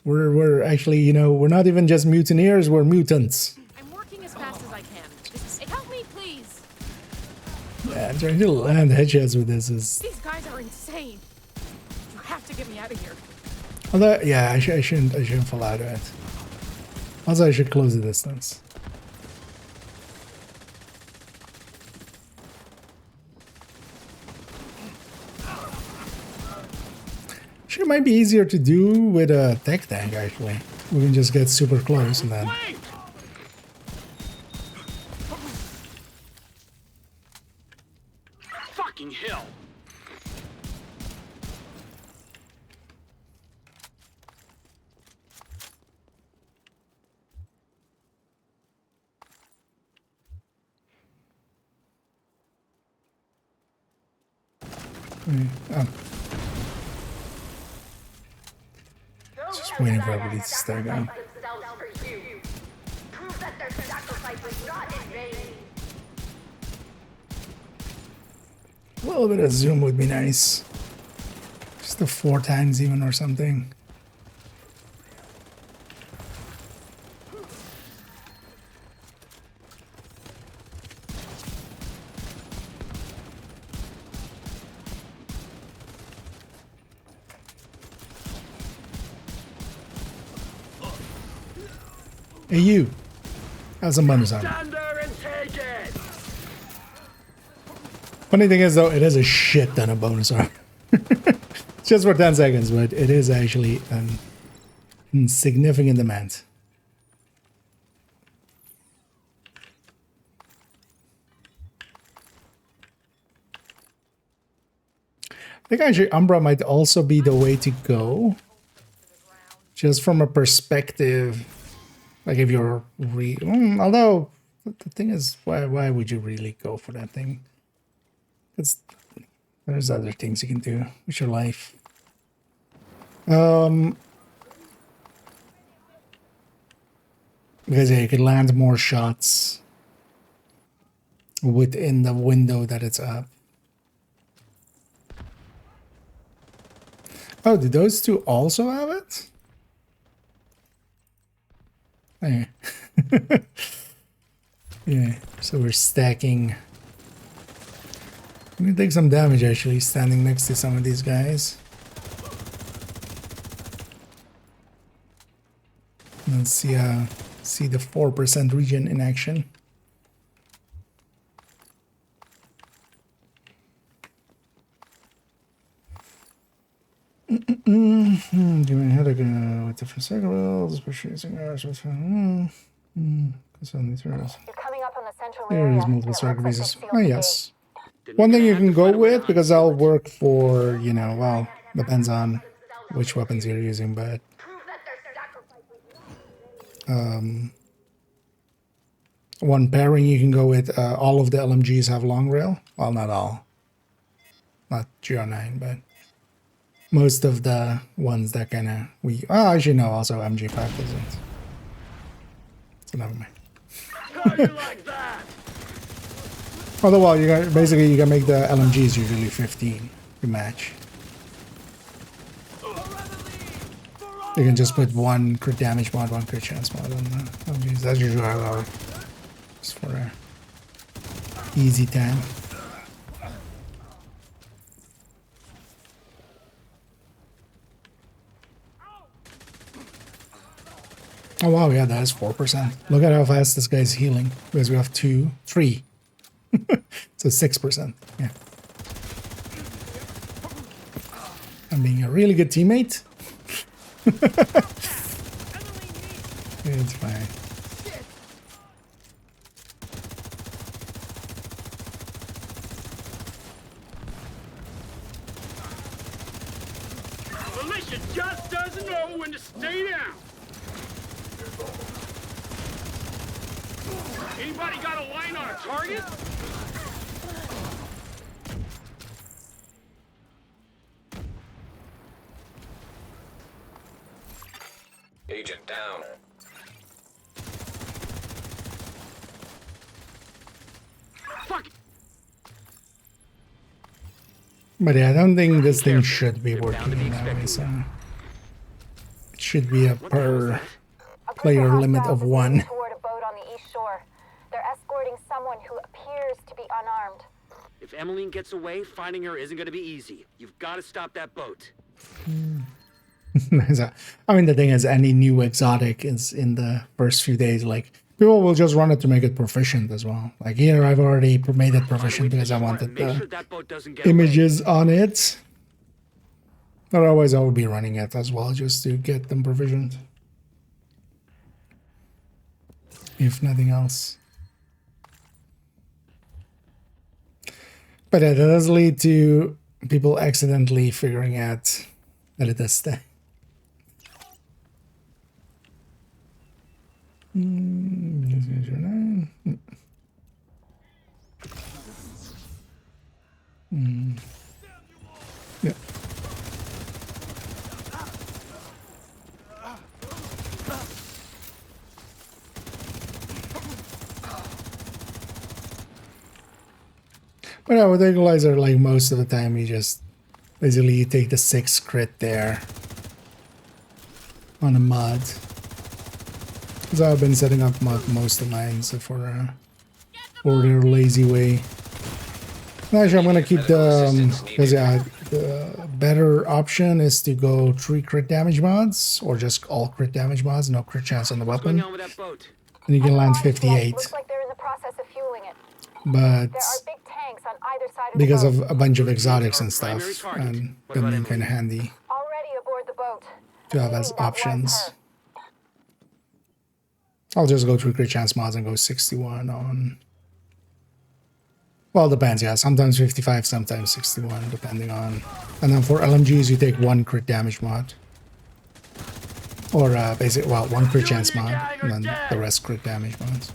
S1: We're actually, you know, we're not even just mutineers. We're mutants."
S11: I'm working as fast as I can. Just help me, please.
S1: Yeah, I'm trying to land headshots with this.
S11: These guys are insane. You have to get me out of here.
S1: Although, yeah, I shouldn't fall out of it. Also, I should close the distance. Sure, it might be easier to do with a tech tank, actually. We can just get super close and then...
S4: Fucking hell!
S1: Oh. Just waiting for everybody to start going. A little bit of zoom would be nice. Just the 4 times even or something. Hey you, have some bonus armor. Funny thing is though, it has a shit ton of bonus armor. It's just for 10 seconds, but it is actually an insignificant amount. I think actually Umbra might also be the way to go. Just from a perspective, like if you're although the thing is, why would you really go for that thing? There's other things you can do with your life. Because yeah, you could land more shots within the window that it's up. Oh, did those two also have it? Okay. Yeah, so we're stacking. I'm gonna take some damage actually, standing next to some of these guys. Let's see the 4% regen in action. Given how to go with different circles, purchasing hours with
S3: You're coming up on the central
S1: there
S3: area.
S1: is multiple
S3: and it
S1: circle
S3: looks like
S1: pieces.
S3: they sealed
S1: Oh
S3: the
S1: yes.
S3: gate.
S1: One thing you can go with, because I'll work for, you know, well, depends on which weapons you're using, but one pairing you can go with, all of the LMGs have long rail. Well, not all. Not GR9, but most of the ones that kind of as you know, also MG5 doesn't. So never mind.
S2: How you like that?
S1: Although, well, you got basically you can make the LMGs usually 15 to match. You can just put one crit damage mod, one crit chance mod on the LMGs. That's usually how I go. Just for a easy time. Oh wow, yeah, that is 4%. Look at how fast this guy's healing. Because we have 2, 3. So 6%. Yeah. I'm being a really good teammate. It's fine.
S2: Militia just doesn't know when to stay down. Anybody got a line on a target?
S6: Agent down.
S2: Fuck.
S1: But yeah, I don't think this thing should be working in that way, so it should be a per player limit of 1.
S3: Toward a boat on the east shore. They're escorting someone who appears to be unarmed.
S10: If Emmeline gets away, finding her isn't going to be easy. You've got to stop that boat.
S1: So, I mean, the thing is, any new exotic is in the first few days, like, people will just run it to make it proficient as well. Like here, I've already made it proficient because I wanted the images on it. Otherwise, I would be running it as well just to get them proficient. If nothing else. But it does lead to people accidentally figuring out that it does stay. Yeah. But yeah, with Equalizer, like most of the time, you just basically you take the 6 crit there on a mod. So I've been setting up most of mine so for their lazy way. Actually, I'm gonna keep the because yeah, the better option is to go 3 crit damage mods or just all crit damage mods, no crit chance on the weapon, and you can land 58.
S3: Looks like they're in the process of fueling it.
S1: But
S3: there are big tanks on either side of
S1: because
S3: the
S1: of
S3: boat.
S1: a bunch of exotics and stuff, and been kind of handy
S3: Already aboard the boat.
S1: to have as options. I'll just go 3 crit chance mods and go 61 on. Well, depends, yeah. Sometimes 55, sometimes 61, depending on. And then for LMGs, you take 1 crit damage mod. Or basic, well, 1 crit chance mod, and then the rest crit damage mods.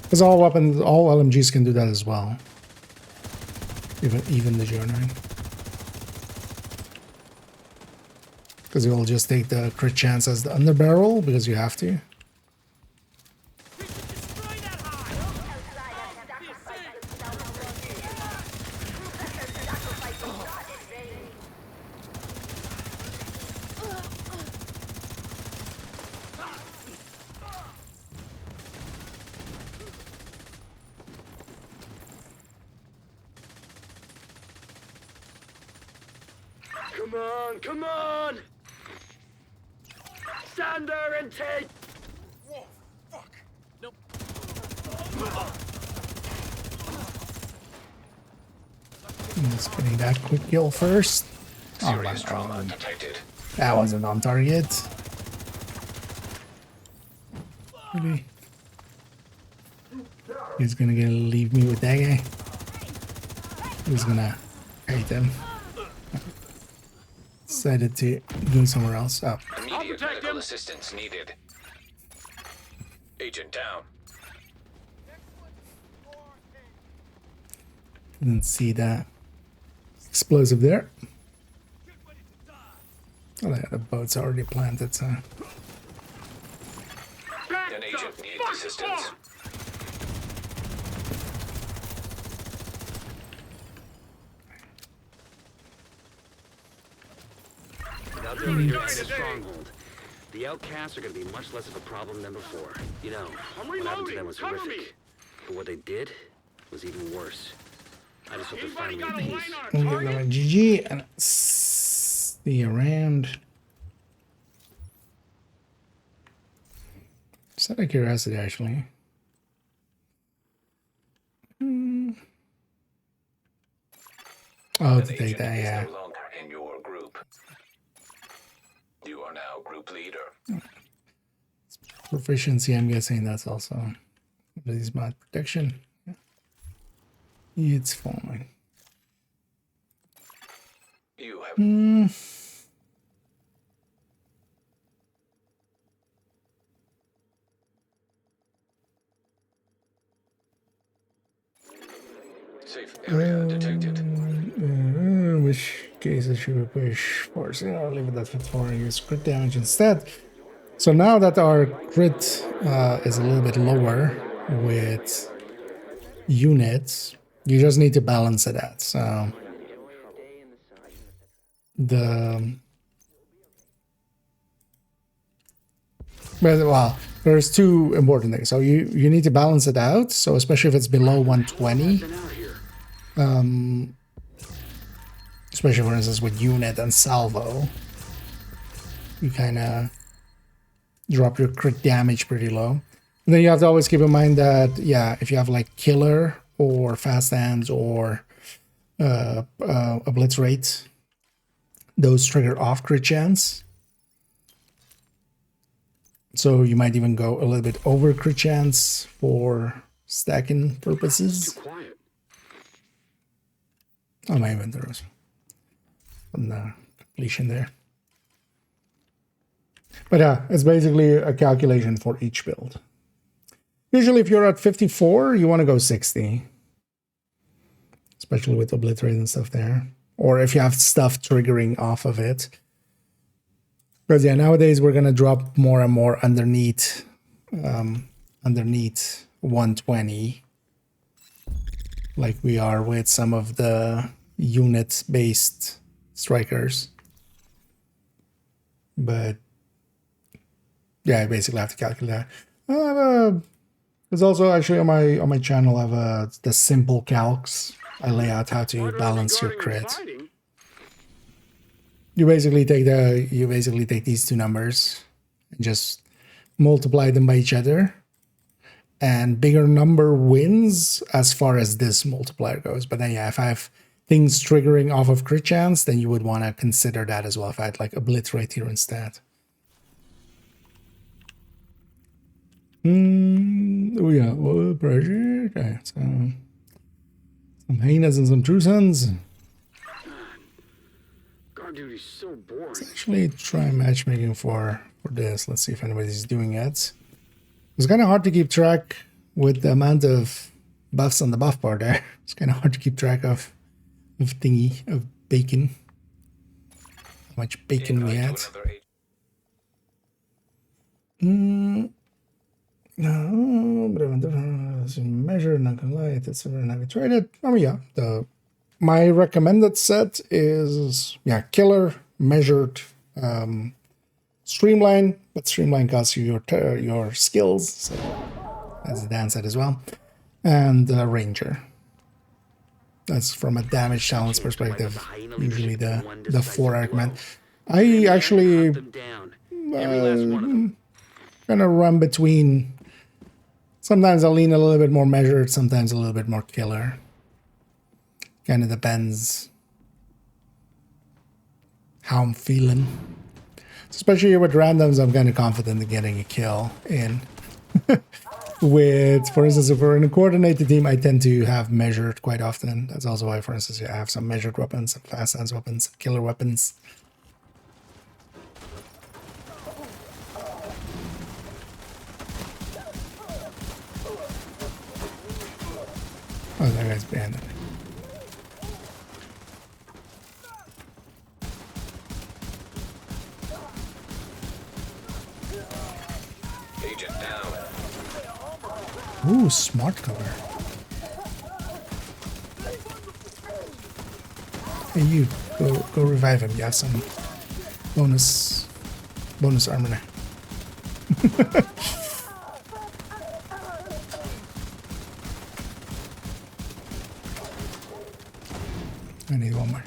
S1: Because all weapons, all LMGs can do that as well. Even the GR9. Because you will just take the crit chance as the underbarrel, because you have to.
S2: Come on, come on! Stand there and take.
S7: Whoa, fuck. Nope.
S1: Just getting that quick kill first. Oh my
S6: Serious trauma
S1: god.
S6: detected.
S1: That wasn't on target. Maybe. He's gonna leave me with that guy. He's gonna hate him. Decided to go somewhere else. Oh.
S6: Immediate medical assistance needed. Agent down.
S1: Didn't see that explosive there. Oh, yeah, the boat's already planted, so.
S6: An agent needs assistance.
S10: Without their leader and the stronghold, the outcasts are going to be much less of a problem than before. You know, what happened to them was horrific. But what they did was even worse. I just hope they finally made peace.
S1: I'm gonna go with GG and see around. Just out of curiosity, actually. Oh, to take that, yeah.
S6: No longer in your group. You are now group leader.
S1: Proficiency, I'm guessing that's also. These mod protection. Yeah. It's fine.
S6: You have safe area detected.
S1: Which cases should we push for? So I'll leave it at 54 and use crit damage instead. So now that our crit is a little bit lower with units, you just need to balance it out. So well, there's two important things. So you need to balance it out. So especially if it's below 120, especially for instance with unit and salvo, you kind of drop your crit damage pretty low. And then you have to always keep in mind that, yeah, if you have like killer or fast hands or obliterate, those trigger off crit chance. So you might even go a little bit over crit chance for stacking purposes. Oh, my inventory on the completion there. But yeah, it's basically a calculation for each build. Usually if you're at 54, you want to go 60. Especially with obliterate and stuff there. Or if you have stuff triggering off of it. Because yeah, nowadays we're going to drop more and more underneath 120. Like we are with some of the unit-based strikers. But yeah, I basically have to calculate that. There's also actually on my channel I have the simple calcs. I lay out how to balance your crit. You basically take these two numbers and just multiply them by each other. And bigger number wins as far as this multiplier goes. But then yeah, if I have things triggering off of crit chance, then you would want to consider that as well. If I had like obliterate here instead. Oh yeah, well, pressure. Okay, so some hyenas and some true sons.
S10: Guard duty's so boring.
S1: Let's actually try matchmaking for this. Let's see if anybody's doing it. It's kind of hard to keep track with the amount of buffs on the buff bar there. It's kind of hard to keep track of bacon. How much bacon we had. No, measure, not gonna lie, it's not traded. I mean, yeah, my recommended set is killer, measured, streamline, but streamline costs you your skills, so that's the downside as well, and ranger. That's from a damage challenge perspective. Usually the 4 argument. I actually kind of run between. Sometimes I lean a little bit more measured, sometimes a little bit more killer. Kind of depends how I'm feeling. Especially with randoms, I'm kind of confident in getting a kill in. With, for instance, if we're in a coordinated team, I tend to have measured quite often. That's also why, for instance, I have some measured weapons, some fast stance weapons, some killer weapons. Oh, that guy's behind it.
S6: Agent down.
S1: Ooh, smart cover. Hey, you go revive him. You have some bonus armor now. I need one more.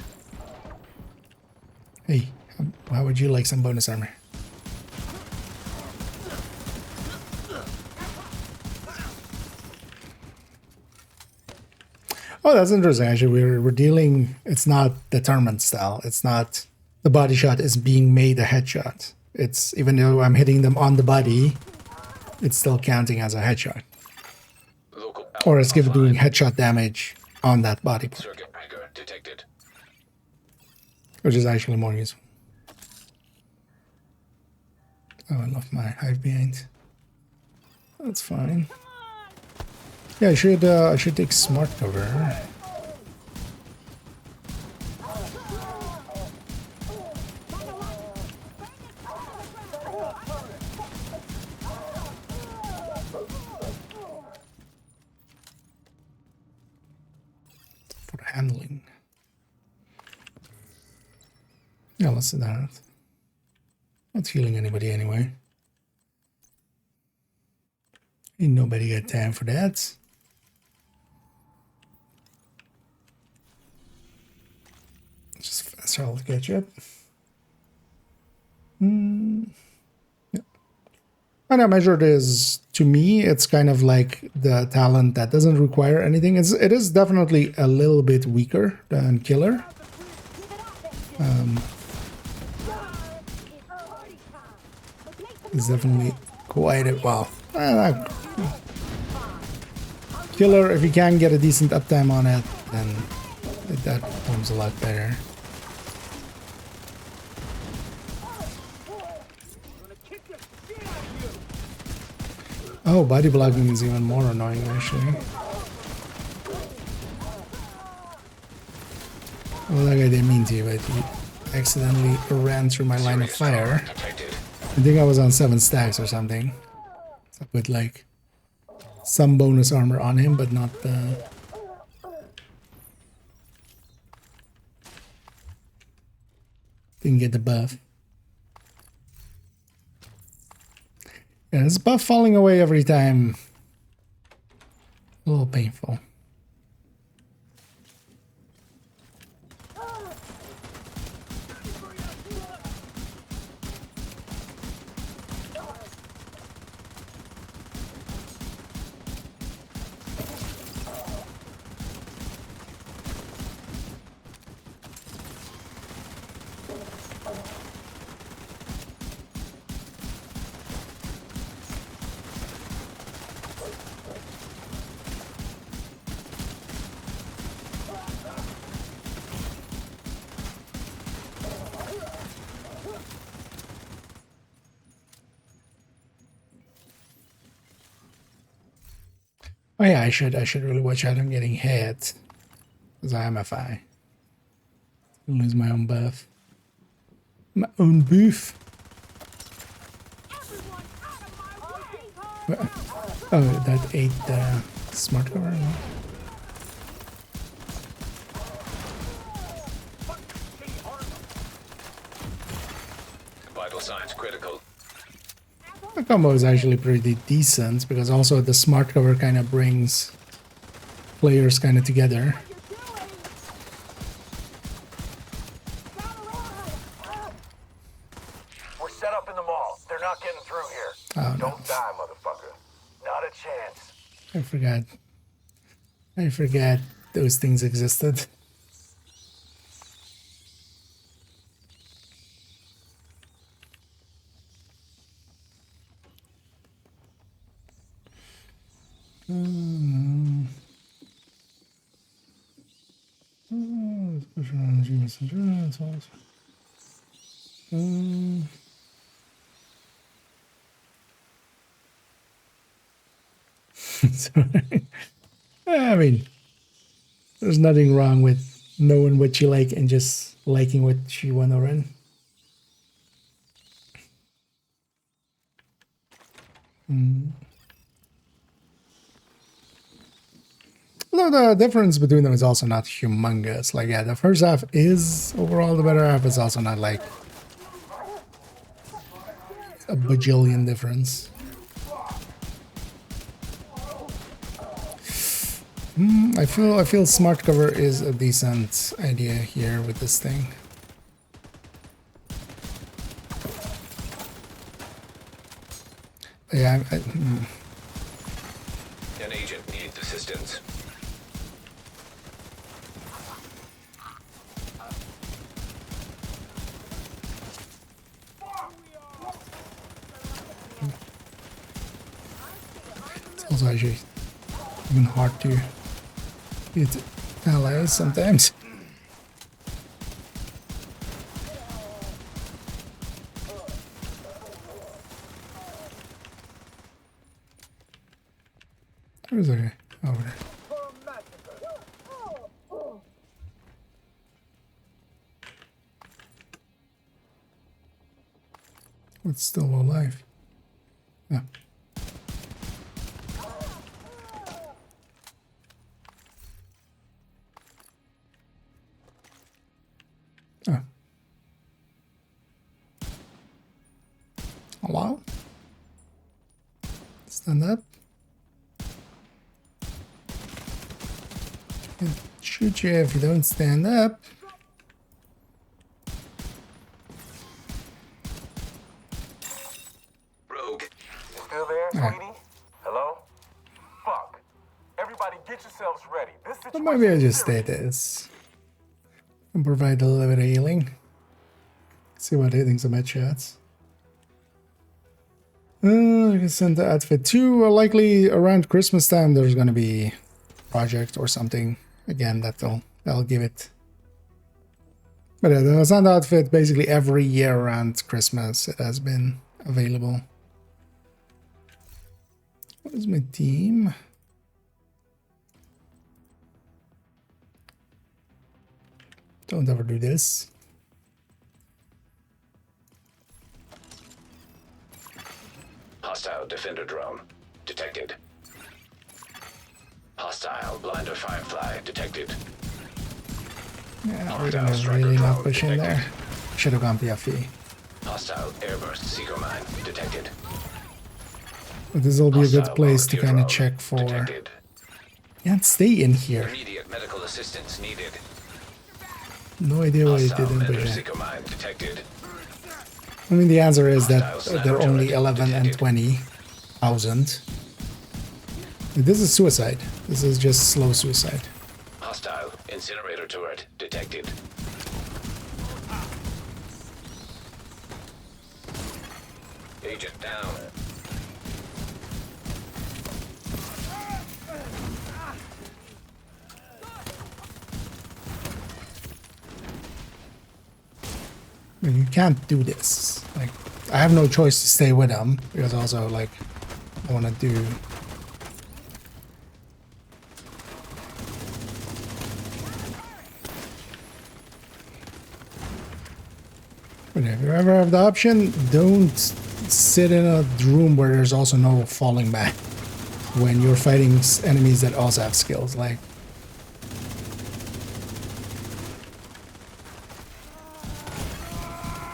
S1: Hey, how would you like some bonus armor? Oh, that's interesting. Actually, we're dealing. It's not determined style. It's not the body shot is being made a headshot. It's even though I'm hitting them on the body, it's still counting as a headshot. Or it's doing headshot damage on that body part.
S6: Circuit breaker detected.
S1: Which is actually more useful. Oh, I love my hive behind. That's fine. Yeah, I should take smart cover. For handling. Yeah, let's do that. Not healing anybody anyway. Ain't nobody got time for that. Just fast travel to catch up. Yeah. And I measured is, to me, it's kind of like the talent that doesn't require anything. It is definitely a little bit weaker than Killer. It's definitely quite a well. Killer, if you can get a decent uptime on it, then that becomes a lot better. Oh, body blocking is even more annoying, actually. Well, that guy didn't mean to, but he accidentally ran through my line of fire. I think I was on 7 stacks or something. With like some bonus armor on him, but not the... Didn't get the buff. Yeah, this buff falling away every time. A little painful. Oh yeah, I should really watch out on getting hit. Because I am FI. Lose my own buff. My own buff. Oh, that ate the smart cover?
S6: Vital signs critical.
S1: The combo is actually pretty decent because also the smart cover kind of brings players kind of together.
S8: not getting through here.
S1: Oh, no.
S8: Don't die, motherfucker. Not a chance.
S1: I forgot. I forgot those things existed. Sorry. I mean, there's nothing wrong with knowing what you like and just liking what you want to run. Although the difference between them is also not humongous. Like, yeah, the first half is overall the better half. It's also not like a bajillion difference. I feel smart cover is a decent idea here with this thing. But yeah,
S6: An agent needs assistance.
S1: It's also actually even hard to get allies sometimes. Where's the guy? Over there. What's still alive? Yeah. Oh. Hello? Stand up. Can't shoot you if you don't stand up.
S6: Rogue.
S8: You still there, sweetie? Hello? Fuck. Everybody get yourselves ready. This
S1: Or
S8: situation
S1: maybe I
S8: is
S1: just stay
S8: serious.
S1: this. And provide a little bit of healing. See what hitting some headshots. I can send the outfit too. Likely around Christmas time there's gonna be project or something. Again, that'll give it. But the sand outfit basically every year around Christmas it has been available. What is my team? Don't ever do this.
S6: Hostile defender drone detected. Hostile blinder firefly detected.
S1: Yeah, we're gonna really not push in there. Should have gone PFE.
S6: Hostile airburst seeker mine detected.
S1: But this will be a good
S6: Hostile
S1: place to
S6: volunteer
S1: kind of
S6: drone
S1: check for.
S6: detected.
S1: Can't stay in here.
S6: Immediate medical assistance needed.
S1: No idea what it did
S6: Hostile
S1: in
S6: ender
S1: push in.
S6: seeker mine detected.
S1: I mean, the answer is that
S6: Hostile
S1: they're
S6: sniper
S1: only
S6: turret
S1: 11 and
S6: detected.
S1: 20,000. This is suicide. This is just slow suicide.
S6: Hostile incinerator turret detected. Agent down.
S1: I mean, you can't do this. Like, I have no choice to stay with them because also, like, I want to do. But if you ever have the option, don't sit in a room where there's also no falling back when you're fighting enemies that also have skills. Like,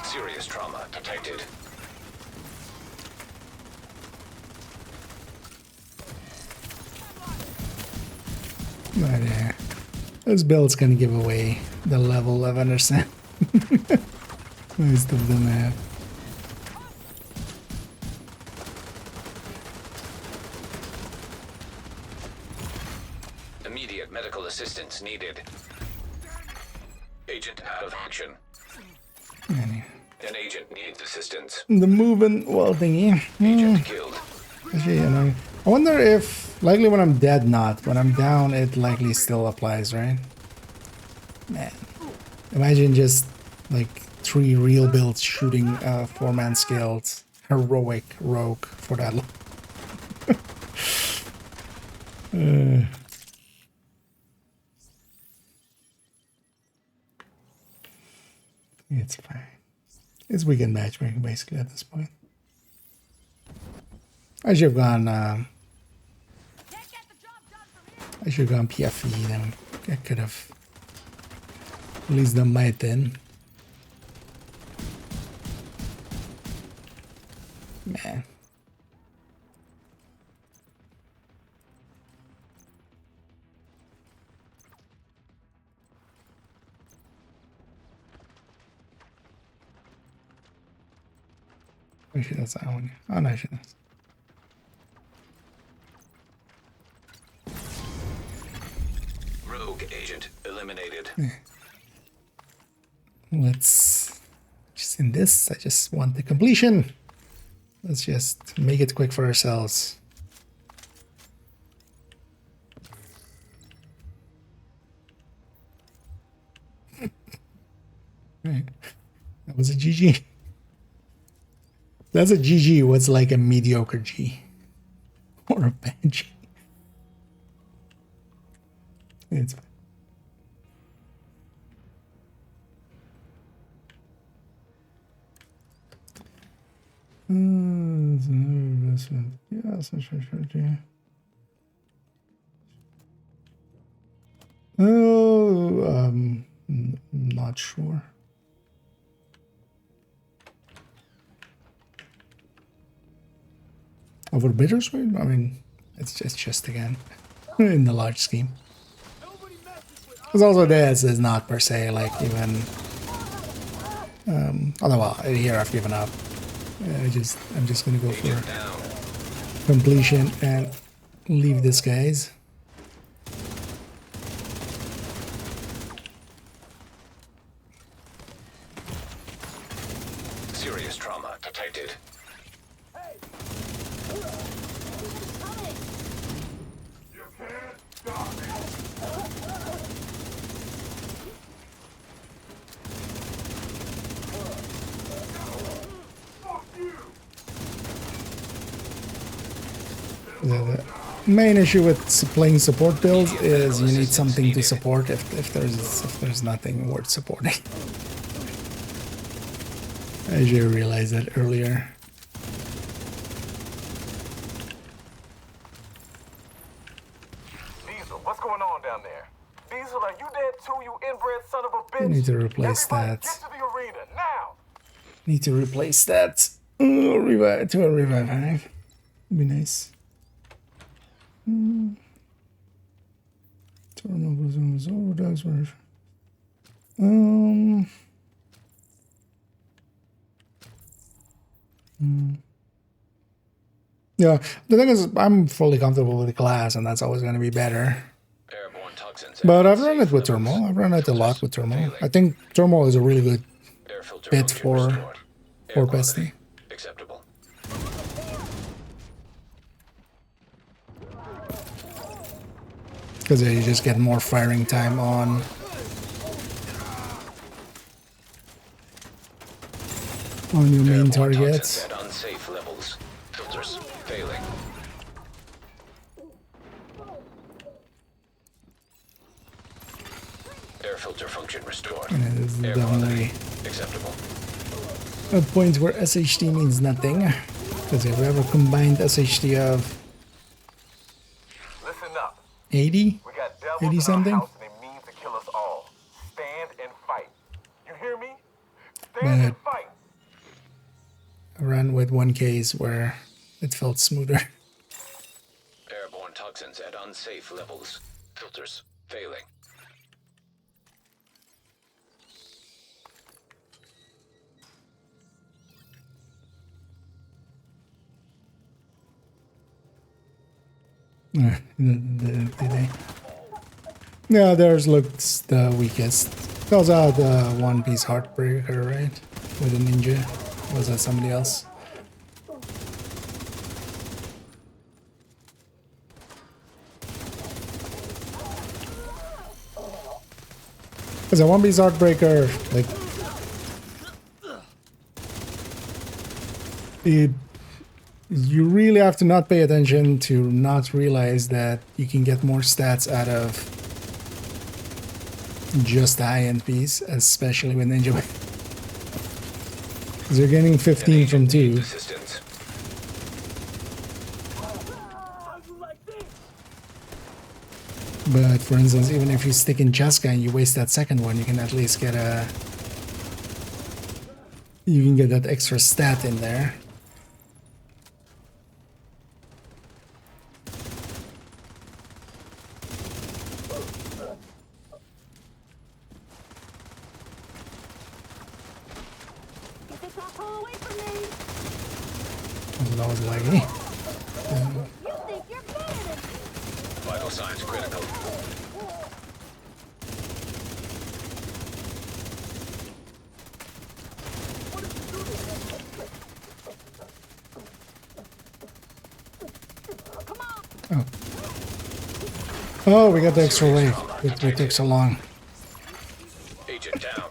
S6: Serious trauma detected.
S1: but yeah, this build's gonna give away the level of understand. Most of them have.
S6: Assistance needed. Agent out of action.
S1: Anyway.
S6: An agent needs assistance.
S1: The moving well thingy.
S6: Agent killed.
S1: Actually, you know, I wonder if likely when I'm dead, not when I'm down, it likely still applies, right? Man, imagine just like 3 real builds shooting 4-man scaled heroic rogue for that long. It's fine. It's weekend matchmaking basically at this point. I should have gone. I should have gone PFE. Then I could have at least done my thing. Man. Actually, that's that one. Oh, no, actually, that's.
S6: Rogue agent eliminated.
S1: Yeah. Let's just in this. I just want the completion. Let's just make it quick for ourselves. Right. That was a GG. That's a GG. What's like a mediocre G? Or a bad G? It's fine. Oh, not sure. Over bittersweet? I mean, it's just again in the large scheme. Because also this is not per se like even. Although well, here I've given up. I'm just gonna go for completion and leave this guys.
S6: Serious trauma detected.
S1: The main issue with playing support builds is you need something to support if there's nothing worth supporting. I should have realized that earlier.
S8: Diesel, what's going on down there? Diesel, are you dead too, you inbred son of a bitch?
S1: I need to replace that.
S8: Get to the arena now.
S1: Need to replace that. Revive to a revive hive. Would be nice. Yeah, the thing is, I'm fully comfortable with the class, and that's always going to be better. But I've run it with thermal. I've run it a lot with thermal. I think thermal is a really good bit for pesty.
S6: Acceptable.
S1: Because you just get more firing time on your main targets.
S6: At unsafe levels. Filters failing. Air filter function restored.
S1: And it is definitely
S6: acceptable.
S1: a point where SHT means nothing. Because if you ever combined SHT of 80? 80 something?
S8: And they mean to kill us all. Stand and fight. You hear me? Stand and fight.
S1: I ran with 1Ks where it felt smoother.
S6: Airborne toxins at unsafe levels. Filters failing.
S1: Yeah, theirs looks the weakest. Those are the One Piece Heartbreaker, right? With a ninja. Or was that somebody else? Because a One Piece Heartbreaker, like, you really have to not pay attention to not realize that you can get more stats out of just the high-end piece, especially with Ninja. Because you're getting 15 from 2. But for instance, even if you stick in Jessica and you waste that second one, you can at least get a... You can get that extra stat in there. That was laggy.
S6: Vital signs critical.
S1: Oh. Oh, we got the extra wave. It took so long.
S6: Agent down.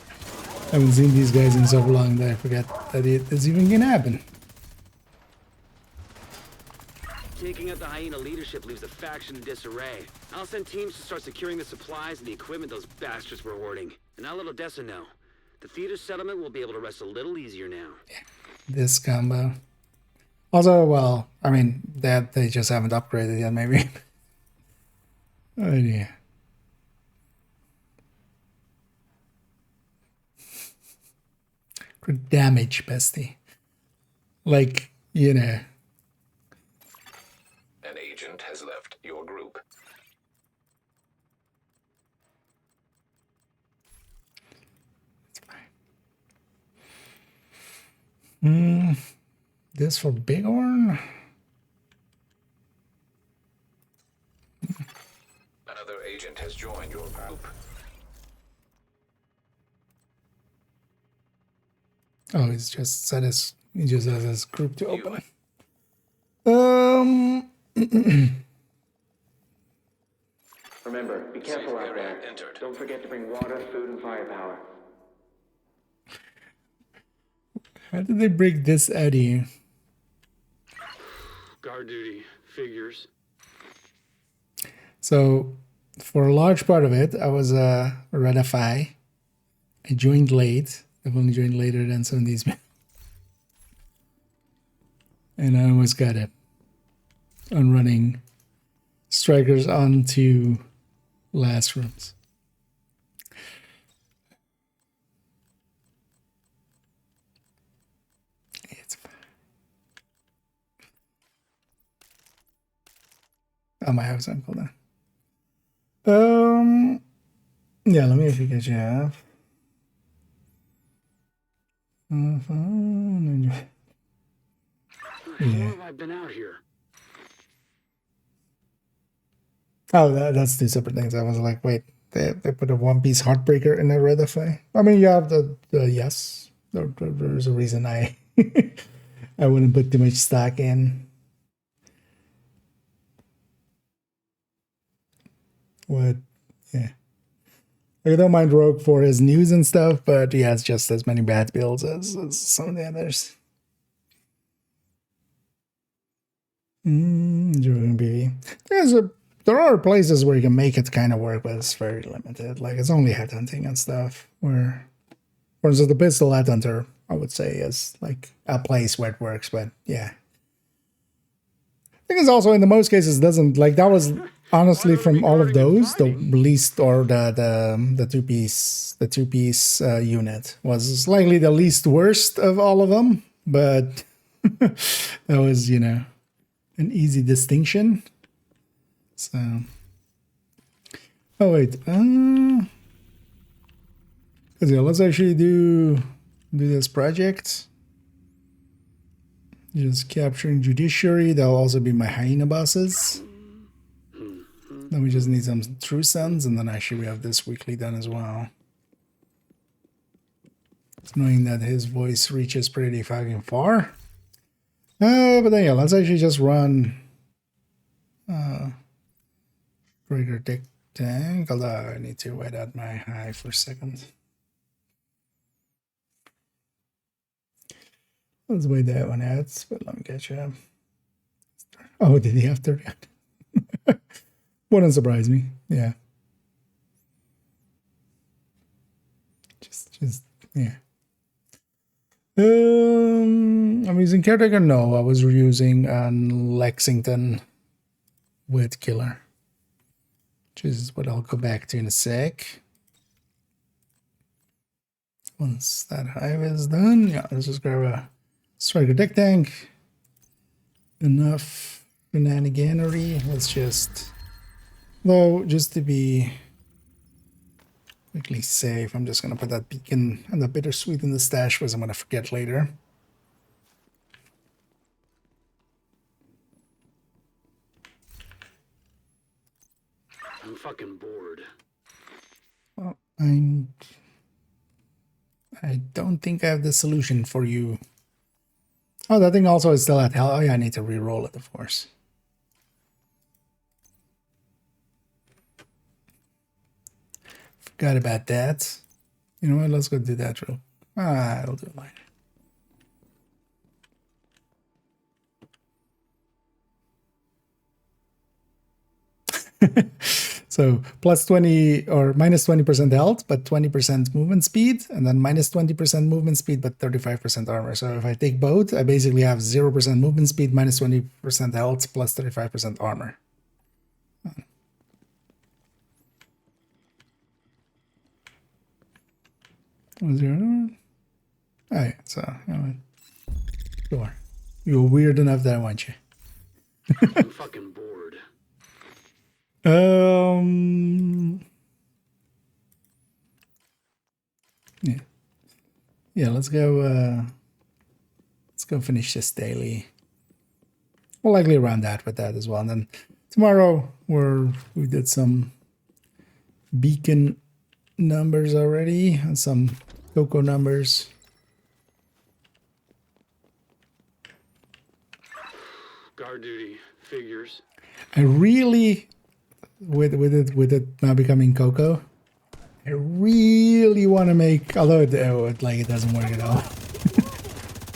S1: I haven't seen these guys in so long that I forget that it is even gonna happen.
S10: Taking out the hyena leadership leaves the faction in disarray. I'll send teams to start securing the supplies and the equipment those bastards were hoarding. And I'll let Odessa know. The theater settlement will be able to rest a little easier now.
S1: Yeah. This combo. Also, well, I mean, that they just haven't upgraded yet, maybe. Oh, yeah. Crit damage, bestie. Like, you know.
S6: An agent has left your group.
S1: That's fine. This for Bighorn?
S6: Another agent has joined your group.
S1: Oh, he's just set his, he just has his group to open.
S8: Remember, be careful out there. Don't forget to bring water, food, and firepower.
S1: How did they break this out of you?
S10: Guard duty. Figures.
S1: So, for a large part of it, I was a Red FI. I joined late. I've only joined later than some of these men. And I almost got it on running strikers onto last rooms. It's fine. Oh, my house uncle then. Yeah, let me figure you out. Yeah.
S10: Have I been out here?
S1: Oh, that's two separate things. I was like, wait, they put a One Piece Heartbreaker in a Red FA. I mean, you have the yes. There's a reason I I wouldn't put too much stock in. What? Yeah. I don't mind Rogue for his news and stuff, but he has just as many bad builds as some of the others. There are places where you can make it kind of work, but it's very limited. Like, it's only headhunting and stuff. Where, for instance, the pistol headhunter, I would say, is like a place where it works. But yeah, I think it's also in the most cases doesn't, like, that was honestly from all of those the least, or the two piece unit was slightly the least worst of all of them. But that was, you know, an easy distinction. So, oh wait, because yeah, let's actually do this project. Just capturing judiciary. That'll also be my hyena bosses. Then we just need some true sons, and then actually we have this weekly done as well. It's annoying that his voice reaches pretty fucking far. But then yeah, let's actually just run greater dick tank. Although I need to wait out my high for a second. Let's wait that one out, but let me get you. Oh, did he have 30? Wouldn't surprise me. Yeah. Just yeah. I'm using caretaker. No, I was using Lexington with killer, which is what I'll go back to in a sec. Once that hive is done, yeah, let's just grab a striker deck tank. Enough shenaniganery. Let's just, though, just to be quickly safe, I'm just gonna put that beacon and the bittersweet in the stash because I'm gonna forget later.
S10: I'm fucking bored.
S1: Well, I don't think I have the solution for you. Oh, that thing also is still at hell. Oh yeah, I need to re-roll it, of course. Forgot about that. You know what? Let's go do that real. I'll do it later. So plus 20 or minus 20% health, but 20% movement speed, and then minus 20% movement speed, but 35% armor. So if I take both, I basically have 0% movement speed, minus 20% health, plus 35% armor. Was there another one? Oh yeah, so sure. You're weird enough that I want you.
S10: I'm fucking bored.
S1: Yeah. Yeah, let's go finish this daily. We'll likely round that with that as well. And then tomorrow we did some beacon numbers already and some cocoa numbers.
S10: Guard duty figures.
S1: I really, with it now becoming cocoa, I really want to make, although it doesn't work at all.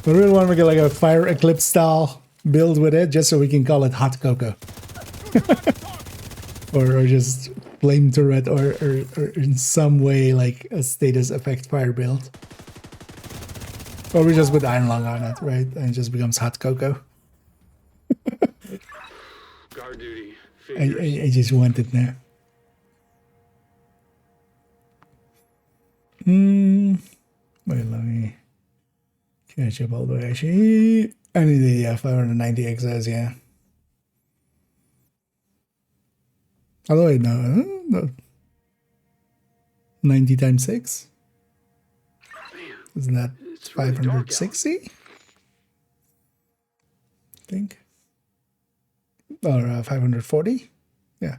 S1: I really want to make it like a fire eclipse style build with it, just so we can call it hot cocoa, or just flame turret, or in some way like a status effect fire build, or we just put iron lung on it, right, and it just becomes hot cocoa.
S10: Guard duty.
S1: I just want it now. Wait, let me catch up all the way. Actually, I need the 590 XS, yeah. Although wait, no, 90 times 6? Isn't that 560? I think. Or 540? Yeah.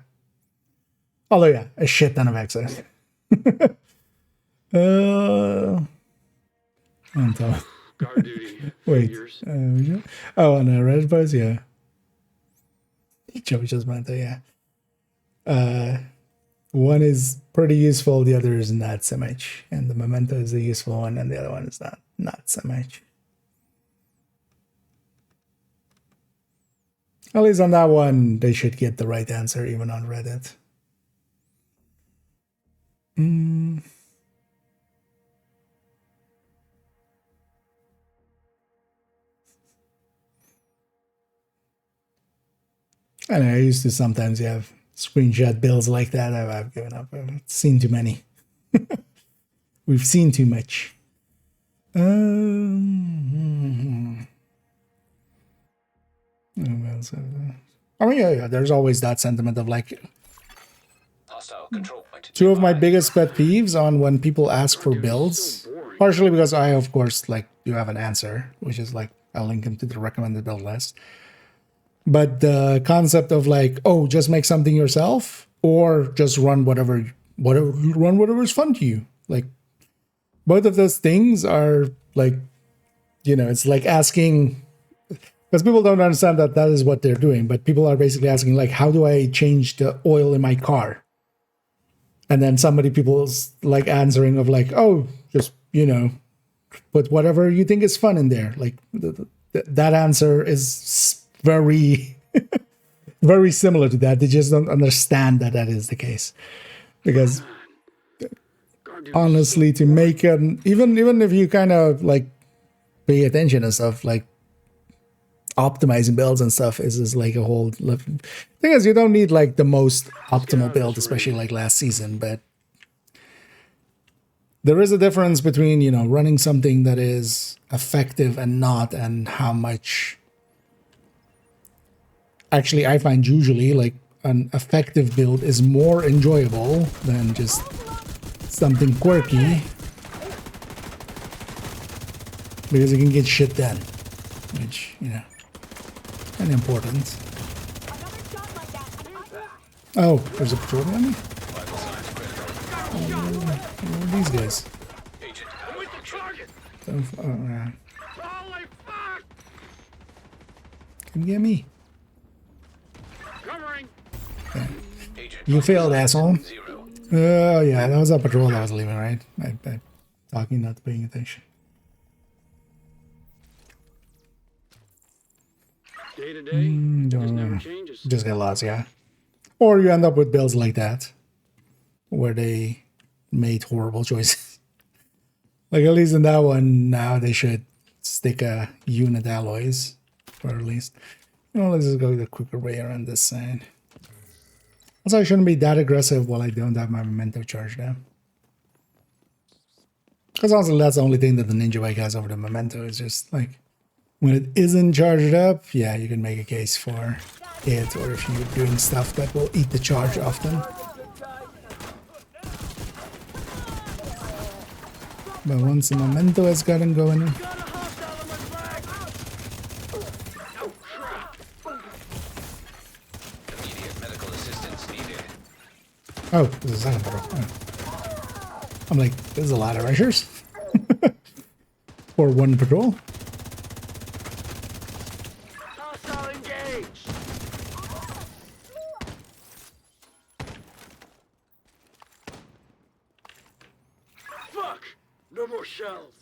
S1: Although, yeah, a shit ton of access. On top.
S10: Guard duty.
S1: Wait. Oh, on a red buzz, yeah. Joey just meant that, yeah. One is pretty useful, the other is not so much. And the memento is a useful one, and the other one is not so much. At least on that one, they should get the right answer, even on Reddit. I know, I used to sometimes have screenshot builds like that. I've given up. I've seen too many. We've seen too much. I mean, yeah, there's always that sentiment of like, two of my biggest pet peeves on when people ask for builds, partially because I, of course, like, do have an answer, which is like, I'll link them to the recommended build list. But the concept of like, oh, just make something yourself or just run whatever's fun to you. Like both of those things are like, you know, it's like asking, because people don't understand that that is what they're doing, but people are basically asking like, how do I change the oil in my car? And then people's like answering of like, oh, just, you know, put whatever you think is fun in there. Like that answer is very, very similar to that. They just don't understand that that is the case. Because honestly, to make an, even if you kind of like pay attention and stuff, like optimizing builds and stuff is like a whole thing. Is you don't need like the most optimal build, especially like last season, but there is a difference between, you know, running something that is effective and not, and how much. Actually, I find usually like an effective build is more enjoyable than just something quirky, because you can get shit done, which, you know, kind of important. Oh, there's a patrol on me? What are these guys? Oh, man. Come get me. Yeah. You failed, asshole. Oh, yeah, that was a patrol that was leaving, right? I talking, not paying attention.
S4: Day to day, just never changes.
S1: Just get lost, yeah. Or you end up with builds like that, where they made horrible choices. Like at least in that one, now they should stick a unit alloys, or at least, you know, let's just go the quicker way around this side. Also, I shouldn't be that aggressive while I don't have my memento charged down. Because honestly, that's the only thing that the ninja bike has over the memento, is just like, when it isn't charged up, yeah, you can make a case for it, or if you're doing stuff that will eat the charge often. But once the memento has gotten going... Oh, there's a second patrol. Oh. I'm like, there's a lot of rushers. For one patrol.
S4: Hostile engaged. Fuck! No more shells.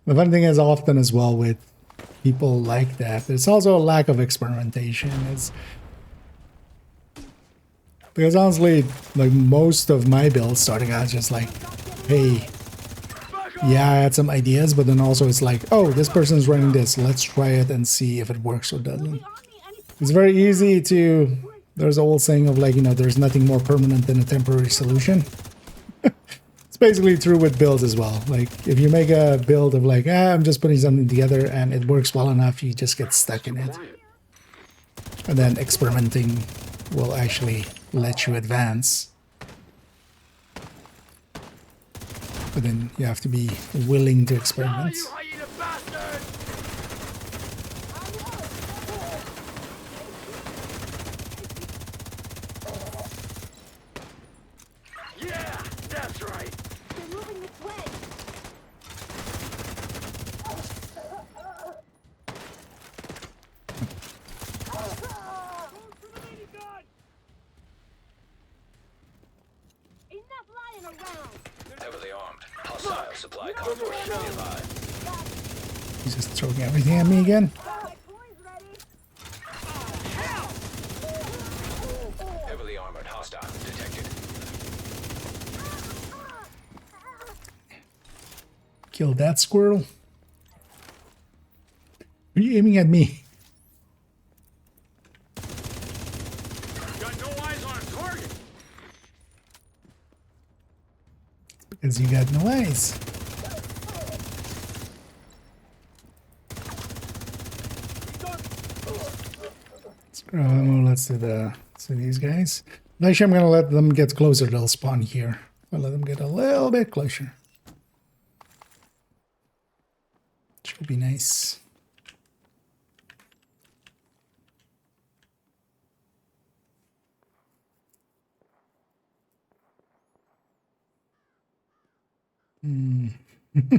S1: The fun thing is often as well with people like that, there's also a lack of experimentation. It's because honestly, like most of my builds starting out just like, hey, yeah, I had some ideas, but then also it's like, oh, this person's running this, let's try it and see if it works or doesn't. It's very easy to, there's an old saying of like, you know, there's nothing more permanent than a temporary solution. It's basically true with builds as well. Like if you make a build of like, I'm just putting something together and it works well enough, you just get stuck in it. And then experimenting will actually let you advance. But then you have to be willing to experiment.
S4: Yeah, that's right.
S3: They're moving this way. Enough lying around.
S6: Heavily armed. Hostile supply convoy nearby.
S1: He's just throwing everything at me again.
S6: Heavily armored hostile detected.
S1: Kill that squirrel. Are you aiming at me?
S4: Got no eyes on a target.
S1: Because you got no eyes. Let's do these guys. Actually, I'm gonna let them get closer. They'll spawn here. I'll let them get a little bit closer. Should be nice.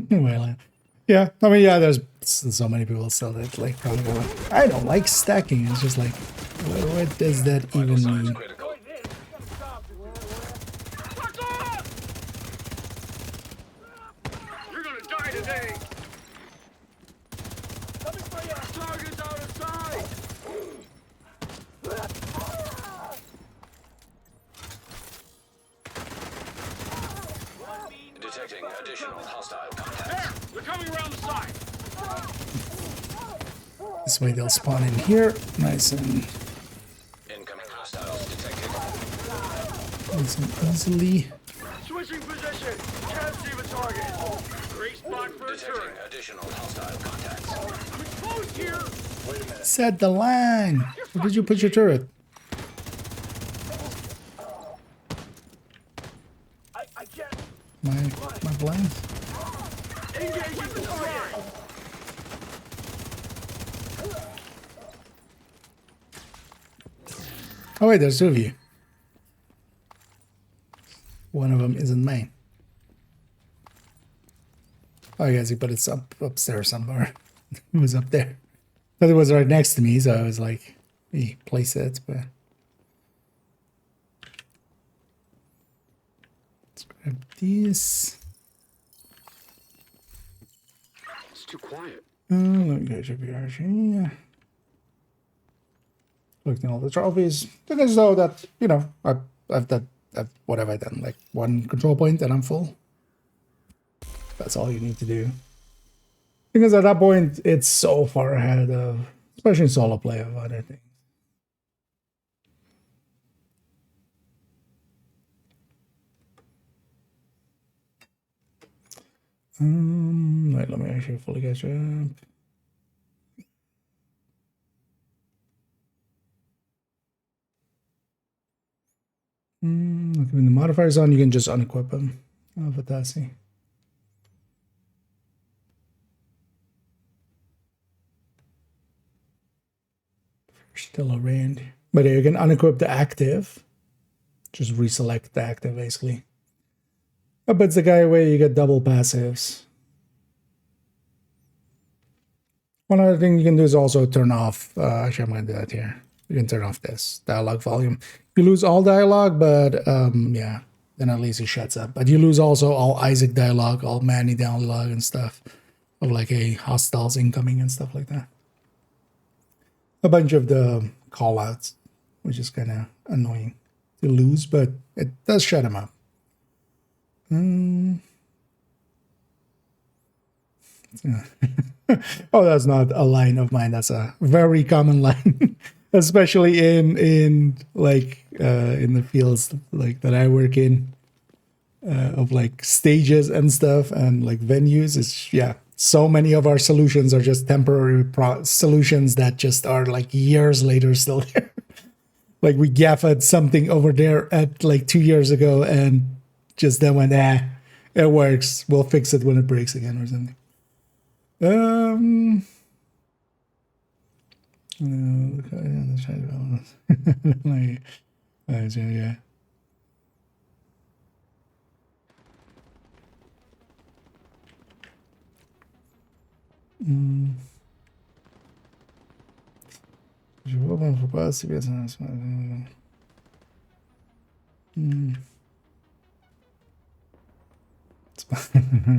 S1: Well, yeah. I mean, yeah. There's so many people still that like probably go, I don't like stacking. It's just like, what does that even mean?
S2: You're gonna die today. Coming for you. Target's out of sight.
S6: Detecting additional hostile contacts.
S2: There, they're coming around the side.
S1: This way they'll spawn in here, nice and
S6: Detected.
S1: nice and easily.
S2: Switching position. Can't see the target. Great spot for a turret.
S6: Additional hostile contacts.
S2: I'm exposed here. Wait a minute.
S1: Set the line. Where did you put your turret?
S2: I can't.
S1: My blinds.
S2: Engaging the target.
S1: Oh wait, there's two of you. One of them isn't mine. Oh, I guess, but it's upstairs somewhere. It was up there. But it was right next to me, so I was like, hey, place it, but let's grab these.
S10: It's too quiet.
S1: Let me go to BRG. Collecting all the trophies. Thing is though that, you know, what have I done? Like one control point and I'm full. That's all you need to do. Because at that point, it's so far ahead of, especially solo play, of other things. Wait, let me actually fully catch up. Look, when the modifier's on, you can just unequip them. Oh, fantastic. Still around. But yeah, you can unequip the active. Just reselect the active, basically. But it's the guy where you get double passives. One other thing you can do is also turn off, actually I'm going to do that here. You can turn off this dialogue volume. You lose all dialogue, but yeah, then at least it shuts up. But you lose also all Isaac dialogue, all Manny dialogue and stuff. Of like a hostiles incoming and stuff like that. A bunch of the callouts, which is kind of annoying to lose, but it does shut them up. Oh, that's not a line of mine. That's a very common line, especially in like in the fields like that I work in, of like stages and stuff and like venues. It's yeah. So many of our solutions are just temporary solutions that just are like years later still there. Like we gaffed something over there at like 2 years ago and just then went, it works. We'll fix it when it breaks again or something. Yeah.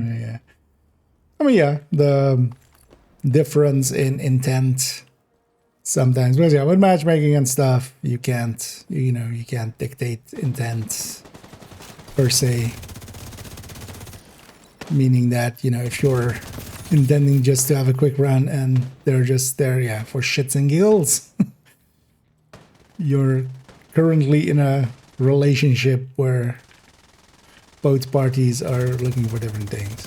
S1: Yeah. I mean, yeah, the difference in intent sometimes, because yeah, with matchmaking and stuff, you can't, you know, you can't dictate intent per se. Meaning that, you know, if you're intending just to have a quick run and they're just there, yeah, for shits and giggles, you're currently in a relationship where both parties are looking for different things.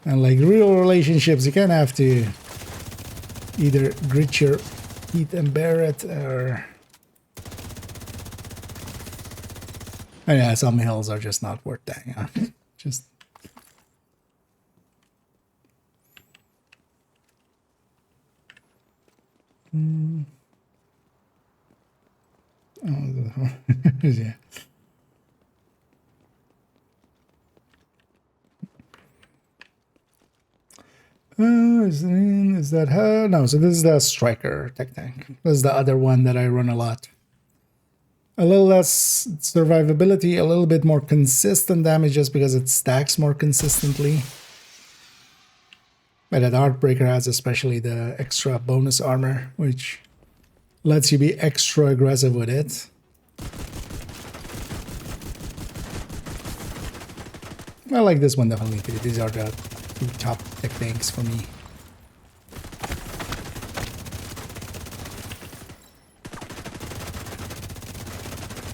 S1: And like real relationships, you kind of have to either grit your teeth and bear it, or... And yeah, some hills are just not worth dying on. Just... Oh, yeah. Is that her? No, so this is the striker technique. This is the other one that I run a lot. A little less survivability, a little bit more consistent damage just because it stacks more consistently. But that Heartbreaker has especially the extra bonus armor, which lets you be extra aggressive with it. I like this one definitely too. These are the two top techniques for me.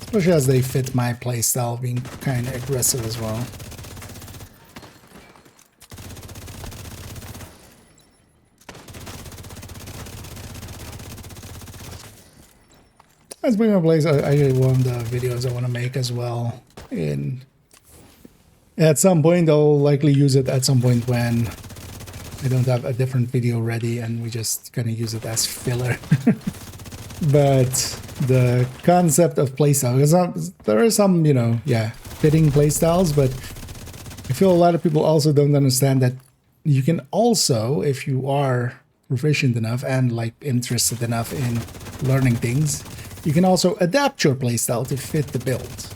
S1: Especially as they fit my playstyle, being kind of aggressive as well. That's pretty much plays. I one of the videos I want to make as well. And at some point, I'll likely use it at some point when I don't have a different video ready and we just kind of use it as filler. But the concept of playstyle, because there are some, you know, yeah, fitting playstyles, but I feel a lot of people also don't understand that you can also, if you are proficient enough and like interested enough in learning things, you can also adapt your playstyle to fit the build.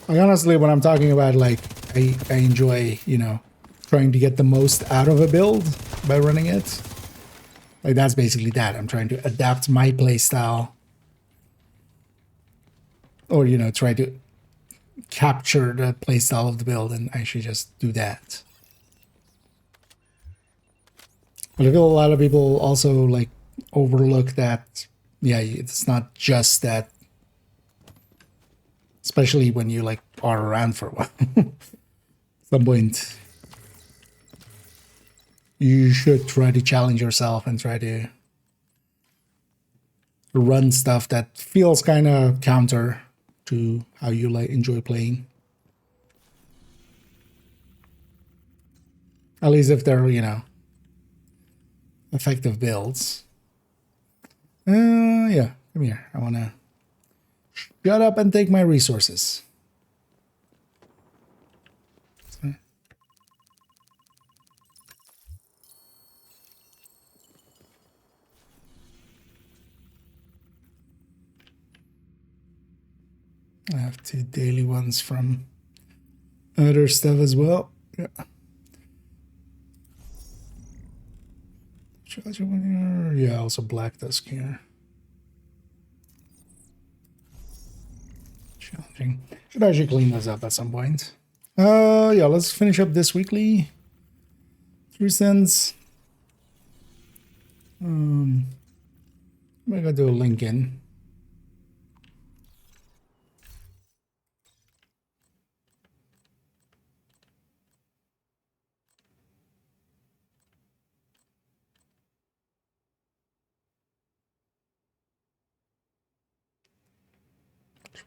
S1: Like honestly, when I'm talking about like, I enjoy, you know, trying to get the most out of a build by running it. Like that's basically that. I'm trying to adapt my playstyle, or you know, try to capture the playstyle of the build and actually just do that. But I feel a lot of people also like overlook that. Yeah, it's not just that. Especially when you like are around for a while. At some point, you should try to challenge yourself and try to run stuff that feels kind of counter to how you like enjoy playing. At least if they're, you know, effective builds. Yeah, come here. I want to shut up and take my resources. I have 2 daily ones from other stuff as well. Yeah. Yeah, also Black Dusk here. Challenging. Should actually clean those up at some point. Yeah, let's finish up this weekly. 3 cents. I gotta do a link in.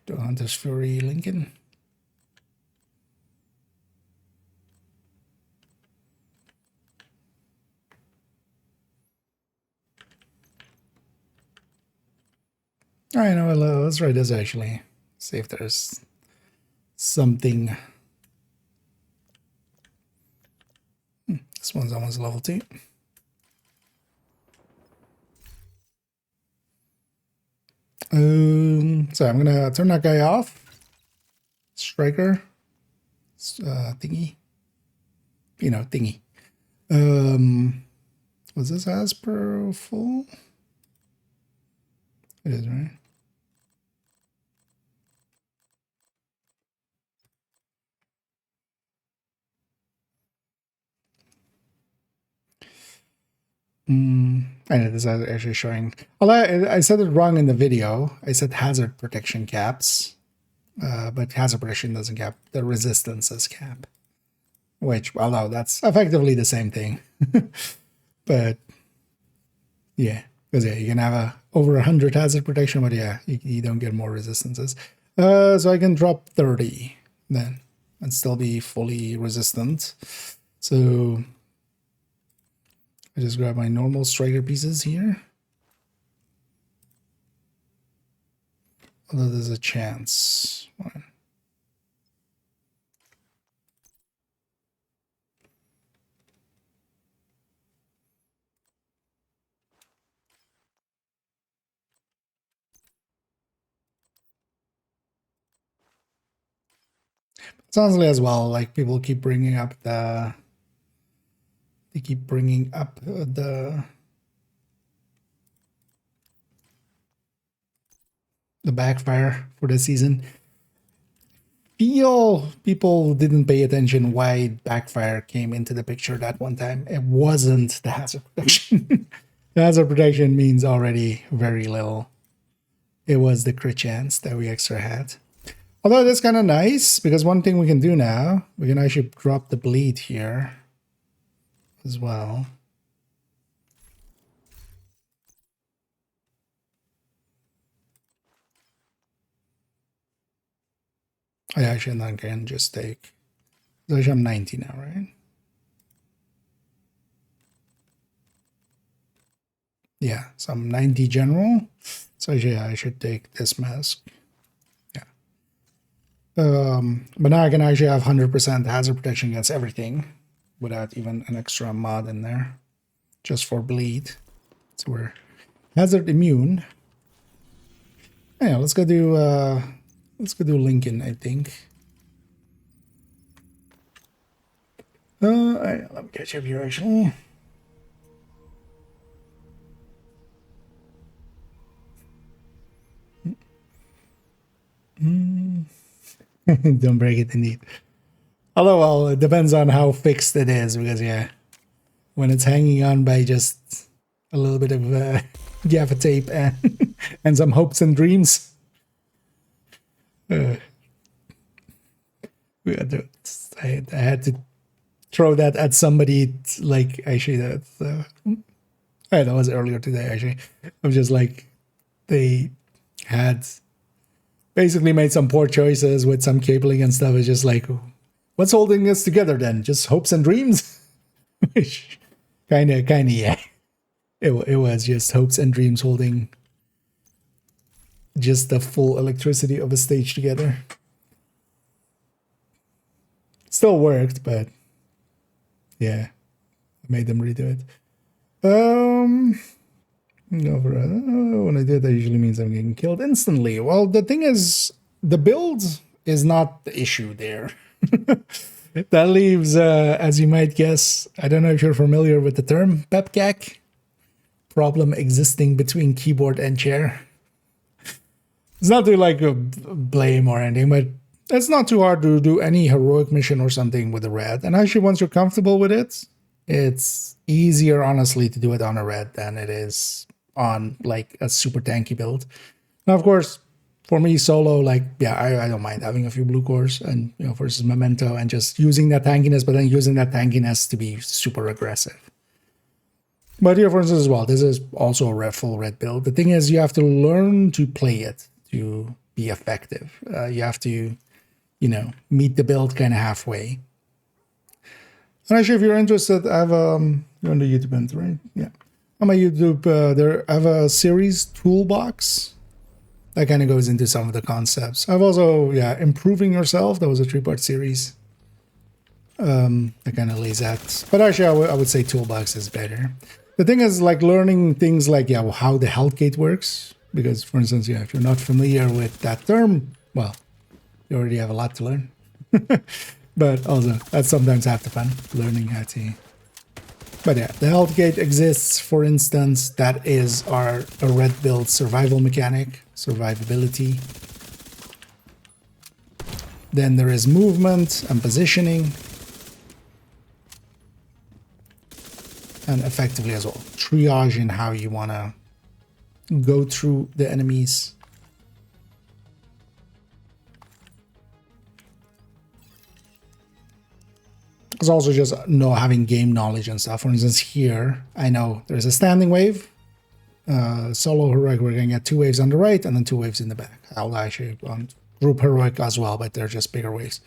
S1: Do Hunter's Fury Lincoln. I know, let's try this actually. See if there's something. This one's almost level 2. So I'm gonna turn that guy off. Striker. Thingy. You know, thingy. Was this as per full? It is, right? I know this is actually showing. Although I said it wrong in the video. I said hazard protection caps, but hazard protection doesn't cap the resistances cap. Which, although that's effectively the same thing, but yeah, because yeah, you can have over 100 hazard protection, but yeah, you don't get more resistances. So I can drop 30 then and still be fully resistant. So I just grab my normal striker pieces here. Although there's a chance. It's honestly as well, like people keep bringing up the the backfire for the season. Feel people didn't pay attention why backfire came into the picture that one time. It wasn't the hazard protection. The hazard protection means already very little. It was the crit chance that we extra had. Although that's kind of nice, because one thing we can do now, we can actually drop the bleed here as well. I actually not can just take. So I'm 90 now, right? Yeah, so I'm 90 general. So yeah, I should take this mask. Yeah. But now I can actually have 100% hazard protection against everything without even an extra mod in there, just for bleed. So we're hazard immune. Yeah, let's go do Lincoln, I think. Let me catch up here actually. Don't break it indeed. Although, well, it depends on how fixed it is, because yeah, when it's hanging on by just a little bit of gaffer tape and some hopes and dreams, I had to throw that at somebody. Like actually, that was earlier today. Actually, I'm just like, they had basically made some poor choices with some cabling and stuff. It's just like, what's holding us together then? Just hopes and dreams? Which kind of, yeah. It was just hopes and dreams holding just the full electricity of a stage together. Still worked, but yeah, I made them redo it. When I do that usually means I'm getting killed instantly. Well, the thing is, the build is not the issue there. That leaves, as you might guess, I don't know if you're familiar with the term, PEPCAC, problem existing between keyboard and chair. It's not to like blame or anything, but it's not too hard to do any heroic mission or something with a red. And actually, once you're comfortable with it, it's easier, honestly, to do it on a red than it is on like a super tanky build. Now, of course, for me solo, like, yeah, I don't mind having a few blue cores and, you know, versus Memento and just using that tankiness, but then using that tankiness to be super aggressive. But here, for instance, as well, this is also a full red build. The thing is, you have to learn to play it to be effective. You have to, you know, meet the build kind of halfway. And actually, if you're interested, I have you're on the YouTube end, right? Yeah. On my YouTube, I have a series toolbox that kind of goes into some of the concepts. I've also, yeah, Improving Yourself. That was a 3-part series. That kind of lays that. But actually, I would say toolbox is better. The thing is, like, learning things like, yeah, how the health gate works. Because, for instance, yeah, if you're not familiar with that term, well, you already have a lot to learn. But also, that's sometimes half the fun, learning how to. But yeah, the health gate exists, for instance. That is a red build survival mechanic, survivability. Then there is movement and positioning. And effectively as well, triage in how you want to go through the enemies. It's also just having game knowledge and stuff. For instance, here, I know there's a standing wave. Solo heroic, we're going to get 2 waves on the right and then 2 waves in the back. I'll actually on group heroic as well, but they're just bigger waves.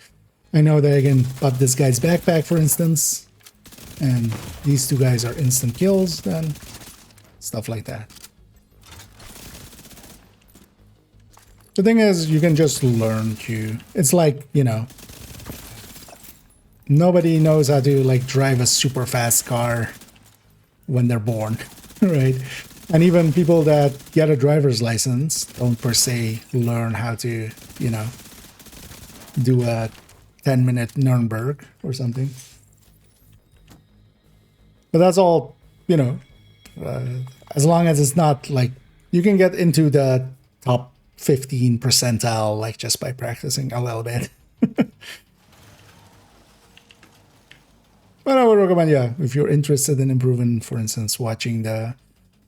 S1: I know that I can pop this guy's backpack, for instance, and these 2 guys are instant kills, then stuff like that. The thing is, you can just learn to. It's like, you know, nobody knows how to like drive a super fast car when they're born, right? And even people that get a driver's license don't per se learn how to, you know, do a 10-minute Nuremberg or something. But that's all, you know, as long as it's not like you can get into the top 15 percentile like just by practicing a little bit. But I would recommend, yeah, if you're interested in improving, for instance, watching the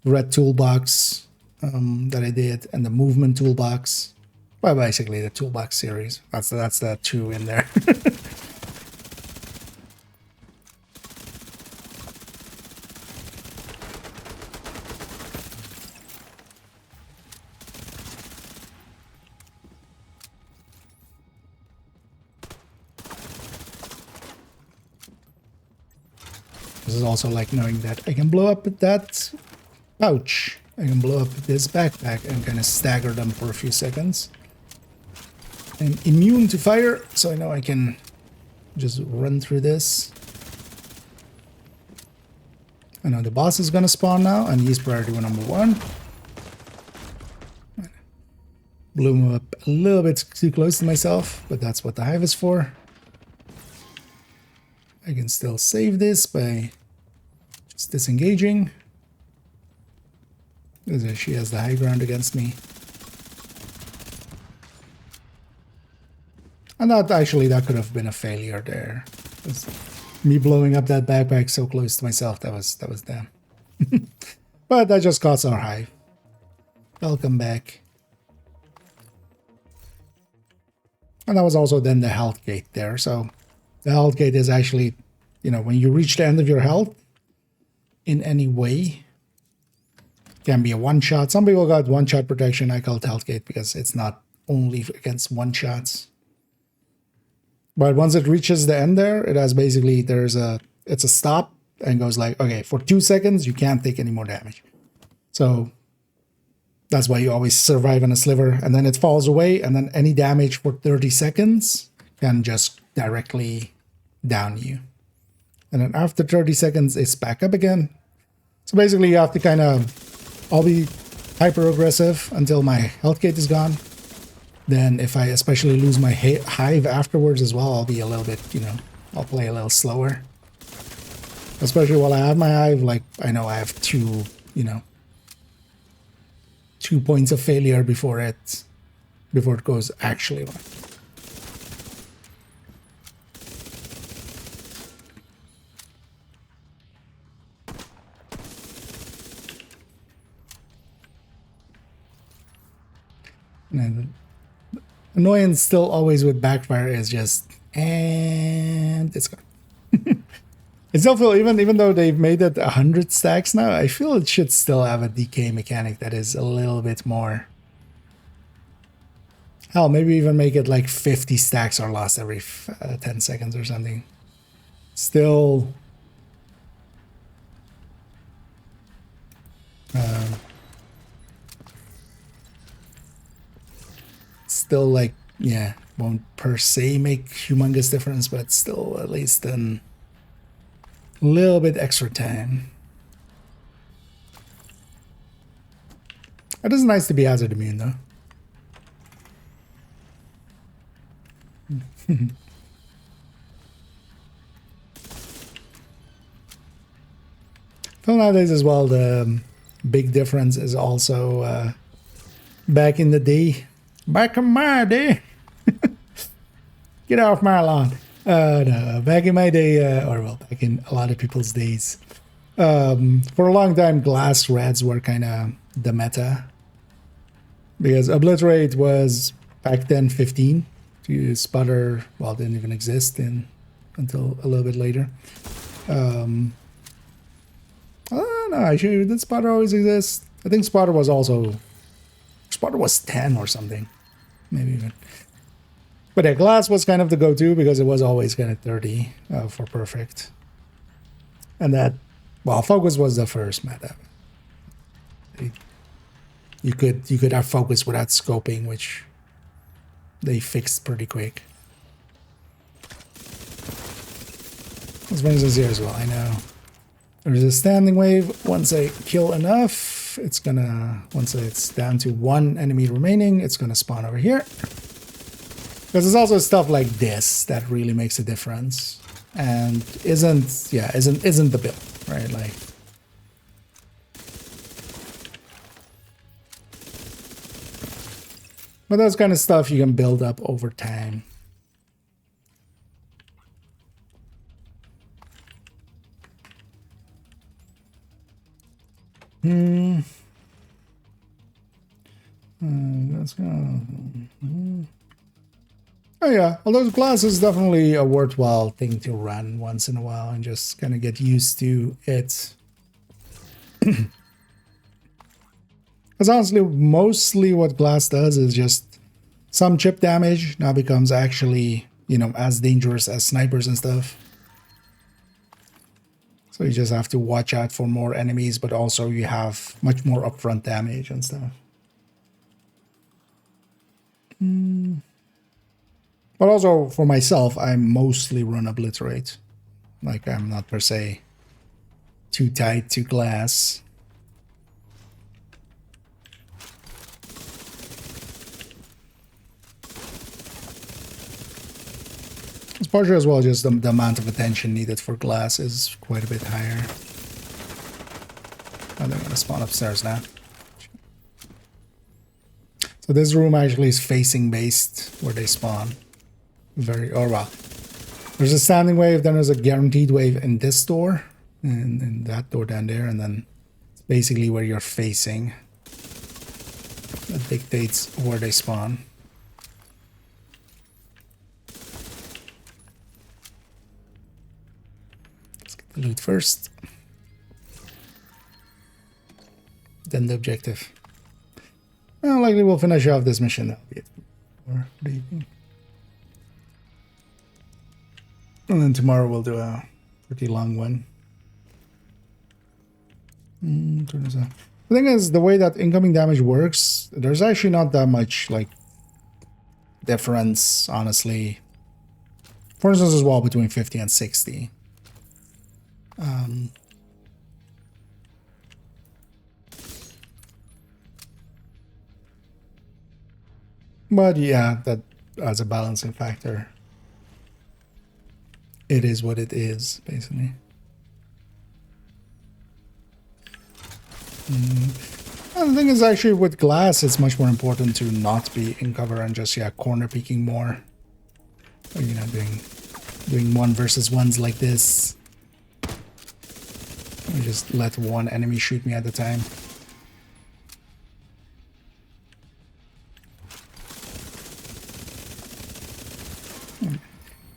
S1: red toolbox that I did and the movement toolbox. Well, basically the toolbox series. That's the two in there. This is also like knowing that I can blow up that pouch. I can blow up this backpack and kind of stagger them for a few seconds. I'm immune to fire, so I know I can just run through this. I know the boss is gonna spawn now, and he's priority number 1. Blew him up a little bit too close to myself, but that's what the hive is for. I can still save this by just disengaging. She has the high ground against me. And that could have been a failure there. Me blowing up that backpack so close to myself, that was damn. But that just cost our hive. Welcome back. And that was also then the health gate there. So the health gate is actually, you know, when you reach the end of your health in any way, can be a one-shot. Some people got one-shot protection. I call it health gate because it's not only against one-shots. But once it reaches the end there, it has basically, it's a stop and goes like, okay, for 2 seconds, you can't take any more damage. So that's why you always survive on a sliver, and then it falls away, and then any damage for 30 seconds can just directly down you. And then after 30 seconds, it's back up again. So basically you have to kind of, I'll be hyper aggressive until my health gate is gone. Then if I especially lose my hive afterwards as well, I'll be a little bit, you know, I'll play a little slower. Especially while I have my hive, like I know I have 2 points of failure before it goes actually wrong. And annoyance still always with backfire is just, and it's gone. I still feel, even though they've made it 100 stacks now, I feel it should still have a decay mechanic that is a little bit more. Hell, maybe even make it like 50 stacks are lost every 10 seconds or something. Still. Still like, yeah, won't per se make humongous difference, but still at least then a little bit extra time. It is nice to be hazard immune though. Well, nowadays as well, the big difference is also back in the day. Back in my day. Get off my lawn. No, back in my day, or well, back in a lot of people's days. For a long time, glass reds were kind of the meta. Because Obliterate was back then 15. Sputter, well, didn't even exist until a little bit later. I don't know, actually, did Sputter always exist? I think Sputter was 10 or something. Maybe even. But yeah, glass was kind of the go-to because it was always kind of 30 for perfect. And that, well, focus was the first meta. You could have focus without scoping, which they fixed pretty quick. This brings us here as well, I know. There's a standing wave. Once I kill enough, it's gonna, once it's down to 1 enemy remaining, it's gonna spawn over here. Because there's also stuff like this that really makes a difference, and isn't the build, right? Like, but that's kind of stuff you can build up over time. Let's go. Oh yeah, although glass is definitely a worthwhile thing to run once in a while and just kind of get used to it. Because honestly, mostly what glass does is just some chip damage now becomes actually, you know, as dangerous as snipers and stuff. So you just have to watch out for more enemies, but also you have much more upfront damage and stuff. But also for myself, I mostly run obliterate. Like, I'm not per se too tight to glass. It's partially as well just the amount of attention needed for glass is quite a bit higher. Oh, they're gonna spawn upstairs now. So this room actually is facing based where they spawn. Oh well. There's a standing wave, then there's a guaranteed wave in this door, and in that door down there, and then it's basically where you're facing. That dictates where they spawn. Let's get the loot first. Then the objective. Well, likely we'll finish off this mission. That'll be it for the evening. And then tomorrow we'll do a pretty long one. Turn this on. The thing is, the way that incoming damage works, there's actually not that much, like, difference, honestly. For instance, as well, between 50 and 60. But yeah, that as a balancing factor. It is what it is, basically. And the thing is, actually, with glass, it's much more important to not be in cover and just, yeah, corner peeking more. Or, you know, doing 1v1s like this. I just let one enemy shoot me at a time.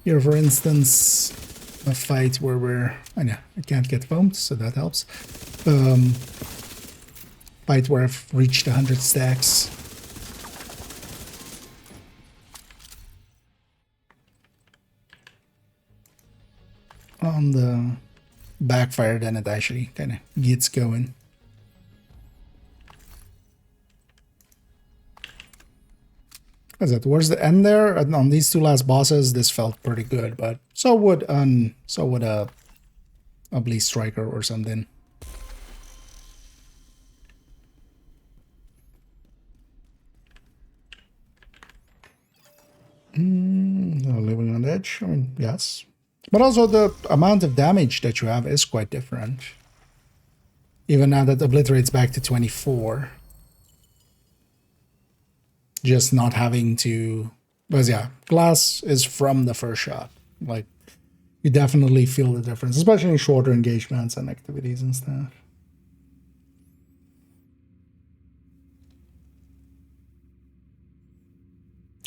S1: Here, for instance, a fight where I can't get foamed, so that helps. Fight where I've reached 100 stacks. On the backfire, then it actually kind of gets going. Towards the end there, on these two last bosses, this felt pretty good, but so would a Bleed Striker or something. Living on the edge, I mean, yes. But also the amount of damage that you have is quite different. Even now that Obliterate's back to 24. Just not having to... Because yeah, glass is from the first shot. Like, you definitely feel the difference, especially in shorter engagements and activities and stuff.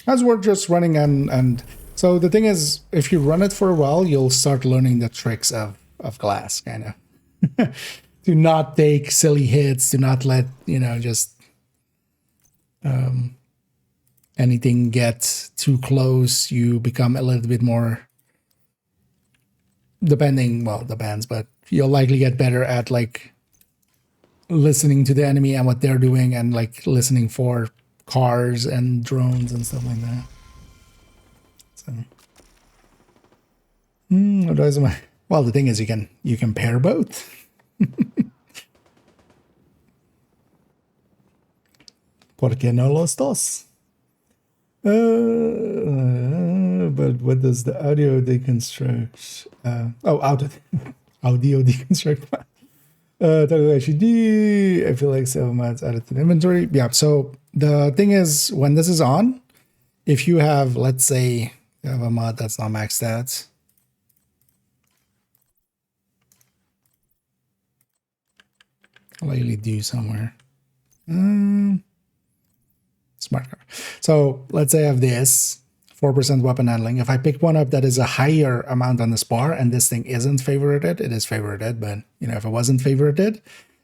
S1: As we're just running and so the thing is, if you run it for a while, you'll start learning the tricks of glass, kind of. Do not take silly hits, do not let, you know, just anything get too close. You become a little bit more, depends, but you'll likely get better at, like, listening to the enemy and what they're doing, and, like, listening for cars and drones and stuff like that. So, otherwise, well, the thing is, you can pair both. ¿Por qué no los dos? But what does the audio deconstruct? Audio deconstruct. HD. I feel like 7 mods added to the inventory. Yeah. So the thing is, when this is on, if you have, let's say, you have a mod that's not maxed out. I'll likely do somewhere. Smart car. So let's say I have this 4% weapon handling. If I pick one up that is a higher amount on this bar and this thing isn't favorited, it is favorited, but you know, if it wasn't favorited,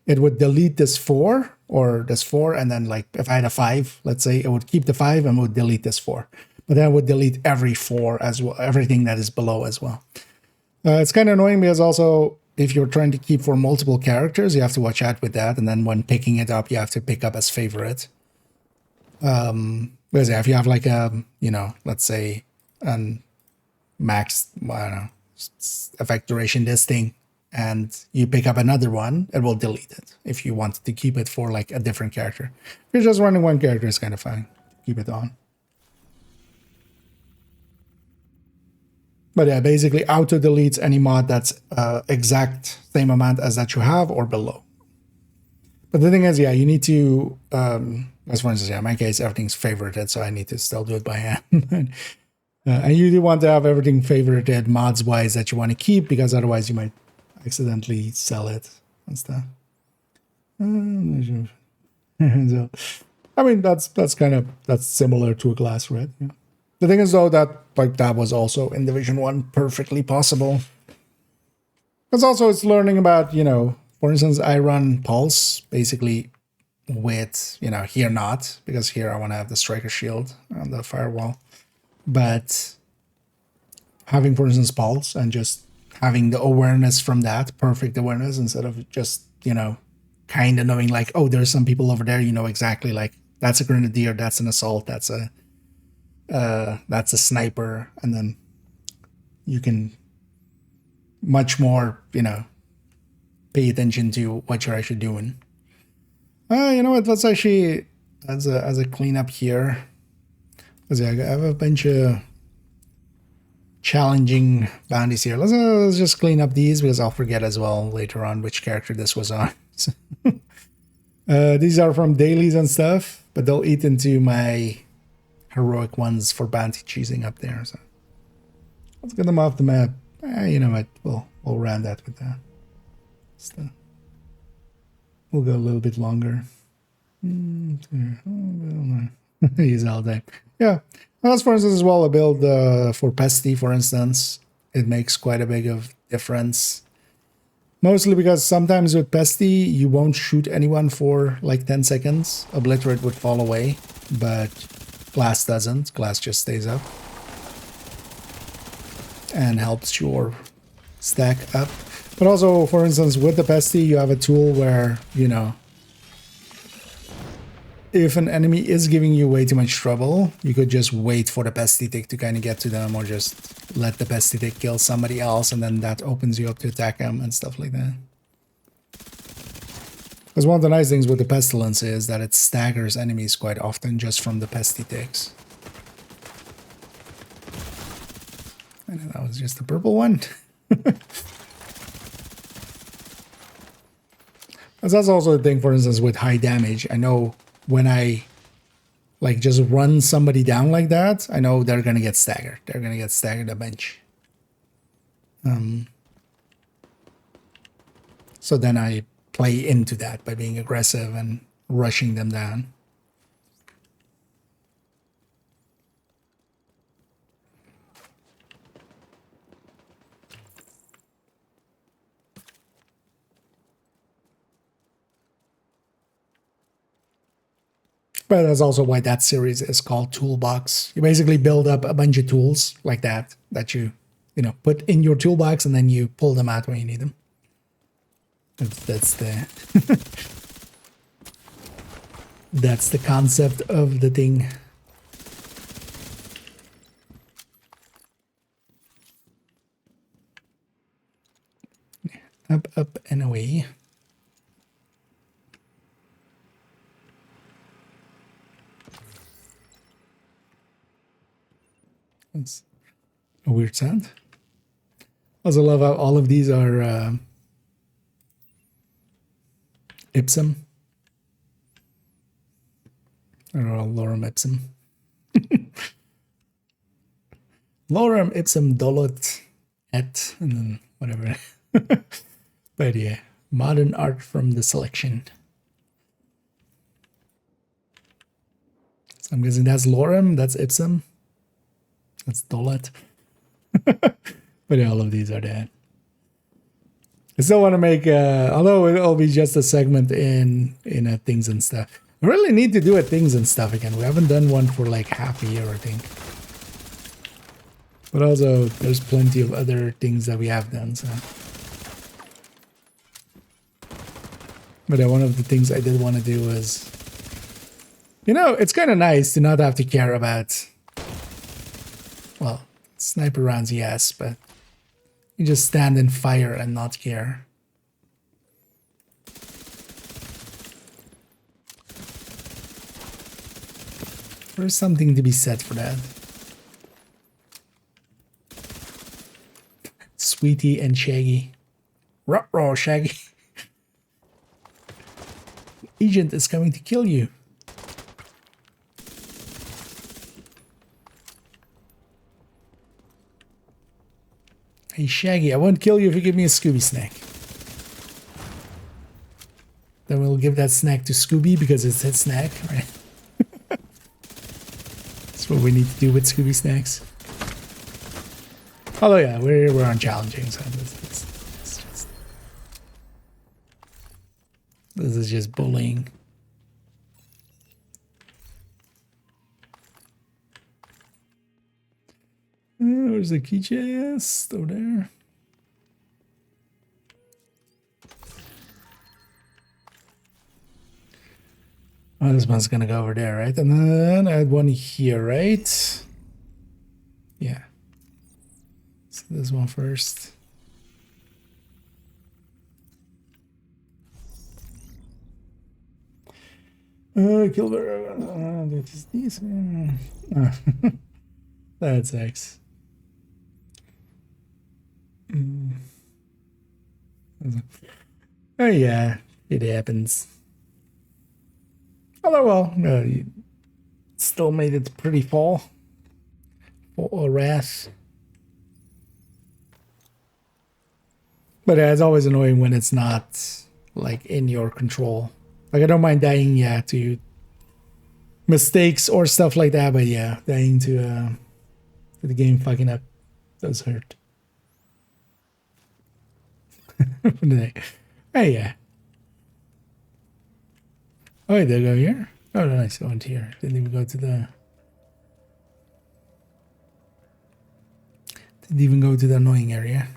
S1: it would delete this 4 or this 4, and then like if I had a 5, let's say, it would keep the 5 and would delete this 4. But then it would delete every 4 as well, everything that is below as well. It's kind of annoying because also if you're trying to keep for multiple characters, you have to watch out with that. And then when picking it up, you have to pick up as favorite. Because if you have like a, you know, let's say max, I don't know, effect duration this thing, and you pick up another one, it will delete it if you want to keep it for like a different character. If you're just running one character, it's kind of fine. Keep it on. But yeah, basically auto deletes any mod that's exact same amount as that you have or below. But the thing is, yeah, you need to, as for instance, yeah, in my case, everything's favorited, so I need to still do it by hand. And you do want to have everything favorited mods-wise that you want to keep, because otherwise you might accidentally sell it and stuff. So, I mean, that's similar to a glass red. Yeah. The thing is, though, that like that was also in Division 1 perfectly possible. Because also it's learning about, you know, for instance, I run Pulse basically with, you know, here not, because here I want to have the Striker Shield on the firewall. But having, for instance, Pulse and just having the awareness from that, perfect awareness, instead of just, you know, kind of knowing like, oh, there's some people over there, you know exactly like, that's a Grenadier, that's an Assault, that's a sniper, and then you can much more, you know, pay attention to what you're actually doing. You know what? Let's actually, as a cleanup here, because I have a bunch of challenging bounties here. Let's just clean up these, because I'll forget as well later on which character this was on. These are from dailies and stuff, but they'll eat into my heroic ones for bounty choosing up there. So let's get them off the map. You know what? We'll round that with that. So we'll go a little bit longer. Use all day. Yeah. Well, as for instance, as well, a build for Pesty, for instance, it makes quite a big of difference. Mostly because sometimes with Pesty, you won't shoot anyone for like 10 seconds. Obliterate would fall away, but Glass doesn't. Glass just stays up and helps your stack up. But also, for instance, with the Pesty, you have a tool where, you know, if an enemy is giving you way too much trouble, you could just wait for the Pesty tick to kind of get to them, or just let the Pesty tick kill somebody else, and then that opens you up to attack them and stuff like that. Because one of the nice things with the Pestilence is that it staggers enemies quite often just from the Pesty ticks. I know that was just the purple one. That's also the thing, for instance, with high damage. I know when I like just run somebody down like that, I know they're going to get staggered. They're going to get staggered a bunch. So then I play into that by being aggressive and rushing them down. But that's also why that series is called Toolbox. You basically build up a bunch of tools like that you know, put in your toolbox, and then you pull them out when you need them. That's the that's the concept of the thing. Up, up, and away. A weird sound. Also love how all of these are Ipsum. Or lorem ipsum. Lorem ipsum dolot et, and then whatever. But yeah, modern art from the selection. So I'm guessing that's lorem, that's ipsum, that's dolot. But yeah, all of these are there. I still want to make, although it'll be just a segment in things and stuff. I really need to do a things and stuff again. We haven't done one for like half a year, I think. But also, there's plenty of other things that we have done, so. But one of the things I did want to do was, you know, it's kind of nice to not have to care about, well, sniper rounds, yes, but you just stand and fire and not care. There's something to be said for that. Sweetie and Shaggy. Ruh-roh, Shaggy. Agent is coming to kill you. Hey Shaggy, I won't kill you if you give me a Scooby snack. Then we'll give that snack to Scooby because it's his snack, right? That's what we need to do with Scooby snacks. Although yeah, we're on challenging, so this is just bullying. There's a key chest over there. Oh, this one's gonna go over there, right? And then I had one here, right? Yeah. So this one first. Kilber. These. That's X. Oh yeah, it happens. Although, well, you still made it pretty far. For Wrath. But it's always annoying when it's not, like, in your control. Like, I don't mind dying, yeah, to mistakes or stuff like that, but yeah, dying to the game fucking up does hurt. Hey, yeah. Oh, wait, they go here? Oh, nice, I went here. Didn't even go to the... Didn't even go to the annoying area.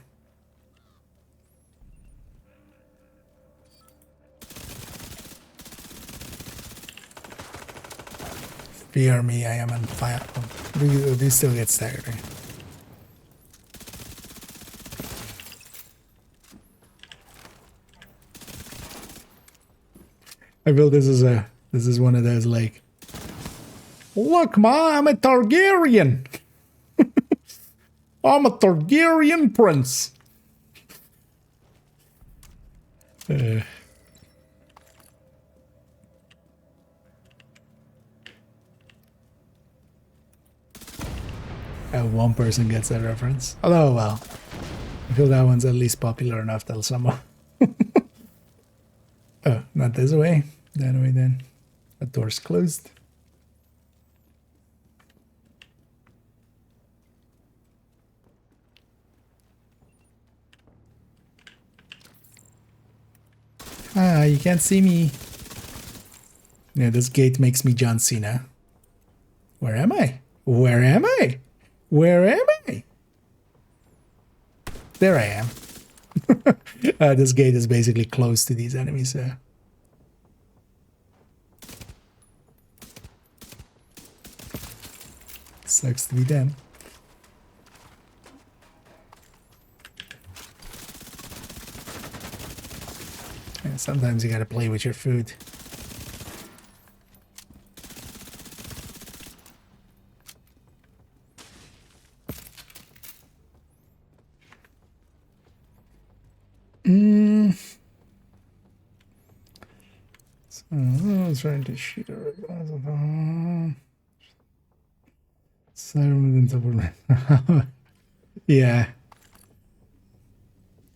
S1: Fear me, I am on fire. They still get staggered. I feel this is one of those like, look, ma, I'm a Targaryen. I'm a Targaryen prince. One person gets that reference. Although, well, I feel that one's at least popular enough that someone. Oh, not this way. That way then. The door's closed. Ah, you can't see me. Yeah, this gate makes me John Cena. Where am I? Where am I? Where am I? There I am. This gate is basically close to these enemies. Sucks to be them. Yeah, sometimes you gotta play with your food. So I was trying to shoot a yeah.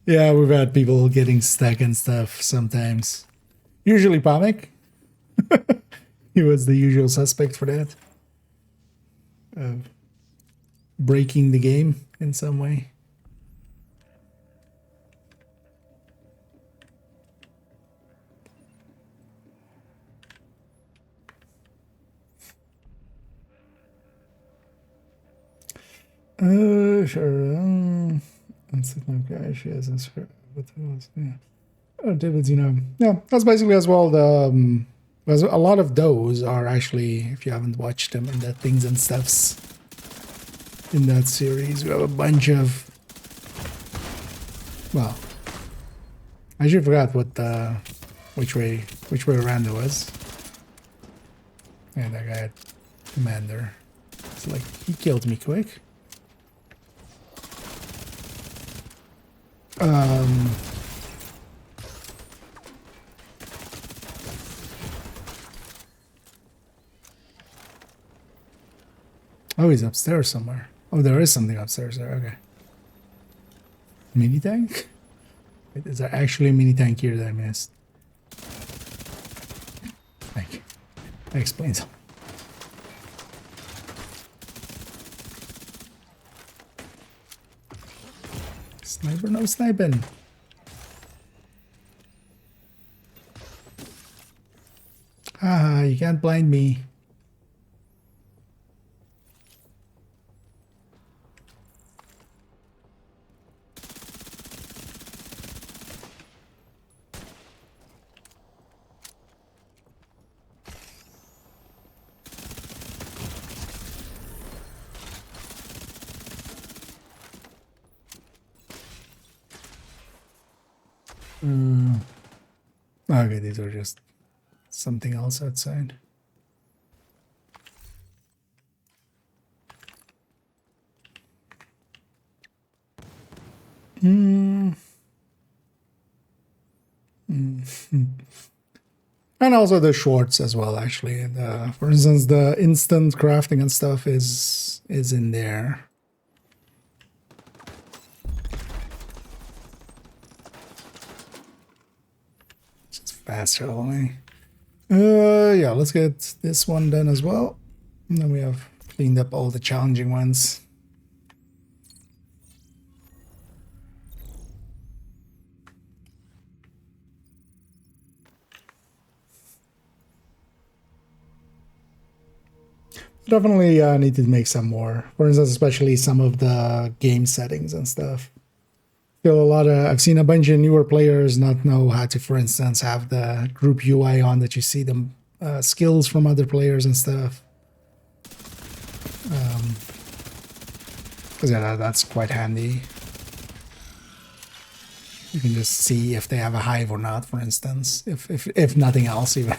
S1: Yeah, we've had people getting stuck and stuff sometimes. Usually Pamek. He was the usual suspect for that. Breaking the game in some way. Sure. That's it, okay. She has this. Yeah. Oh, David's, yeah, that's basically as well. There's a lot of those are actually, if you haven't watched them, in the things and stuffs in that series. We have a bunch of. Well, I actually forgot what which way around it was. Yeah, that guy had commander. It's like he killed me quick. Oh, he's upstairs somewhere. Oh, there is something upstairs there. Okay. Mini tank? Wait, is there actually a mini tank here that I missed? Thank you. That explains. Sniper, no sniping. Ah, you can't blind me. Okay, these are just something else outside. And also the shorts as well, actually. And, for instance, the instant crafting and stuff is in there. Faster only. Yeah, let's get this one done as well. And then we have cleaned up all the challenging ones. Definitely need to make some more. For instance, especially some of the game settings and stuff. Feel I've seen a bunch of newer players not know how to, for instance, have the group UI on that you see them skills from other players and stuff. Because yeah, that's quite handy. You can just see if they have a hive or not, for instance, if nothing else even.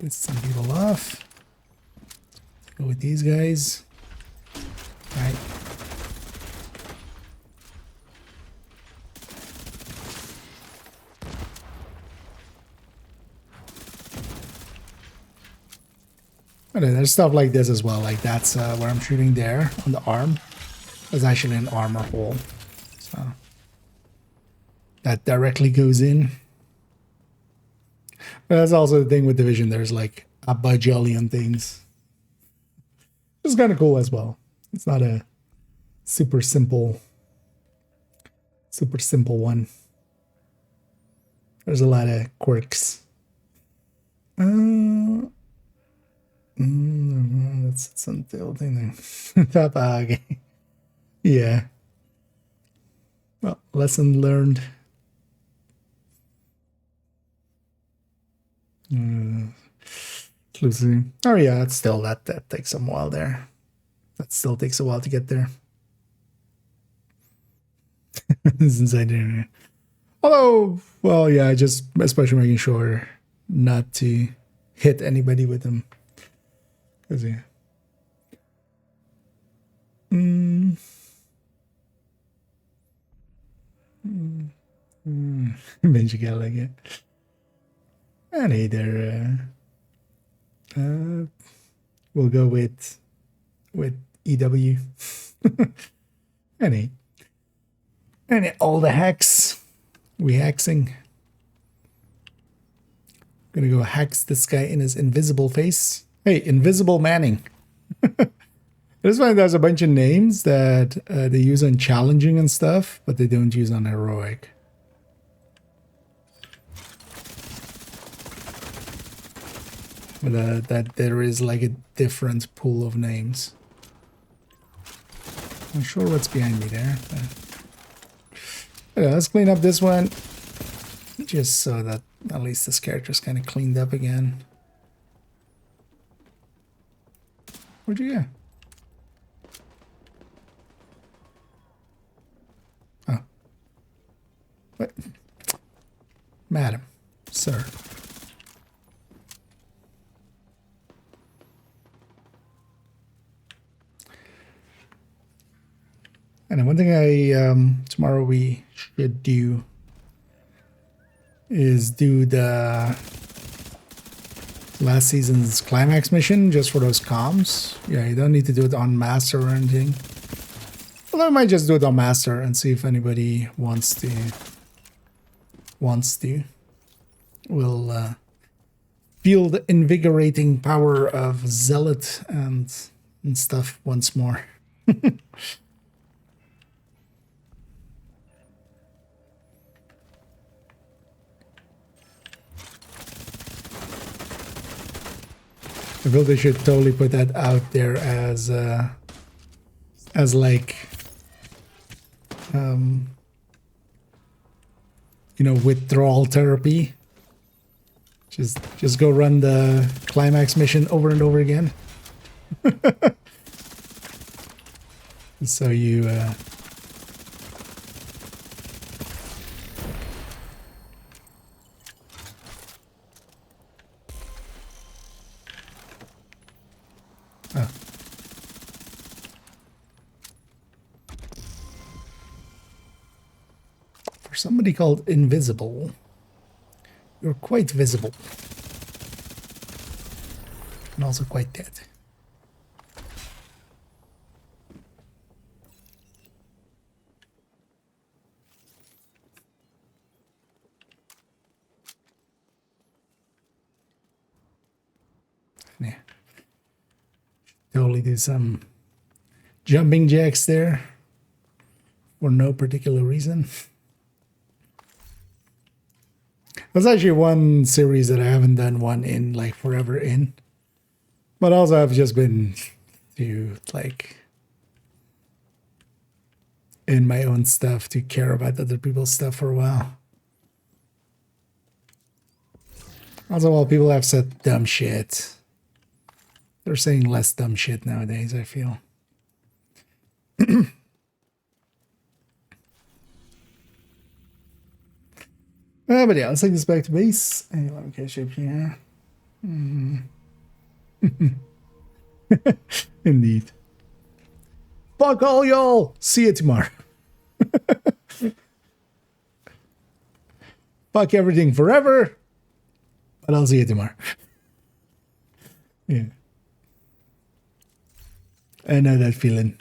S1: Get some people off. Go with these guys. All right. Okay, there's stuff like this as well. Like that's where I'm shooting there on the arm. There's actually an armor hole. So that directly goes in. But that's also the thing with Division. There's like a bajillion things. It's kind of cool as well. It's not a super simple one. There's a lot of quirks. That's something there. Okay. Yeah. Well, lesson learned. Oh yeah, it's still that takes a while there. That still takes a while to get there. Inside there. Although, well, yeah, just especially making sure not to hit anybody with them. 'Cause, yeah. Eventually get like it. And either we'll go with EW. Any all the hacks. We hexing. Gonna go hex this guy in his invisible face. Hey, Invisible Manning. This one there's a bunch of names that they use on challenging and stuff, but they don't use on heroic. But that there is like a different pool of names. I'm sure what's behind me there. Yeah, let's clean up this one, just so that at least this character's kind of cleaned up again. Where'd you go? Oh. What? Madam. Sir. And one thing tomorrow we should do is do the last season's climax mission just for those comms. Yeah, you don't need to do it on master or anything. Although I might just do it on master and see if anybody wants to. We'll feel the invigorating power of Zealot and stuff once more. I feel they should totally put that out there as like, you know, withdrawal therapy. Just go run the climax mission over and over again. So you for somebody called Invisible, you're quite visible. And also quite dead. Yeah. Totally do some jumping jacks there for no particular reason. There's actually one series that I haven't done one in like forever in. But also I've just been to like in my own stuff to care about other people's stuff for a while. Also, while people have said dumb shit, they're saying less dumb shit nowadays, I feel. But yeah, let's take this back to base. Hey, let me catch up here. Indeed. Fuck all y'all. See you tomorrow. Fuck everything forever. But I'll see you tomorrow. Yeah. I know that feeling.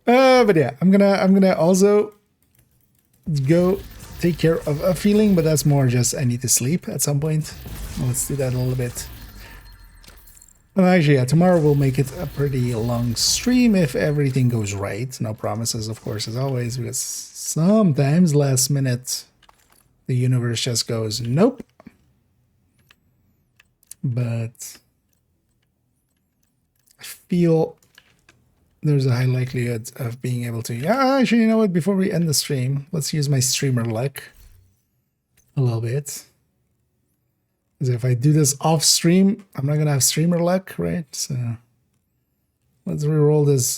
S1: But yeah, I'm gonna also go take care of a feeling, but that's more just I need to sleep at some point. Let's do that a little bit. Well, actually, yeah, tomorrow we'll make it a pretty long stream if everything goes right. No promises, of course, as always, because sometimes last minute the universe just goes, nope. But I feel there's a high likelihood of being able to... Yeah, actually, you know what? Before we end the stream, let's use my streamer luck a little bit. Because if I do this off stream, I'm not going to have streamer luck, right? So let's reroll this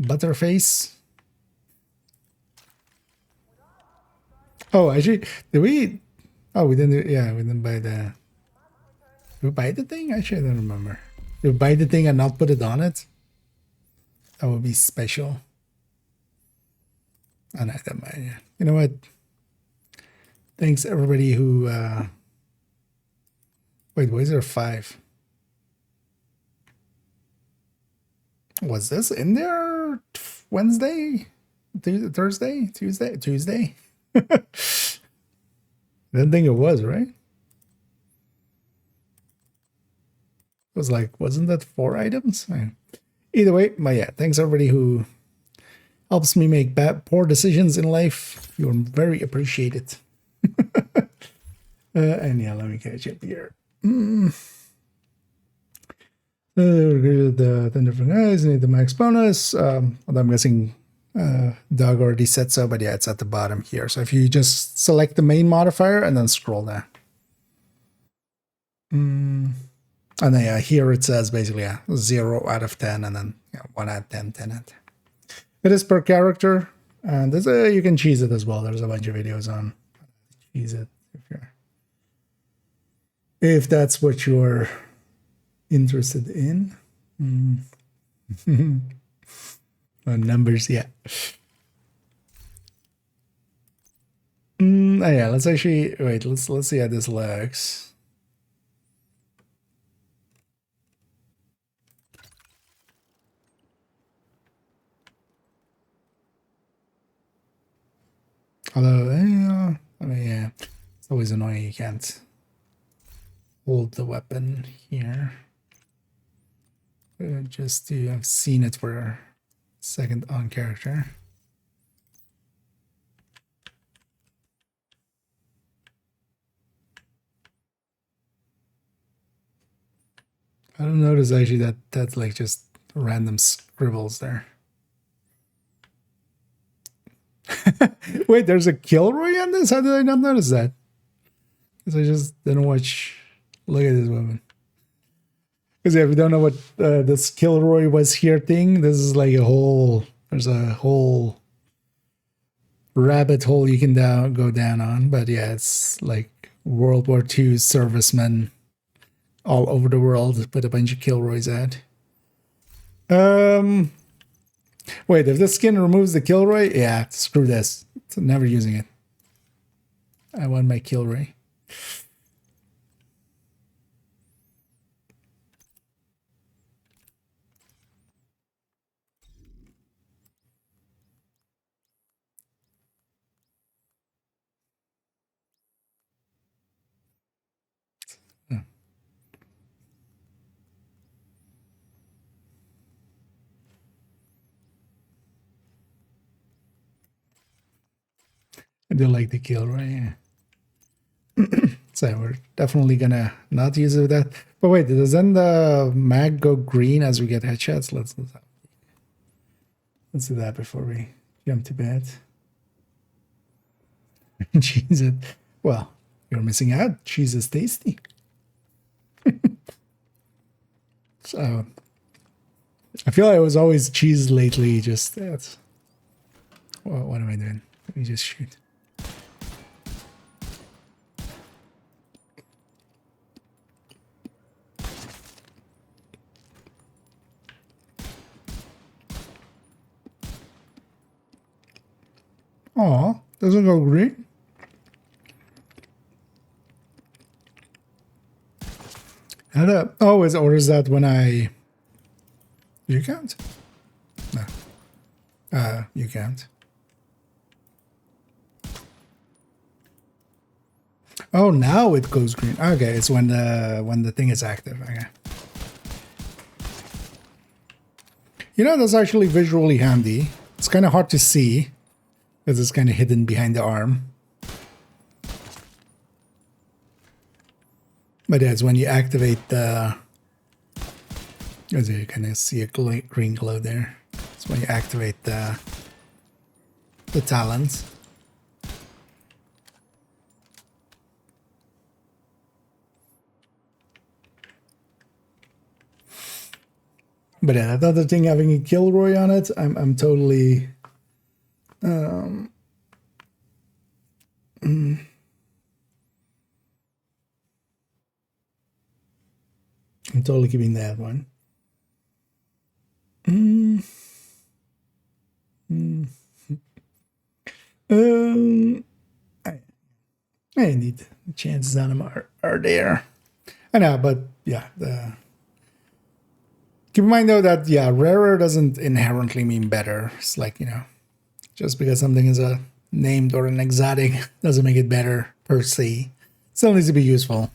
S1: Butterface. Oh, actually, did we... Oh, we didn't... Yeah, we didn't buy the... Did we buy the thing? Actually, I don't remember. Did we buy the thing and not put it on it? That would be special. Oh, no, that might, yeah. You know what? Thanks everybody who wait, why is there 5? Was this in there Wednesday? Thursday? Tuesday? Didn't think it was, right? It was like, wasn't that 4 items? Either way, but yeah, thanks everybody who helps me make poor decisions in life. You're very appreciated. And yeah, let me catch up here. The 10 different guys need the max bonus. I'm guessing Doug already said so, but yeah, it's at the bottom here. So if you just select the main modifier and then scroll down. And then yeah, here it says basically 0 out of 10, and then 1 out of 10, 10 out of 10. It is per character, and there's you can cheese it as well. There's a bunch of videos on cheese it if that's what you're interested in. Numbers, yeah. Yeah, let's actually wait. Let's see how this looks. Although, I mean, yeah, it's always annoying you can't hold the weapon here. Just to have seen it for a second on character. I don't notice actually that that's like just random scribbles there. Wait, there's a Kilroy on this? How did I not notice that? Because I just didn't watch. Look at this woman. Because yeah, if you don't know what this Kilroy was here thing, this is like a whole. There's a whole rabbit hole you can go down on. But yeah, it's like World War II servicemen all over the world with a bunch of Kilroys at. Wait, if this skin removes the Kilroy, yeah, screw this. It's never using it. I want my Kilroy. I do like the Kilroy, yeah. So we're definitely gonna not use it with that. But wait, doesn't the mag go green as we get headshots? Let's do that before we jump to bed. Cheese it. Well, you're missing out. Cheese is tasty. So I feel like I was always cheese lately. Just that. Well, what am I doing? Let me just shoot. Oh, doesn't go green. And oh, it orders that when I. You can't. No. You can't. Oh, now it goes green. Okay, it's when the thing is active. Okay. You know, that's actually visually handy. It's kind of hard to see because it's kind of hidden behind the arm. But yeah, it's when you activate the... As you kind of see a green glow there. It's when you activate the talons. But yeah, that other thing having a Kilroy on it, I'm totally I'm totally keeping that one. Yeah, indeed, the chances on them are there. I know, but yeah, keep in mind though that yeah, rarer doesn't inherently mean better. It's like, you know, just because something is a named or an exotic doesn't make it better per se. It still needs to be useful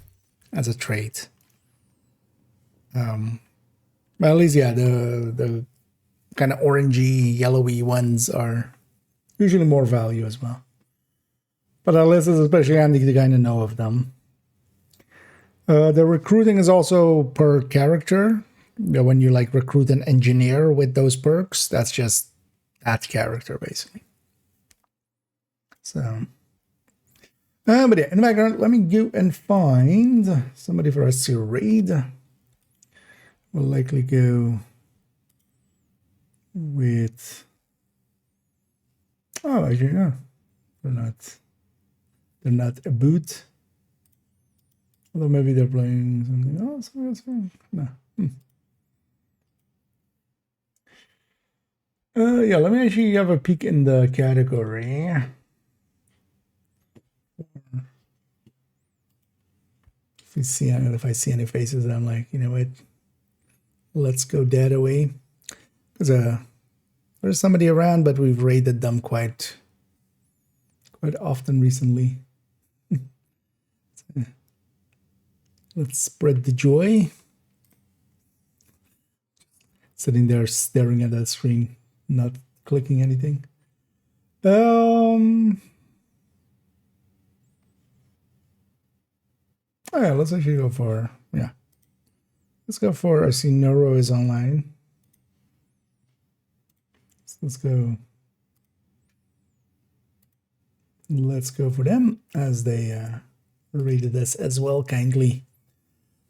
S1: as a trait. But at least yeah, the kind of orangey, yellowy ones are usually more value as well. But at least it's especially handy to kind of know of them. The recruiting is also per character. You know, when you like recruit an engineer with those perks, that's just that character basically. So, but yeah, in the background, let me go and find somebody for us to raid. We'll likely go with. Oh, actually, no, they're not. They're not a boot. Although maybe they're playing something else. No. Yeah, let me actually have a peek in the category. If I see any faces, I'm like, you know what? Let's go that away. Because there's somebody around, but we've raided them quite often recently. Let's spread the joy. Sitting there staring at that screen, not clicking anything. Oh yeah, let's actually go for Let's go for. I see Neuro is online. So let's go. Let's go for them as they rated us as well kindly.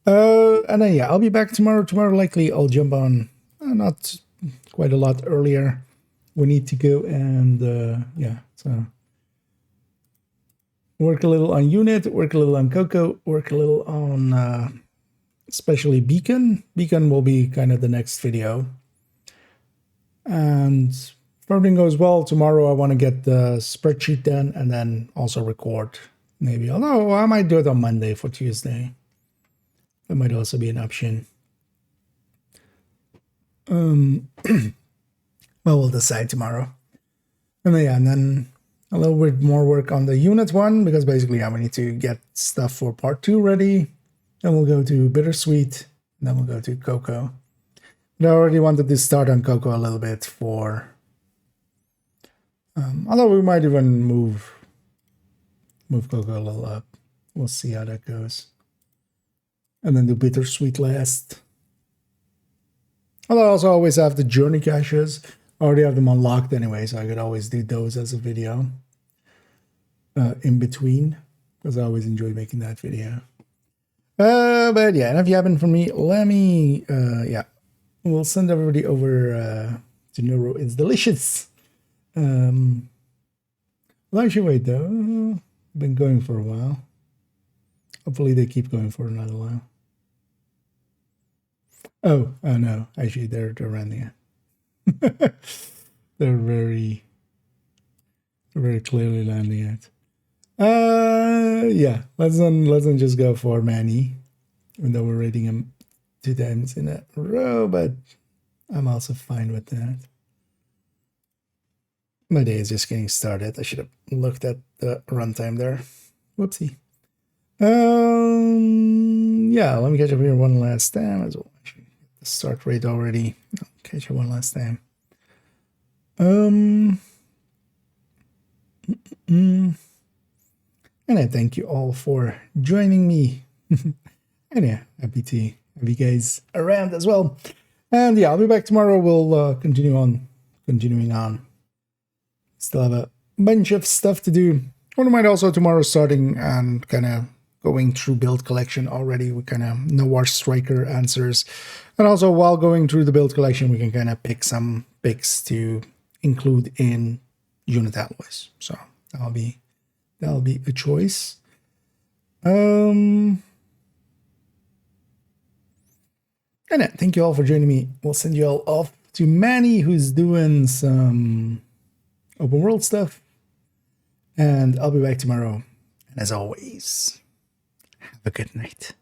S1: And then yeah, I'll be back tomorrow. Tomorrow likely I'll jump on not quite a lot earlier. We need to go and yeah, so work a little on Unit, work a little on Coco, work a little on especially Beacon. Beacon will be kind of the next video. And if everything goes well, tomorrow I want to get the spreadsheet done and then also record maybe. Although I might do it on Monday for Tuesday. That might also be an option. Well, we'll decide tomorrow. And then, yeah, and then a little bit more work on the Unit one, because basically we need to get stuff for part 2 ready. Then we'll go to Bittersweet. And then we'll go to Coco. But I already wanted to start on Coco a little bit for... although we might even move Coco a little up. We'll see how that goes. And then do Bittersweet last. Although I also always have the journey caches. I already have them unlocked anyway, so I could always do those as a video in between, because I always enjoy making that video. But yeah, enough yapping for me. Let me, yeah, we'll send everybody over to Neuro. It's delicious. Well, actually, wait though. Been going for a while. Hopefully they keep going for another while. Oh no, actually they're running it. They're very clearly landing it. Yeah, let's not just go for Manny, even though we're rating him 2 times in a row, but I'm also fine with that. My day is just getting started. I should have looked at the runtime there. Whoopsie. Yeah, let me catch up here one last time as well. Actually, the start rate already. I'll catch up one last time. And I thank you all for joining me. And yeah, happy to have you guys around as well. And yeah, I'll be back tomorrow. We'll continuing on. Still have a bunch of stuff to do. Or we might also tomorrow starting and kind of going through build collection already. We kind of know our striker answers. And also while going through the build collection, we can kind of pick some picks to include in unit alloys. So that'll be a choice. And yeah, thank you all for joining me. We'll send you all off to Manny, who's doing some open world stuff. And I'll be back tomorrow. And as always, have a good night.